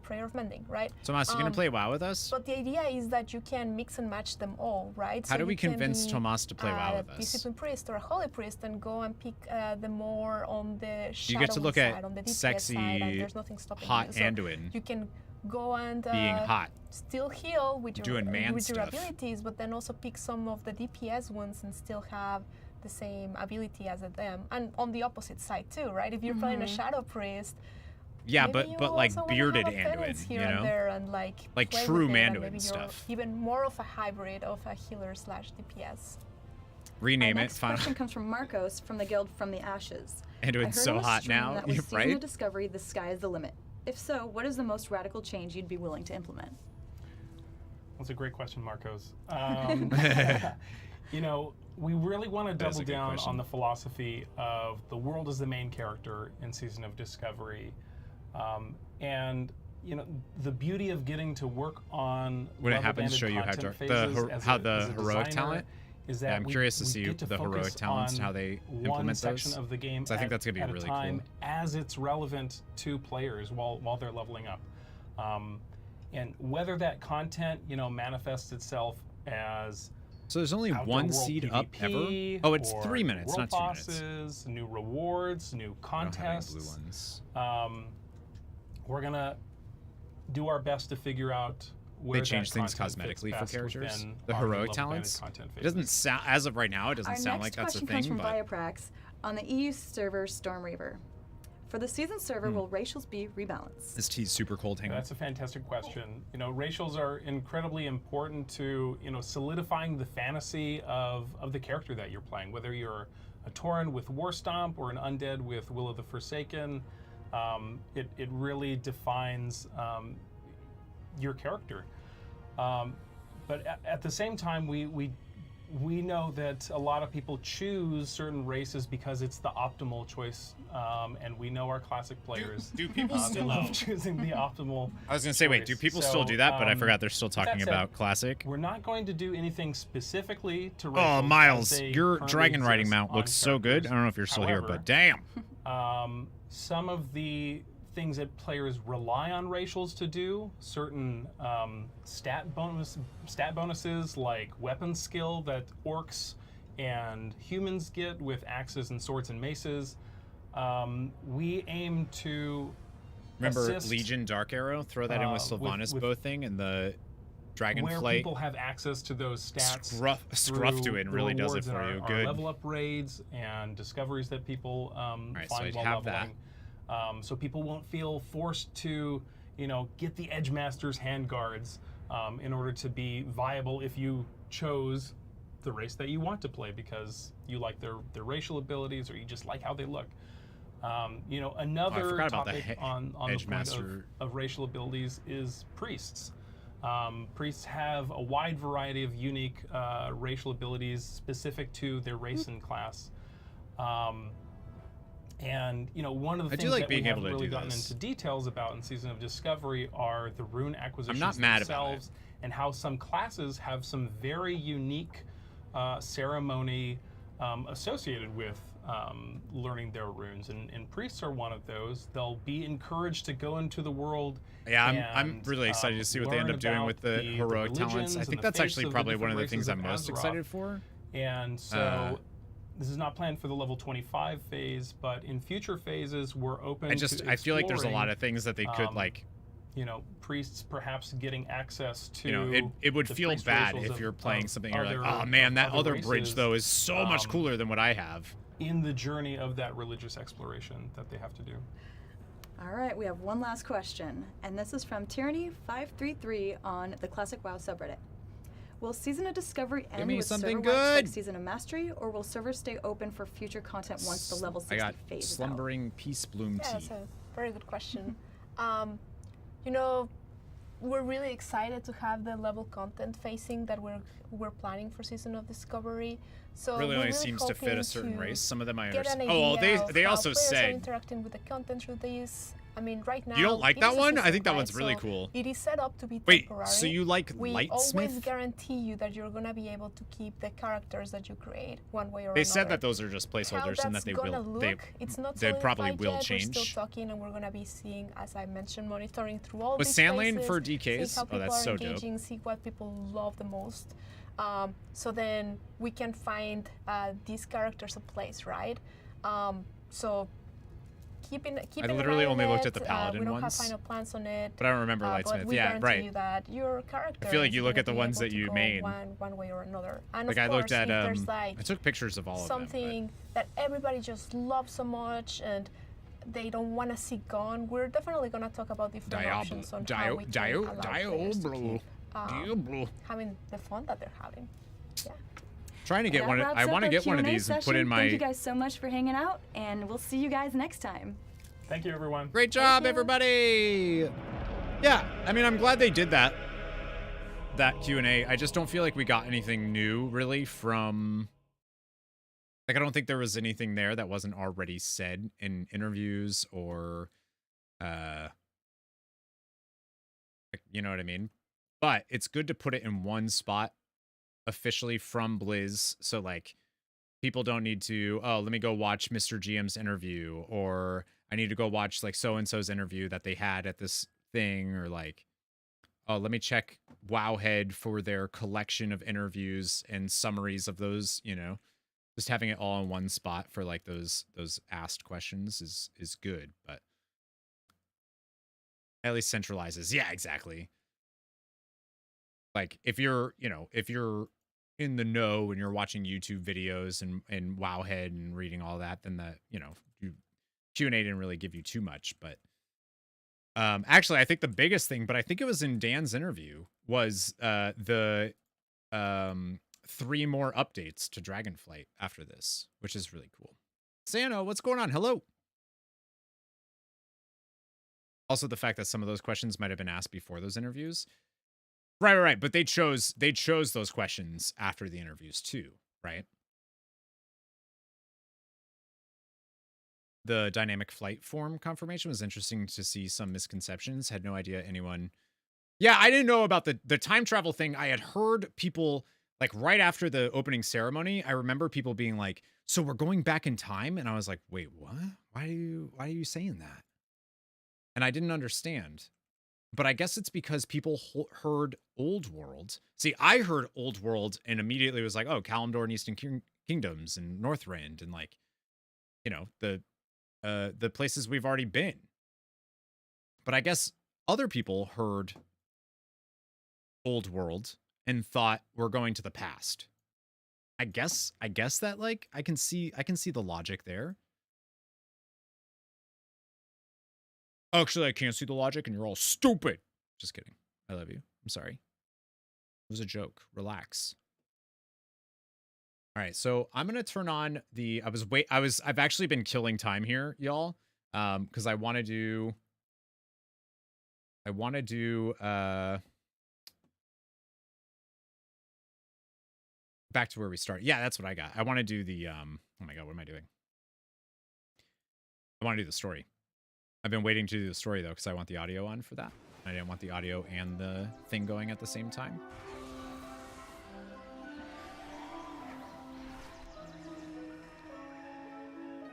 prayer of mending, right? So, Tomas, you gonna play WoW with us? But the idea is that you can mix and match them all, right? How do we you can convince be Tomas to play WoW with a us? discipline priest or a holy priest and go and pick the more on the You get to look side, at on the DPS sexy, side, and there's nothing stopping hot you. So Anduin you can go and being hot, still heal with your doing man with your stuff. abilities, but then also pick some of the DPS ones and still have the same ability as them. And on the opposite side too, right? If you're playing a shadow priest. Yeah, maybe you but like also wanna bearded have a penance Anduin, here you and know, there and like play true with it, and Manduin maybe you're stuff. even more of a hybrid of a healer / DPS. Rename Our it. next question comes from Marcos from the Guild From the Ashes. Anduin's so hot now, That with you're Season right? of Discovery, the sky is the limit. If so, what is the most radical change you'd be willing to implement? That's a great question, Marcos. You know, we really want to double down on the philosophy of the world as the main character in Season of Discovery. And, you know, the beauty of getting to work on When it happens, show you how the heroic talent. Is that yeah, I'm curious to we see get to the heroic focus talents and how on they one implement section those. of the game So I think that's gonna be at really a time cool. as it's relevant to players while they're leveling up. And whether that content, you know, manifests itself as So there's only outdoor one world seed up PvP, ever? Oh, it's or 3 minutes, world not 2 minutes. bosses, new rewards, new I don't have any blue contests. ones. We're gonna do our best to figure out where They change that things content fits cosmetically for best characters. within The our heroic level-banded talents. content It doesn't phases. sound, as of right now, it doesn't Our sound next like that's a question thing. comes from But Bioprax on the EU server Stormreaver. For the season server, will racials be rebalanced? this tea's super cold. Hang on. That's a fantastic question. You know, racials are incredibly important to, you know, solidifying the fantasy of the character that you're playing. Whether you're a Tauren with Warstomp or an Undead with Will of the Forsaken, it really defines your character. But at the same time, we know that a lot of people choose certain races because it's the optimal choice, and we know our classic players. Do people they still love choosing the optimal? I was gonna say, wait, do choice. people So, still do that? But I forgot they're still with that talking said, about classic. We're not going to do anything specifically to. Oh, racials as Miles, they your currently dragon riding exist mount on looks so good. I don't know if you're still here, However, but damn. Some of the things that players rely on racials to do, certain stat bonuses like weapon skill that orcs and humans get with axes and swords and maces. We aim to Remember assist, Legion Dark Arrow? Throw that in with Sylvanas bow thing and the where Dragonflight. people have access to those stats. Scruff to it through really the does it rewards in for our, you. our Good. level up raids and discoveries that people right, so find I'd while have that. leveling. So people won't feel forced to, you know, get the Edge Master's handguards in order to be viable if you chose the race that you want to play because you like their racial abilities or you just like how they look. You know, another forgot about the topic on the Edge point Master. of racial abilities is priests. Priests have a wide variety of unique racial abilities specific to their race and class. And you know, one of the I do things like that being we able haven't to really do gotten this. into details about in Season of Discovery are the rune acquisitions I'm not mad about it. themselves and how some classes have some very unique ceremony associated with learning their runes, and priests are one of those. They'll be encouraged to go into the world. Yeah, I'm really excited to see what they end up doing with the heroic talents. I think that's actually probably one of the things I'm most excited for. And so this is not planned for the level 25 phase, but in future phases, we're open to I feel like there's a lot exploring, of things that they could like you know, priests perhaps getting access to. You know, it would the feel priest bad rituals if you're playing something and you're like, other- oh man, that other other bridge races, though is so much cooler than what I have. in the journey of that religious exploration that they have to do. All right, we have one last question, and this is from Tyranny533 on the Classic WoW subreddit. Will Season of Discovery end me with something server wipes like good. Season of Mastery, or will servers stay open for future content once the level 60 I got phase is out? slumbering peace bloom Yeah, tea. that's a very good question. You know, we're really excited to have the level content facing that we're planning for Season of Discovery. So Really we're only seems to fit a hoping certain to race. Some of them I get an understand. Oh, well, idea of they how also players are said. interacting with the content through these. I mean, right now. You don't like it that is a one? I season, think that right? one's really So cool. It is set up to be Wait, temporary. so you like we Lightsmith? always guarantee you that you're gonna be able to keep the characters that you create one way or They another. said that those are just placeholders and that they will. It's not they probably solidified will yet. change. We're still talking, and we're gonna be seeing, as I mentioned, monitoring through all Was these Sandlane places, for see DKs? how Oh, people that's are so dope. engaging, see what people love the most. So then we can find these characters a place, right? So keeping I an literally eye on only looked it. at the Paladin we don't ones. have final plans on it. But I don't remember but Lightsmith. we Yeah, guarantee right. you that your character I feel like is you look gonna at the be ones able that to you go made. one way or another. And Like of I course, looked at if there's like I took pictures of all of them. something that everybody just loves so much and they don't want to see gone, we're definitely going to talk about different options on how we can allow players to keep having the fun that they're having. Yeah. Trying to get That one. wraps I up want to our get one of Q&A these and put session. in my. Thank you guys so much for hanging out, and we'll see you guys next time. Thank you, everyone. Great job, everybody. Yeah, I mean, I'm glad they did that Q&A. I just don't feel like we got anything new really from. Like, I don't think there was anything there that wasn't already said in interviews or, like, you know what I mean? But it's good to put it in one spot officially from Blizz. So, like, people don't need to, oh, let me go watch Mr. GM's interview, or I need to go watch, like, so-and-so's interview that they had at this thing, or, like, oh, let me check Wowhead for their collection of interviews and summaries of those, you know. Just having it all in one spot for, like, those asked questions is good, but at least centralizes. Yeah, exactly. Like, if you're, you know, if you're in the know and you're watching YouTube videos and Wowhead and reading all that, then the, you know, Q&A didn't really give you too much. But actually, I think the biggest thing, but I think it was in Dan's interview, was the 3 more updates to Dragonflight after this, which is really cool. Sano, what's going on? Hello. Also, the fact that some of those questions might have been asked before those interviews. Right. But they chose those questions after the interviews too, right? The dynamic flight form confirmation was interesting to see some misconceptions. Had no idea anyone. Yeah, I didn't know about the time travel thing. I had heard people, like, right after the opening ceremony, I remember people being like, so we're going back in time? And I was like, wait, what? Why are you saying that? And I didn't understand. But I guess it's because people heard Old World. See, I heard Old World and immediately was like, oh, Kalimdor and Eastern Kingdoms and Northrend and, like, you know, the places we've already been. But I guess other people heard Old World and thought we're going to the past. I guess that, like, I can see the logic there. Actually, I can't see the logic, and you're all stupid. Just kidding. I love you. I'm sorry. It was a joke. Relax. All right, so I'm gonna turn on the. I've actually been killing time here, y'all, because I want to do. Back to where we started. Yeah, that's what I got. I want to do the. Oh my god, what am I doing? I want to do the story. I've been waiting to do the story, though, because I want the audio on for that. I didn't want the audio and the thing going at the same time.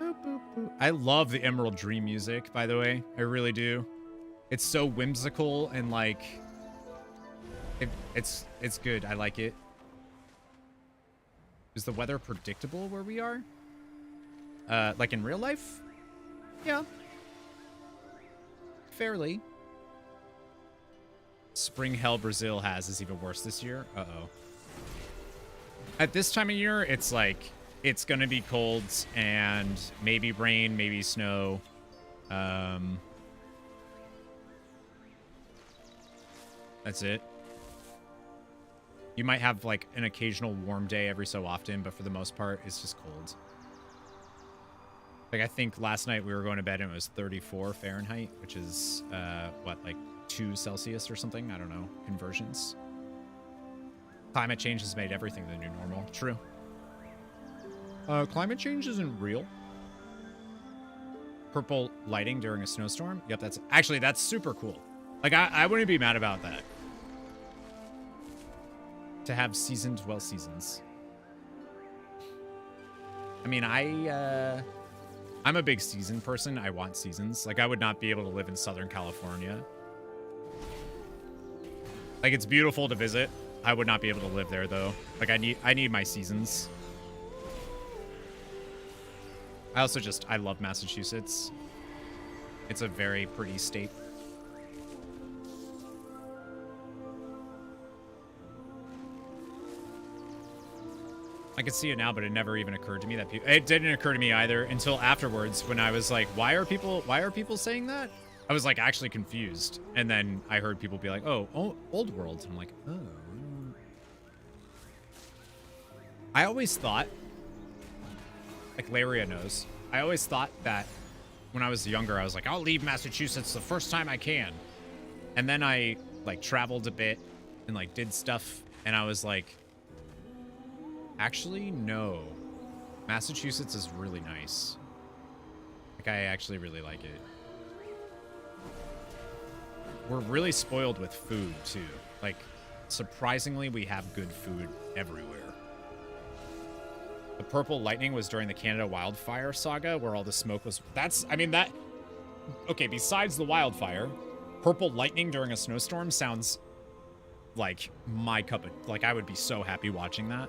Boop, boop, boop. I love the Emerald Dream music, by the way. I really do. It's so whimsical and, like... It's good. I like it. Is the weather predictable where we are? Like in real life? Yeah. Fairly. spring hell Brazil has is even worse this year. Uh-oh. At this time of year, it's like, it's going to be cold and maybe rain, maybe snow. That's it. You might have like an occasional warm day every so often, but for the most part, it's just cold. Like I think last night we were going to bed and it was 34 Fahrenheit, which is what, like 2 Celsius or something? I don't know, conversions. Climate change has made everything the new normal. True. Climate change isn't real. Purple lighting during a snowstorm. Yep, that's super cool. Like I wouldn't be mad about that. To have seasoned well seasons. I mean, I'm a big season person. I want seasons. Like I would not be able to live in Southern California. Like it's beautiful to visit. I would not be able to live there though. Like I need my seasons. I love Massachusetts. It's a very pretty state. I could see it now, but it never even occurred to me that people... It didn't occur to me either until afterwards when I was like, why are people saying that? I was like actually confused. And then I heard people be like, oh, old world. I'm like, oh. I always thought, like Laria knows, I always thought that when I was younger, I was like, I'll leave Massachusetts the first time I can. And then I like traveled a bit and like did stuff. And I was like, actually, no. Massachusetts is really nice. Like, I actually really like it. We're really spoiled with food, too. Like, surprisingly, we have good food everywhere. The purple lightning was during the Canada wildfire saga, where all the smoke was... Okay, besides the wildfire, purple lightning during a snowstorm sounds like my cup of... Like, I would be so happy watching that.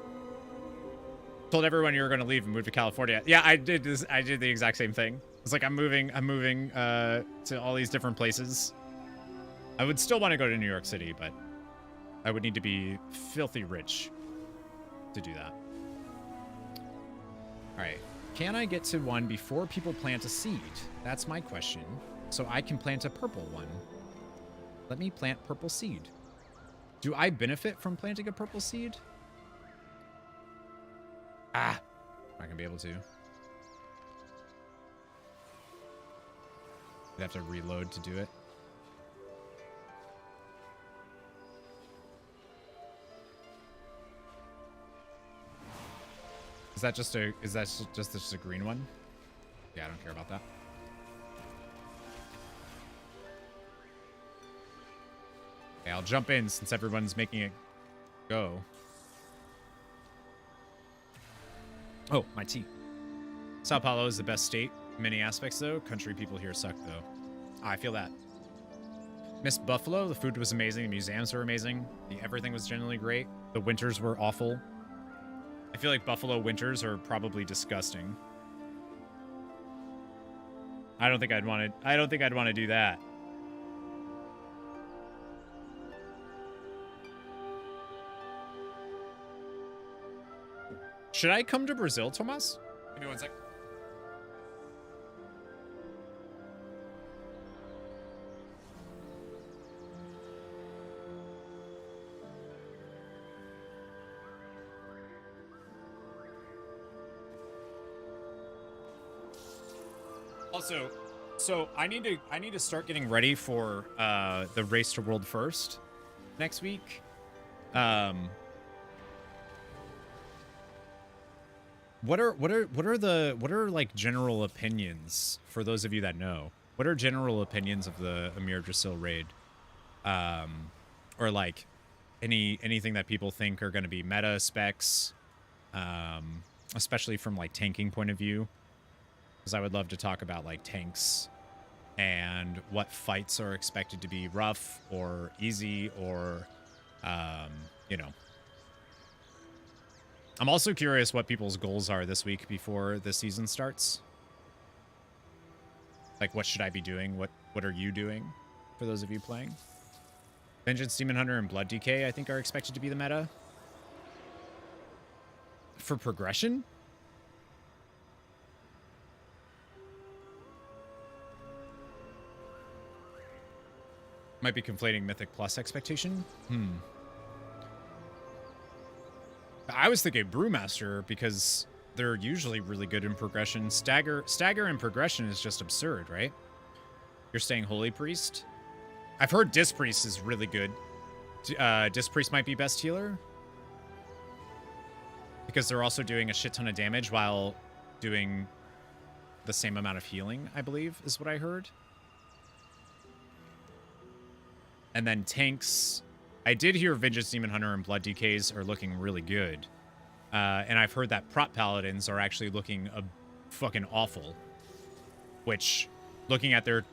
Told everyone you were going to leave and move to California. Yeah, I did the exact same thing. It's like I'm moving to all these different places. I would still want to go to New York City, but I would need to be filthy rich to do that. All right. Can I get to one before people plant a seed? That's my question. So I can plant a purple one. Let me plant purple seed. Do I benefit from planting a purple seed? Ah, I'm not gonna be able to. I'd have to reload to do it. Is that just a green one? Yeah, I don't care about that. Okay, I'll jump in since everyone's making it go. Oh, my tea. Sao Paulo is the best state in many aspects, though. Country people here suck, though. I feel that. Miss Buffalo, the food was amazing. The museums were amazing. Everything was generally great. The winters were awful. I feel like Buffalo winters are probably disgusting. I don't think I'd want to do that. Should I come to Brazil, Tomas? Give me one sec. Also, so I need to start getting ready for the Race to World First next week. What are like general opinions for those of you that know? What are general opinions of the Amir Drasil raid? Or like anything that people think are going to be meta specs, especially from like tanking point of view. Because I would love to talk about like tanks and what fights are expected to be rough or easy or, you know. I'm also curious what people's goals are this week before the season starts. Like, what should I be doing? What are you doing for those of you playing? Vengeance, Demon Hunter, and Blood Decay, I think, are expected to be the meta. For progression? Might be conflating Mythic Plus expectation. I was thinking Brewmaster because they're usually really good in progression. Stagger in progression is just absurd, right? You're staying Holy Priest. I've heard Disc Priest is really good. Disc Priest might be best healer. Because they're also doing a shit ton of damage while doing the same amount of healing, I believe, is what I heard. And then tanks. I did hear Vengeance Demon Hunter and Blood Decays are looking really good. And I've heard that Prot Paladins are actually looking fucking awful. Which, looking at their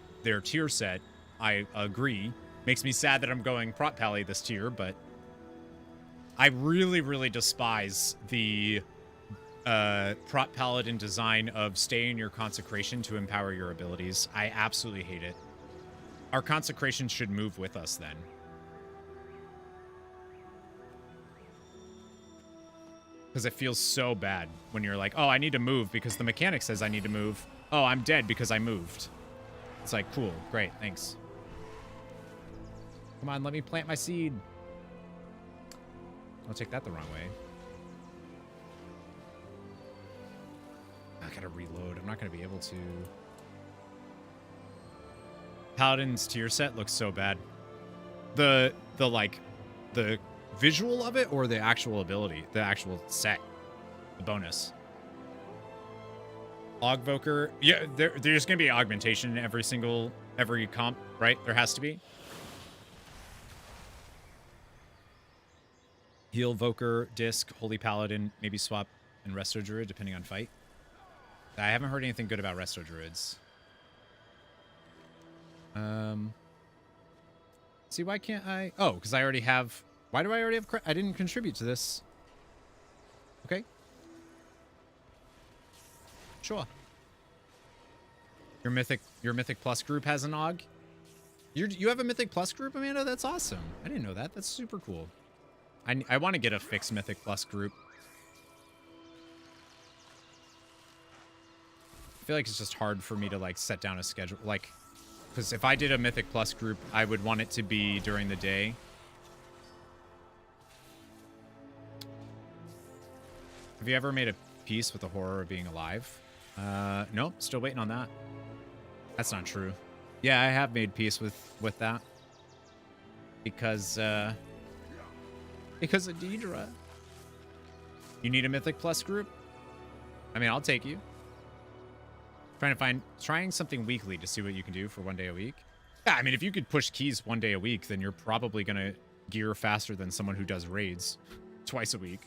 tier set, I agree. Makes me sad that I'm going Prot Pally this tier, but I really, really despise the Prot Paladin design of stay in your consecration to empower your abilities. I absolutely hate it. Our consecration should move with us then. Because it feels so bad when you're like, oh, I need to move because the mechanic says I need to move. Oh, I'm dead because I moved. It's like, cool, great, thanks. Come on, let me plant my seed. I'll take that the wrong way. I gotta reload. I'm not gonna be able to. Paladin's tier set looks so bad. The visual of it or the actual ability, the actual set, the bonus. Augvoker, yeah, there's gonna be augmentation in every comp, right? There has to be. Heal Voker, Disc, Holy Paladin, maybe swap and Resto Druid depending on fight. I haven't heard anything good about Resto Druids. See, why can't I? Oh, because I already have. Why do I already have? I didn't contribute to this. Okay. Sure. Your Mythic Plus group has an AUG. You have a Mythic Plus group, Amanda? That's awesome. I didn't know that. That's super cool. I want to get a fixed Mythic Plus group. I feel like it's just hard for me to like set down a schedule, like, because if I did a Mythic Plus group, I would want it to be during the day. Have you ever made a peace with the horror of being alive? No, still waiting on that. That's not true. Yeah, I have made peace with that. Because of Deidre. You need a Mythic Plus group? I mean, I'll take you. Trying something weekly to see what you can do for 1 day a week. Yeah, I mean, if you could push keys 1 day a week, then you're probably going to gear faster than someone who does raids twice a week.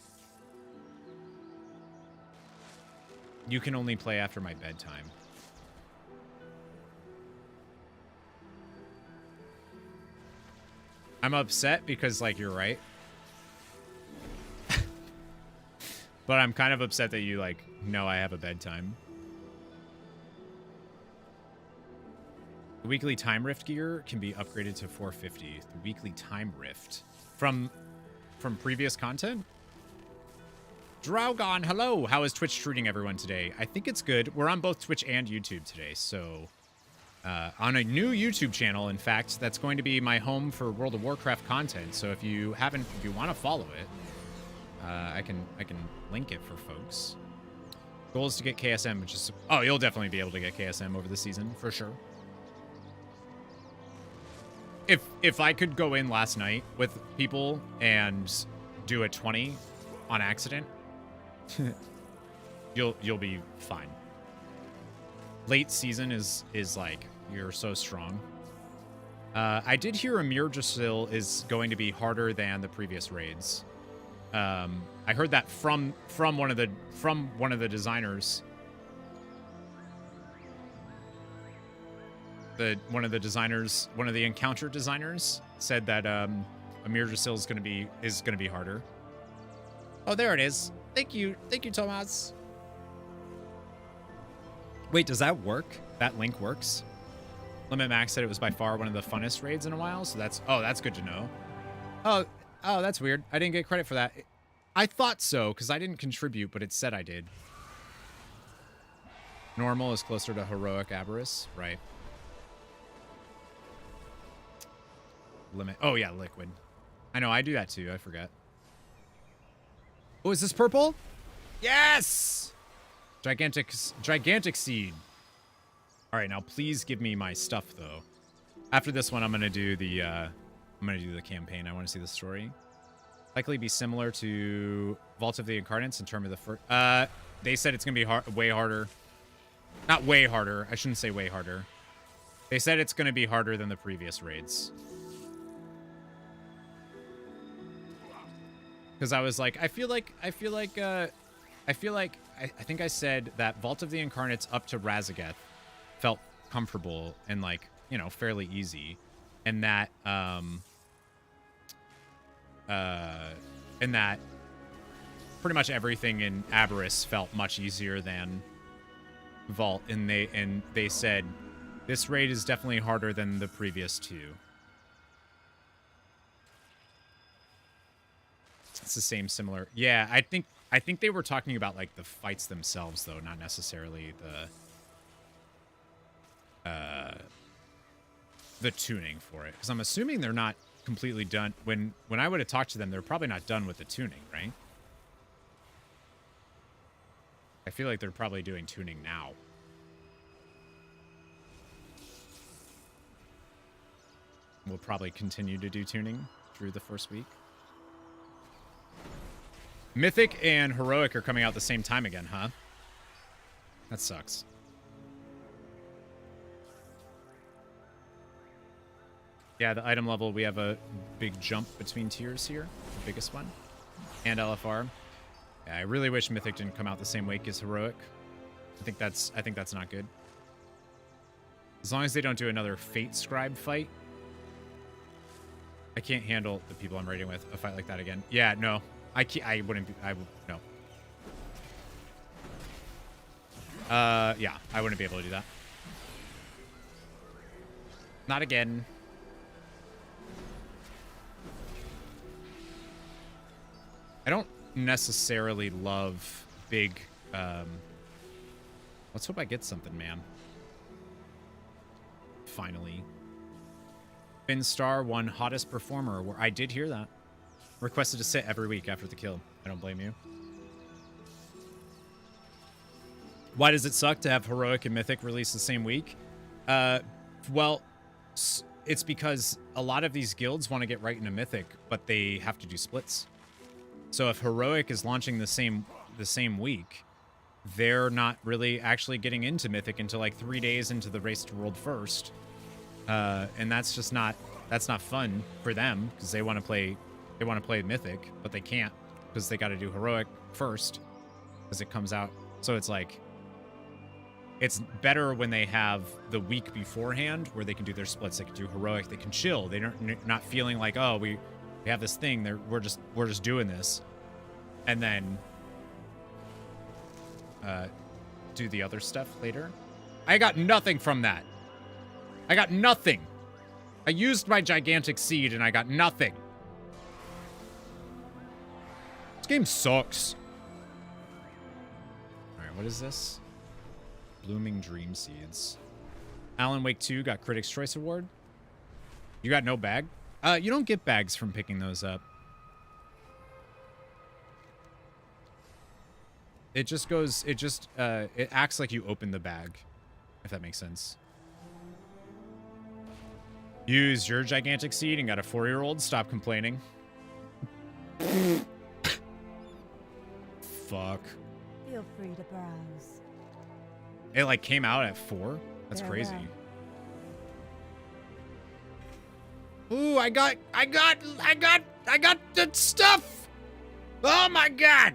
You can only play after my bedtime. I'm upset because, like, you're right. But I'm kind of upset that you, like, know I have a bedtime. The weekly time rift gear can be upgraded to 450. The weekly time rift. From previous content? Draugon, hello! How is Twitch treating everyone today? I think it's good. We're on both Twitch and YouTube today, so... on a new YouTube channel, in fact, that's going to be my home for World of Warcraft content, so if you want to follow it, I can link it for folks. Goal is to get KSM, which is... Oh, you'll definitely be able to get KSM over the season, for sure. If I could go in last night with people and do a 20 on accident, you'll be fine. Late season is like, you're so strong. I did hear Amirdrasil is going to be harder than the previous raids. I heard that from one of the designers. One of the encounter designers said that Amirdrasil is gonna be harder. Oh, there it is. Thank you, Tomas. Wait, does that work? That link works? Limit Max said it was by far one of the funnest raids in a while, so that's good to know. Oh, that's weird. I didn't get credit for that. I thought so, because I didn't contribute, but it said I did. Normal is closer to heroic avarice, right? Limit. Oh yeah, liquid. I know, I do that too. I forget. Oh, is this purple? Yes! Gigantic seed. All right, now please give me my stuff though. After this one, I'm gonna do the campaign. I want to see the story. Likely be similar to Vault of the Incarnates in terms of the first. They said it's gonna be way harder. Not way harder. I shouldn't say way harder. They said it's gonna be harder than the previous raids. Because I was like, I think I said that Vault of the Incarnates up to Razageth felt comfortable and like, you know, fairly easy. And that pretty much everything in Avarice felt much easier than Vault. And they said this raid is definitely harder than the previous two. It's the same similar. Yeah, I think they were talking about like the fights themselves though, not necessarily the tuning for it. Because I'm assuming they're not completely done. When I would have talked to them, they're probably not done with the tuning, right? I feel like they're probably doing tuning now. We'll probably continue to do tuning through the first week. Mythic and Heroic are coming out at the same time again, huh? That sucks. Yeah, the item level, we have a big jump between tiers here. The biggest one. And LFR. Yeah, I really wish Mythic didn't come out the same week as Heroic. I think that's not good. As long as they don't do another Fate Scribe fight. I can't handle the people I'm raiding with a fight like that again. Yeah, no. I wouldn't be, no. Yeah, I wouldn't be able to do that. Not again. I don't necessarily love big, let's hope I get something, man. Finally. Finstar won Hottest Performer, where I did hear that. Requested to sit every week after the kill. I don't blame you. Why does it suck to have Heroic and Mythic release the same week? Well, it's because a lot of these guilds want to get right into Mythic, but they have to do splits. So if Heroic is launching the same week, they're not really actually getting into Mythic until like 3 days into the race to World First. And that's just not fun for them because they want to play Mythic, but they can't because they got to do Heroic first because it comes out. So it's like, it's better when they have the week beforehand where they can do their splits. They can do Heroic. They can chill. They're not feeling like, oh, we have this thing. We're just doing this, and then do the other stuff later. I got nothing from that. I got nothing. I used my gigantic seed and I got nothing. This game sucks. All right, what is this? Blooming Dream Seeds. Alan Wake 2 got Critics' Choice Award. You got no bag? You don't get bags from picking those up. It just goes, it acts like you open the bag, if that makes sense. Use your gigantic seed and got a 4-year-old. Stop complaining. Fuck. Feel free to browse. It like came out at 4? That's crazy. Ooh, I got the stuff. Oh my god.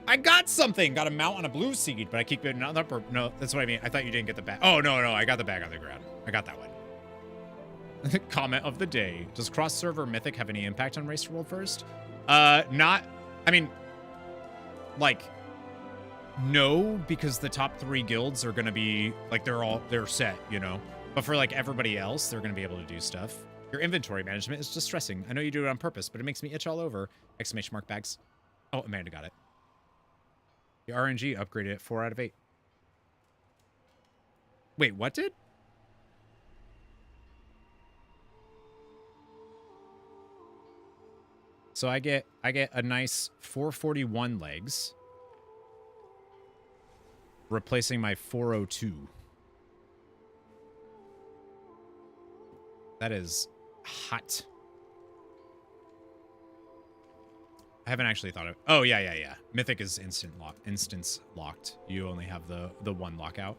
I got something. Got a mount on a blue seed, but I keep getting up. Or no, that's what I mean. I thought you didn't get the bag. Oh no, I got the bag on the ground. I got that one. Comment of the day. Does cross-server Mythic have any impact on Race to World First? Not, I mean, like, no, because the top 3 guilds are gonna be, like, they're set, you know? But for like everybody else, they're going to be able to do stuff. Your inventory management is distressing. I know you do it on purpose, but it makes me itch all over. Exclamation mark bags. Oh, Amanda got it. The RNG upgraded it 4 out of 8. Wait, what did? So I get a nice 441 legs, replacing my 402. That is hot. I haven't actually thought of. Oh yeah. Mythic is instance locked. You only have the one lockout.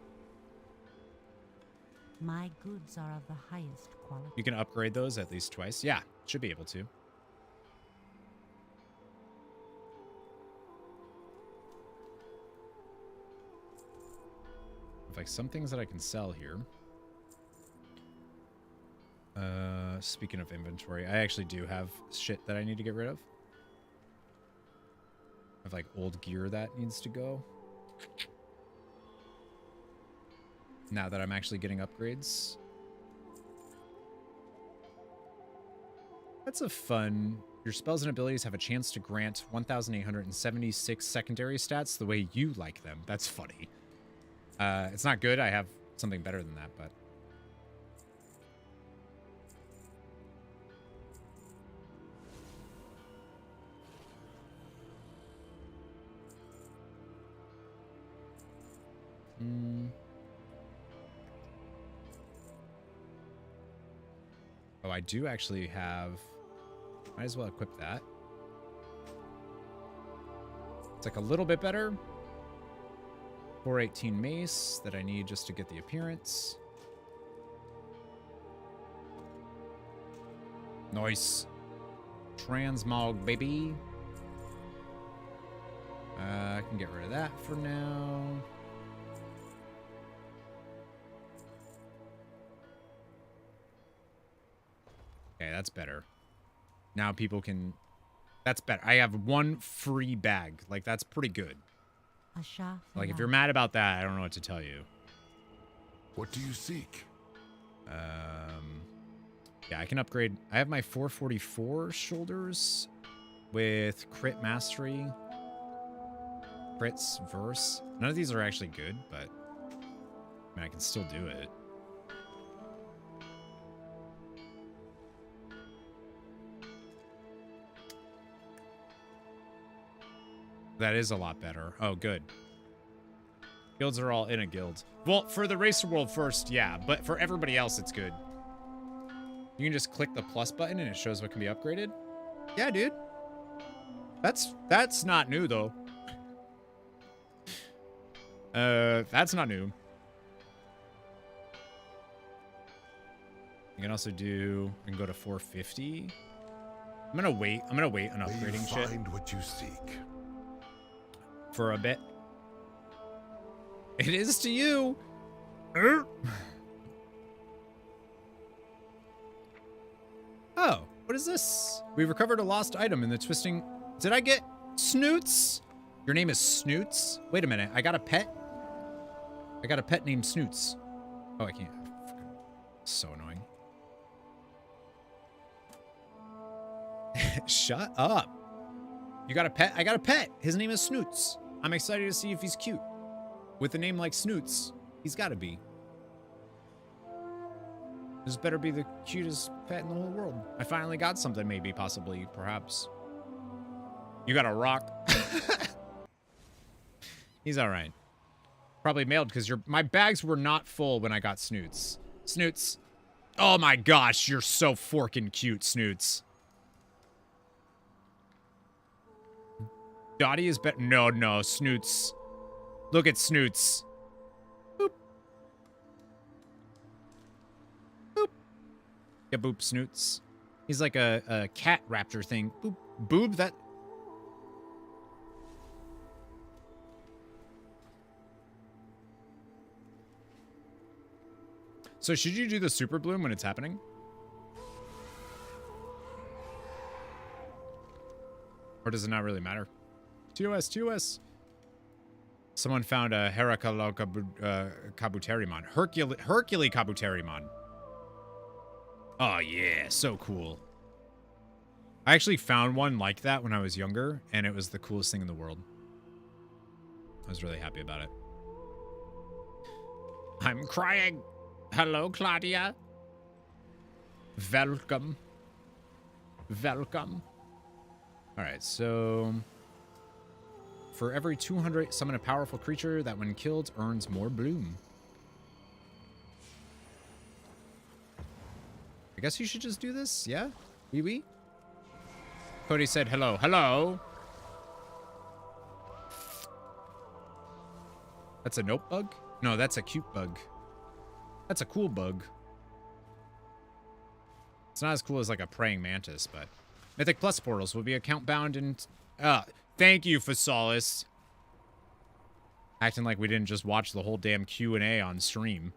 My goods are of the highest quality. You can upgrade those at least twice. Yeah, should be able to. Like some things that I can sell here. Speaking of inventory, I actually do have shit that I need to get rid of. I have like old gear that needs to go. Now that I'm actually getting upgrades. That's a fun. Your spells and abilities have a chance to grant 1,876 secondary stats the way you like them. That's funny. It's not good. I have something better than that, but... Oh, I do actually have... Might as well equip that. It's like a little bit better. 418 mace that I need just to get the appearance. Nice. Transmog, baby. I can get rid of that for now. Okay, that's better. Now people can... That's better. I have one free bag. Like, that's pretty good. Like, if you're mad about that, I don't know what to tell you. What do you seek? Yeah, I can upgrade. I have my 444 shoulders with crit mastery, crits, verse. None of these are actually good, but I mean, I can still do it. That is a lot better. Oh, good. Guilds are all in a guild. Well, for the Racer World first, yeah, but for everybody else, it's good. You can just click the plus button and it shows what can be upgraded. Yeah, dude. That's not new, though. That's not new. You can also do... I can go to 450. I'm gonna wait on upgrading shit. Find what you seek. For a bit. It is to you. Oh, what is this? We recovered a lost item in the twisting... Did I get Snoots? Your name is Snoots? Wait a minute, I got a pet? I got a pet named Snoots. Oh, I can't. So annoying. Shut up. You got a pet? I got a pet. His name is Snoots. I'm excited to see if he's cute. With a name like Snoots, he's got to be. This better be the cutest pet in the whole world. I finally got something, maybe, possibly, perhaps. You got a rock. He's all right. Probably mailed because my bags were not full when I got Snoots. Snoots. Oh my gosh, you're so forking cute, Snoots. Dottie is better. No, Snoots. Look at Snoots. Boop. Boop. Yeah, boop, Snoots. He's like a cat raptor thing. Boop. Boob, that... So should you do the super bloom when it's happening? Or does it not really matter? TOS. Someone found a Heracalo Kabuterimon. Hercule Kabuterimon. Oh yeah, so cool. I actually found one like that when I was younger, and it was the coolest thing in the world. I was really happy about it. I'm crying. Hello, Claudia. Welcome. Welcome. All right, so for every 200, summon a powerful creature that when killed earns more bloom. I guess you should just do this, yeah? Oui. Cody said hello. Hello. That's a nope bug? No, that's a cute bug. That's a cool bug. It's not as cool as like a praying mantis, but Mythic Plus portals will be account bound and thank you, Phasalis. Acting like we didn't just watch the whole damn Q&A on stream.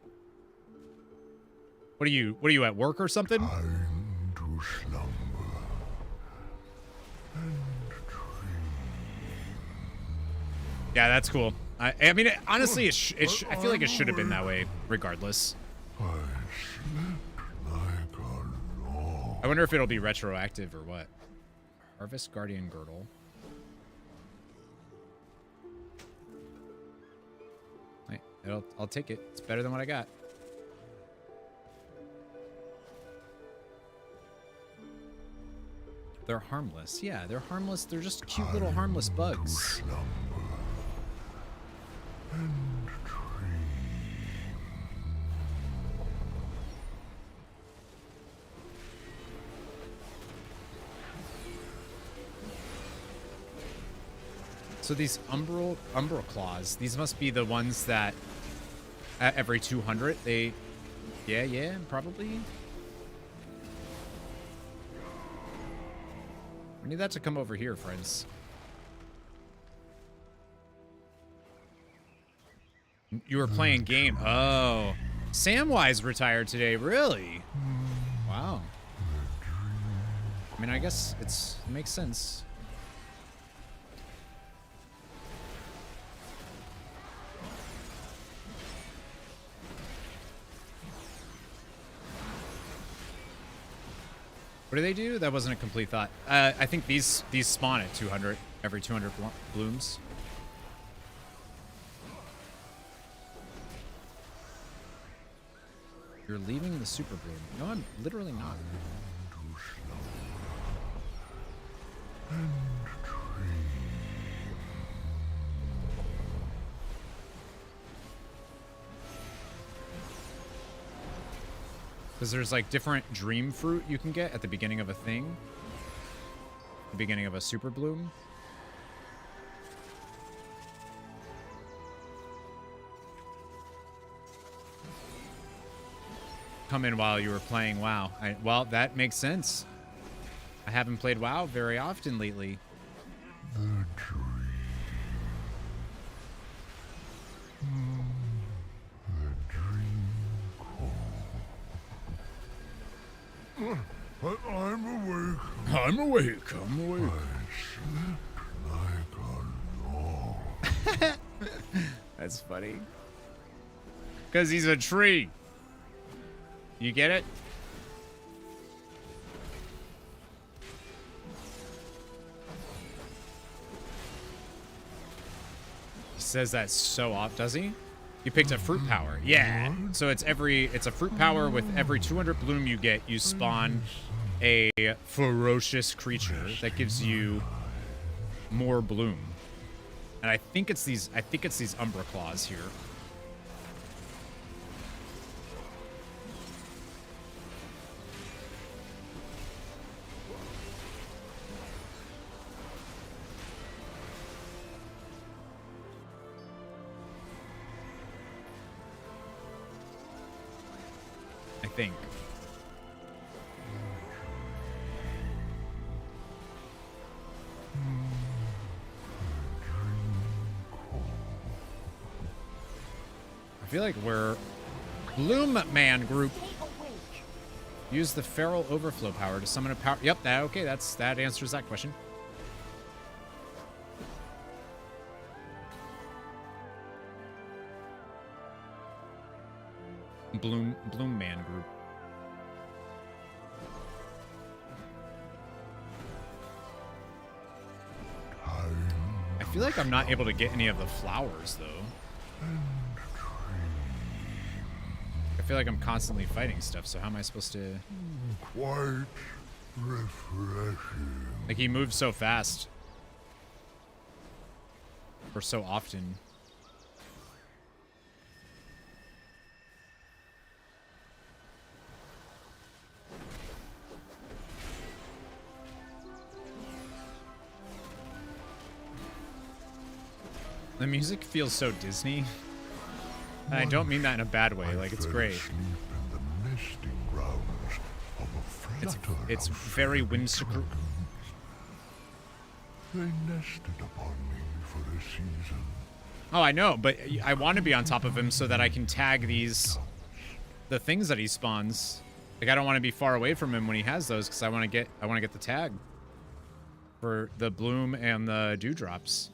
What are you at work or something? Time to slumber and dream. Yeah, that's cool. I mean, honestly, I feel like it should have been that way, regardless. I slept like a log. I wonder if it'll be retroactive or what. Harvest Guardian Girdle. Right, I'll take it. It's better than what I got. They're harmless. Yeah, they're harmless. They're just cute little harmless bugs. And dream. So these umbral claws, these must be the ones that at every 200 they, yeah, probably. We need that to come over here, friends. You were playing game. Oh, Samwise retired today. Really? Wow. I mean, I guess it makes sense. What do they do? That wasn't a complete thought. I think these spawn at 200 every 200 blooms. You're leaving the super bloom. No, I'm literally not. Because there's like different dream fruit you can get at the beginning of a thing. The beginning of a super bloom. Come in while you were playing WoW. Well, that makes sense. I haven't played WoW very often lately. The dream. The dream call. But I'm awake. I'm awake. I'm awake. I slept like a log. That's funny. Because he's a tree. You get it? He says that so off, does he? You picked a fruit power. Yeah. So it's a fruit power with every 200 bloom you get, you spawn a ferocious creature that gives you more bloom. And I think it's these Umbra Claws here. I think. I feel like we're Bloom Man group. Use the feral overflow power to summon a power. Yep, that answers that question. Bloom Man group. I feel like I'm not able to get any of the flowers though. I feel like I'm constantly fighting stuff, so how am I supposed to... Quite refreshing. Like, he moves so fast. Or so often. The music feels so Disney. And I don't mean that in a bad way, like, it's great. It's very whimsical. They nested upon me for a season. Oh, I know, but I want to be on top of him so that I can tag the things that he spawns. Like, I don't want to be far away from him when he has those, because I want to get the tag for the bloom and the dewdrops.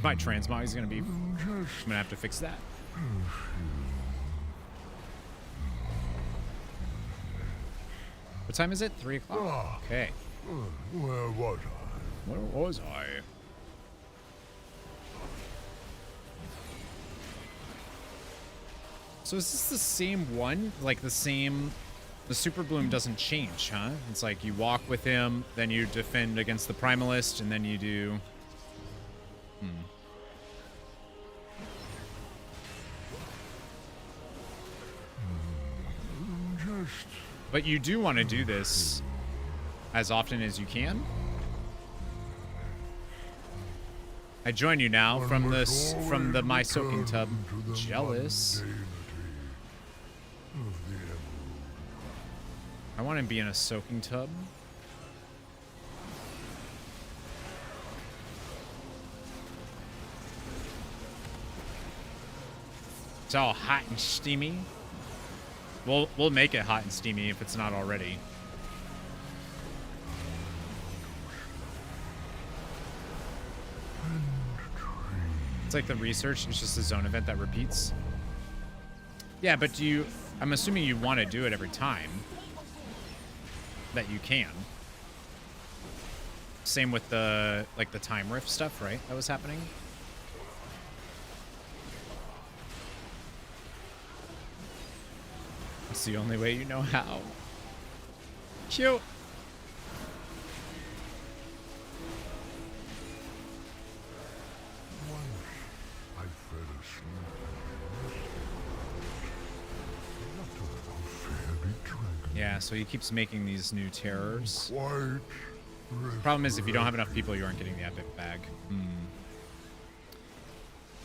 My transmog is gonna be... I'm gonna have to fix that. What time is it? 3 o'clock. Okay. Where was I? Where was I? So is this the same one? Like the same... The Super Bloom doesn't change, huh? It's like you walk with him, then you defend against the Primalist, and then you do... But you do want to do this as often as you can. I join you now from the My Soaking Tub. Jealous. I want to be in a soaking tub. It's all hot and steamy. We'll make it hot and steamy if it's not already. It's like the research. It's just a zone event that repeats. Yeah, but I'm assuming you want to do it every time that you can. Same with the time rift stuff, right? That was happening. It's the only way you know how. Cute. Yeah, so he keeps making these new terrors. Problem is, if you don't have enough people, you aren't getting the epic bag.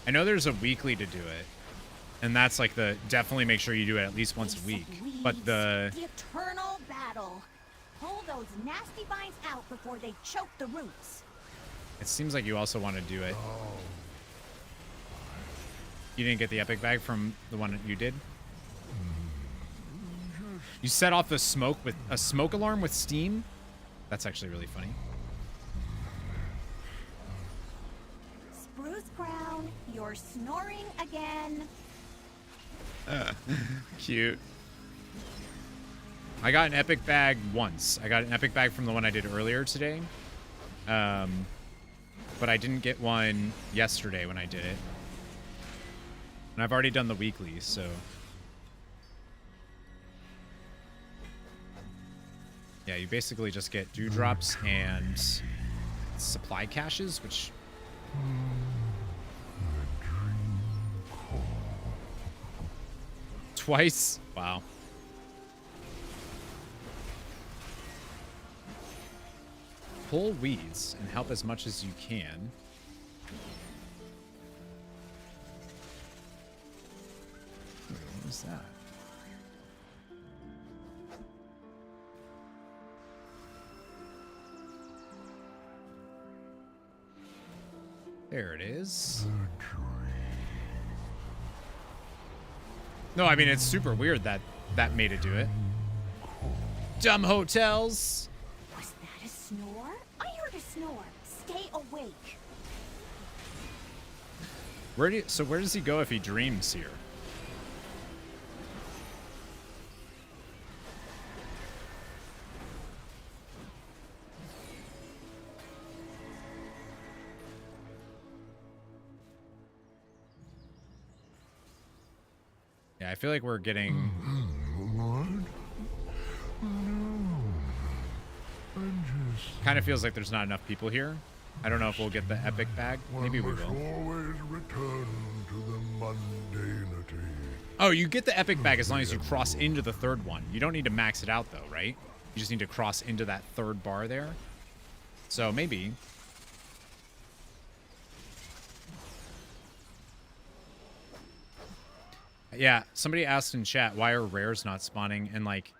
I know there's a weekly to do it. And that's like definitely make sure you do it at least once a week. But The eternal battle. Pull those nasty vines out before they choke the roots. It seems like you also want to do it. You didn't get the epic bag from the one that you did? You set off the smoke with a smoke alarm with steam? That's actually really funny. Spruce Crown, you're snoring again. Cute. I got an epic bag once. I got an epic bag from the one I did earlier today. But I didn't get one yesterday when I did it. And I've already done the weekly, so... Yeah, you basically just get dewdrops and supply caches, which... Twice? Wow. Pull weeds and help as much as you can. What is that? There it is. No, I mean, it's super weird that made it do it. Dumb hotels. Was that a snore? I heard a snore. Stay awake. So where does he go if he dreams here? Yeah, I feel like we're getting... Kind of feels like there's not enough people here. I don't know if we'll get the epic bag. Maybe we will. Always return to the mundanity. Oh, you get the epic bag as long as you cross into the third one. You don't need to max it out though, right? You just need to cross into that third bar there. So maybe. Yeah, somebody asked in chat, why are rares not spawning? And like,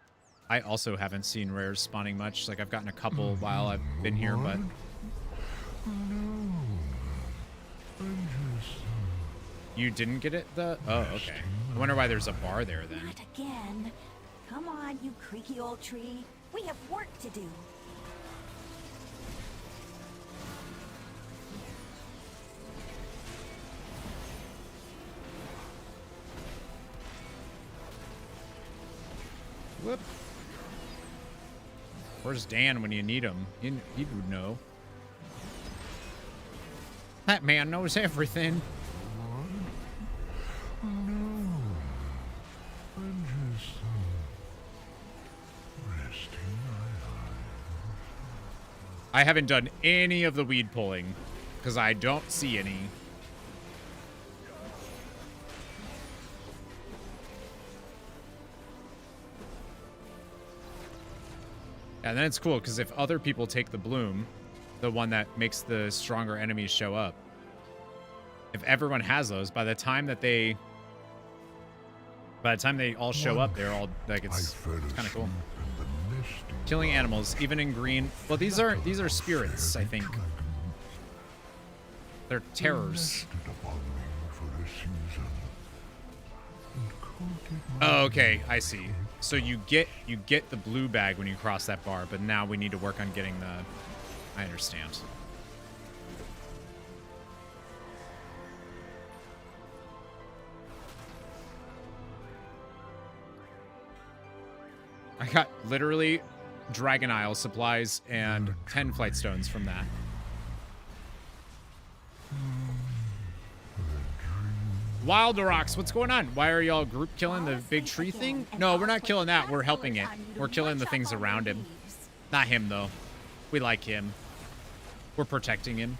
I also haven't seen rares spawning much. Like I've gotten a couple while I've been here, but... You didn't get it? Oh, okay. I wonder why there's a bar there then. Not again. Come on, you creaky old tree. We have work to do. Whoop. Where's Dan when you need him? He would know. That man knows everything. I haven't done any of the weed pulling because I don't see any. And then it's cool because if other people take the bloom, the one that makes the stronger enemies show up, if everyone has those, by the time they all show up, they're all like it's kind of cool. Killing animals, even in green. Well, these are spirits, I think. They're terrors. Oh, okay, I see. So you get the blue bag when you cross that bar, but now we need to work on getting the... I understand. I got literally Dragon Isle supplies and 10 flight stones from that. Wilderox, what's going on? Why are y'all group killing the big tree thing? No, we're not killing that. We're helping it. We're killing the things around him. Not him, though. We like him. We're protecting him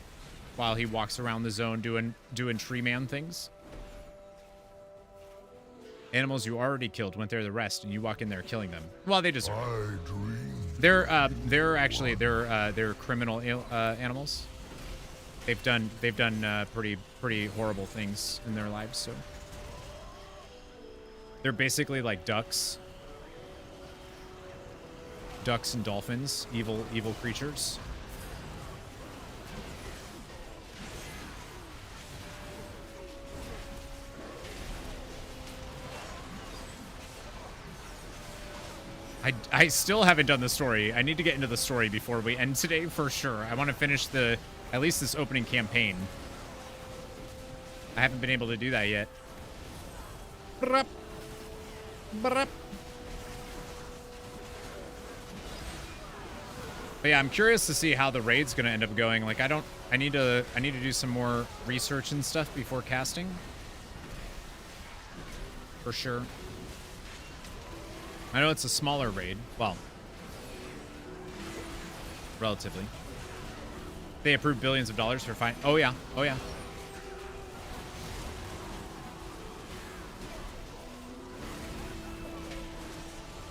while he walks around the zone doing tree man things. Animals you already killed went there to rest, and you walk in there killing them. Well, they deserve it. They're criminal animals. They've done pretty horrible things in their lives, so they're basically like ducks and dolphins, evil creatures. I still haven't done the story. I need to get into the story before we end today for sure. I want to finish at least this opening campaign. I haven't been able to do that yet. But yeah, I'm curious to see how the raid's gonna end up going. Like I need to do some more research and stuff before casting. For sure. I know it's a smaller raid. Well, relatively. They approved billions of dollars for fine. Oh yeah. Oh yeah.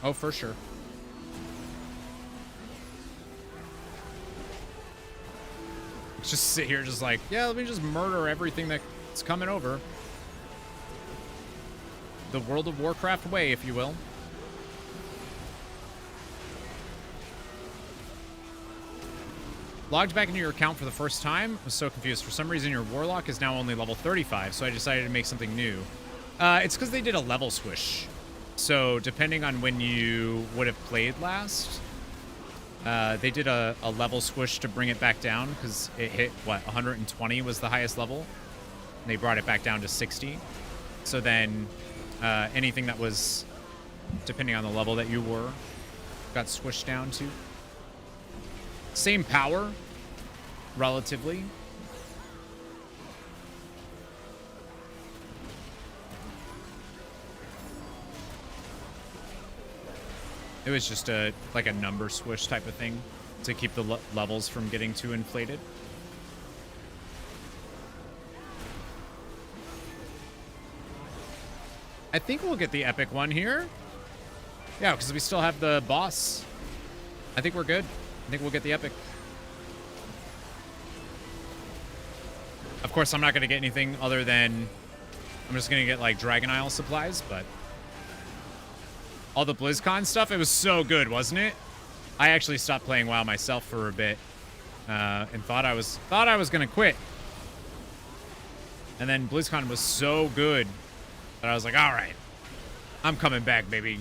Oh, for sure. Just sit here just like, yeah, let me just murder everything that's coming over. The World of Warcraft way, if you will. Logged back into your account for the first time. I was so confused. For some reason, your Warlock is now only level 35, so I decided to make something new. It's because they did a level switch. So depending on when you would have played last, They did a level squish to bring it back down because it hit, what, 120 was the highest level. And they brought it back down to 60. So then anything that was, depending on the level that you were, got squished down to. Same power, relatively. It was just like a number squish type of thing to keep the levels from getting too inflated. I think we'll get the epic one here. Yeah, because we still have the boss. I think we're good. I think we'll get the epic. Of course, I'm not going to get anything other than... I'm just going to get, like, Dragon Isle supplies, but... all the BlizzCon stuff, it was so good, wasn't it? I actually stopped playing WoW myself for a bit, and thought I was gonna quit. And then BlizzCon was so good that I was like, all right, I'm coming back, baby.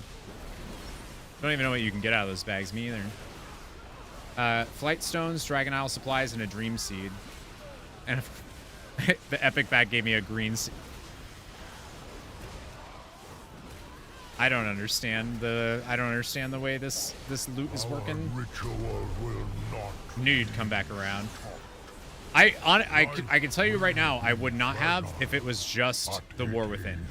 Don't even know what you can get out of those bags, me either. Flight stones, Dragon Isle supplies, and a dream seed. And the epic bag gave me a green seed. I don't understand the way this loot is working. Knew you'd come back around. I can tell you right now, I would not have if it was just the War Within.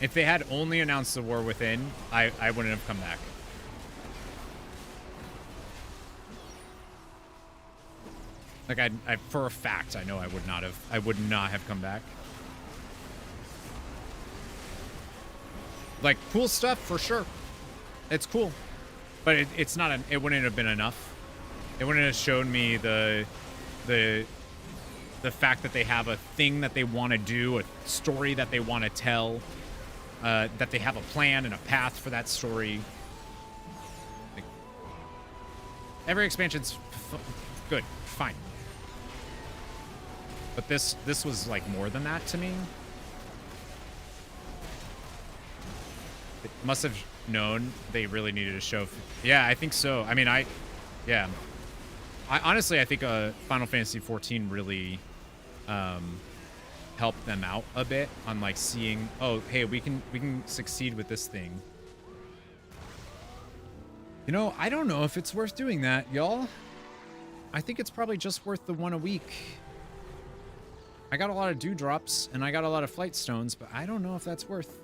If they had only announced the War Within, I wouldn't have come back. Like I for a fact, I know I would not have come back. Like cool stuff for sure. It's cool, but it's not. It wouldn't have been enough. It wouldn't have shown me the fact that they have a thing that they want to do, a story that they want to tell, that they have a plan and a path for that story. Like, every expansion's good, fine. But this was like more than that to me. It must have known they really needed to show. Yeah, I think so. I mean, I honestly, I think Final Fantasy XIV really helped them out a bit on like seeing, oh, hey, we can succeed with this thing. You know, I don't know if it's worth doing that, y'all. I think it's probably just worth the one a week. I got a lot of dewdrops and I got a lot of flight stones, but I don't know if that's worth.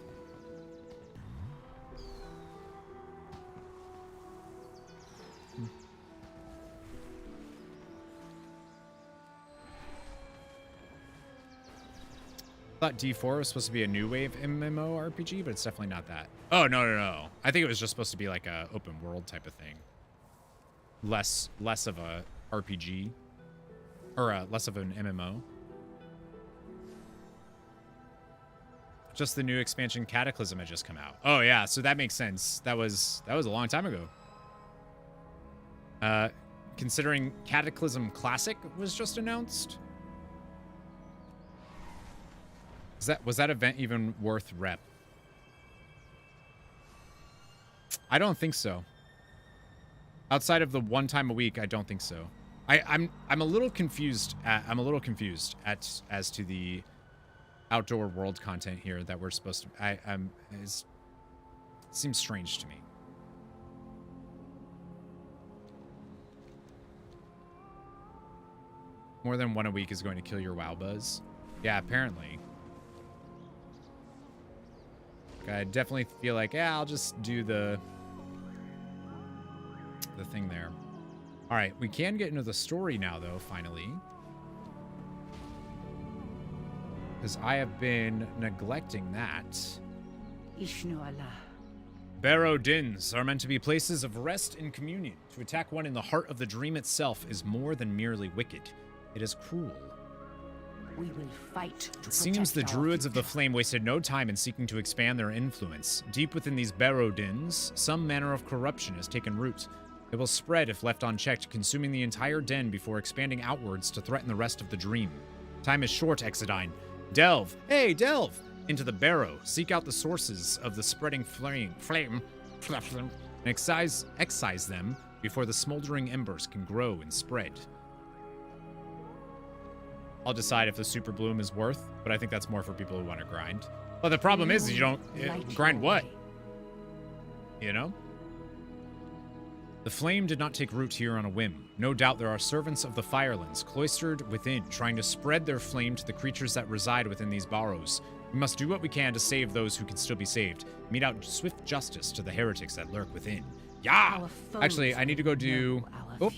I thought D4 was supposed to be a new wave MMORPG, but it's definitely not that. Oh, no. I think it was just supposed to be like a open world type of thing. Less of a RPG. Or less of an MMO. Just the new expansion Cataclysm had just come out. Oh yeah, so that makes sense. That was a long time ago. Considering Cataclysm Classic was just announced. Was that event even worth rep? I don't think so. Outside of the one time a week, I don't think so. I'm a little confused. As to the outdoor world content here that we're supposed to. It seems strange to me. More than one a week is going to kill your WoW buzz. Yeah, apparently. I definitely feel like, yeah, I'll just do the thing there. All right, we can get into the story now, though, finally. Because I have been neglecting that. Barrow Dins are meant to be places of rest and communion. To attack one in the heart of the dream itself is more than merely wicked. It is cruel. We will fight. It seems the druids of the flame wasted no time in seeking to expand their influence. Deep within these Barrow Dins, some manner of corruption has taken root. It will spread if left unchecked, consuming the entire den before expanding outwards to threaten the rest of the dream. Time is short, Exodine. Delve. Hey, Delve! into the barrow. Seek out the sources of the spreading flame, and excise them before the smoldering embers can grow and spread. I'll decide if the super bloom is worth, but I think that's more for people who want to grind. But the problem is you don't grind what? You know? The flame did not take root here on a whim. No doubt there are servants of the Firelands cloistered within, trying to spread their flame to the creatures that reside within these barrows. We must do what we can to save those who can still be saved. Mete out swift justice to the heretics that lurk within. Yeah! Actually, I need to go do... Oh.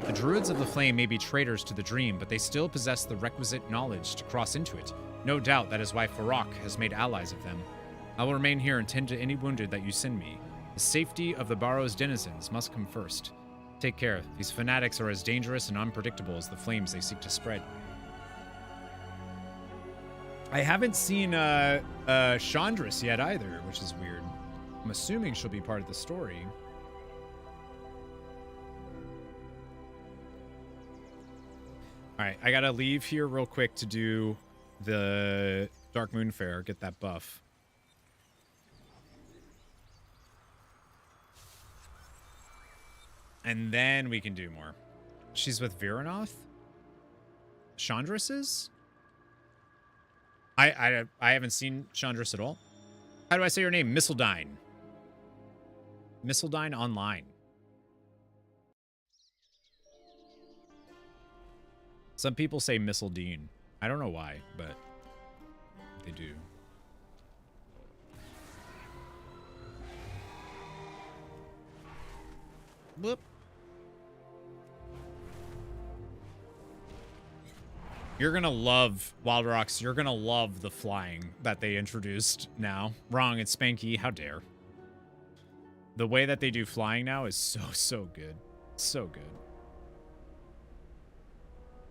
The druids of the flame may be traitors to the dream, but they still possess the requisite knowledge to cross into it. No doubt that is why Farak has made allies of them. I will remain here and tend to any wounded that you send me. The safety of the barrow's denizens must come first. Take care. These fanatics are as dangerous and unpredictable as the flames they seek to spread. I haven't seen Chandris yet either, which is weird. I'm assuming she'll be part of the story. All right, I gotta leave here real quick to do the Dark Moon Fair, get that buff. And then we can do more. She's with Viranoth? Chandris is? I haven't seen Chandris at all. How do I say your name? Missildine. Missildine Online. Some people say Missildine. I don't know why, but they do. Whoop. You're gonna love Wild Rocks. You're gonna love the flying that they introduced now. Wrong, it's Spanky. How dare. The way that they do flying now is so good. So good.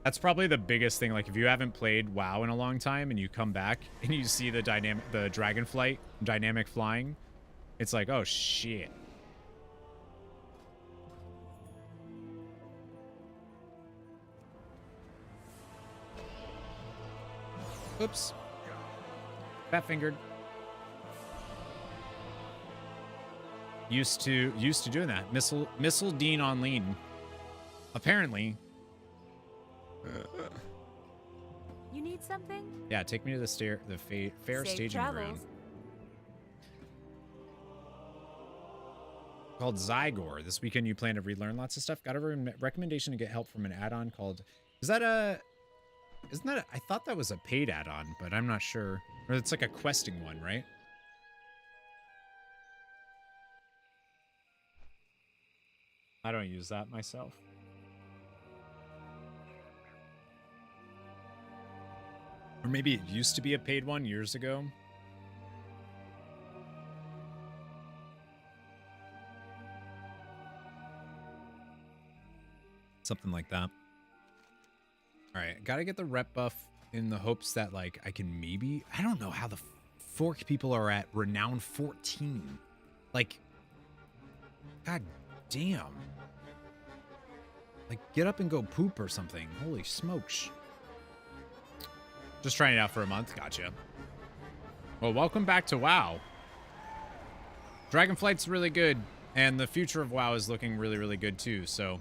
That's probably the biggest thing. Like, if you haven't played WoW in a long time and you come back and you see the Dragonflight dynamic flying, it's like, oh shit. Oops. Fat fingered. Used to doing that. Missildine on lean. Apparently. You need something? Yeah, take me to the fair Safe staging travels. ground. Called Zygor. This weekend you plan to relearn lots of stuff. Got a recommendation to get help from an add-on called... Isn't that I thought that was a paid add-on, but I'm not sure. Or it's like a questing one, right? I don't use that myself. Or maybe it used to be a paid one years ago. Something like that. All right, gotta get the rep buff in the hopes that, like, I can maybe... I don't know how the fork people are at Renown 14. Like, god damn. Like, get up and go poop or something. Holy smokes. Just trying it out for a month. Gotcha. Well, welcome back to WoW. Dragonflight's really good, and the future of WoW is looking really, really good too, so...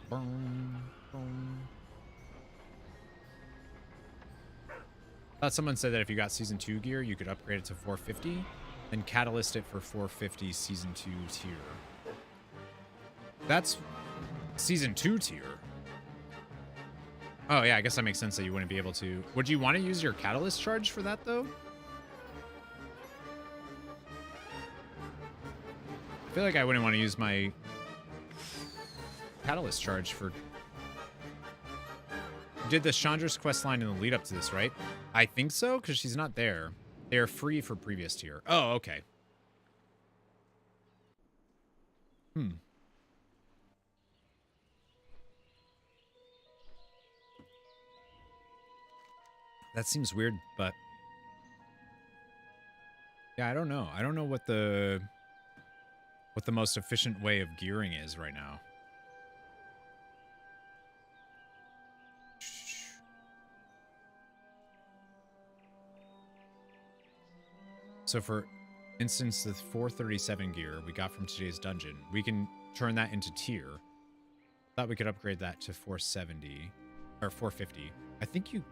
Boom, boom. Thought someone said that if you got Season 2 gear, you could upgrade it to 450, then catalyst it for 450 Season 2 tier. That's Season 2 tier. Oh, yeah, I guess that makes sense that you wouldn't be able to. Would you want to use your catalyst charge for that, though? I feel like I wouldn't want to use my catalyst charge for... You did the Chandris quest line in the lead up to this, right? I think so, because she's not there. They are free for previous tier. Oh, okay. That seems weird, but... Yeah, I don't know. I don't know what the most efficient way of gearing is right now. So for instance, the 437 gear we got from today's dungeon, we can turn that into tier. Thought we could upgrade that to 470 or 450. I think you,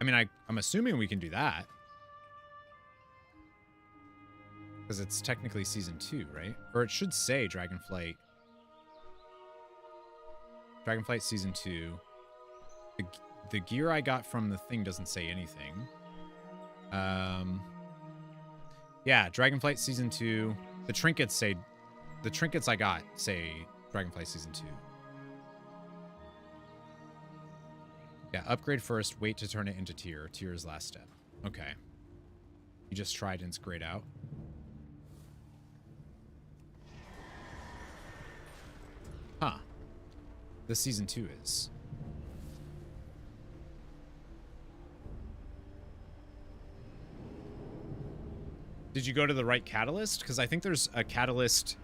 I mean, I'm assuming we can do that. Because it's technically season 2, right? Or it should say Dragonflight. Dragonflight season 2. The gear I got from the thing doesn't say anything. Yeah, Dragonflight season 2. The trinkets I got say Dragonflight season 2. Yeah, upgrade first, wait to turn it into tier. Tier is last step. Okay. You just tried and it's grayed out. Huh. This season 2 is. Did you go to the right catalyst? Because I think there's a catalyst.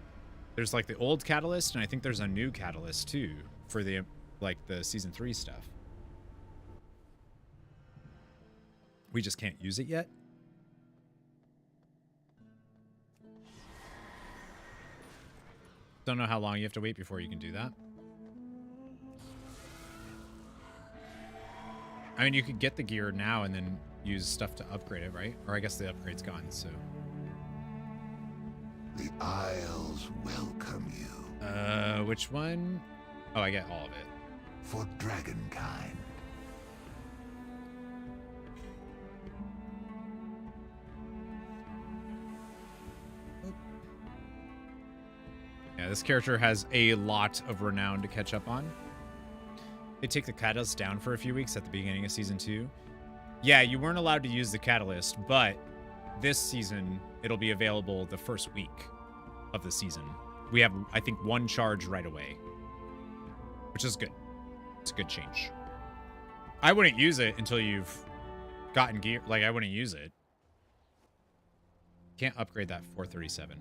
There's like the old catalyst, and I think there's a new catalyst too for the like the season 3 stuff. We just can't use it yet. Don't know how long you have to wait before you can do that. I mean, you could get the gear now and then use stuff to upgrade it, right? Or I guess the upgrade's gone, so. The Isles welcome you. Which one? Oh, I get all of it. For Dragonkind. Yeah, this character has a lot of renown to catch up on. They take the catalyst down for a few weeks at the beginning of season 2. Yeah, you weren't allowed to use the catalyst, but this season it'll be available the first week of the season. We have, I think, 1 charge right away, which is good. It's a good change. I wouldn't use it until you've gotten gear. Like, I wouldn't use it. Can't upgrade that 437.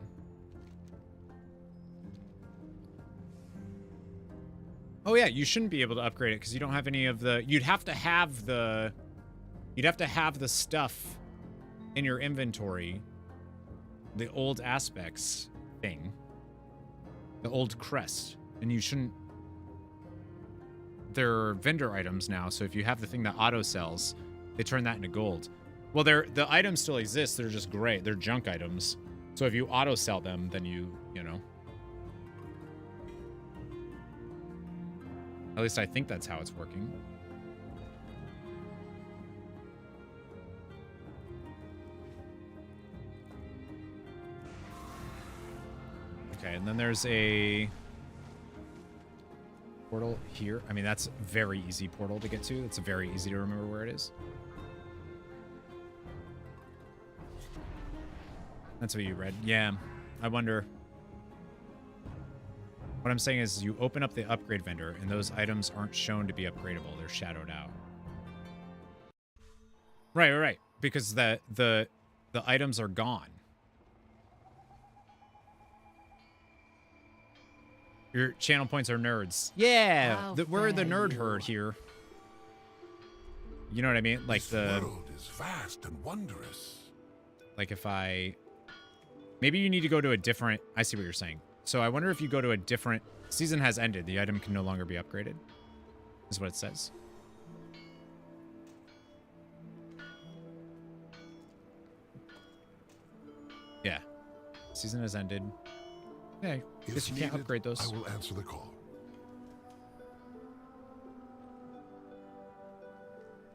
Oh yeah, you shouldn't be able to upgrade it because you don't have any of the. You'd have to have the stuff in your inventory. The old aspects thing. The old crest, and you shouldn't. They're vendor items now, so if you have the thing that auto sells, they turn that into gold. Well, the items still exist. They're just gray. They're junk items. So if you auto sell them, then you know. At least I think that's how it's working. Okay, and then there's a portal here. I mean, that's a very easy portal to get to. It's very easy to remember where it is. That's what you read. Yeah, I wonder. What I'm saying is you open up the upgrade vendor and those items aren't shown to be upgradable. They're shadowed out. Right. Because the items are gone. Your channel points are nerds. Yeah, we're the nerd herd here. You know what I mean? Like this world is vast and wondrous. Like if maybe you need to go to a different. I see what you're saying. So I wonder if you go to a different. Season has ended. The item can no longer be upgraded. Is what it says. Yeah. Season has ended. Yeah, I guess you can't upgrade those. I will answer the call.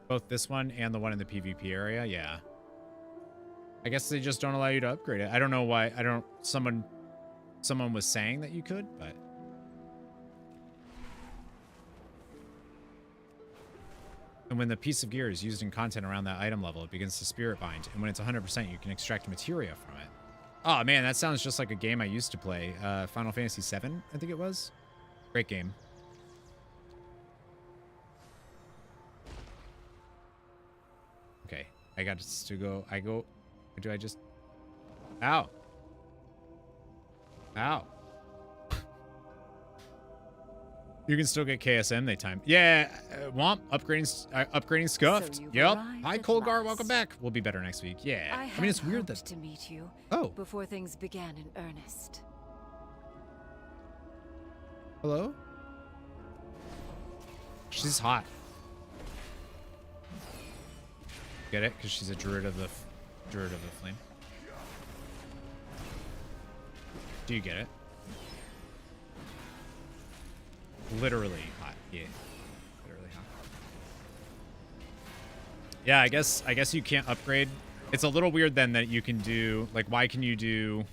Both this one and the one in the PvP area, yeah. I guess they just don't allow you to upgrade it. I don't know why. Someone was saying that you could, but. And when the piece of gear is used in content around that item level, it begins to spirit bind. And when it's 100%, you can extract materia from it. Oh man, that sounds just like a game I used to play. Final Fantasy VII, I think it was. Great game. Okay, I got to go. Or do I just? Ow. Ow. You can still get KSM. They time. Yeah, Womp upgrading scuffed. So you've Yep. arrived Hi, at Colgar. last. Welcome back. We'll be better next week. Yeah. I mean, it's had weird hoped that. to meet you. Oh. Before things began in earnest. Hello. She's hot. Get it? Because she's a druid of the flame. Do you get it? Literally hot. Yeah. Literally hot. Yeah, I guess you can't upgrade. It's a little weird then that you can do, like, why can you do...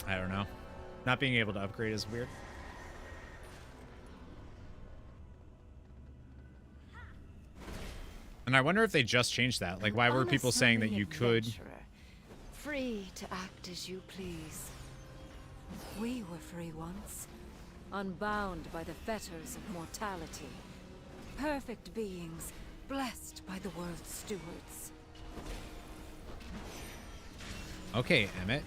I don't know. Not being able to upgrade is weird. And I wonder if they just changed that. Like, why were people saying that you could... Free to act as you please. We were free once, unbound by the fetters of mortality. Perfect beings, blessed by the world's stewards. Okay, Emmett.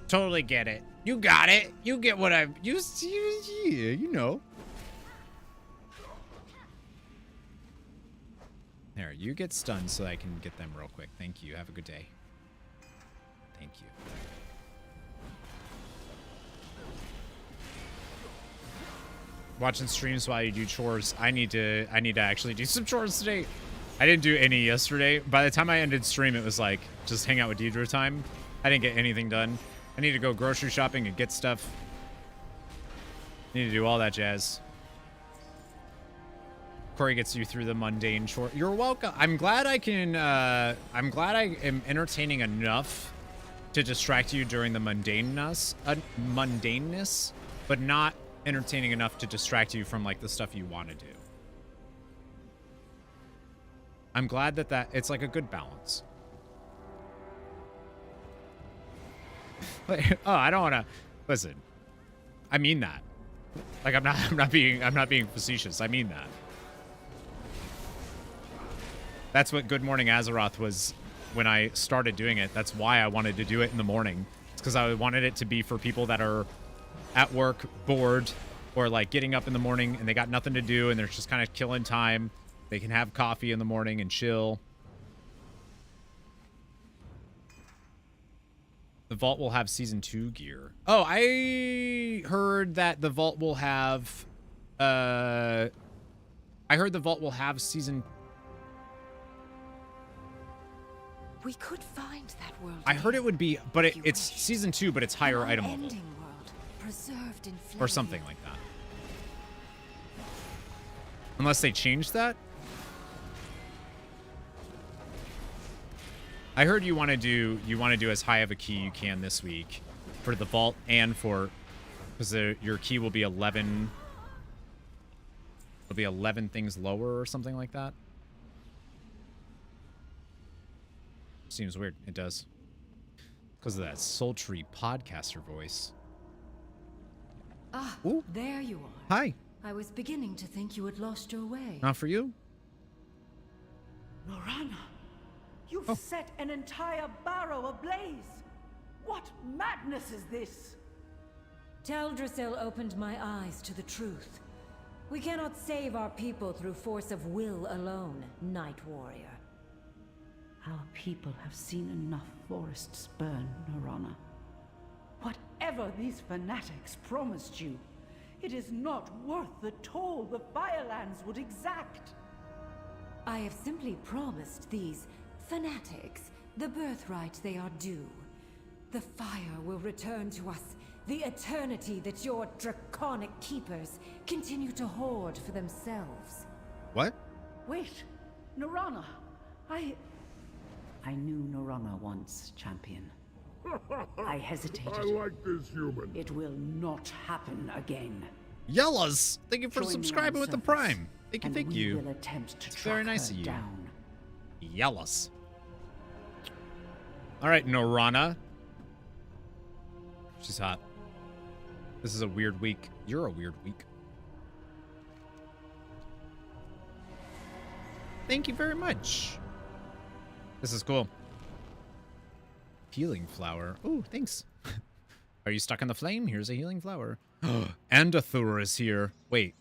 Totally get it. You got it. You get what I'm... You know. There, you get stunned so I can get them real quick. Thank you. Have a good day. Thank you. Watching streams while you do chores. I need to actually do some chores today. I didn't do any yesterday. By the time I ended stream, it was like just hang out with Deidre time. I didn't get anything done. I need to go grocery shopping and get stuff. Need to do all that jazz. Corey gets you through the mundane chore. You're welcome. I'm glad I can, I'm glad I am entertaining enough to distract you during the mundaneness, but not entertaining enough to distract you from like the stuff you want to do. I'm glad that it's like a good balance. Oh, I don't want to listen. I mean that. Like I'm not being facetious. I mean that. That's what Good Morning Azeroth was when I started doing it. That's why I wanted to do it in the morning. It's because I wanted it to be for people that are at work, bored, or like getting up in the morning and they got nothing to do and they're just kind of killing time. They can have coffee in the morning and chill. The Vault will have Season 2 gear. Oh, I heard that the Vault will have... I heard the Vault will have Season... We could find that world. I heard it would be... But it's Season 2, but it's higher item level. World, preserved in flame. Or something like that. Unless they changed that? I heard you want to do as high of a key you can this week for the Vault and for because your key will be 11. It'll be 11 things lower or something like that. Seems weird. It does. Because of that sultry podcaster voice. Ah, ooh. There you are. Hi. I was beginning to think you had lost your way. Not for you. Norana. You've set an entire barrow ablaze! What madness is this? Teldrassil opened my eyes to the truth. We cannot save our people through force of will alone, Night Warrior. Our people have seen enough forests burn, Norana. Whatever these fanatics promised you, it is not worth the toll the Firelands would exact. I have simply promised these fanatics the birthright they are due. The fire will return to us, the eternity that your draconic keepers continue to hoard for themselves. What? Wait, Norana, I knew Norana once, champion. I hesitated. I like this human. It will not happen again. Yellas! Thank you for Join me subscribing on with the surface, Prime. Thank you, and thank we you. will attempt to It's very track nice her of you. down. Yellas. All right, Norana. She's hot. This is a weird week. You're a weird week. Thank you very much. This is cool. Healing flower. Oh, thanks. Are you stuck in the flame? Here's a healing flower. Andathur is here. Wait.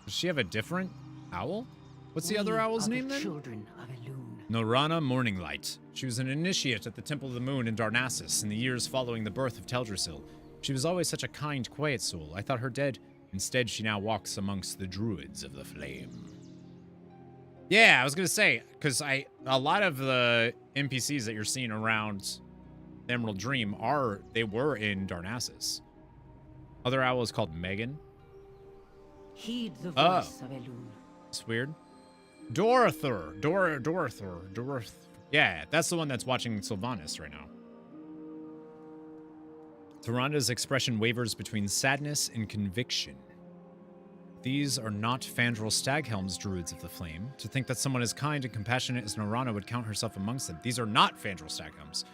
Does she have a different owl? What's the other owl's name then? Children of Elune. Norana Morninglight. She was an initiate at the Temple of the Moon in Darnassus in the years following the birth of Teldrassil. She was always such a kind, quiet soul. I thought her dead. Instead, she now walks amongst the druids of the flame. Yeah, I was gonna say, because a lot of the NPCs that you're seeing around the Emerald Dream they were in Darnassus. Other owl is called Megan. Heed the voice of Elune. It's weird. Dorothor. Yeah, that's the one that's watching Sylvanas right now. Taranda's expression wavers between sadness and conviction. These are not Fandral Staghelm's druids of the flame. To think that someone as kind and compassionate as Norana would count herself amongst them. These are not Fandral Staghelms.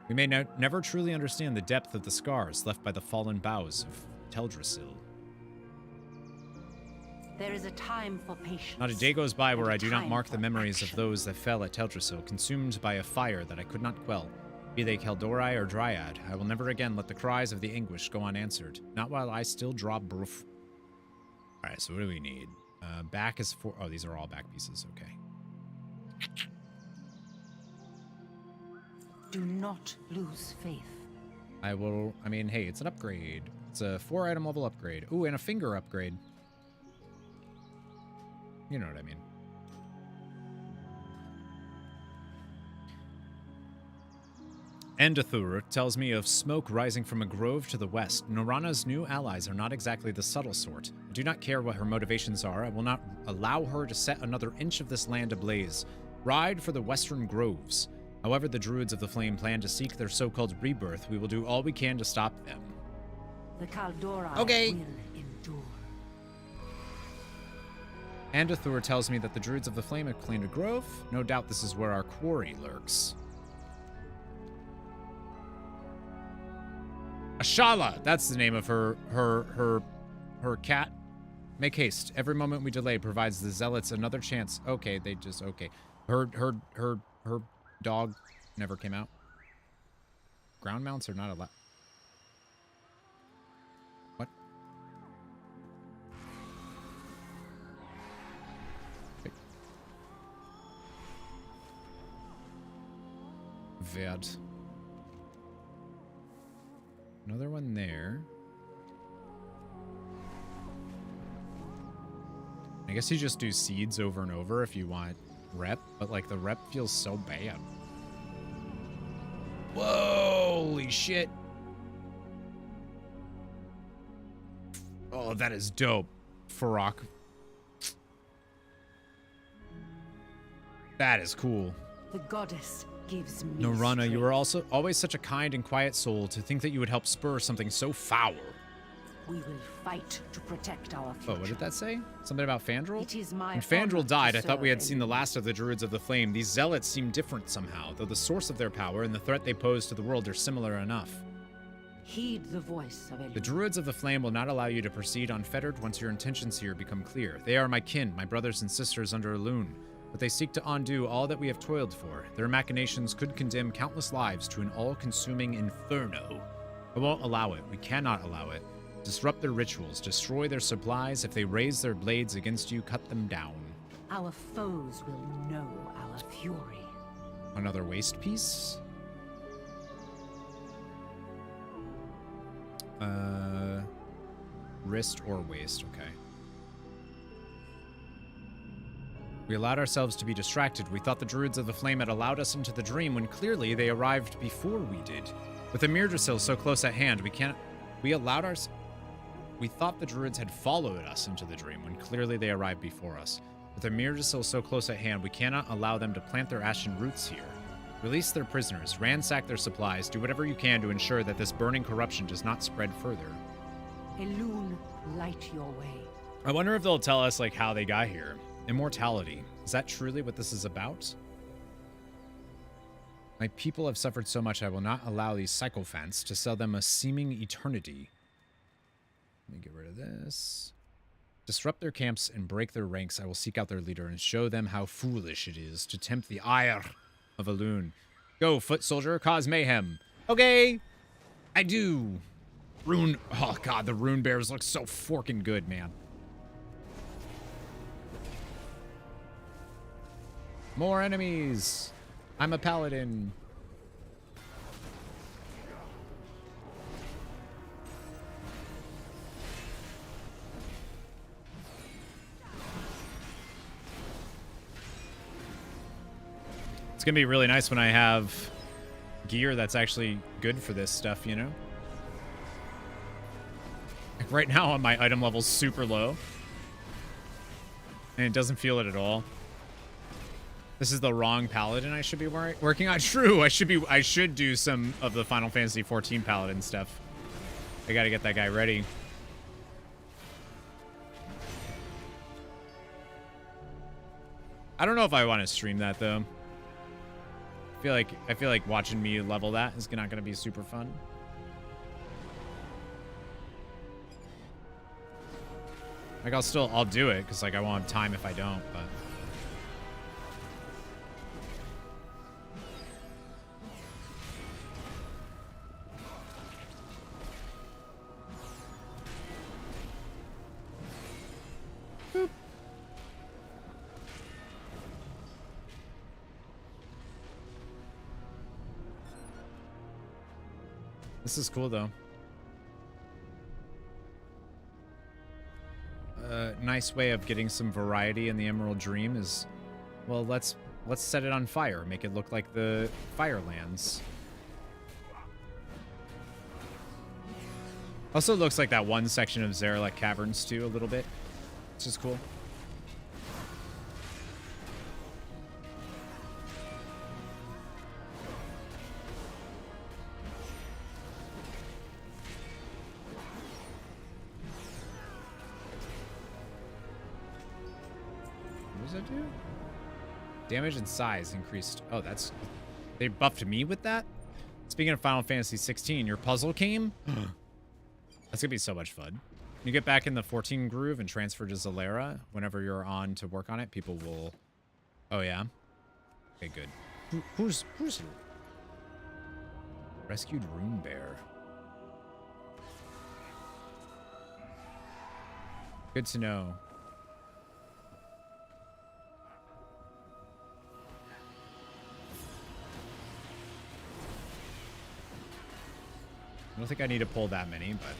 We may never truly understand the depth of the scars left by the fallen boughs of Teldrassil. There is a time for patience. Not a day goes by where I do not mark the memories of those that fell at Teldrassil, consumed by a fire that I could not quell. Be they Keldori or Dryad, I will never again let the cries of the anguish go unanswered. Not while I still draw breath. Alright, so what do we need? Back is for... Oh, these are all back pieces. Okay. Do not lose faith. I will... I mean, hey, it's an upgrade. It's a 4-item level upgrade. Ooh, and a finger upgrade. You know what I mean. Andathur tells me of smoke rising from a grove to the west. Norana's new allies are not exactly the subtle sort. I do not care what her motivations are. I will not allow her to set another inch of this land ablaze. Ride for the western groves. However the druids of the flame plan to seek their so-called rebirth, we will do all we can to stop them. The Kaldora will endure. Andathur tells me that the druids of the flame have claimed a grove. No doubt this is where our quarry lurks. Ashala, that's the name of her cat. Make haste. Every moment we delay provides the zealots another chance. Okay, okay. Her dog never came out. Ground mounts are not allowed. What? Wait. Verd. Another one there. I guess you just do seeds over and over if you want rep, but like the rep feels so bad. Whoa, holy shit. Oh, that is dope, Farrak. That is cool. The goddess gives me Norana, strength. you are also always such a kind and quiet soul. To think that you would help spur something so foul. We will fight to protect our future. Oh, what did that say? Something about Fandral? It is my When Fandral honor died, to I thought we had serve seen the last of the Druids of the Flame. These zealots seem different somehow, though the source of their power and the threat they pose to the world are similar enough. Heed the voice of Elune. The Druids of the Flame will not allow you to proceed unfettered once your intentions here become clear. They are my kin, my brothers and sisters under Elune, but they seek to undo all that we have toiled for. Their machinations could condemn countless lives to an all-consuming inferno. I won't allow it. We cannot allow it. Disrupt their rituals, destroy their supplies. If they raise their blades against you, cut them down. Our foes will know our fury. Another waist piece? Wrist or waist, okay. We allowed ourselves to be distracted. We thought the Druids of the Flame had allowed us into the dream when clearly they arrived before we did. With the Mirdrasil so close at hand, we thought the Druids had followed us into the dream when clearly they arrived before us. With the Mirdrasil so close at hand, we cannot allow them to plant their ashen roots here. Release their prisoners, ransack their supplies, do whatever you can to ensure that this burning corruption does not spread further. Elune, light your way. I wonder if they'll tell us, like, how they got here. Immortality. Is that truly what this is about? My people have suffered so much, I will not allow these sycophants to sell them a seeming eternity. Let me get rid of this. Disrupt their camps and break their ranks. I will seek out their leader and show them how foolish it is to tempt the ire of a loon. Go, foot soldier, cause mayhem. Okay, I do. Rune, oh god, the rune bears look so forking good, man. More enemies. I'm a paladin. It's gonna be really nice when I have gear that's actually good for this stuff, you know? Like right now, my item level's super low. And it doesn't feel it at all. This is the wrong paladin I should be working on. True, I should do some of the Final Fantasy XIV paladin stuff. I gotta get that guy ready. I don't know if I want to stream that though. I feel like watching me level that is not gonna be super fun. Like I'll do it because like I won't have time if I don't, but this is cool though. Nice way of getting some variety in the Emerald Dream is, well, let's set it on fire, make it look like the Firelands. Also looks like that one section of AZEROTH Caverns too, a little bit, which is cool. Do? Damage and size increased. Oh, that's... They buffed me with that? Speaking of Final Fantasy 16, your puzzle came? That's gonna be so much fun. You get back in the 14 groove and transfer to Zalera. Whenever you're on to work on it, people will... Oh, yeah? Okay, good. Who's... Rescued Rune Bear. Good to know. I don't think I need to pull that many, but...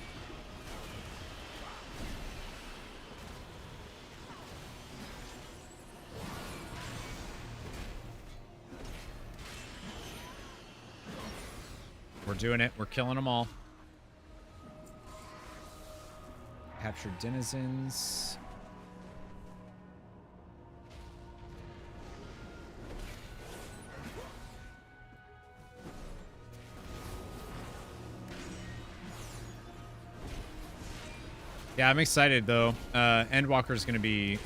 We're doing it. We're killing them all. Captured denizens. Yeah, I'm excited though. Endwalker is going to be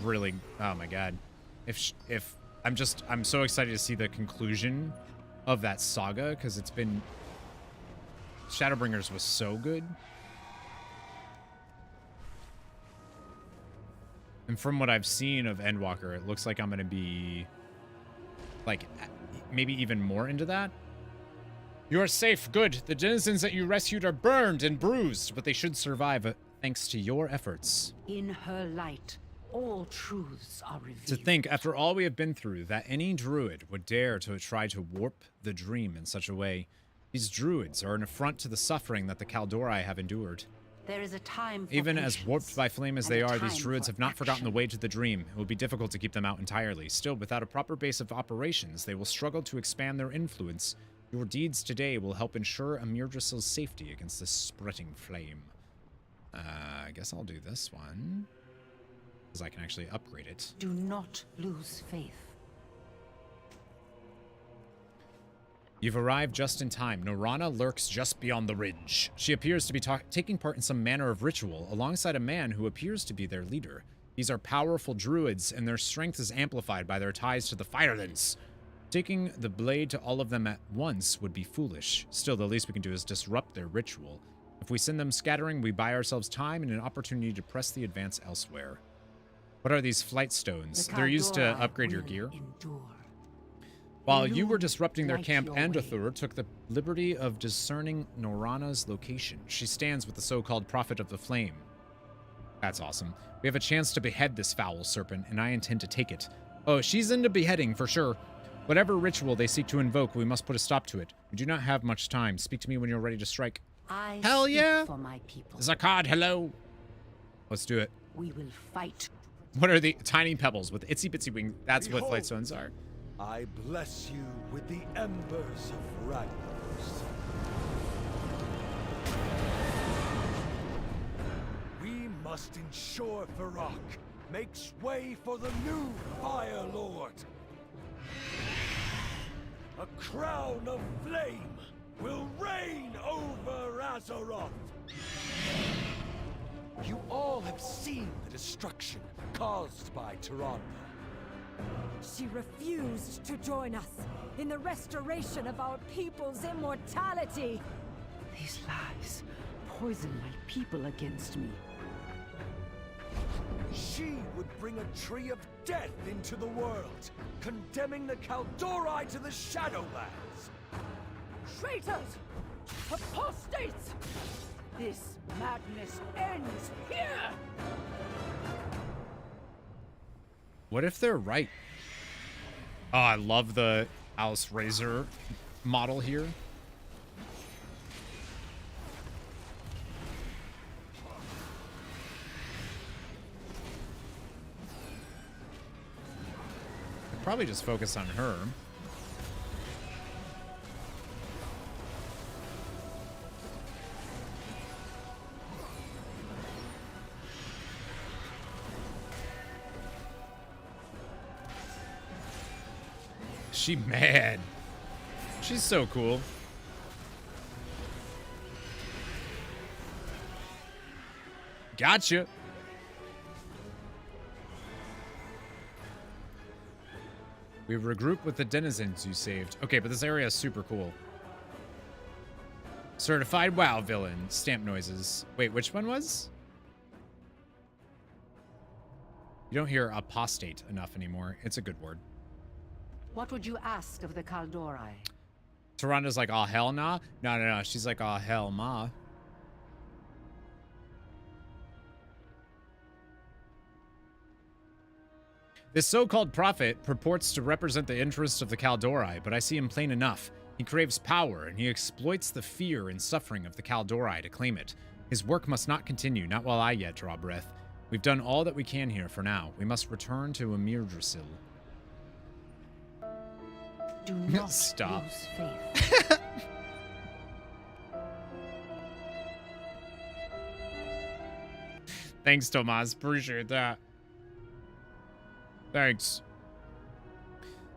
really, oh my god. If I'm so excited to see the conclusion of that saga because it's been, Shadowbringers was so good. And from what I've seen of Endwalker, it looks like I'm going to be like maybe even more into that. You are safe. Good. The denizens that you rescued are burned and bruised, but they should survive thanks to your efforts. In her light, all truths are revealed. To think, after all we have been through, that any druid would dare to try to warp the dream in such a way. These druids are an affront to the suffering that the Kaldori have endured. There is a time for Even patience, as warped by flame as they and a are, these time druids for have not forgotten the action. way to the dream. It will be difficult to keep them out entirely. Still, without a proper base of operations, they will struggle to expand their influence. Your deeds today will help ensure Amirdrasil's safety against this spreading flame. I guess I'll do this one, because I can actually upgrade it. Do not lose faith. You've arrived just in time. Norana lurks just beyond the ridge. She appears to be taking part in some manner of ritual alongside a man who appears to be their leader. These are powerful druids, and their strength is amplified by their ties to the Firelands. Taking the blade to all of them at once would be foolish. Still, the least we can do is disrupt their ritual. If we send them scattering, we buy ourselves time and an opportunity to press the advance elsewhere. What are these flight stones? They're used to upgrade your gear. While you were disrupting their camp, Andathur took the liberty of discerning Norana's location. She stands with the so-called Prophet of the Flame. That's awesome. We have a chance to behead this foul serpent, and I intend to take it. Oh, she's into beheading, for sure. Whatever ritual they seek to invoke, we must put a stop to it. We do not have much time. Speak to me when you're ready to strike. Hell yeah! For my people. Zakad, hello! Let's do it. We will fight. What are the tiny pebbles with itsy bitsy wings? That's what flight stones are. I bless you with the embers of Ragnaros. We must ensure Varrock makes way for the new Fire Lord. A crown of flame will reign over AZEROTH. You all have seen the destruction caused by Tyrande. She refused to join us in the restoration of our people's immortality. These lies poison my people against me. She would bring a tree of death into the world, condemning the Kaldori to the Shadowlands. Traitors! Apostates! This madness ends here! What if they're right? Oh, I love the Alice Razor model here. I'd probably just focus on her. She mad. She's so cool. Gotcha. We regroup with the denizens you saved. Okay, but this area is super cool. Certified WoW villain. Stamp noises. Wait, which one was? You don't hear apostate enough anymore. It's a good word. What would you ask of the Kaldori? Tyranda's like, oh, hell nah? No. She's like, oh, hell ma. This so-called prophet purports to represent the interests of the Kaldori, but I see him plain enough. He craves power, and he exploits the fear and suffering of the Kaldori to claim it. His work must not continue, not while I yet draw breath. We've done all that we can here for now. We must return to Amirdrasil. Do not stop. lose faith. Thanks, Tomas. Appreciate that. Thanks.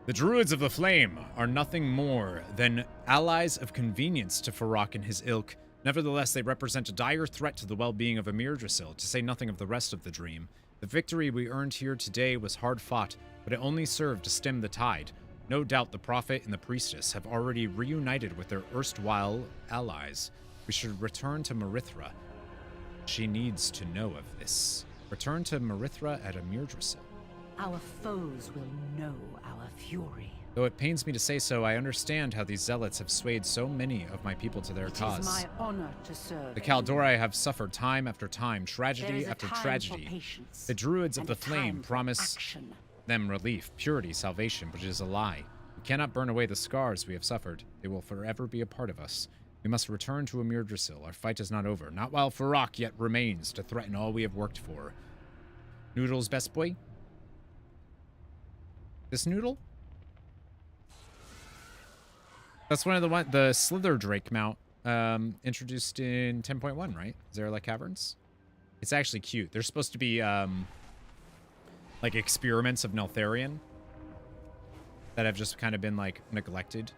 The Druids of the Flame are nothing more than allies of convenience to Varrock and his ilk. Nevertheless, they represent a dire threat to the well-being of Amirdrasil, to say nothing of the rest of the dream. The victory we earned here today was hard fought, but it only served to stem the tide. No doubt the Prophet and the Priestess have already reunited with their erstwhile allies. We should return to Marithra. She needs to know of this. Return to Marithra at Amirdrasil. Our foes will know our fury. Though it pains me to say so, I understand how these zealots have swayed so many of my people to their cause. It is my honor to serve. The Kaldori have suffered time after time, tragedy after tragedy. The Druids of the Flame promise them relief, purity, salvation, but it is a lie. We cannot burn away the scars we have suffered. They will forever be a part of us. We must return to Amirdrasil. Our fight is not over, not while Varrock yet remains to threaten all we have worked for. Noodle's best boy? This Noodle? That's one of the Slither Drake mount introduced in 10.1, right? Zarela Caverns? It's actually cute. They're supposed to be like experiments of Neltharion that have just kind of been like neglected.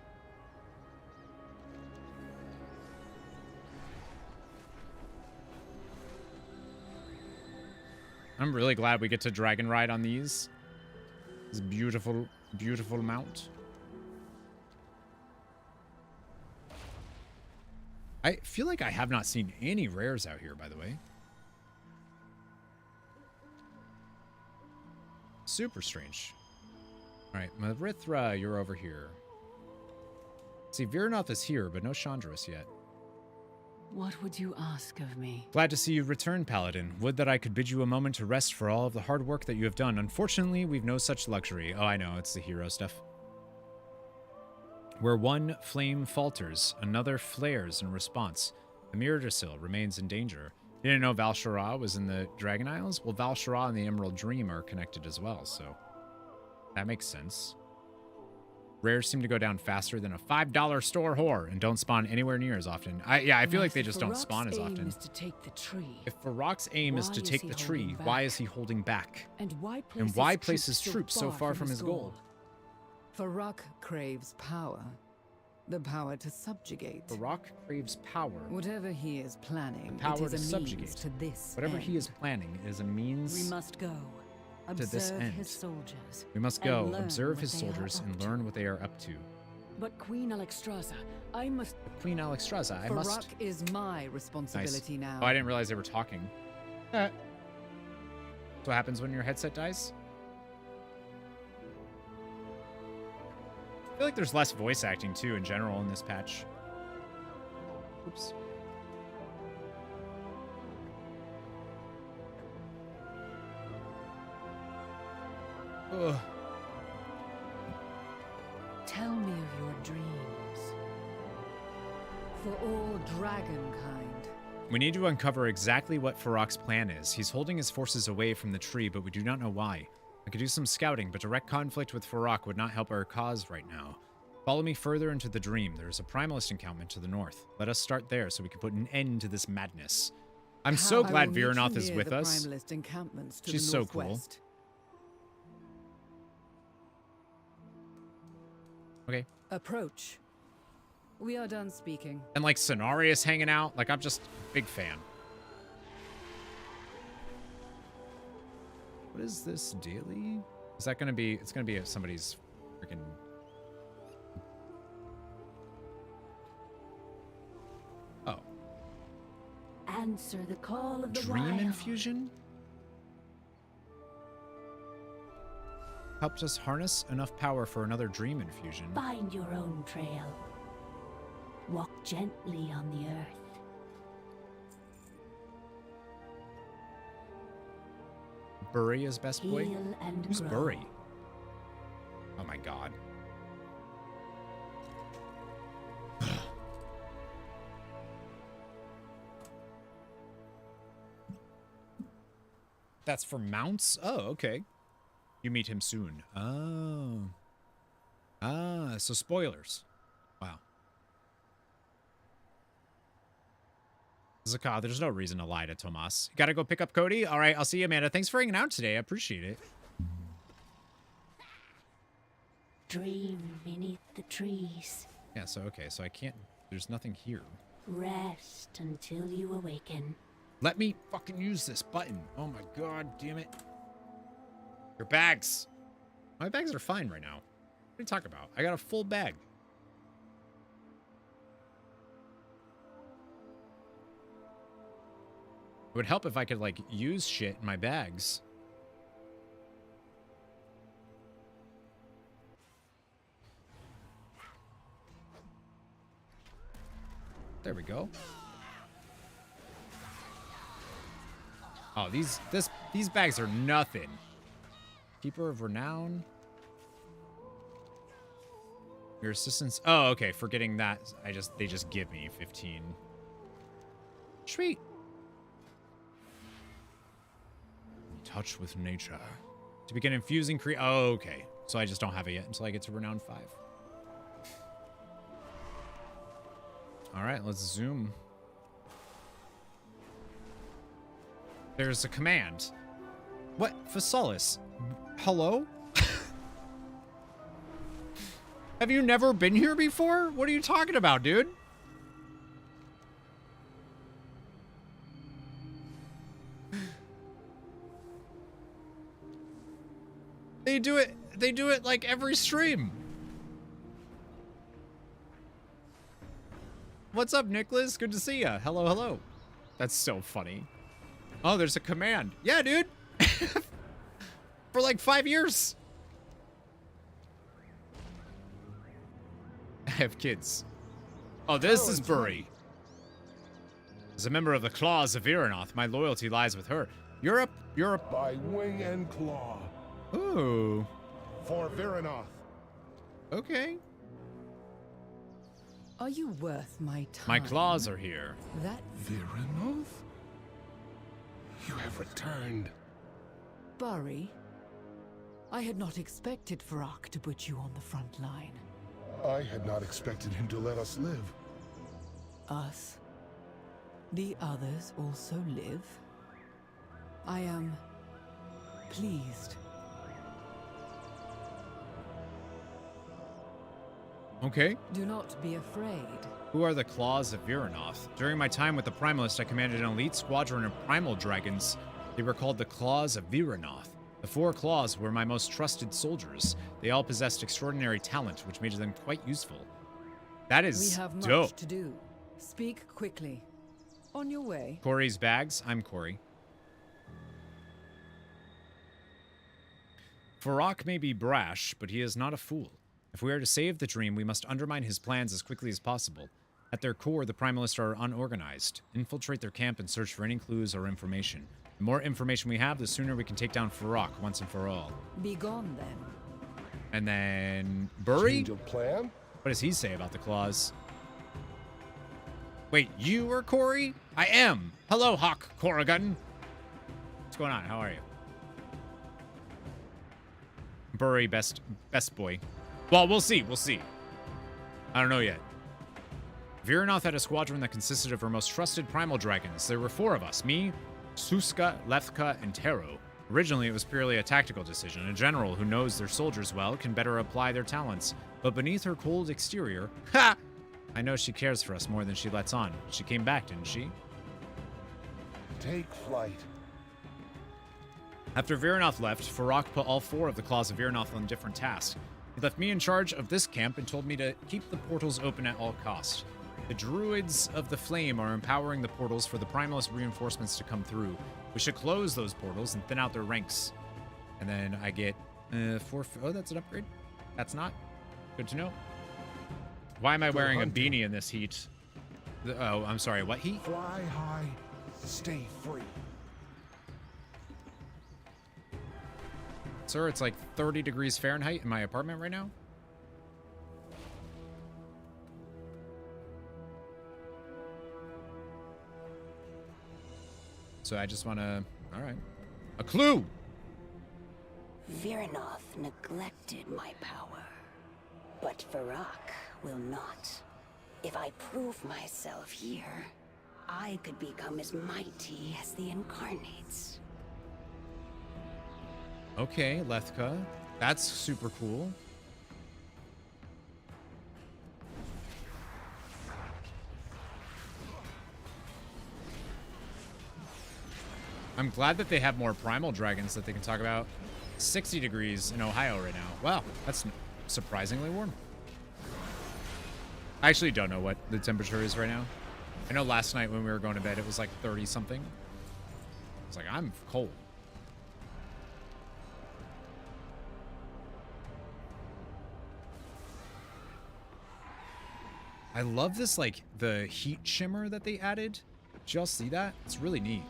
I'm really glad we get to dragon ride on these. This beautiful, beautiful mount. I feel like I have not seen any rares out here, by the way. Super strange. All right, Marithra, you're over here. See, Viranoth is here, but no Chandras yet. What would you ask of me? Glad to see you return, Paladin. Would that I could bid you a moment to rest for all of the hard work that you have done. Unfortunately, we've no such luxury. Oh, I know, it's the hero stuff. Where one flame falters, another flares in response. The Myrtilsil remains in danger. You didn't know Val'Sharah was in the Dragon Isles? Well, Val'Sharah and the Emerald Dream are connected as well, so that makes sense. Rares seem to go down faster than a $5 store whore and don't spawn anywhere near as often. I feel like they just don't spawn as often. Is to take the tree. If Farak's aim is to take the tree, why is he holding back? And why place his troops so far from his goal? Farak craves power. The power to subjugate. Farak craves power. Whatever he is planning, The power it to is a subjugate. means to this Whatever end. he is planning is a means We must go. to this Observe end. his soldiers. We must and go, learn observe what his they are soldiers, up and to. learn what they are up to. But Queen Alexstrasza, I must. Queen Alexstrasza, I Farak must. is my responsibility Nice. now. Oh, I didn't realize they were talking. That's what happens when your headset dies. I feel like there's less voice acting too in general in this patch. Oops. Ugh. Tell me of your dreams. For all dragonkind. We need to uncover exactly what Farak's plan is. He's holding his forces away from the tree, but we do not know why. I could do some scouting, but direct conflict with Farak would not help our cause right now. Follow me further into the dream. There is a primalist encampment to the north. Let us start there so we can put an end to this madness. I'm so glad Viranoth is with us. She's so cool. Okay. Approach. We are done speaking. And like Cenarius hanging out. Like, I'm just a big fan. What is this daily? Is that gonna be? It's gonna be somebody's freaking. Oh. Answer the call of the Dream wild. infusion? Helped us harness enough power for another dream infusion. Find your own trail. Walk gently on the earth. Bury is best boy? Heal and Who's grow. Bury? Oh my god. That's for mounts? Oh, okay. You meet him soon. Oh. Ah, so spoilers. Wow. Zakah, there's no reason to lie to Tomas. You gotta go pick up Cody? All right, I'll see you, Amanda. Thanks for hanging out today. I appreciate it. Dream beneath the trees. Yeah, so, okay, so I can't... There's nothing here. Rest until you awaken. Let me fucking use this button. Oh my god, damn it. Your bags. My bags are fine right now. What are you talking about? I got a full bag. It would help if I could, like, use shit in my bags. There we go. Oh, these bags are nothing. Keeper of Renown. Your assistance. Oh, okay. Forgetting that, they just give me 15. Sweet. Touch with nature. To begin infusing oh, okay. So I just don't have it yet until I get to Renown 5. All right, let's zoom. There's a command. What? Phasalis? Hello? Have you never been here before? What are you talking about, dude? They do it like every stream. What's up, Nicholas? Good to see ya. Hello, hello. That's so funny. Oh, there's a command. Yeah, dude. For like 5 years. I have kids. Oh, this is Burry. As a member of the Claws of Azeroth, my loyalty lies with her. Europe. By wing and claw. Ooh. For Viranoth. Okay. Are you worth my time? My claws are here. That Viranoth? You have returned. Burry, I had not expected Farak to put you on the front line. I had not expected him to let us live. Us? The others also live? I am pleased. Okay. Do not be afraid. Who are the Claws of Viranoth? During my time with the Primalist, I commanded an elite squadron of primal dragons. They were called the Claws of Viranoth. The 4 Claws were my most trusted soldiers. They all possessed extraordinary talent, which made them quite useful. That is We have much dope. to do. Speak quickly. On your way. Corey's bags. I'm Corey. Farak may be brash, but he is not a fool. If we are to save the dream, we must undermine his plans as quickly as possible. At their core, the Primalists are unorganized. Infiltrate their camp and search for any clues or information. The more information we have, the sooner we can take down Farak once and for all. Be gone then. And then Burry? Change of plan? What does he say about the claws? Wait, you are Corey? I am. Hello, Hawk Corrigan. What's going on? How are you? Burry, best boy. Well, we'll see. We'll see. I don't know yet. Viranoth had a squadron that consisted of her most trusted primal dragons. There were 4 of us. Me, Suska, Lethka, and Tero. Originally, it was purely a tactical decision. A general who knows their soldiers well can better apply their talents. But beneath her cold exterior, ha! I know she cares for us more than she lets on. She came back, didn't she? Take flight. After Viranoth left, Farak put all 4 of the Claws of Viranoth on different tasks. He left me in charge of this camp and told me to keep the portals open at all costs. The Druids of the Flame are empowering the portals for the Primalist reinforcements to come through. We should close those portals and thin out their ranks. And then I get 4... Oh, that's an upgrade? That's not? Good to know. Why am I wearing a beanie in this heat? Oh, I'm sorry, what heat? Fly high, stay free. Sir, it's like 30 degrees Fahrenheit in my apartment right now. So I just want to... All right. A clue! Viranoth neglected my power, but Farak will not. If I prove myself here, I could become as mighty as the Incarnates. Okay, Lethka. That's super cool. I'm glad that they have more primal dragons that they can talk about. 60 degrees in Ohio right now. Wow, that's surprisingly warm. I actually don't know what the temperature is right now. I know last night when we were going to bed, it was like 30 something. I was like, I'm cold. I love this, like, the heat shimmer that they added. Did y'all see that? It's really neat.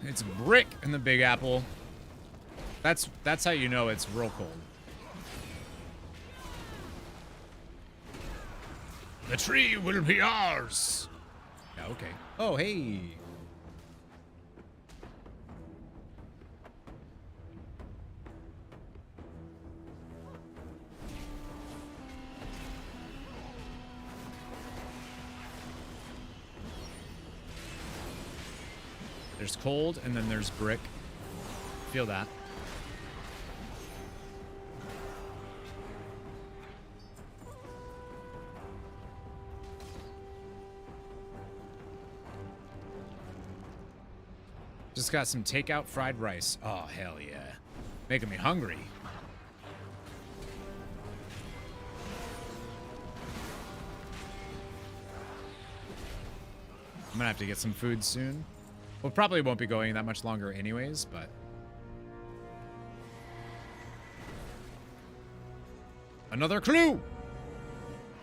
It's brick in the Big Apple. That's how you know it's real cold. The tree will be ours. Yeah, okay. Oh, hey. There's cold, and then there's brick. Feel that. Just got some takeout fried rice. Oh, hell yeah. Making me hungry. gonna have to get some food soon. Well, probably won't be going that much longer anyways, but... Another clue!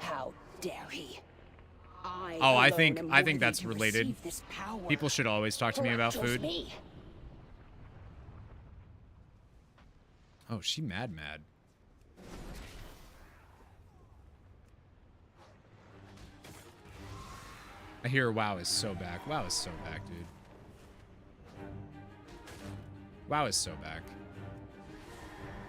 How dare he? I think that's related. People should always talk to me about food. Oh, she mad. I hear WoW is so back. WoW is so back, dude. WoW is so back.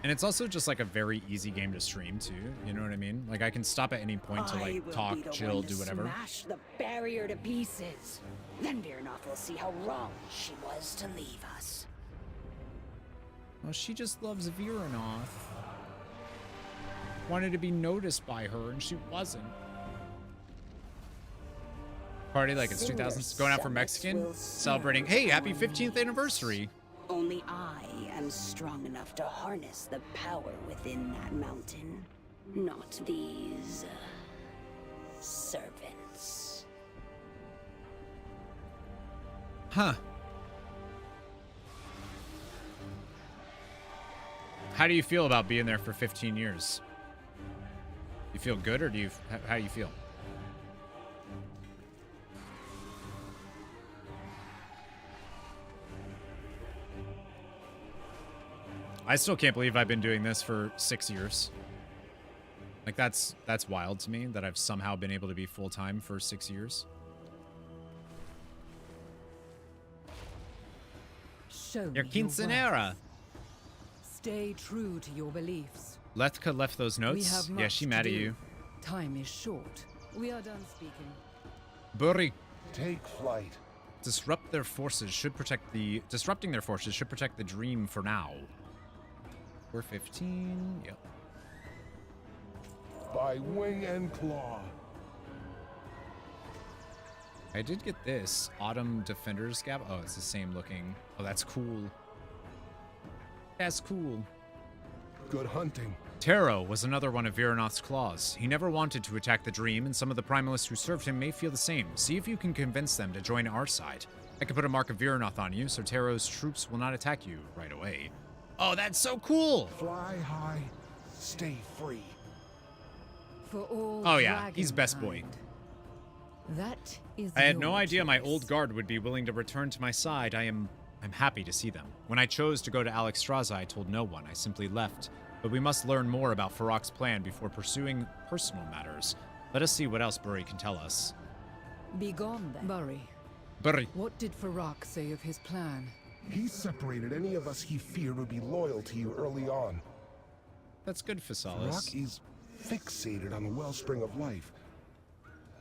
And it's also just like a very easy game to stream too. You know what I mean? Like I can stop at any point to like talk, chill, do whatever. Smash the barrier to pieces. Then Virnoth will see how wrong she was to leave us. Well, she just loves Virnoth. Wanted to be noticed by her, and she wasn't. Party like it's 2000s. Going out for Mexican, celebrating. Hey, happy 15th anniversary. Only I am strong enough to harness the power within that mountain, not these servants. Huh. How do you feel about being there for 15 years? You feel good, or how do you feel? I still can't believe I've been doing this for 6 years. Like that's wild to me that I've somehow been able to be full-time for 6 years. Show Your me quinceanera. Stay true to your beliefs. Letka left those notes. We have Yeah, much she to mad at do. you. Time is short. We are done speaking. Burry. Take flight. Disrupting their forces should protect the dream for now. We're 15. Yep. By wing and claw. I did get this Autumn Defender's Gap. Oh, it's the same looking. Oh, that's cool. That's cool. Good hunting. Taro was another one of Virnoth's claws. He never wanted to attack the dream, and some of the primalists who served him may feel the same. See if you can convince them to join our side. I can put a mark of Virnoth on you, so Taro's troops will not attack you right away. Oh, that's so cool! Fly high, stay free. For all Oh yeah, he's best boy. That is I had no your idea my choice. old guard would be willing to return to my side. I'm happy to see them. When I chose to go to Alexstrasza, I told no one. I simply left. But we must learn more about Farok's plan before pursuing personal matters. Let us see what else Burry can tell us. Begone then. Burry. What did Farok say of his plan? He separated any of us he feared would be loyal to you early on. That's good, Physalis. Farok is fixated on the wellspring of life.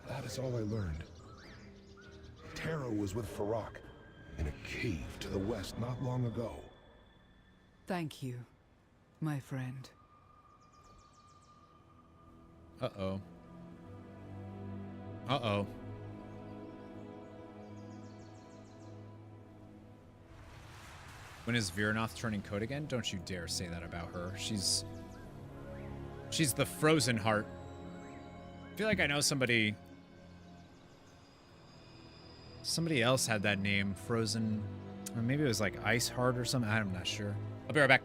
That is all I learned. Taro was with Farok in a cave to the west not long ago. Thank you, my friend. Uh-oh. Uh-oh. When is Virnoth turning code again? Don't you dare say that about her. She's the frozen heart. I feel like I know somebody else had that name, Frozen, or maybe it was like Ice Heart or something. I'm not sure. I'll be right back.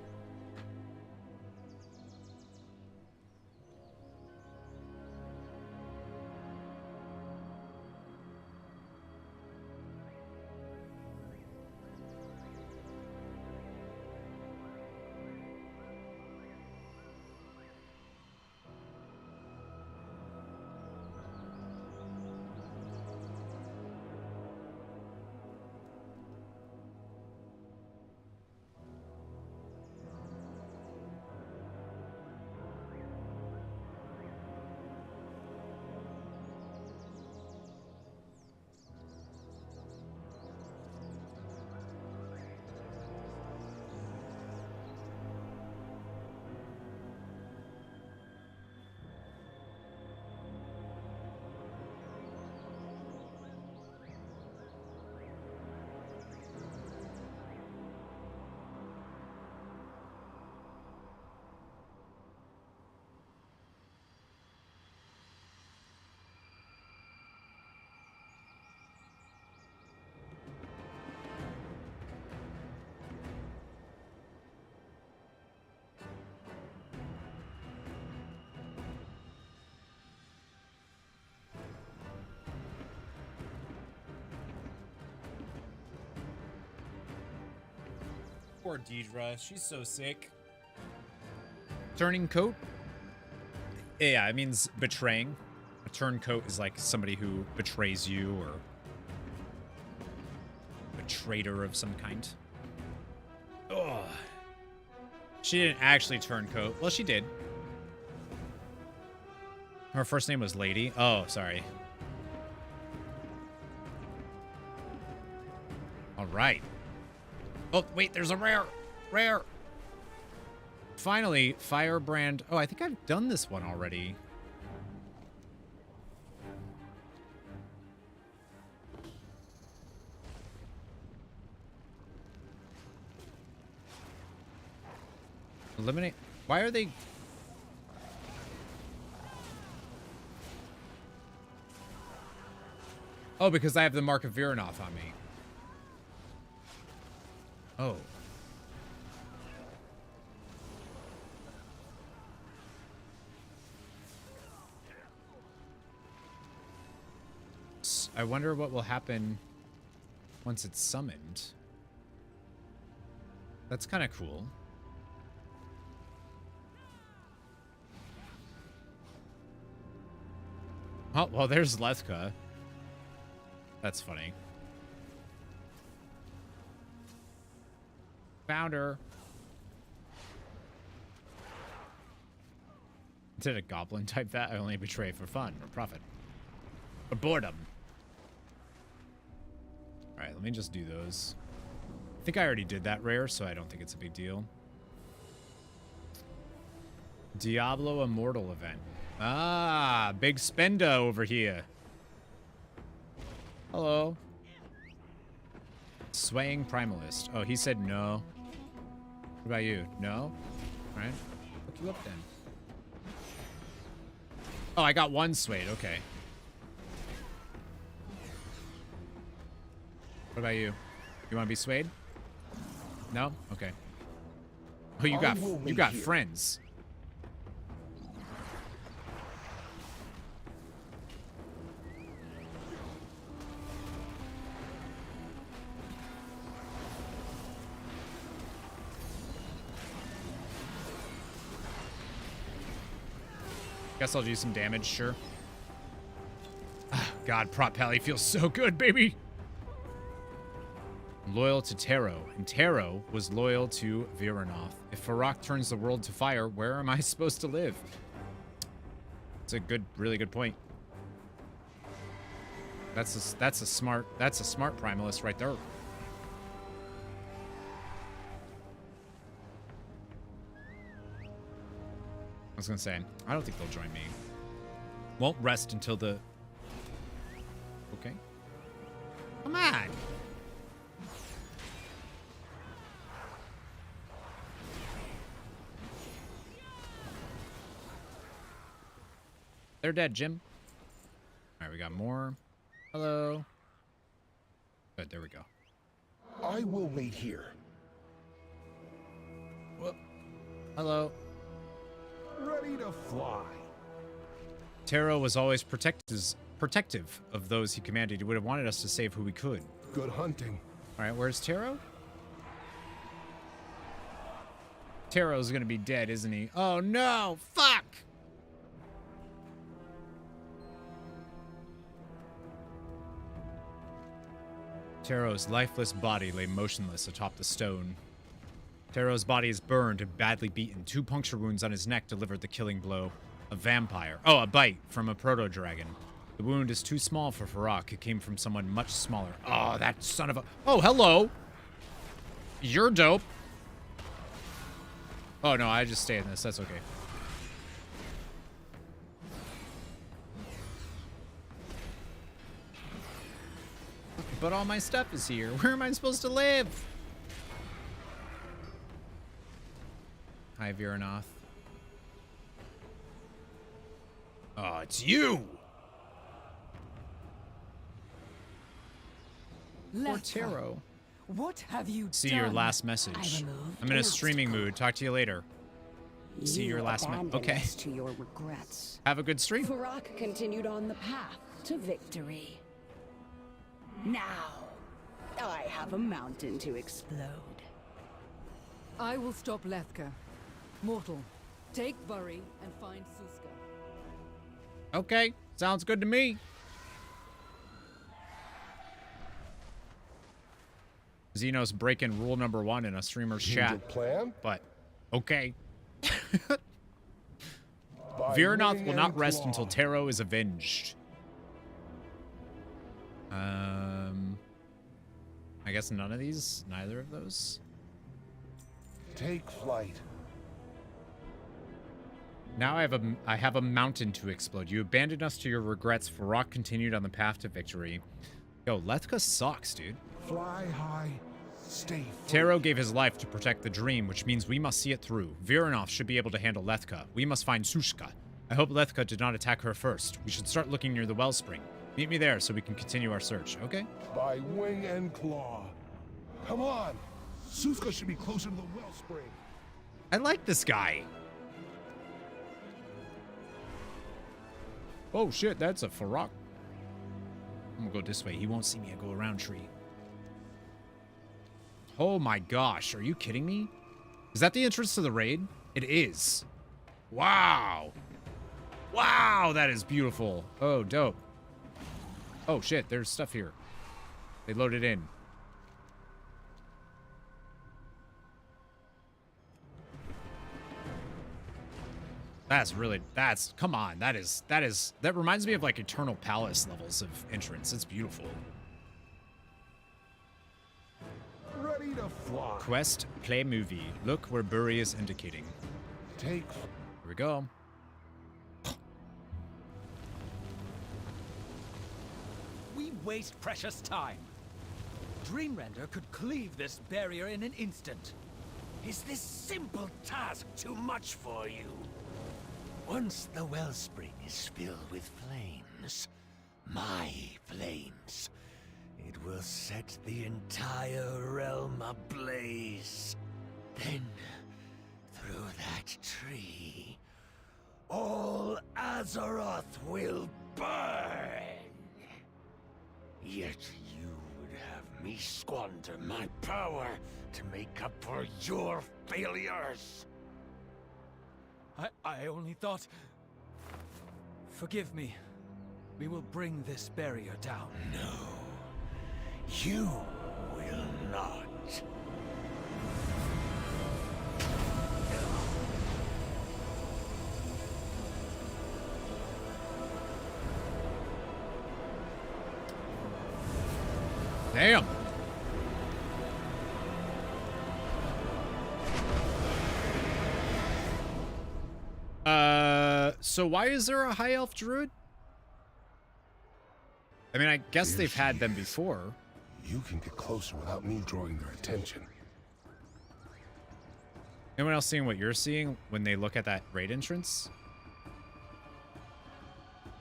Poor Deidre. She's so sick. Turning coat? Yeah, it means betraying. A turncoat is like somebody who betrays you or a traitor of some kind. Ugh. She didn't actually turncoat. Well, she did. Her first name was Lady. Oh, sorry. All right. Oh, wait, there's a rare. Rare. Finally, Firebrand. Oh, I think I've done this one already. Eliminate. Why are they... Oh, because I have the Mark of Viranoth on me. Oh. I wonder what will happen once it's summoned. That's kind of cool. Oh, well, there's Lethka. That's funny. Found her. Did a goblin type that? I only betray for fun or profit. Or boredom. Alright, let me just do those. I think I already did that rare, so I don't think it's a big deal. Diablo Immortal event. Ah, big spenda over here. Hello. Swaying Primalist. Oh, he said no. What about you? No? Alright. Look you up then. Oh, I got one swayed. Okay. What about you? You want to be swayed? No? Okay. Oh, you got friends. Guess I'll do some damage, sure. God, Prop Pally feels so good, baby. Loyal to Taro, and Taro was loyal to Viranoth. If Farak turns the world to fire, where am I supposed to live? It's a good, really good point. That's a smart primalist right there. I was gonna say, I don't think they'll join me. Won't rest until the... Okay. Come on! They're dead, Jim. Alright, we got more. Hello. Good, there we go. I will wait here. Whoop. Hello. Ready to fly. Taro was always protective of those he commanded. He would have wanted us to save who we could. Good hunting. Alright, where's Taro? Taro's gonna be dead, isn't he? Oh no! Fuck! Taro's lifeless body lay motionless atop the stone. Taro's body is burned and badly beaten. 2 puncture wounds on his neck delivered the killing blow. A vampire. Oh, a bite from a proto-dragon. The wound is too small for Farak. It came from someone much smaller. Oh, that son of a... Oh, hello! You're dope. Oh, no, I just stay in this. That's okay. But all my stuff is here. Where am I supposed to live? Hi, Viranoth. Oh, it's you! Poor Taro. What have you See done? your last message. I'm in a streaming mood. Talk to you later. See your last message. Okay. To your regrets. Have a good stream. Farak continued on the path to victory. Now, I have a mountain to explode. I will stop Lethka. Mortal, take Bury and find Suska. Okay, sounds good to me. Xenos breaking rule number 1 in a streamer's chat. Plan? But, okay. Vyranoth will not rest until Taro is avenged. I guess none of these? Neither of those? Take flight. Now I have a mountain to explode. You abandoned us to your regrets. Farak continued on the path to victory. Yo, Lethka sucks, dude. Fly high, stay free. Taro gave his life to protect the dream, which means we must see it through. Vyranoth should be able to handle Lethka. We must find Sushka. I hope Lethka did not attack her first. We should start looking near the wellspring. Meet me there so we can continue our search, okay? By wing and claw. Come on! Suska should be closer to the wellspring. I like this guy. Oh shit, that's a Farak. I'm gonna go this way. He won't see me. I go around tree. Oh my gosh, are you kidding me? Is that the entrance to the raid? It is. Wow. Wow, that is beautiful. Oh, dope. Oh shit, there's stuff here. They loaded in. Come on, that reminds me of like Eternal Palace levels of entrance. It's beautiful. Ready to fly. Quest, play movie. Look where Bury is indicating. Take. Here we go. We waste precious time. Dreamrender could cleave this barrier in an instant. Is this simple task too much for you? Once the wellspring is filled with flames, my flames, it will set the entire realm ablaze. Then, through that tree, all Azeroth will burn. Yet you would have me squander my power to make up for your failures. I only thought... Forgive me. We will bring this barrier down. No. You will not. Damn. So why is there a high elf druid? I mean, I guess they've had them before. You can get closer without me drawing their attention. Anyone else seeing what you're seeing when they look at that raid entrance?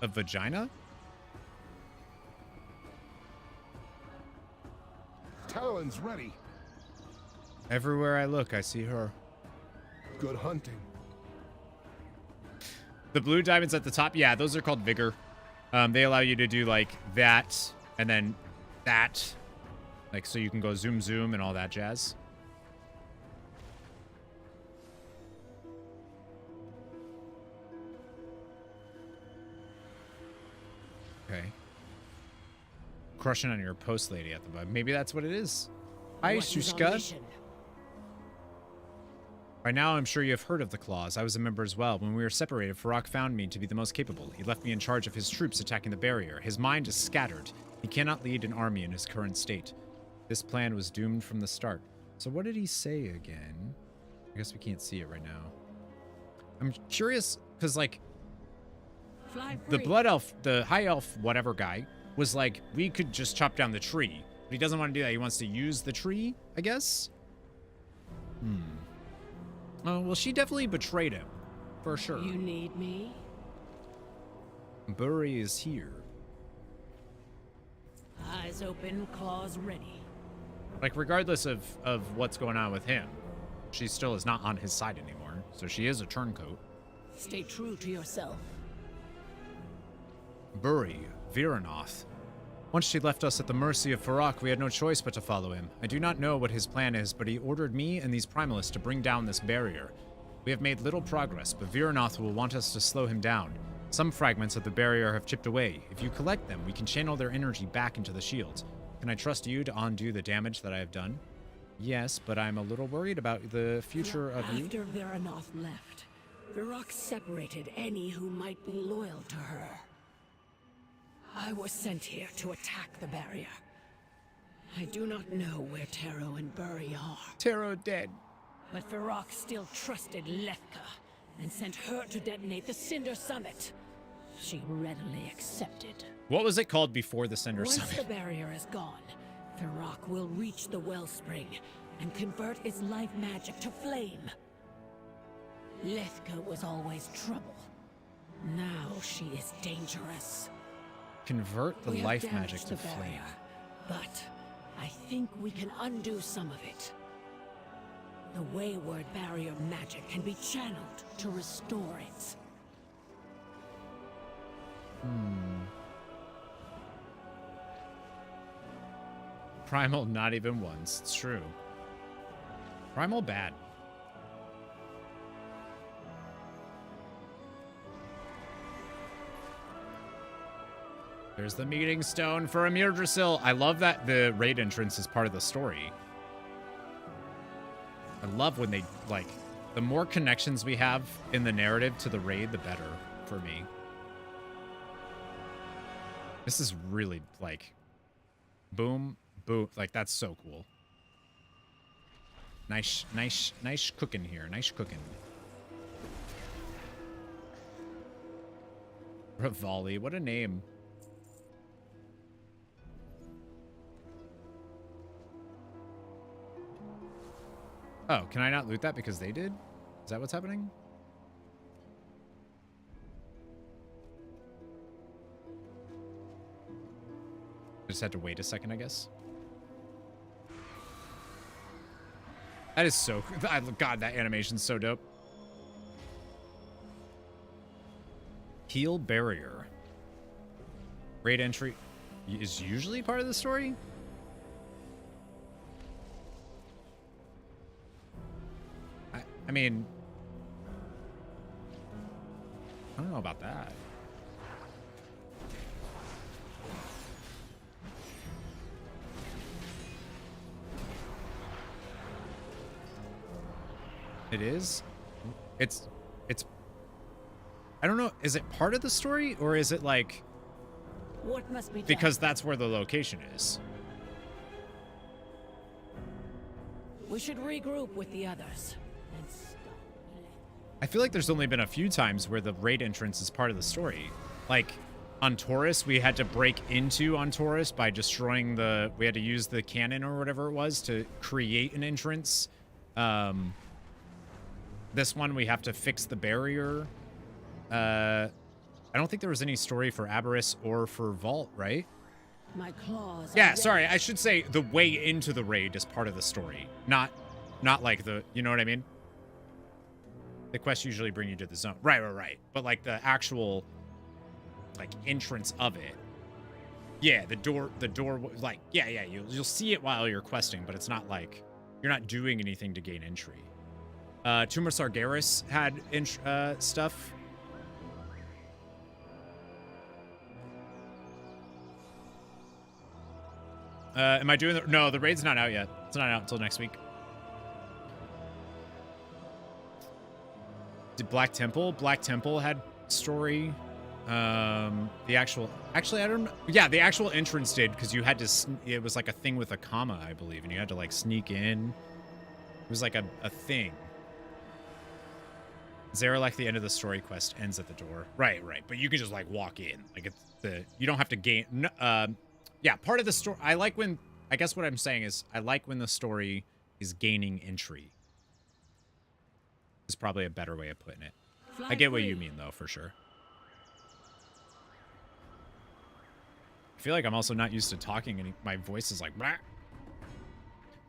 A vagina? Talon's ready. Everywhere I look, I see her. Good hunting. The blue diamonds at the top, yeah, those are called Vigor. They allow you to do like that and then that. Like, so you can go zoom, zoom and all that jazz. Okay. Crushing on your post lady at the bottom. Maybe that's what it is. Hi, Shushka. By now, I'm sure you have heard of the Claws. I was a member as well. When we were separated, Farak found me to be the most capable. He left me in charge of his troops attacking the barrier. His mind is scattered. He cannot lead an army in his current state. This plan was doomed from the start. So what did he say again? I guess we can't see it right now. I'm curious, because, like, the blood elf, the high elf whatever guy, was like, we could just chop down the tree. But he doesn't want to do that. He wants to use the tree, I guess? Oh, well, she definitely betrayed him. For sure. You need me? Bury is here. Eyes open, claws ready. Like, regardless of what's going on with him, she still is not on his side anymore. So she is a turncoat. Stay true to yourself. Bury, Vyranoth. Once she left us at the mercy of Farak, we had no choice but to follow him. I do not know what his plan is, but he ordered me and these primalists to bring down this barrier. We have made little progress, but Viranoth will want us to slow him down. Some fragments of the barrier have chipped away. If you collect them, we can channel their energy back into the shields. Can I trust you to undo the damage that I have done? Yes, but I'm a little worried about the future of you. After Viranoth left, Farak separated any who might be loyal to her. I was sent here to attack the barrier. I do not know where Taro and Buri are. Taro dead. But Farak still trusted Lethka and sent her to detonate the Cinder Summit. She readily accepted. What was it called before the Cinder Once Summit? the barrier is gone, Farak will reach the wellspring and convert its life magic to flame. Lethka was always trouble. Now she is dangerous. Convert the We have life damaged magic to the barrier, flame. But I think we can undo some of it. The wayward barrier magic can be channeled to restore it. Primal not even once. It's true. Primal bad. There's the meeting stone for Amir Drasil. I love that the raid entrance is part of the story. I love when they, like, the more connections we have in the narrative to the raid, the better for me. This is really, like, boom, boom. Like, that's so cool. Nice cooking here. Nice cooking. Rivali, what a name. Oh, can I not loot that because they did? Is that what's happening? I just had to wait a second, I guess. That is so... God, that animation's so dope. Heal barrier. Raid entry is usually part of the story? I mean... I don't know about that. It is? It's... I don't know, is it part of the story, or is it like... What must be done? Because that's where the location is. We should regroup with the others. I feel like there's only been a few times where the raid entrance is part of the story. Like, on Taurus, we had to break into on Taurus by destroying the... We had to use the cannon or whatever it was to create an entrance. This one, we have to fix the barrier. I don't think there was any story for Aberrus or for Vault, right? My claws. Yeah, sorry. I should say the way into the raid is part of the story. Not like the... You know what I mean? The quests usually bring you to the zone. Right. But like the actual, like, entrance of it. Yeah, the door, like, yeah, you'll see it while you're questing, but it's not like, you're not doing anything to gain entry. Tumor Sargeras had stuff. Am I doing the... No, the raid's not out yet. It's not out until next week. Did Black Temple? Black Temple had story. The actual... Actually, I don't know. Yeah, the actual entrance did, because you had to... It was like a thing with a comma, I believe, and you had to, like, sneak in. It was like a thing. Zarelek, the end of the story quest ends at the door. Right. But you can just, like, walk in. Like, it's the... You don't have to gain... Yeah, part of the story... I like when... I guess what I'm saying is, I like when the story is gaining entry. Is probably a better way of putting it. I get what you mean, though, for sure. I feel like I'm also not used to talking, and my voice is like... Bleh.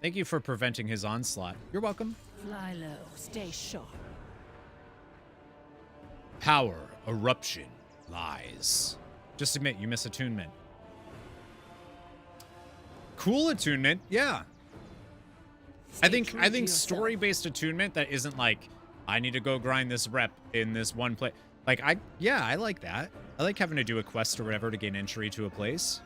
Thank you for preventing his onslaught. You're welcome. Fly low. Stay sharp. Power, eruption, lies. Just admit you miss attunement. cool attunement. Yeah. I think story-based attunement that isn't like, I need to go grind this rep in this one place. Like, I like that. I like having to do a quest or whatever to gain entry to a place.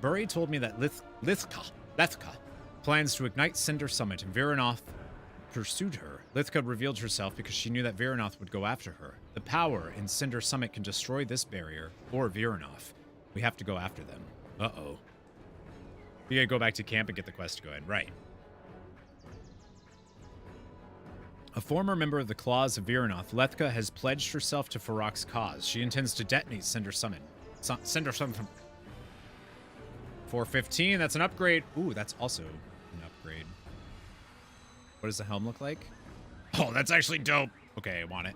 Buri told me that Lethka plans to ignite Cinder Summit, and Viranoth pursued her. Lithka revealed herself because she knew that Viranoth would go after her. The power in Cinder Summit can destroy this barrier, or Viranoth. We have to go after them. Uh-oh. We gotta go back to camp and get the quest going. Right. A former member of the Claws of Viranoth, Lethka has pledged herself to Farak's cause. She intends to detonate Cinder Summit. Cinder Summit. 415, that's an upgrade. Ooh, that's also an upgrade. What does the helm look like? Oh, that's actually dope. Okay, I want it.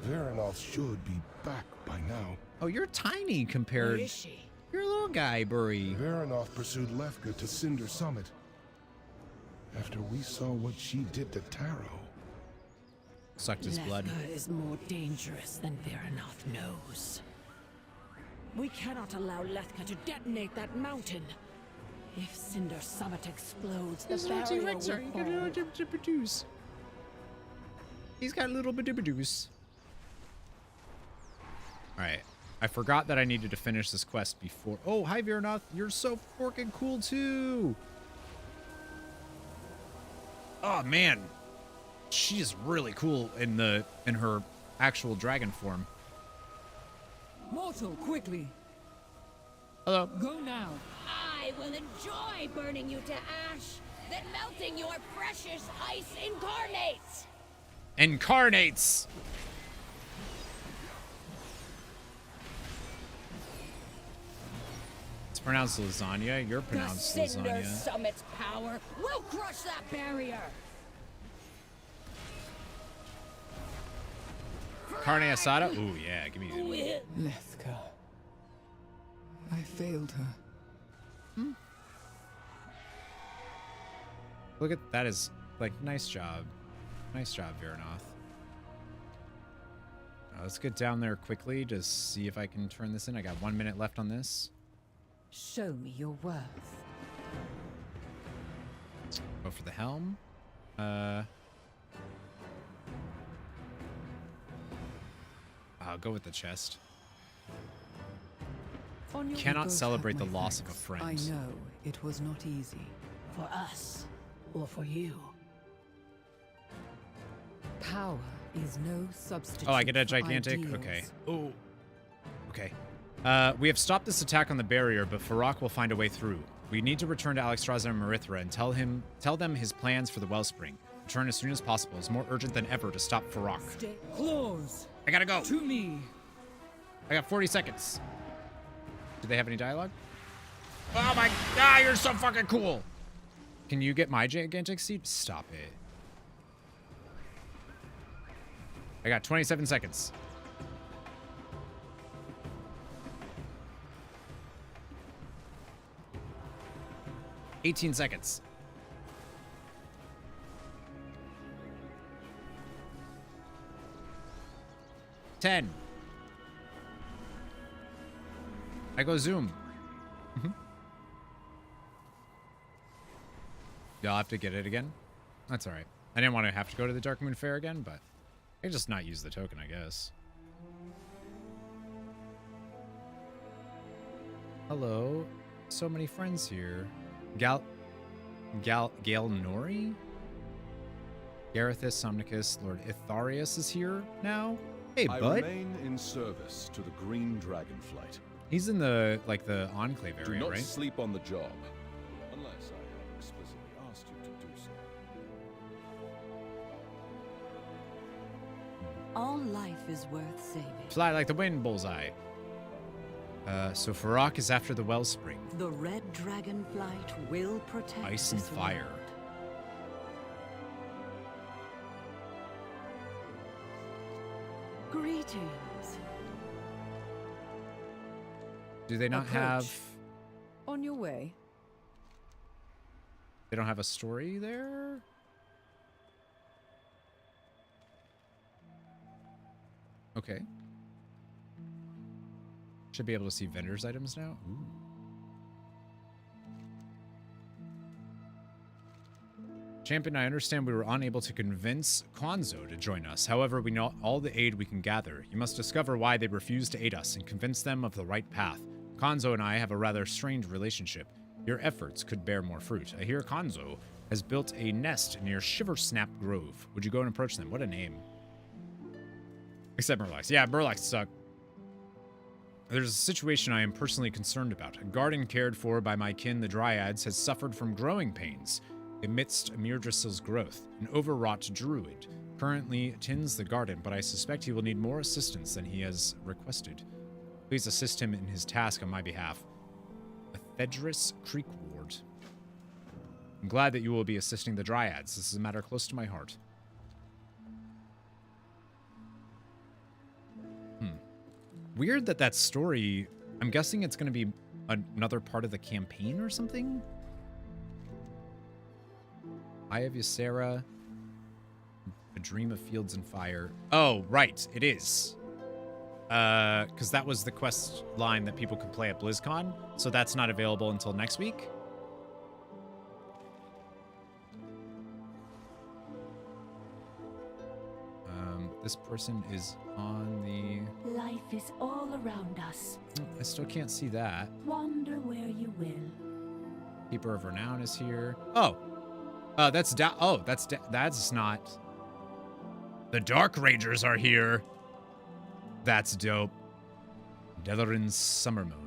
Viranoth should be back by now. Oh, you're tiny compared. Where is she? You're a little guy, Buri. Viranoth pursued Lethka to Cinder Summit. After we saw what she did to Taro. Sucked his blood. Lethka is more dangerous than Viranoth knows. We cannot allow Lethka to detonate that mountain. If Cinder Summit explodes, the barrier will fall. He's got a little bit of a deuce. Alright. I forgot that I needed to finish this quest before. Oh, hi Viranoth. You're so freaking cool too. Oh man. She is really cool in her actual dragon form. Mortal, quickly. Hello. Go now. I will enjoy burning you to ash, then melting your precious ice incarnates. Incarnates. It's pronounced lasagna. You're pronounced the Cinder lasagna. Summit's power will crush that barrier. Carne asada? Ooh, yeah. Give me Lethka. I failed her. Look at that is like nice job. Nice job, Viranoth. Let's get down there quickly to see if I can turn this in. I got 1 minute left on this. Show me your worth. Go for the helm. I'll go with the chest. Cannot celebrate the loss of a friend. I know it was not easy. For us, or for you. Power is no substitute. Oh, I get a for gigantic? ideals. Okay. Oh. Okay. We have stopped this attack on the barrier, but Farak will find a way through. We need to return to Alexstrasza and Marithra and tell them his plans for the wellspring. Return as soon as possible. It's more urgent than ever to stop Farak. Claws. I gotta go. To me. I got 40 seconds. Do they have any dialogue? Oh my god, you're so fucking cool. Can you get my gigantic seed? Stop it. I got 27 seconds. $18 seconds. $10. I go zoom. Y'all have to get it again? That's alright. I didn't want to have to go to the Dark Moon Fair again, but I can just not use the token, I guess. Hello. So many friends here. Gaelnori? Garethus, Somnicus, Lord Itharius is here now? Hey, I bud. remain in service to the Green Dragonflight. He's in the, like, the Enclave area, Do not right? sleep on the job, unless I have explicitly asked you to do so. All life is worth saving. Fly like the wind, bullseye. So Farak is after the wellspring. The red dragonflight will protect Ice and this fire. world. Greetings. Do they not Approach. have... On your way. They don't have a story there? Okay. Should be able to see vendors' items now. Ooh. Champion, I understand we were unable to convince Konzo to join us. However, we know all the aid we can gather. You must discover why they refuse to aid us and convince them of the right path. Konzo and I have a rather strained relationship. Your efforts could bear more fruit. I hear Konzo has built a nest near Shiversnap Grove. Would you go and approach them? What a name. Except Murlocs. Yeah, Murlocs suck. There's a situation I am personally concerned about. A garden cared for by my kin, the Dryads, has suffered from growing pains amidst Mirdrasil's growth. An overwrought druid currently tends the garden, but I suspect he will need more assistance than he has requested. Please assist him in his task on my behalf. Thedris Creek Ward. I'm glad that you will be assisting the Dryads. This is a matter close to my heart. Weird that story, I'm guessing it's going to be another part of the campaign or something? Eye of Ysera. A Dream of Fields and Fire. Oh, right. It is. Because that was the quest line that people could play at BlizzCon. So that's not available until next week. This person is on the... Life is all around us. I still can't see that. Wander where you will. Keeper of Renown is here. Oh. That's not... The Dark Rangers are here. That's dope. Delarin Summermoon.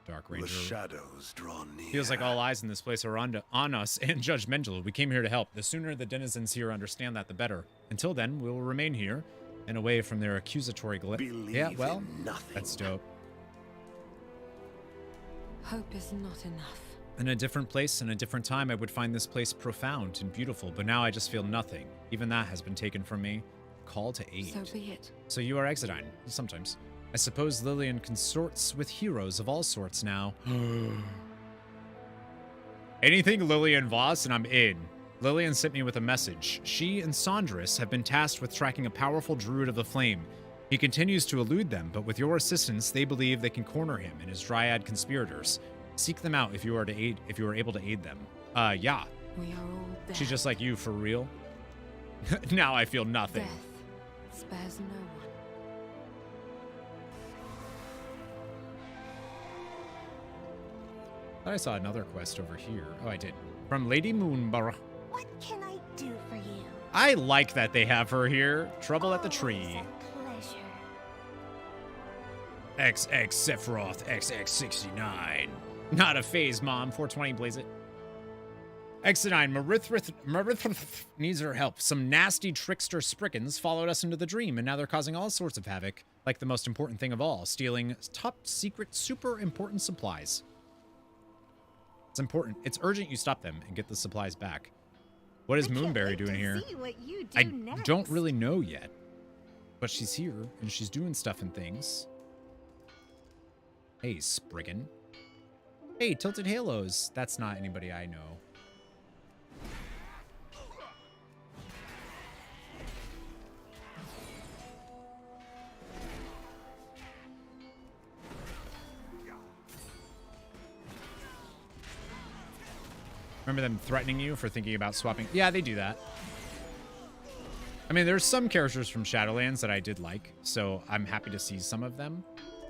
Dark Ranger. The shadows draw near. Feels like all eyes in this place are on us and judgmental. We came here to help. The sooner the denizens here understand that, the better. Until then, we will remain here and away from their accusatory Yeah, well, that's dope. Hope is not enough. In a different place, in a different time, I would find this place profound and beautiful, but now I just feel nothing. Even that has been taken from me. Call to aid. So be it. So you are Exodine, sometimes. I suppose Lillian consorts with heroes of all sorts now. Anything Lillian Voss and I'm in. Lillian sent me with a message. She and Sandris have been tasked with tracking a powerful druid of the flame. He continues to elude them, but with your assistance, they believe they can corner him and his dryad conspirators. Seek them out if you are able to aid them. Yeah. We are all dead. She's just like you, for real. Now I feel nothing. Death spares no one. I saw another quest over here. Oh, I did. From Lady Moonborough. What can I do for you? I like that they have her here. Trouble at the Tree. Pleasure. XX Sephiroth XX69. Not a phase, Mom. 420, blaze it. Exodine, Marith needs her help. Some nasty trickster Spriggans followed us into the dream, and now they're causing all sorts of havoc. Like the most important thing of all, stealing top secret, super important supplies. It's important. It's urgent you stop them and get the supplies back. What is Moonberry doing here? I don't really know yet. But she's here, and she's doing stuff and things. Hey, Spriggan. Hey, Tilted Halos. That's not anybody I know. Remember them threatening you for thinking about swapping? Yeah, they do that. I mean, there's some characters from Shadowlands that I did like, so I'm happy to see some of them.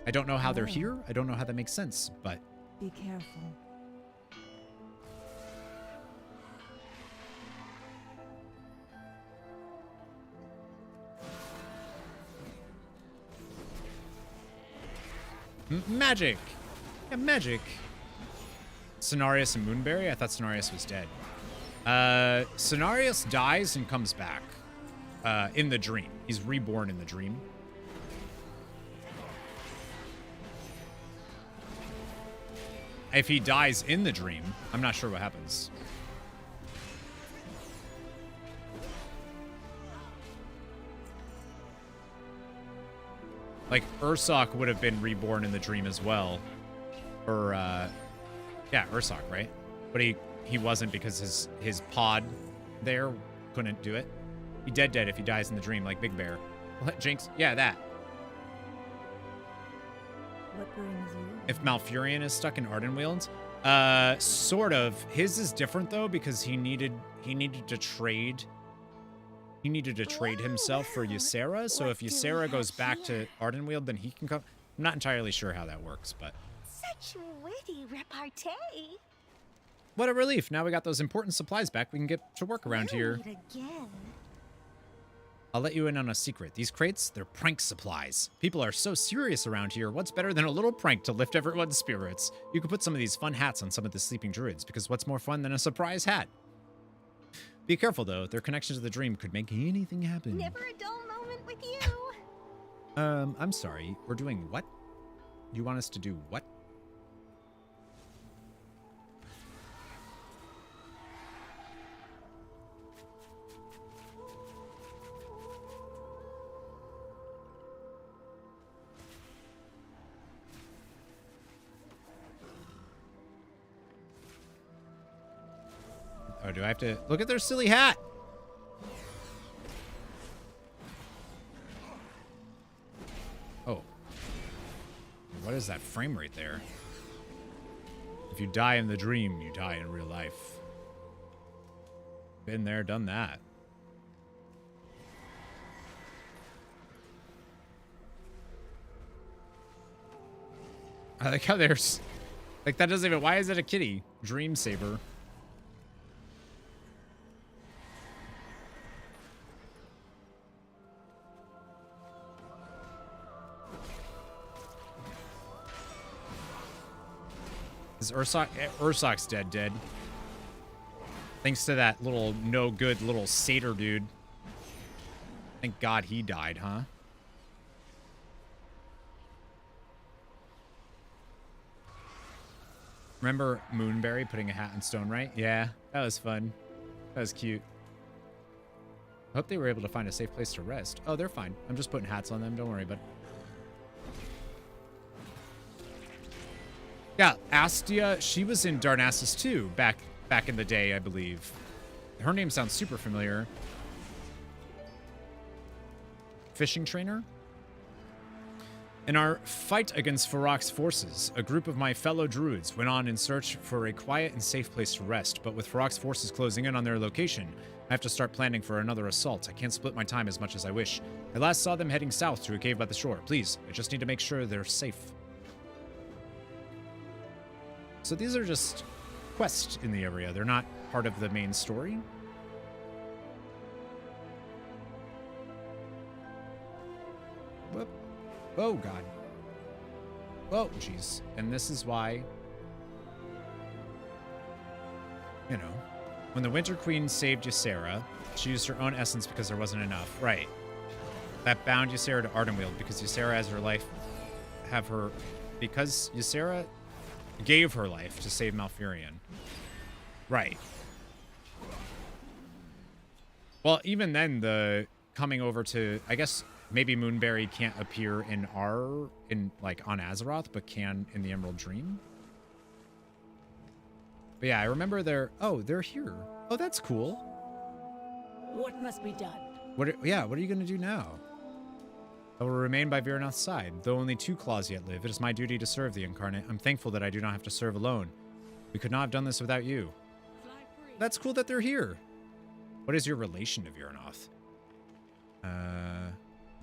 I don't know how they're here. I don't know how that makes sense, but... Be careful. Magic! Yeah, magic. Cenarius and Moonberry? I thought Cenarius was dead. Cenarius dies and comes back. In the dream. He's reborn in the dream. If he dies in the dream, I'm not sure what happens. Like, Ursoc would have been reborn in the dream as well. Or, yeah, Ursoc, right? But he wasn't because his pod there couldn't do it. He dead if he dies in the dream, like Big Bear. Jinx, yeah, that. What brings you? If Malfurion is stuck in Ardenweald, sort of. His is different though because he needed to trade. He needed to trade himself for Ysera. So if Ysera goes back to Ardenweald, then he can come. I'm not entirely sure how that works, but Such witty repartee. what a relief! Now we got those important supplies back. We can get to work around here. Meet again. I'll let you in on a secret. These crates, they're prank supplies. People are so serious around here. What's better than a little prank to lift everyone's spirits? You could put some of these fun hats on some of the sleeping druids, because what's more fun than a surprise hat? Be careful, though. Their connection to the dream could make anything happen. Never a dull moment with you. I'm sorry. We're doing what? You want us to do what? Oh, do I have to look at their silly hat? Oh. What is that frame rate there? If you die in the dream, you die in real life. Been there, done that. I like how there's... Like, that doesn't even... Why is it a kitty? Dream Saber. Is Ursoc's dead. Thanks to that little no good little satyr dude. Thank God he died, huh? Remember Moonberry putting a hat in stone, right? Yeah, that was fun. That was cute. I hope they were able to find a safe place to rest. Oh, they're fine. I'm just putting hats on them. Don't worry about it. Yeah, Astia, she was in Darnassus too, back in the day, I believe. Her name sounds super familiar. Fishing trainer? In our fight against Farok's forces, a group of my fellow druids went on in search for a quiet and safe place to rest, but with Farok's forces closing in on their location, I have to start planning for another assault. I can't split my time as much as I wish. I last saw them heading south to a cave by the shore. Please, I just need to make sure they're safe. So these are just quests in the area. They're not part of the main story. Whoop. Oh, God. Oh, jeez. And this is why, you know, when the Winter Queen saved Ysera, she used her own essence because there wasn't enough. Right. That bound Ysera to Ardenweald because Ysera has her life, because Ysera gave her life to save Malfurion. Right. Well, even then, the coming over to, I guess maybe Moonberry can't appear in on AZEROTH, but can in the Emerald Dream. But yeah, I remember they're here. Oh, that's cool. What must be done? What are you going to do now? I will remain by Virnoth's side. Though only 2 claws yet live, it is my duty to serve the Incarnate. I'm thankful that I do not have to serve alone. We could not have done this without you. That's cool that they're here. What is your relation to Virnoth?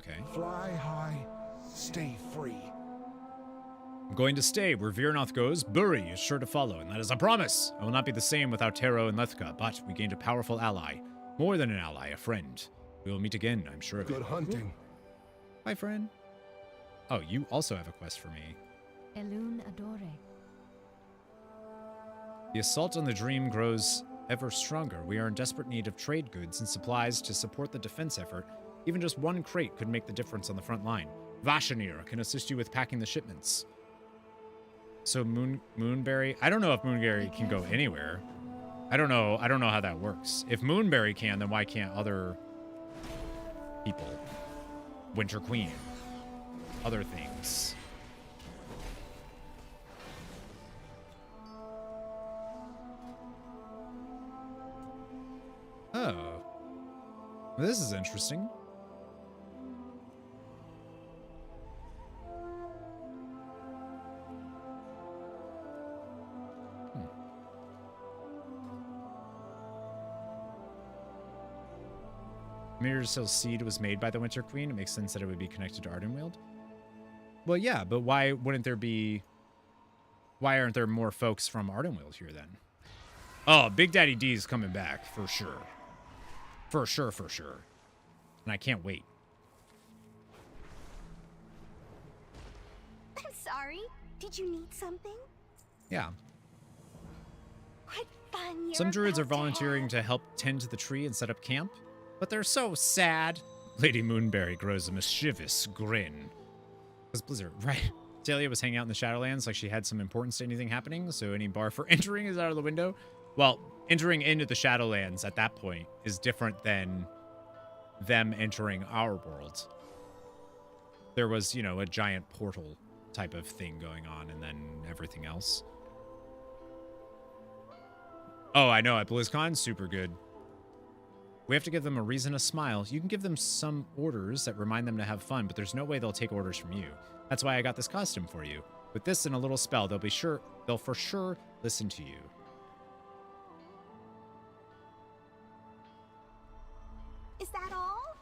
Okay. Fly high, stay free. I'm going to stay where Virnoth goes. Buri is sure to follow, and that is a promise. I will not be the same without Tero and Lethka, but we gained a powerful ally. More than an ally, a friend. We will meet again, I'm sure of it. Good hunting. Hi, friend. Oh, you also have a quest for me. Elun Adore. The assault on the dream grows ever stronger. We are in desperate need of trade goods and supplies to support the defense effort. Even just 1 crate could make the difference on the front line. Vashanir can assist you with packing the shipments. So Moonberry, I don't know if Moonberry can go anywhere. I don't know how that works. If Moonberry can, then why can't other people? Winter Queen. Other things. Oh. This is interesting. Mirrorsill Seed was made by the Winter Queen. It makes sense that it would be connected to Ardenweald. Well, yeah, but why wouldn't there be... Why aren't there more folks from Ardenweald here then? Oh, Big Daddy D is coming back, for sure. For sure, for sure. And I can't wait. I'm sorry. Did you need something? Yeah. What fun you're Some druids are about to volunteering to help tend to the tree and set up camp, but they're so sad. Lady Moonberry grows a mischievous grin. Because Blizzard, right? Talia was hanging out in the Shadowlands like she had some importance to anything happening, so any bar for entering is out of the window. Well, entering into the Shadowlands at that point is different than them entering our world. There was, you know, a giant portal type of thing going on, and then everything else. Oh, I know, at BlizzCon, super good. We have to give them a reason to smile. You can give them some orders that remind them to have fun, but there's no way they'll take orders from you. That's why I got this costume for you. With this and a little spell, they'll for sure listen to you. Is that all?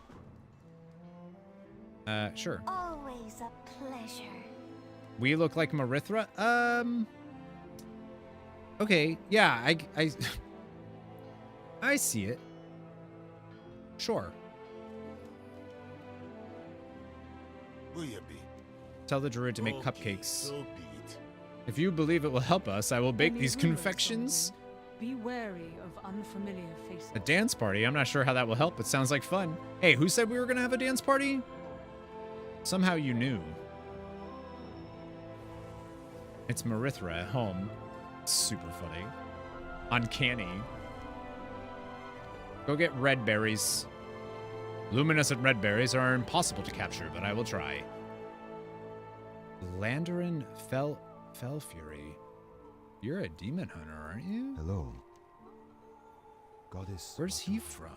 Sure. Always a pleasure. We look like Marithra? Okay, yeah, I see it. Sure. Will you be? Tell the druid to make cupcakes. So be it. If you believe it will help us, I will bake Any these rulers, confections. Be wary of unfamiliar faces. A dance party? I'm not sure how that will help, but sounds like fun. Hey, who said we were gonna have a dance party? Somehow you knew. It's Marithra at home. Super funny. Uncanny. Go get red berries. Luminescent red berries are impossible to capture, but I will try. Landarin Fellfury. You're a demon hunter, aren't you? Hello. Goddess. Where's he from?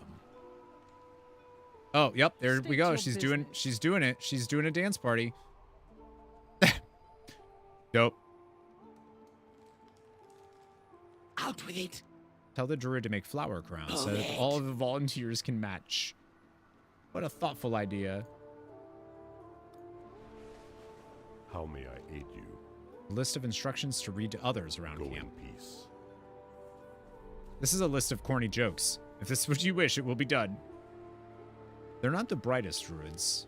Oh, yep, there we go. She's doing it. She's doing a dance party. Dope. Out with it. Tell the druid to make flower crowns so that all of the volunteers can match. What a thoughtful idea. How may I aid you? List of instructions to read to others around Go camp. in peace. This is a list of corny jokes. If this is what you wish, it will be done. They're not the brightest druids.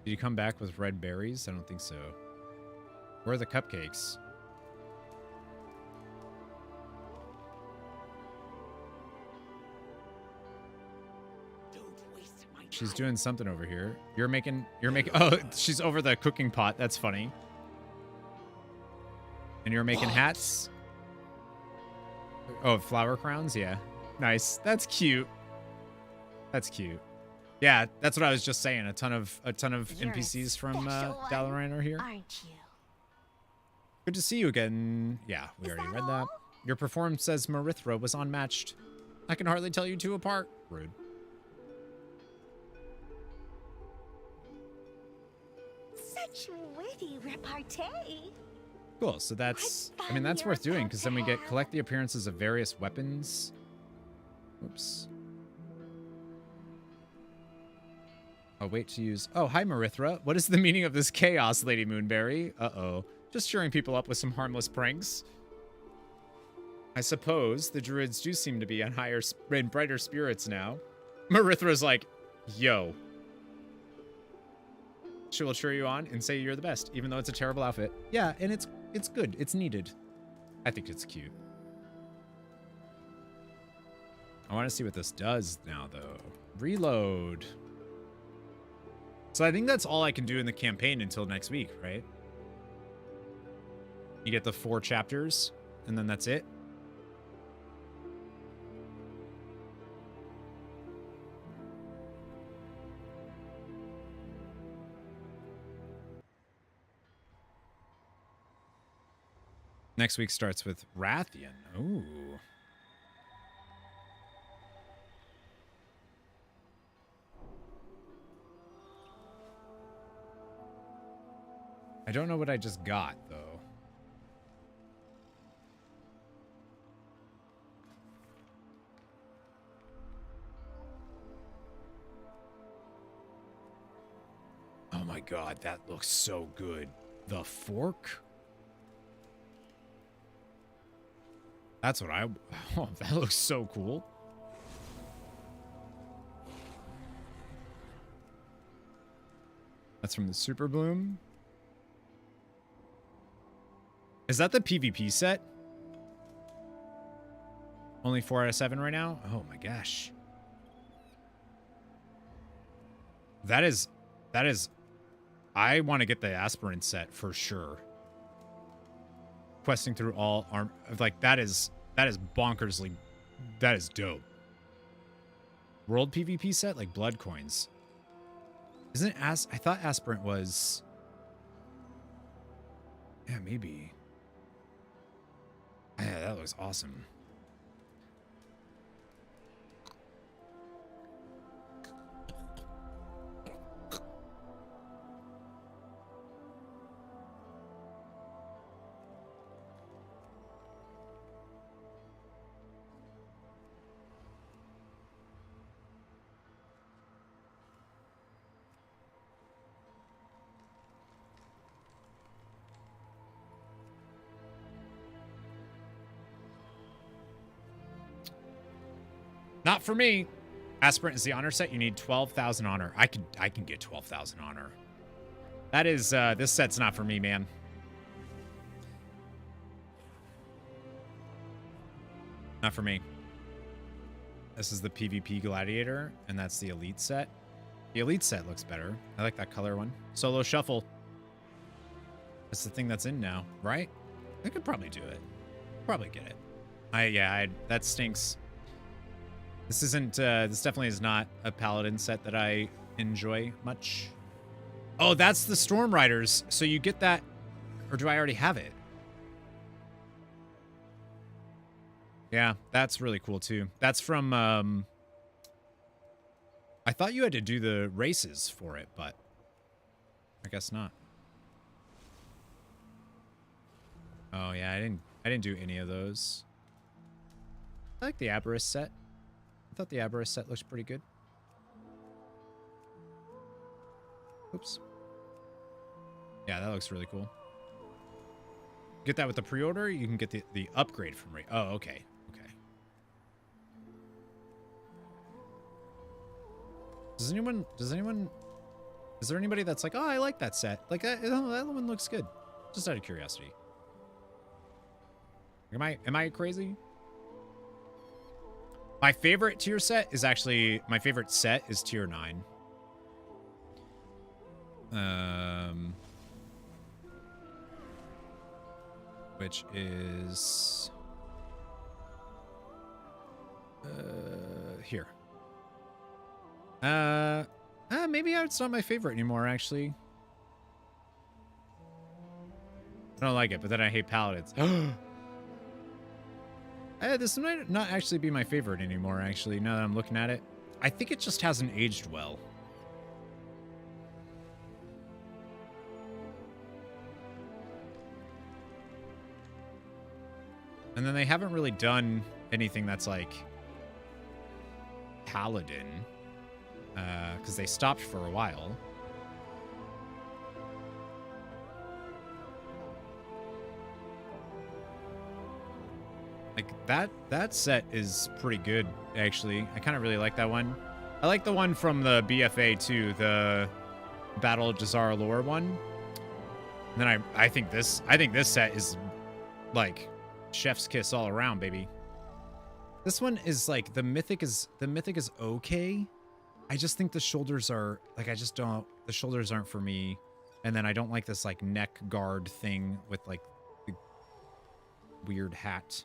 Did you come back with red berries? I don't think so. Where are the cupcakes? She's doing something over here. You're making, oh, she's over the cooking pot. That's funny. And you're making hats? Oh, flower crowns? Yeah. Nice. That's cute. That's cute. Yeah, that's what I was just saying. A ton of NPCs from Dalaran are here. Aren't you? Good to see you again. Yeah, we already read that. Your performance says Marithra was unmatched. I can hardly tell you two apart. Rude. Such witty repartee. Cool, so that's, I mean, that's worth doing, because then we get collect the appearances of various weapons. Oops. I'll wait to use, oh, hi Marithra. What is the meaning of this chaos, Lady Moonberry? Uh-oh. Just cheering people up with some harmless pranks. I suppose the druids do seem to be on higher and brighter spirits now. Marithra's like, yo. She will cheer you on and say you're the best, even though it's a terrible outfit. Yeah, and it's good. It's needed. I think it's cute. I want to see what this does now, though. Reload. So I think that's all I can do in the campaign until next week, right? You get the 4 chapters, and then that's it. Next week starts with Rathian. Ooh. I don't know what I just got, though. Oh my god, that looks so good. The fork? That's what I... Oh, that looks so cool. That's from the Super Bloom. Is that the PvP set? Only 4 out of 7 right now? Oh my gosh. That is... I want to get the aspirant set for sure. Questing through all arm... Like, that is bonkersly... That is dope. World PvP set? Like blood coins. Isn't it I thought aspirant was... Yeah, maybe. Yeah, that looks awesome. Not for me. Aspirant is the honor set. You need 12,000 honor. I can get 12,000 honor. That is this set's not for me, man. Not for me. This is the PvP Gladiator, and that's the Elite set. The Elite set looks better. I like that color one. Solo Shuffle. That's the thing that's in now, right? I could probably do it. Probably get it. That stinks. This isn't, this definitely is not a Paladin set that I enjoy much. Oh, that's the Storm Riders. So you get that, or do I already have it? Yeah, that's really cool too. That's from, I thought you had to do the races for it, but I guess not. Oh yeah, I didn't do any of those. I like the Aberrus set. I thought the Aberrus set looks pretty good. Oops. Yeah, that looks really cool. Get that with the pre-order. You can get the upgrade from Ray. Oh, okay. Okay. Is there anybody that's like, oh, I like that set. Like, that one looks good. Just out of curiosity. Am I crazy? My favorite tier set is actually, my favorite set is tier 9. Which is here. Maybe it's not my favorite anymore, actually. I don't like it, but then I hate paladins. This might not actually be my favorite anymore, actually, now that I'm looking at it. I think it just hasn't aged well. And then they haven't really done anything that's like Paladin, because they stopped for a while. Like that set is pretty good, actually. I kind of really like that one. I like the one from the BFA too, the Battle of Jazara Lore one. And then I think this set is like chef's kiss all around, baby. This one is like the mythic is okay. I just think the shoulders are like, the shoulders aren't for me. And then I don't like this like neck guard thing with like the weird hat.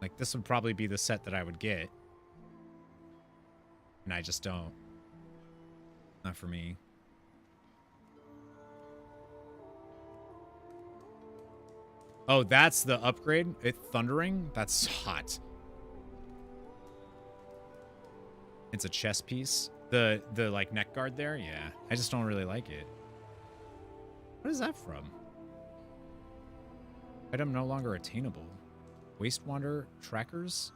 Like, this would probably be the set that I would get. And I just don't. Not for me. Oh, that's the upgrade? It thundering? That's hot. It's a chest piece. The like neck guard there? Yeah. I just don't really like it. What is that from? Item no longer attainable. Waste Wander trackers?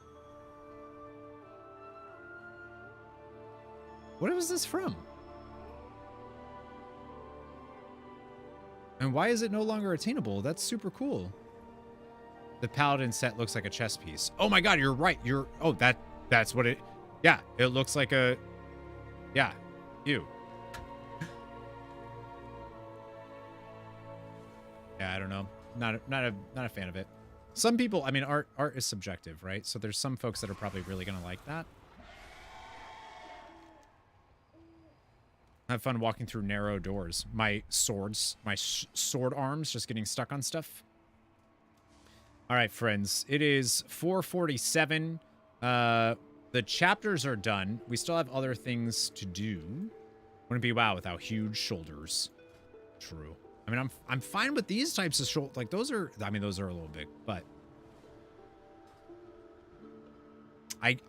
What was this from? And why is it no longer attainable? That's super cool. The paladin set looks like a chess piece. Oh my god, you're right. Oh, that's what it. Yeah, it looks like a. Yeah, you. Yeah, I don't know. Not a fan of it. Some people, I mean, art is subjective, right? So there's some folks that are probably really gonna like that. I have fun walking through narrow doors. My swords, my sword arms just getting stuck on stuff. All right, friends. It is 4:47. The chapters are done. We still have other things to do. Wouldn't be WoW without huge shoulders. True. I mean, I'm fine with these types of shoulders. Like, those are, I mean, those are a little big, but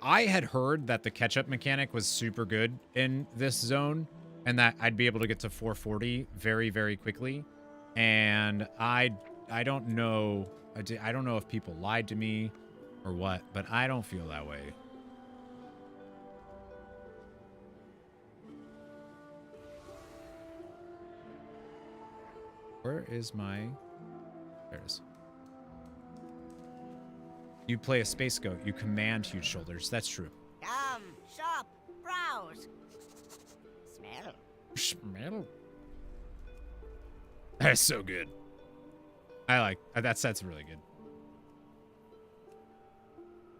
I had heard that the catch-up mechanic was super good in this zone, and that I'd be able to get to 440 very, very quickly. And I don't know. I don't know if people lied to me or what, but I don't feel that way. Where is my... There it is. You play a space goat. You command huge shoulders. That's true. Come, shop, browse. Smell. Smell. That's so good. I like that set's really good.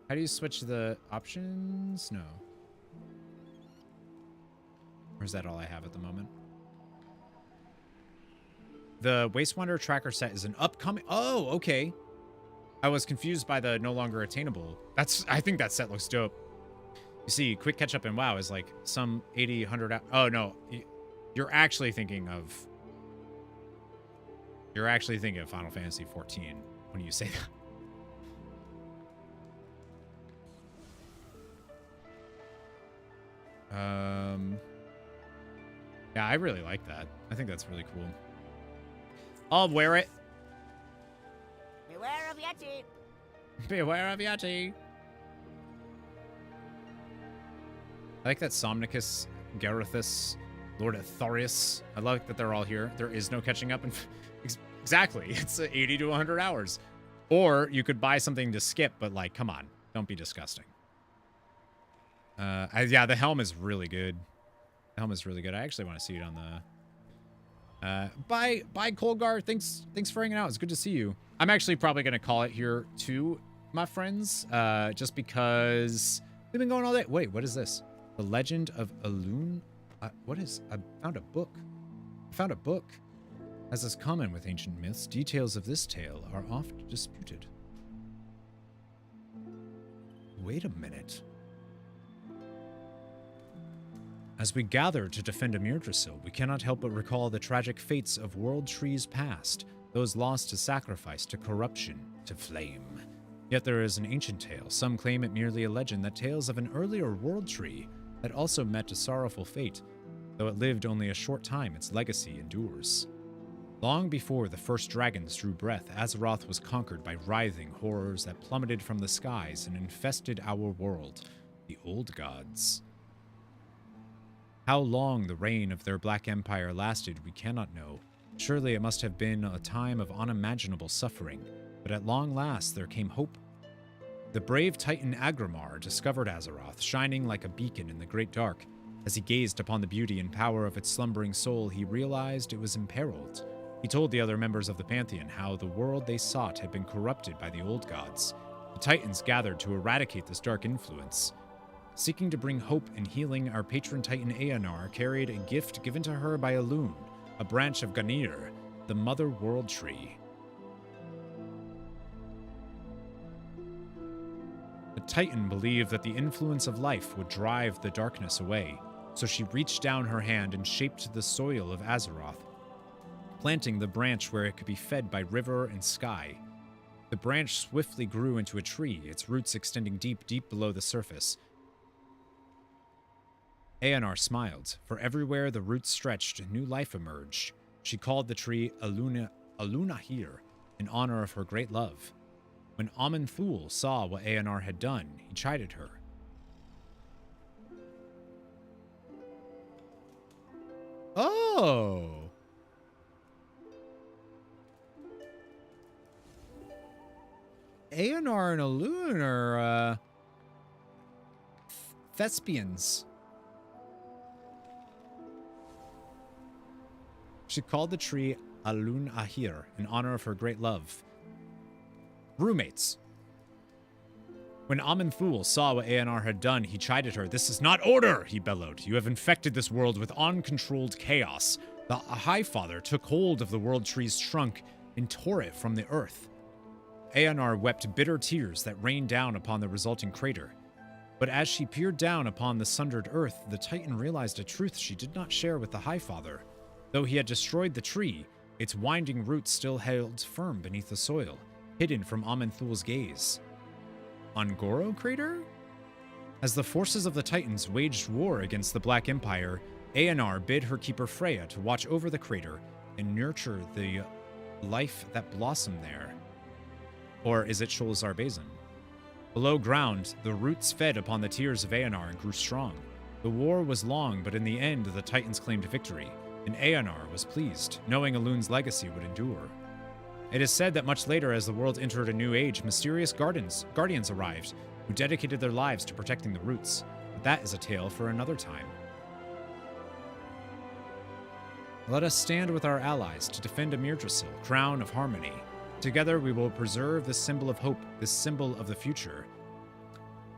How do you switch the options? No. Or is that all I have at the moment? The Waste Wanderer tracker set is an upcoming... Oh, okay. I was confused by the no longer attainable. I think that set looks dope. You see, quick catch up in WoW is like some 80, 100... Oh, no. You're actually thinking of... You're actually thinking of Final Fantasy 14 when you say that. Yeah, I really like that. I think that's really cool. I'll wear it. Beware of Yeti. Beware of Yeti. I like that Somnicus, Garithus, Lord Athorius. I like that they're all here. There is no catching up. Exactly. It's 80 to 100 hours. Or you could buy something to skip, but like, come on. Don't be disgusting. Yeah, the helm is really good. The helm is really good. I actually want to see it on the... Bye, Colgar. Thanks for hanging out. It's good to see you. I'm actually probably going to call it here too, my friends, just because we've been going all day. Wait, what is this? The Legend of Elune? What is... I found a book. I found a book. As is common with ancient myths, details of this tale are oft disputed. Wait a minute. As we gather to defend Amirdrasil, we cannot help but recall the tragic fates of world trees past, those lost to sacrifice, to corruption, to flame. Yet there is an ancient tale, some claim it merely a legend, that tales of an earlier world tree that also met a sorrowful fate. Though it lived only a short time, its legacy endures. Long before the first dragons drew breath, AZEROTH was conquered by writhing horrors that plummeted from the skies and infested our world, the old gods. How long the reign of their Black Empire lasted, we cannot know. Surely it must have been a time of unimaginable suffering, but at long last there came hope. The brave Titan Agramar discovered AZEROTH, shining like a beacon in the great dark. As he gazed upon the beauty and power of its slumbering soul, he realized it was imperiled. He told the other members of the Pantheon how the world they sought had been corrupted by the old gods. The Titans gathered to eradicate this dark influence. Seeking to bring hope and healing, our patron Titan Aeonar carried a gift given to her by Elune, a branch of Ganir, the Mother World Tree. The Titan believed that the influence of life would drive the darkness away, so she reached down her hand and shaped the soil of AZEROTH, planting the branch where it could be fed by river and sky. The branch swiftly grew into a tree, its roots extending deep, deep below the surface. Aeonar smiled, for everywhere the roots stretched, new life emerged. She called the tree Alunahir, in honor of her great love. When Amun Thul saw what Aeonar had done, he chided her. Oh! Aeonar and Elune are thespians. She called the tree Alun Ahir in honor of her great love. Roommates. When Amenthul saw what Aeonar had done, he chided her. "This is not order," he bellowed. "You have infected this world with uncontrolled chaos." The Highfather took hold of the world tree's trunk and tore it from the earth. Aeonar wept bitter tears that rained down upon the resulting crater. But as she peered down upon the sundered earth, the Titan realized a truth she did not share with the Highfather. Though he had destroyed the tree, its winding roots still held firm beneath the soil, hidden from Amenthul's gaze. Ungoro crater? As the forces of the Titans waged war against the Black Empire, Aeonar bid her keeper Freya to watch over the crater and nurture the life that blossomed there. Or is it Sholazar Basin? Below ground, the roots fed upon the tears of Aeonar and grew strong. The war was long, but in the end, the Titans claimed victory, and Aeonar was pleased, knowing Elune's legacy would endure. It is said that much later, as the world entered a new age, mysterious guardians arrived, who dedicated their lives to protecting the roots. But that is a tale for another time. Let us stand with our allies to defend Amirdrasil, crown of harmony. Together we will preserve this symbol of hope, this symbol of the future.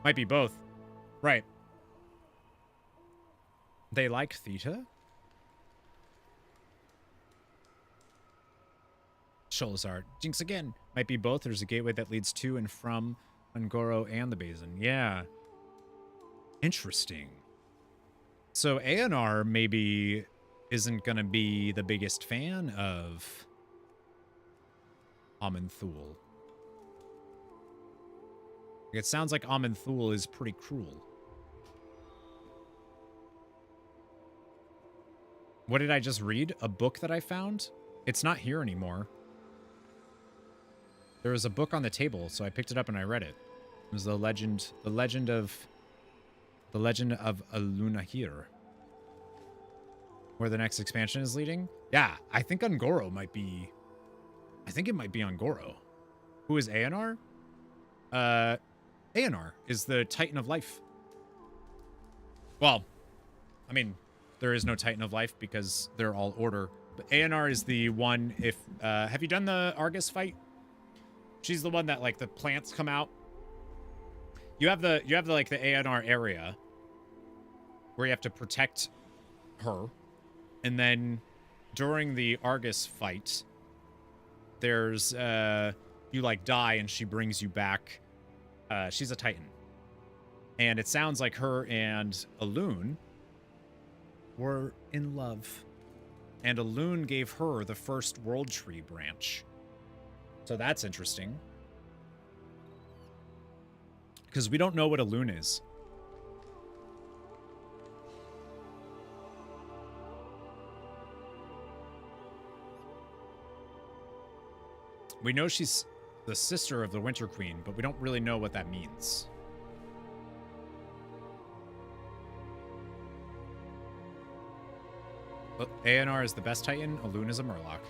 Might be both. Right. They like Theta? Sholazar. Jinx again. Might be both. There's a gateway that leads to and from Ungoro and the Basin. Yeah. Interesting. So Aeonar maybe isn't going to be the biggest fan of Amenthul. It sounds like Amenthul is pretty cruel. What did I just read? A book that I found? It's not here anymore. There was a book on the table, so I picked it up and I read it. It was the legend of Alunahir. Where the next expansion is leading? Yeah, I think Ungoro might be... I think it might be Ungoro. Who is Aeonar? Aeonar is the Titan of Life. Well, I mean, there is no Titan of Life because they're all order. But Aeonar is the one, if... have you done the Argus fight? She's the one that, like, the plants come out. You have the like, the Aeonar area where you have to protect her. And then during the Argus fight, there's, you, like, die and she brings you back. She's a Titan. And it sounds like her and Elune were in love. And Elune gave her the first World Tree branch. So that's interesting. Because we don't know what Elune is. We know she's the sister of the Winter Queen, but we don't really know what that means. Aeonar is the best Titan. Elune is a Murloc.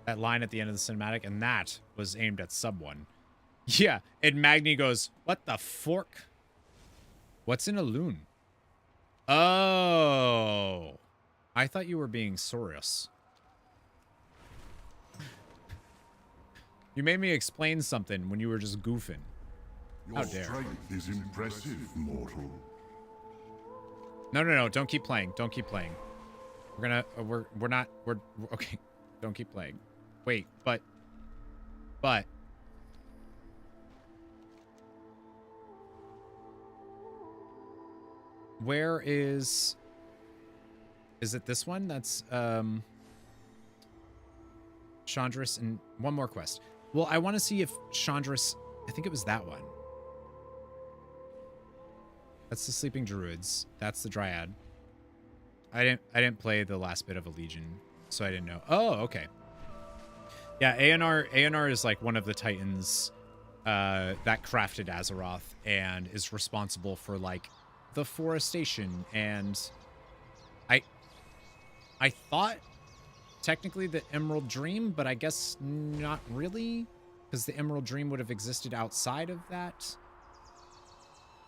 That line at the end of the cinematic, and that was aimed at Sub 1. Yeah, and Magni goes, "What the fork? What's in Elune?" Oh. I thought you were being Saurus. You made me explain something when you were just goofing. How dare. Your strength is impressive, mortal. No, don't keep playing. Don't keep playing. We're okay. Don't keep playing. Wait, but where is it this one? That's Chandris and one more quest. Well, I want to see if Chandris, I think it was that one. That's the Sleeping Druids. That's the Dryad. I didn't play the last bit of a Legion, so I didn't know. Oh, okay. Yeah, Aeonar is like one of the Titans that crafted Azeroth and is responsible for like the forestation, and I thought technically the Emerald Dream, but I guess not really, because the Emerald Dream would have existed outside of that.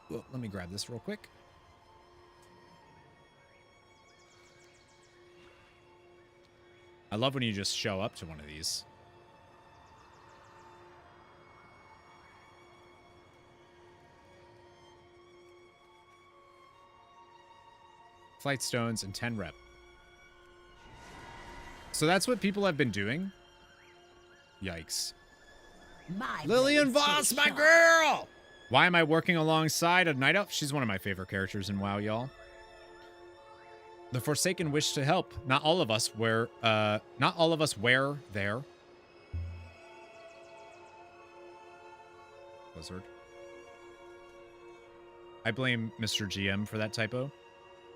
Well, let me grab this real quick. I love when you just show up to one of these. Flight stones and 10 rep. So that's what people have been doing? Yikes. Lillian Voss, my girl! Why am I working alongside a Night Elf? She's one of my favorite characters in WoW, y'all. The Forsaken wish to help. Not all of us wear there. Blizzard. I blame Mr. GM for that typo.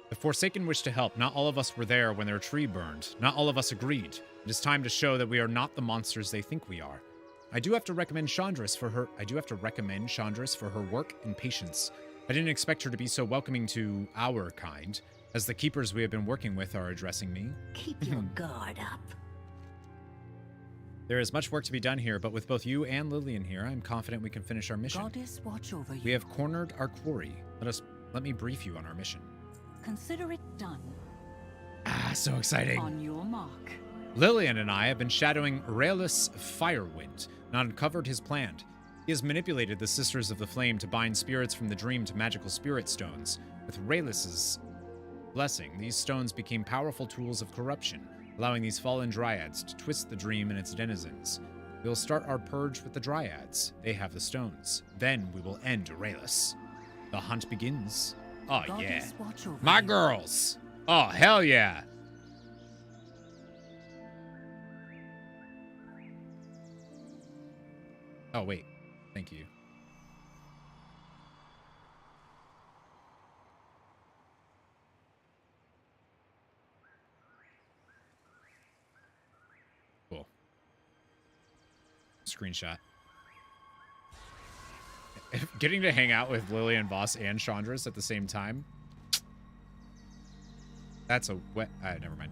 The Forsaken wish to help. Not all of us were there when their tree burned. Not all of us agreed. It is time to show that we are not the monsters they think we are. I do have to recommend Chandris for her work and patience. I didn't expect her to be so welcoming to our kind, as the keepers we have been working with are addressing me. Keep your guard up. There is much work to be done here, but with both you and Lillian here, I'm confident we can finish our mission. Goddess, watch over you. We have cornered our quarry. Let me brief you on our mission. Consider it done. Ah, so exciting. On your mark. Lillian and I have been shadowing Raelus Firewind and uncovered his plan. He has manipulated the Sisters of the Flame to bind spirits from the dream to magical spirit stones. With Raelus's blessing, these stones became powerful tools of corruption, allowing these fallen dryads to twist the dream and its denizens. We will start our purge with the dryads. They have the stones. Then we will end Raelus. The hunt begins. Oh, yeah. My girls. Oh, hell yeah. Oh, wait. Thank you. Cool. Screenshot. Getting to hang out with Lillian Voss and Chandris at the same time. That's a wet... never mind.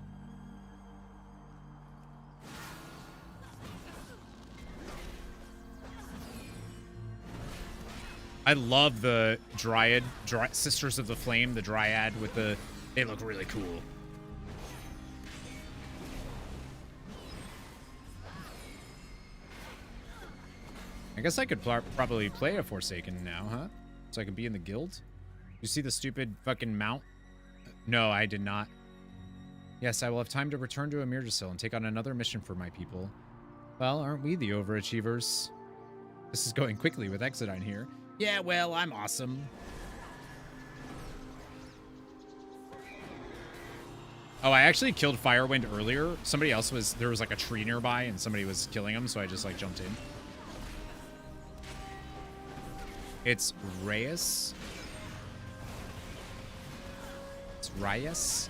I love the Sisters of the Flame, the Dryad with the... They look really cool. I guess I could probably play a Forsaken now, huh? So I can be in the guild? You see the stupid fucking mount? No, I did not. Yes, I will have time to return to Amirdasil and take on another mission for my people. Well, aren't we the overachievers? This is going quickly with Exodine here. Yeah, well, I'm awesome. Oh, I actually killed Firewind earlier. Somebody else was... There was like a tree nearby and somebody was killing him, so I just like jumped in. It's Reyes. It's Reyes.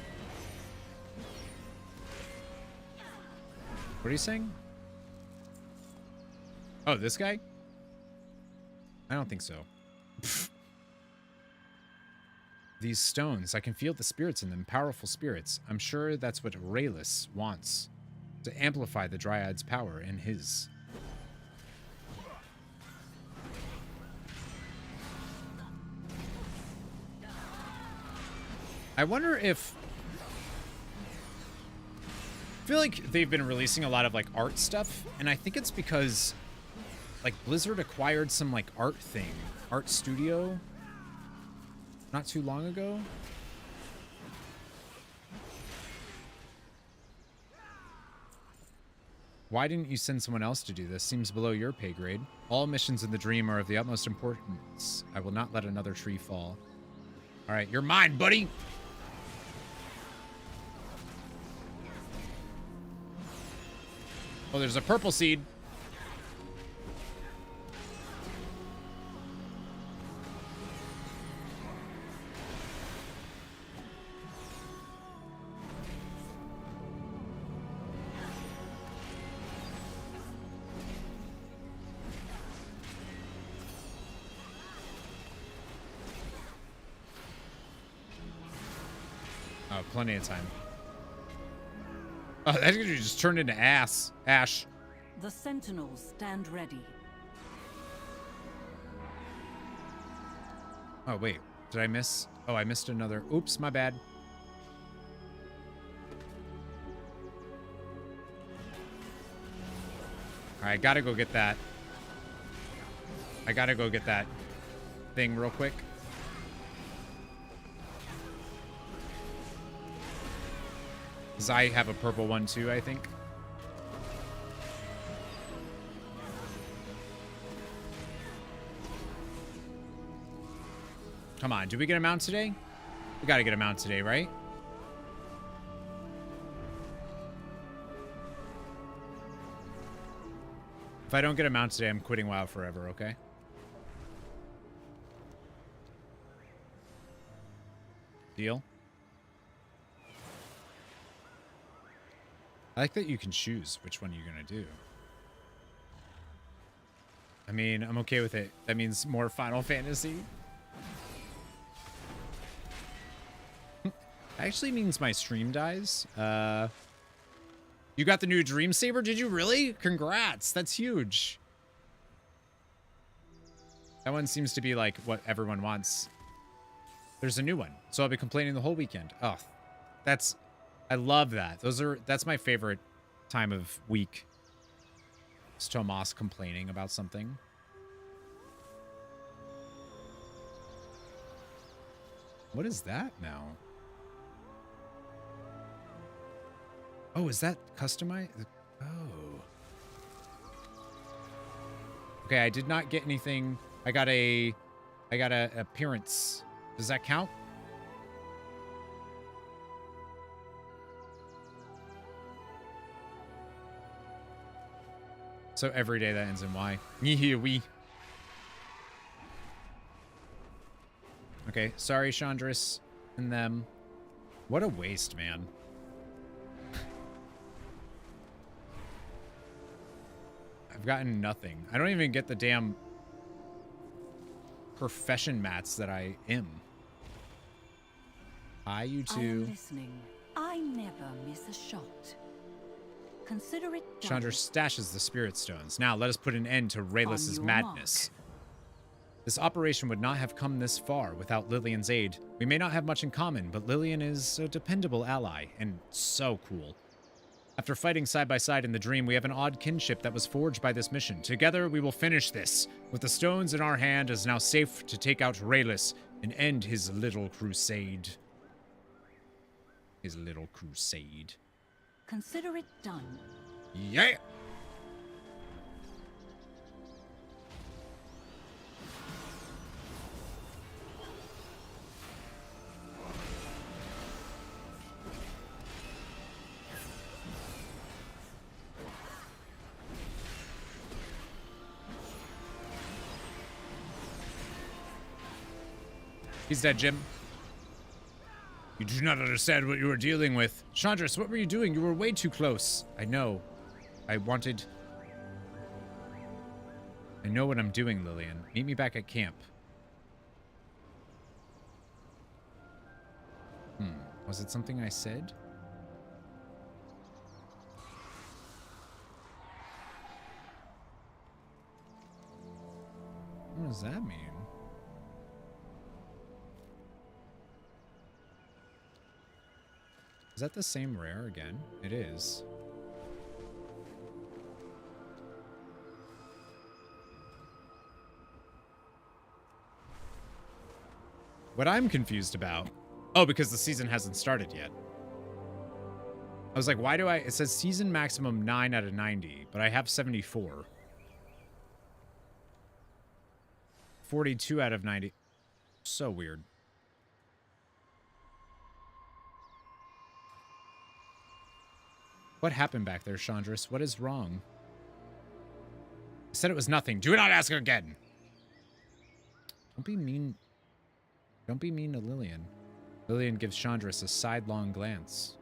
What are you saying? Oh, this guy? I don't think so. These stones, I can feel the spirits in them, powerful spirits. I'm sure that's what Raelus wants. To amplify the Dryad's power in his. I wonder if... I feel like they've been releasing a lot of like art stuff, and I think it's because like Blizzard acquired some like art studio not too long ago. Why didn't you send someone else to do this? Seems below your pay grade. All missions in the dream are of the utmost importance. I will not let another tree fall. All right, you're mine, buddy. Oh, there's a purple seed. Oh, plenty of time. Oh, that just turned into ash. The sentinels stand ready. Oh, wait. Did I miss? Oh, I missed another. Oops, my bad. All right, gotta go get that. I gotta go get that thing real quick. Because I have a purple one too, I think. Come on, did we get a mount today? We gotta get a mount today, right? If I don't get a mount today, I'm quitting WoW forever, okay? Deal? I like that you can choose which one you're gonna do. I mean, I'm okay with it. That means more Final Fantasy. Actually means my stream dies. You got the new Dream Saber? Did you really? Congrats. That's huge. That one seems to be like what everyone wants. There's a new one. So I'll be complaining the whole weekend. Oh, I love that. That's my favorite time of week. It's Tomas complaining about something. What is that now? Oh, is that customized? Oh. Okay, I did not get anything. I got a appearance. Does that count? So every day that ends in Y. We. Okay, sorry, Chandris and them. What a waste, man. I've gotten nothing. I don't even get the damn profession mats that I am. Hi, you two. I am listening. I never miss a shot. Consider it done. Chandra stashes the spirit stones. Now, let us put an end to Raylus's madness. This operation would not have come this far without Lillian's aid. We may not have much in common, but Lillian is a dependable ally, and so cool. After fighting side by side in the dream, we have an odd kinship that was forged by this mission. Together, we will finish this. With the stones in our hand, it is now safe to take out Raylus and end his little crusade. His little crusade. Consider it done. Yeah! He's dead, Jim. You do not understand what you are dealing with. Chandris, what were you doing? You were way too close. I know. I know what I'm doing, Lillian. Meet me back at camp. Was it something I said? What does that mean? Is that the same rare again? It is. What I'm confused about... Oh, because the season hasn't started yet. I was like, why do I... It says season maximum 9 out of 90, but I have 74. 42 out of 90. So weird. What happened back there, Chandris? What is wrong? I said it was nothing. Do not ask again. Don't be mean. Don't be mean to Lillian. Lillian gives Chandris a sidelong glance.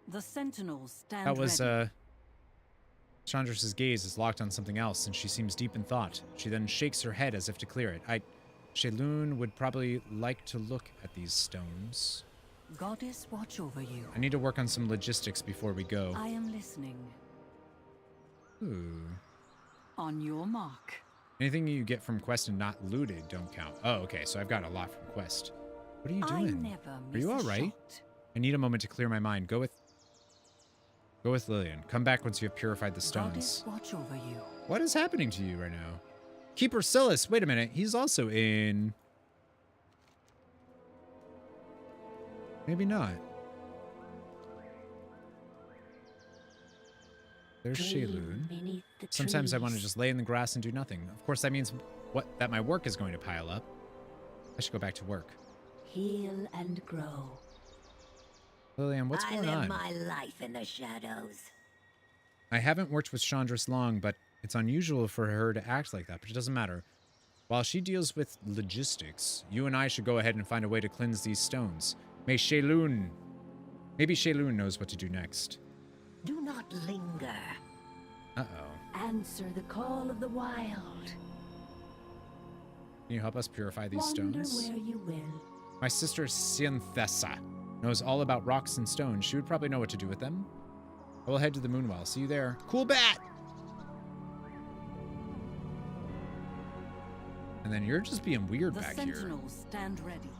The sentinels stand That was, ready. Chandris's gaze is locked on something else, and she seems deep in thought. She then shakes her head as if to clear it. Shaylun would probably like to look at these stones. Goddess, watch over you. I need to work on some logistics before we go. I am listening. Ooh. On your mark. Anything you get from quest and not looted don't count. Oh, okay, so I've got a lot from quest. What are you doing? Are you all right? I need a moment to clear my mind. Go with Lillian. Come back once you have purified the stones. Goddess, watch over you. What is happening to you right now? Keeper Silas. Wait a minute. He's also in... Maybe not. There's Shaylun. Sometimes I want to just lay in the grass and do nothing. Of course, that means that my work is going to pile up. I should go back to work. Heal and grow. Lillian, what's going on? I live my life in the shadows. I haven't worked with Chandra's long, but it's unusual for her to act like that, but it doesn't matter. While she deals with logistics, you and I should go ahead and find a way to cleanse these stones. Maybe Shaylun knows what to do next. Do not linger. Uh-oh. Answer the call of the wild. Can you help us purify these Wander stones? where you will. My sister Synthesa knows all about rocks and stones. She would probably know what to do with them. I will head to the Moonwell. See you there. Cool bat! And then you're just being weird back here. The sentinels stand ready.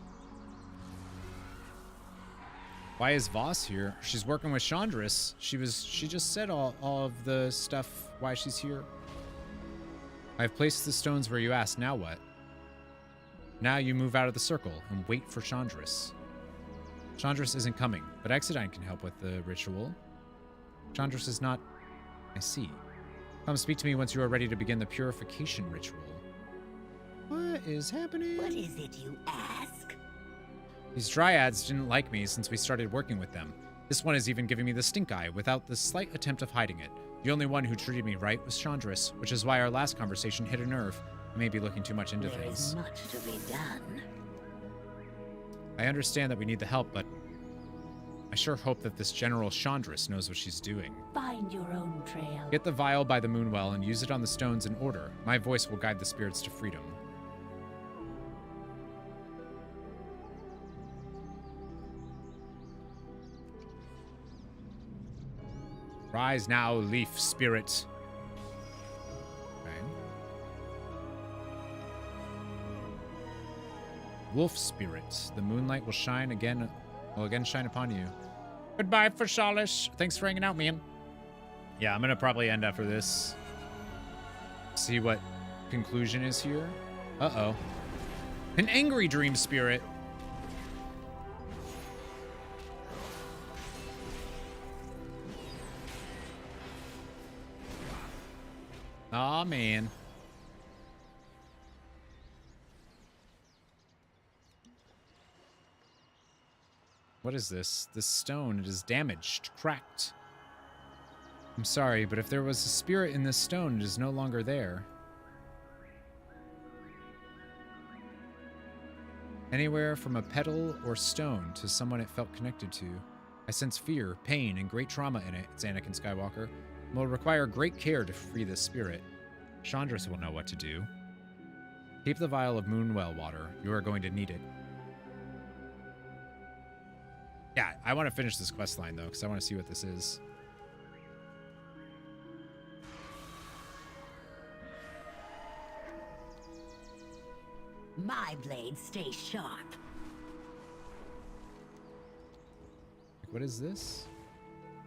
Why is Voss here? She's working with Chandris. She just said all of the stuff why she's here. I've placed the stones where you asked. Now what? Now you move out of the circle and wait for Chandris. Chandris isn't coming, but Exodine can help with the ritual. Chandris is not... I see. Come speak to me once you are ready to begin the purification ritual. What is happening? What is it you ask? These dryads didn't like me since we started working with them. This one is even giving me the stink eye without the slight attempt of hiding it. The only one who treated me right was Chandris, which is why our last conversation hit a nerve. I may be looking too much into There things. is much to be done. I understand that we need the help, but I sure hope that this General Chandris knows what she's doing. Find your own trail. Get the vial by the Moonwell and use it on the stones in order. My voice will guide the spirits to freedom. Rise now, leaf spirit. Okay. Wolf spirit. The moonlight will shine again. Will again shine upon you. Goodbye, Fashalis. Thanks for hanging out, man. Yeah, I'm gonna probably end after this. See what conclusion is here. Uh-oh. An angry dream spirit. Aw, man. What is this? This stone, it is damaged, cracked. I'm sorry, but if there was a spirit in this stone, it is no longer there. Anywhere from a petal or stone to someone it felt connected to. I sense fear, pain, and great trauma in it, it's Anakin Skywalker. It will require great care to free this spirit. Chandris will know what to do. Keep the vial of Moonwell water. You are going to need it. Yeah, I want to finish this quest line, though, because I want to see what this is. My blades stay sharp. What is this?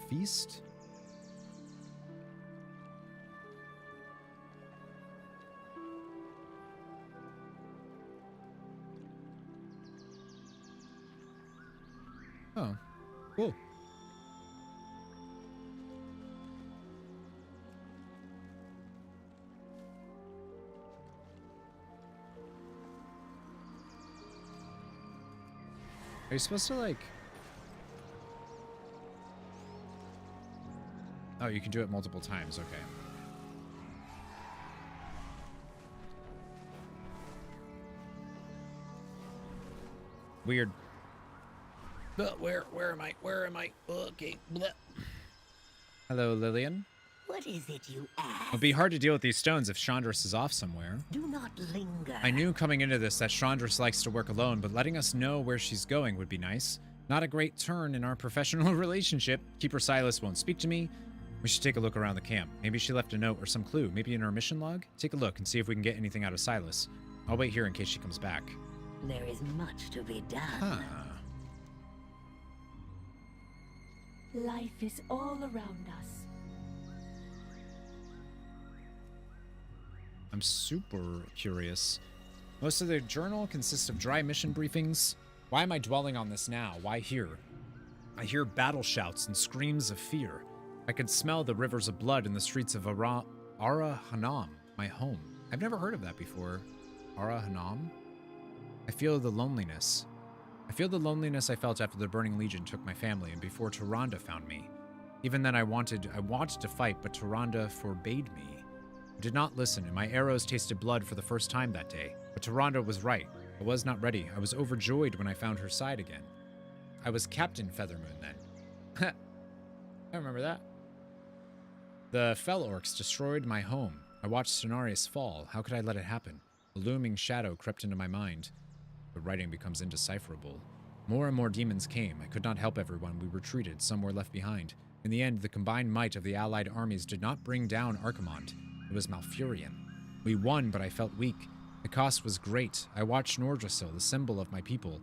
Feast? Oh, cool. Are you supposed to, like... Oh, you can do it multiple times, okay. Weird. But where am I? Where am I? Okay. Bleh. Hello, Lillian. What is it you ask? It'll be hard to deal with these stones if Chandris is off somewhere. Do not linger. I knew coming into this that Chandris likes to work alone, but letting us know where she's going would be nice. Not a great turn in our professional relationship. Keeper Silas won't speak to me. We should take a look around the camp. Maybe she left a note or some clue. Maybe in our mission log? Take a look and see if we can get anything out of Silas. I'll wait here in case she comes back. There is much to be done. Huh. Life is all around us. I'm super curious. Most of the journal consists of dry mission briefings. Why am I dwelling on this now? Why here? I hear battle shouts and screams of fear. I could smell the rivers of blood in the streets of Ara Hanam, my home. I've never heard of that before. Ara Hanam? I feel the loneliness. I feel the loneliness I felt after the Burning Legion took my family and before Tyrande found me. Even then I wanted to fight, but Tyrande forbade me. I did not listen, and my arrows tasted blood for the first time that day. But Tyrande was right. I was not ready. I was overjoyed when I found her side again. I was Captain Feathermoon then. I remember that. The Fell Orcs destroyed my home. I watched Cenarius fall. How could I let it happen? A looming shadow crept into my mind. The writing becomes indecipherable. More and more demons came. I could not help everyone. We retreated. Some were left behind. In the end, the combined might of the allied armies did not bring down Archimonde. It was Malfurion. We won, but I felt weak. The cost was great. I watched Nordrassil, the symbol of my people.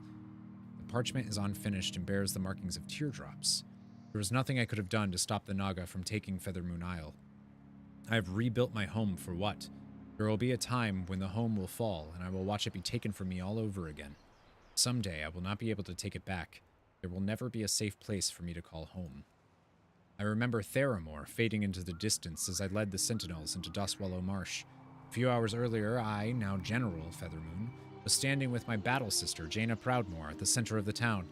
The parchment is unfinished and bears the markings of teardrops. There was nothing I could have done to stop the Naga from taking Feathermoon Isle. I have rebuilt my home for what? There will be a time when the home will fall, and I will watch it be taken from me all over again. Someday, I will not be able to take it back. There will never be a safe place for me to call home. I remember Theramore fading into the distance as I led the Sentinels into Dustwallow Marsh. A few hours earlier, I, now General Feathermoon, was standing with my battle sister, Jaina Proudmoore, at the center of the town.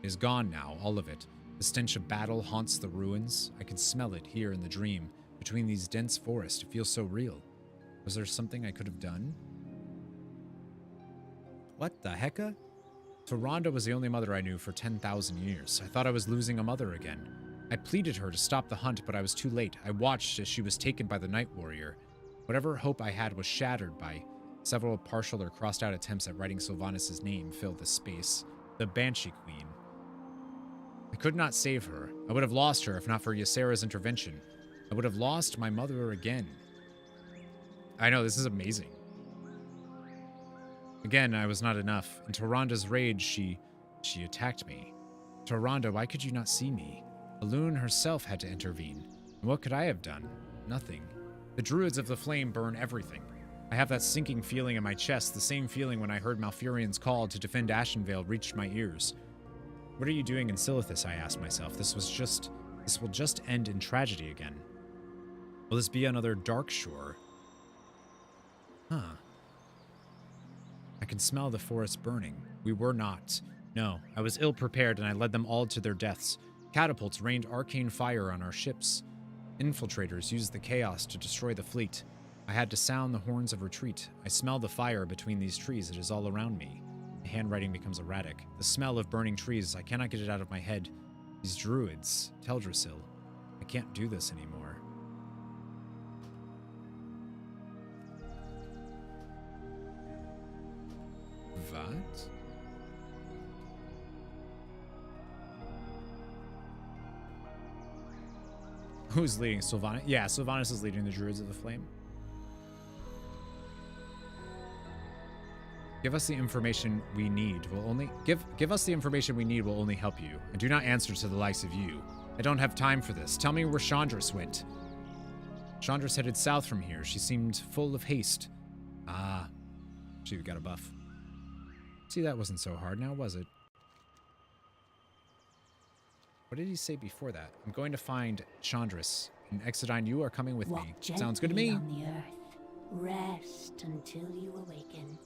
It is gone now, all of it. The stench of battle haunts the ruins. I can smell it here in the dream. Between these dense forests, it feels so real. Was there something I could have done? What the hecka? Tyrande was the only mother I knew for 10,000 years. I thought I was losing a mother again. I pleaded her to stop the hunt, but I was too late. I watched as she was taken by the Night Warrior. Whatever hope I had was shattered by several partial or crossed out attempts at writing Sylvanas' name filled the space. The Banshee Queen. I could not save her. I would have lost her if not for Ysera's intervention. I would have lost my mother again. I know, this is amazing. Again, I was not enough. In Tyrande's rage, she attacked me. Tyrande, why could you not see me? Elune herself had to intervene. And what could I have done? Nothing. The Druids of the Flame burn everything. I have that sinking feeling in my chest, the same feeling when I heard Malfurion's call to defend Ashenvale reached my ears. What are you doing in Silithus, I asked myself. This will just end in tragedy again. Will this be another Dark Shore? Huh. I can smell the forest burning. We were not. No, I was ill-prepared and I led them all to their deaths. Catapults rained arcane fire on our ships. Infiltrators used the chaos to destroy the fleet. I had to sound the horns of retreat. I smell the fire between these trees. It is all around me. My handwriting becomes erratic. The smell of burning trees, I cannot get it out of my head. These druids, Teldrassil. I can't do this anymore. What? Who's leading? Sylvanas? Yeah, Sylvanas is leading the Druids of the Flame. Give us the information we need. Give us the information we need will only help you. And do not answer to the likes of you. I don't have time for this. Tell me where Chandris went. Chandris headed south from here. She seemed full of haste. Ah, she got a buff. See, that wasn't so hard now, was it? What did he say before that? I'm going to find Chandris. And Exodine, you are coming with me. Sounds good to me. On the earth. Rest until you awaken.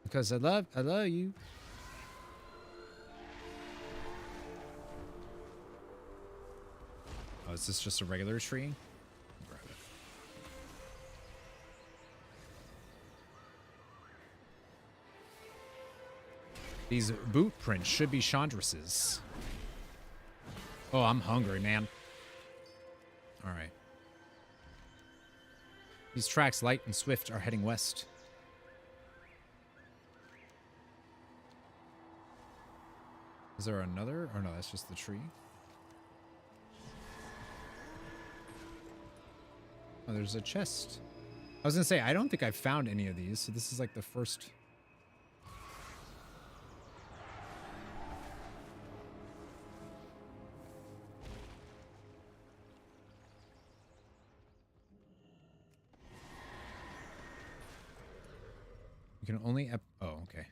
Because I love you. Oh, is this just a regular tree? Grab it. These boot prints should be Chandris's. Oh, I'm hungry, man. All right. These tracks, light and swift, are heading west. Is there another? Or no, that's just the tree. Oh, there's a chest. I was gonna say, I don't think I've found any of these, so this is like the first. You can only... Oh, okay.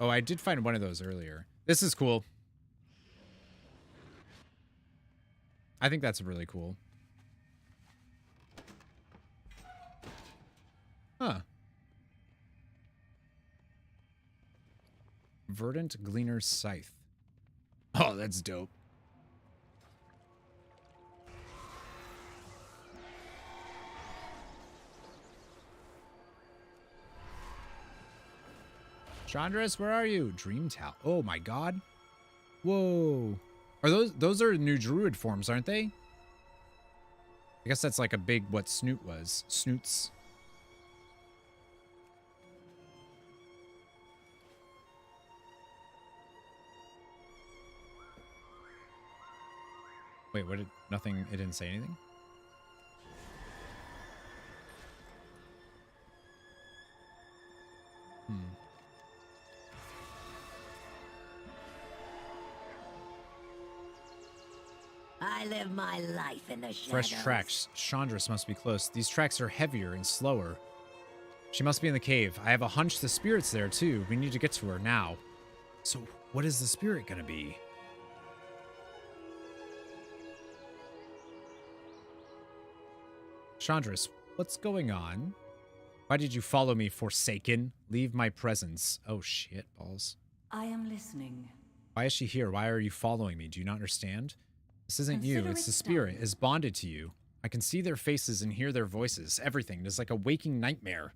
Oh, I did find one of those earlier. This is cool. I think that's really cool. Huh. Verdant Gleaner's Scythe. Oh, that's dope. Chandras, where are you? Dream Tower. Oh my god. Whoa. Are those are new druid forms, aren't they? I guess that's like a big what Snoot was. Snoots. Wait, what did nothing, it didn't say anything? I live my life in the shadows. Fresh tracks. Chandras must be close. These tracks are heavier and slower. She must be in the cave. I have a hunch the spirit's there too. We need to get to her now. So what is the spirit gonna be? Chandras, what's going on? Why did you follow me, Forsaken? Leave my presence. Oh shit, balls. I am listening. Why is she here? Why are you following me? Do you not understand? This isn't you, it's the spirit. Is bonded to you. I can see their faces and hear their voices. Everything. It is like a waking nightmare.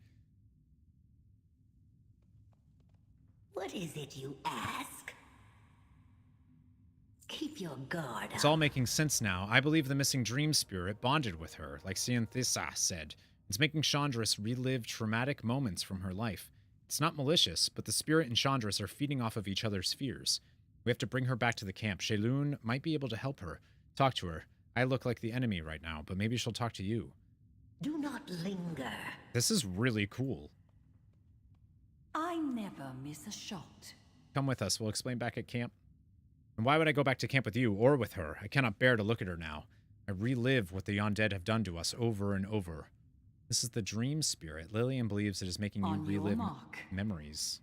What is it you ask? Keep your guard up. It's all making sense now. I believe the missing dream spirit bonded with her, like Cianthissa said. It's making Chandras relive traumatic moments from her life. It's not malicious, but the spirit and Chandras are feeding off of each other's fears. We have to bring her back to the camp. Shaylun might be able to help her. Talk to her. I look like the enemy right now, but maybe she'll talk to you. Do not linger. This is really cool. I never miss a shot. Come with us. We'll explain back at camp. And why would I go back to camp with you or with her? I cannot bear to look at her now. I relive what the undead have done to us over and over. This is the dream spirit. Lillian believes it is making you relive memories.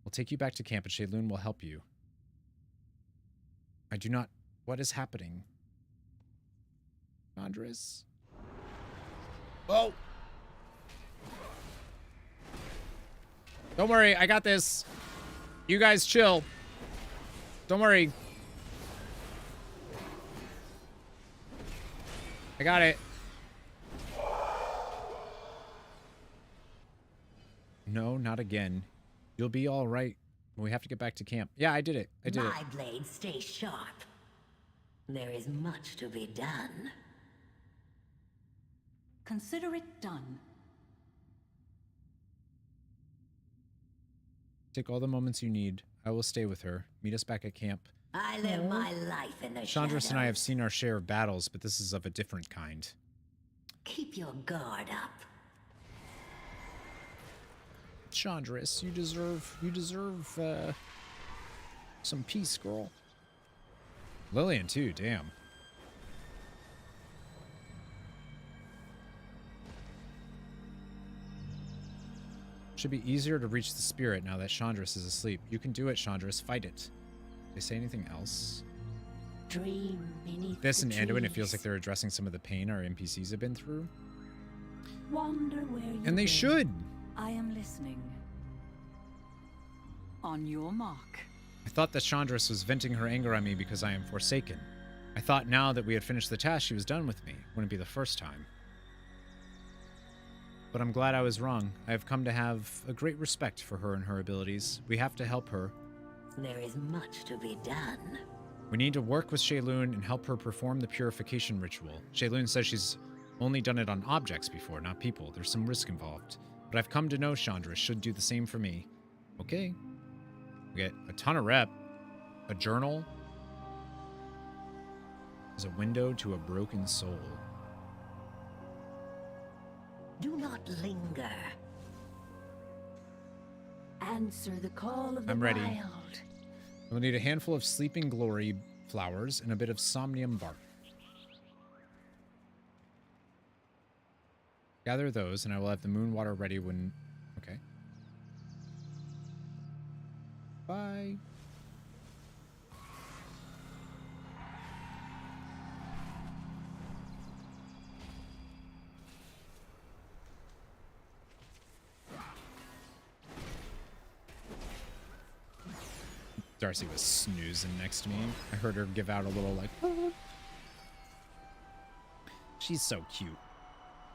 We'll take you back to camp and Shaylun will help you. I do not... What is happening? Andres? Oh! Don't worry, I got this. You guys chill. Don't worry. I got it. No, not again. You'll be all right. We have to get back to camp. Yeah, I did it. I did it. My blade stays sharp. There is much to be done. Consider it done. Take all the moments you need. I will stay with her. Meet us back at camp. I live my life in the Chandras and I have seen our share of battles, but this is of a different kind. Keep your guard up. Chandras, you deserve some peace, girl. Lillian too, damn. Should be easier to reach the spirit now that Chandras is asleep. You can do it, Chandras. Fight it. They say anything else? Dream beneath This the and Anduin, it trees. feels like they're addressing some of the pain our NPCs have been through. Wander where you And they will. should. I am listening. On your mark. I thought that Chandras was venting her anger on me because I am forsaken. I thought now that we had finished the task, she was done with me. Wouldn't be the first time. But I'm glad I was wrong. I have come to have a great respect for her and her abilities. We have to help her. There is much to be done. We need to work with Shaylun and help her perform the purification ritual. Shaylun says she's only done it on objects before, not people. There's some risk involved. But I've come to know Chandra should do the same for me. Okay. We get a ton of rep. A journal. Is a window to a broken soul. Do not linger. Answer the call of the I'm ready. wild. We'll need a handful of sleeping glory flowers and a bit of somnium bark. Gather those, and I will have the moon water ready when... Okay. Bye. Darcy was snoozing next to me. I heard her give out a little like... "Ah." She's so cute.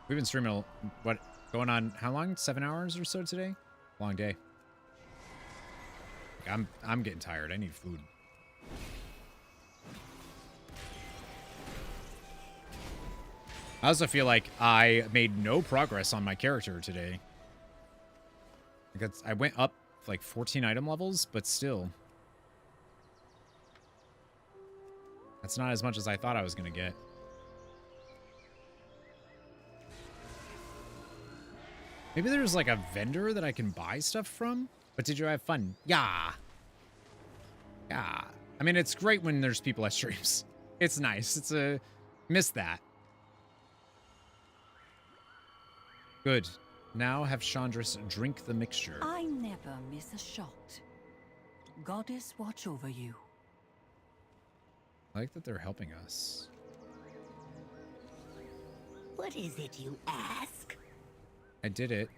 We've been streaming, what, going on, how long? 7 hours or so today? Long day. Like, I'm getting tired. I need food. I also feel like I made no progress on my character today. Because I went up like 14 item levels, but still. That's not as much as I thought I was going to get. Maybe there's like a vendor that I can buy stuff from? But did you have fun? Yeah. Yeah. I mean, it's great when there's people at streams. It's nice. It's a... Miss that. Good. Now have Chandris drink the mixture. I never miss a shot. Goddess watch over you. I like that they're helping us. What is it you ask? I did it.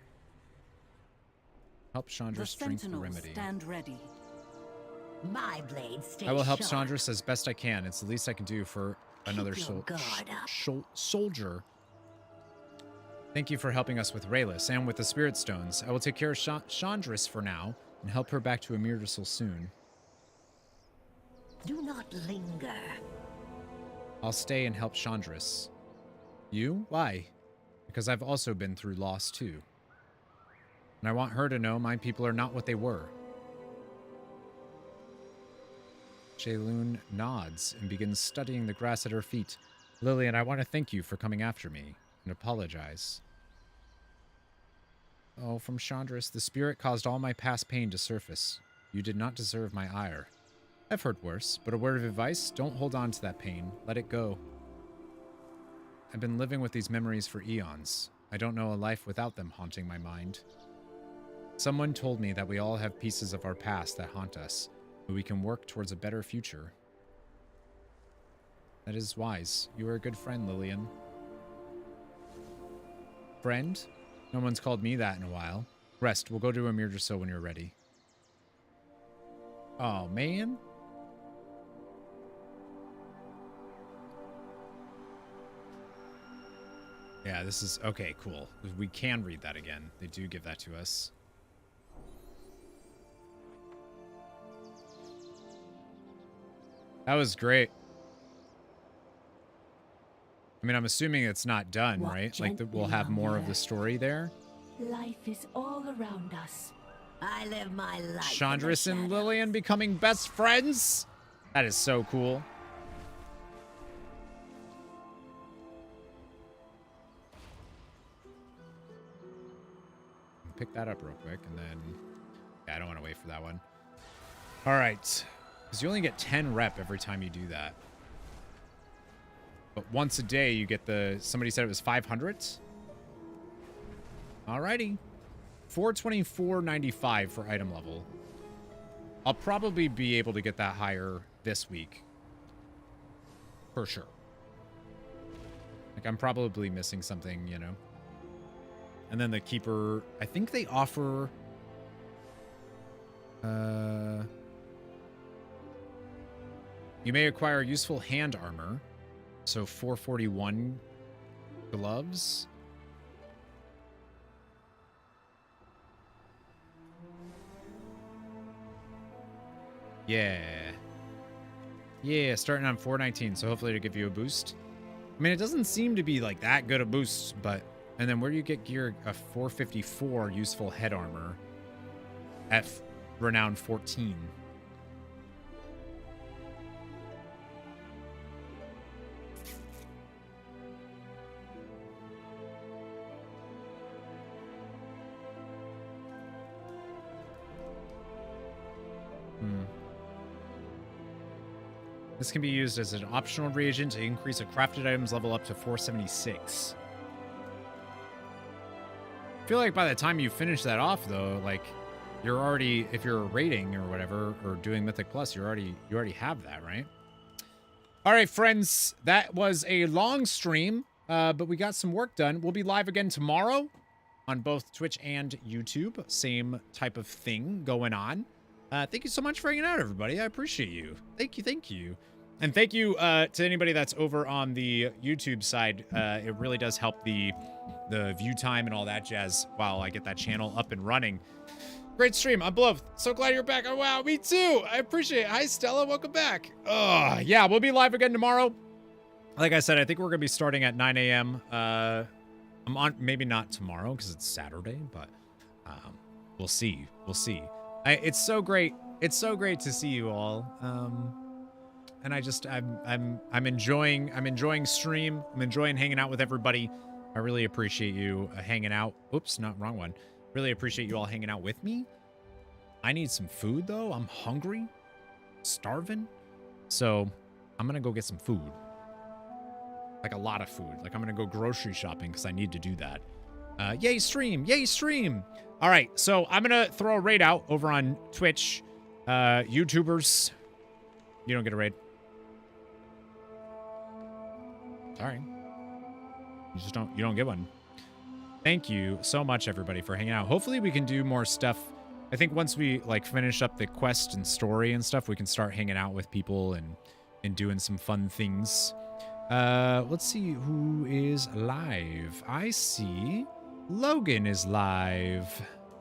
Help Chandris drink the remedy. Stand ready. My blade stays I will help sharp. Chandris as best I can. It's the least I can do for another Keep your guard up. soldier. Thank you for helping us with Raylus and with the Spirit Stones. I will take care of Chandris for now and help her back to Emirdasul soon. Do not linger. I'll stay and help Chandris. You? Why? Because I've also been through loss too. And I want her to know my people are not what they were. Jayloon nods and begins studying the grass at her feet. Lillian, I want to thank you for coming after me and apologize. Oh, from Chandris, the spirit caused all my past pain to surface. You did not deserve my ire. I've heard worse, but a word of advice, don't hold on to that pain. Let it go. I've been living with these memories for eons. I don't know a life without them haunting my mind. Someone told me that we all have pieces of our past that haunt us, but we can work towards a better future. That is wise. You are a good friend, Lillian. Friend? No one's called me that in a while. Rest. We'll go to Emirdasul when you're ready. Oh, man. Yeah, this is... Okay, cool. We can read that again. They do give that to us. That was great. I mean, I'm assuming it's not done, right? Like, we'll have more of the story there. Life is all around us. I live my life. Chandris and Lillian becoming best friends? That is so cool. Pick that up real quick, and then... Yeah, I don't want to wait for that one. All right. Because you only get 10 rep every time you do that. But once a day, you get the... Somebody said it was 500? Alrighty. 424.95 for item level. I'll probably be able to get that higher this week. For sure. Like, I'm probably missing something, you know. And then the Keeper... I think they offer... You may acquire useful hand armor. So 441 gloves. Yeah. Yeah, starting on 419, so hopefully to give you a boost. I mean, it doesn't seem to be like that good a boost, but... And then where do you get gear? A 454 useful head armor. At Renown 14. This can be used as an optional reagent to increase a crafted item's level up to 476. I feel like by the time you finish that off, though, like, you're already, if you're rating or whatever, or doing Mythic Plus, you already have that, right? All right, friends, that was a long stream, but we got some work done. We'll be live again tomorrow on both Twitch and YouTube. Same type of thing going on. Thank you so much for hanging out, everybody. I appreciate you. Thank you, thank you. And thank you to anybody that's over on the YouTube side. It really does help the view time and all that jazz while I get that channel up and running. Great stream. I'm beloved. So glad you're back. Oh, wow. Me too. I appreciate it. Hi, Stella. Welcome back. Yeah, we'll be live again tomorrow. Like I said, I think we're going to be starting at 9 a.m. I'm on, maybe not tomorrow because it's Saturday, but we'll see. We'll see. It's so great. It's so great to see you all. And I'm enjoying stream. I'm enjoying hanging out with everybody. I really appreciate you hanging out. Oops, not wrong one. Really appreciate you all hanging out with me. I need some food though. I'm hungry, starving. So I'm gonna go get some food. Like a lot of food. Like I'm gonna go grocery shopping because I need to do that. Yay stream, yay stream. All right, so I'm gonna throw a raid out over on Twitch. YouTubers, you don't get a raid. Sorry. You don't get one. Thank you so much, everybody, for hanging out. Hopefully we can do more stuff. I think once we like finish up the quest and story and stuff, we can start hanging out with people and doing some fun things. Let's see who is live. I see Logan is live.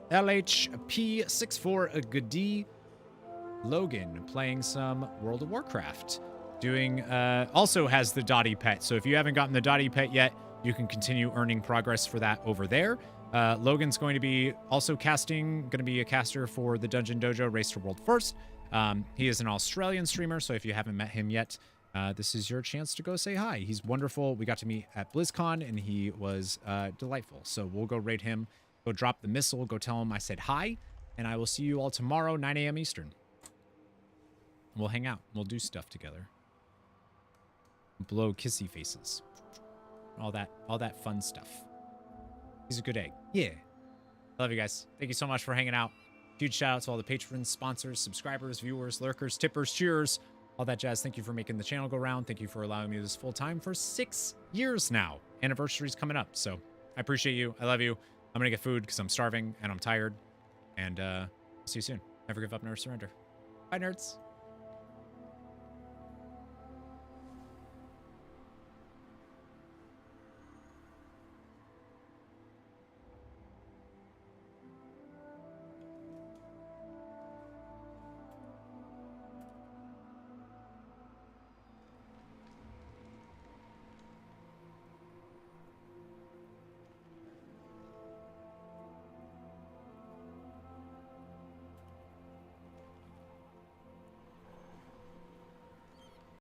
LHP64 Goody. Logan playing some World of Warcraft. Doing also has the Dottie pet. So if you haven't gotten the Dottie pet yet, you can continue earning progress for that over there. Logan's going to be also going to be a caster for the Dungeon Dojo Race to World First. He is an Australian streamer, so if you haven't met him yet, this is your chance to go say hi. He's wonderful. We got to meet at BlizzCon, and he was delightful. So we'll go raid him, go drop the missile, go tell him I said hi, and I will see you all tomorrow, 9 a.m. Eastern. We'll hang out. We'll do stuff together. Blow kissy faces. All that fun stuff. He's a good egg. Yeah. Love you guys. Thank you so much for hanging out. Huge shout out to all the patrons, sponsors, subscribers, viewers, lurkers, tippers, cheers, all that jazz. Thank you for making the channel go round. Thank you for allowing me this full time for 6 years now. Anniversary's coming up, so I appreciate you. I love you. I'm gonna get food because I'm starving and I'm tired. And see you soon. Never give up, never surrender. Bye, nerds.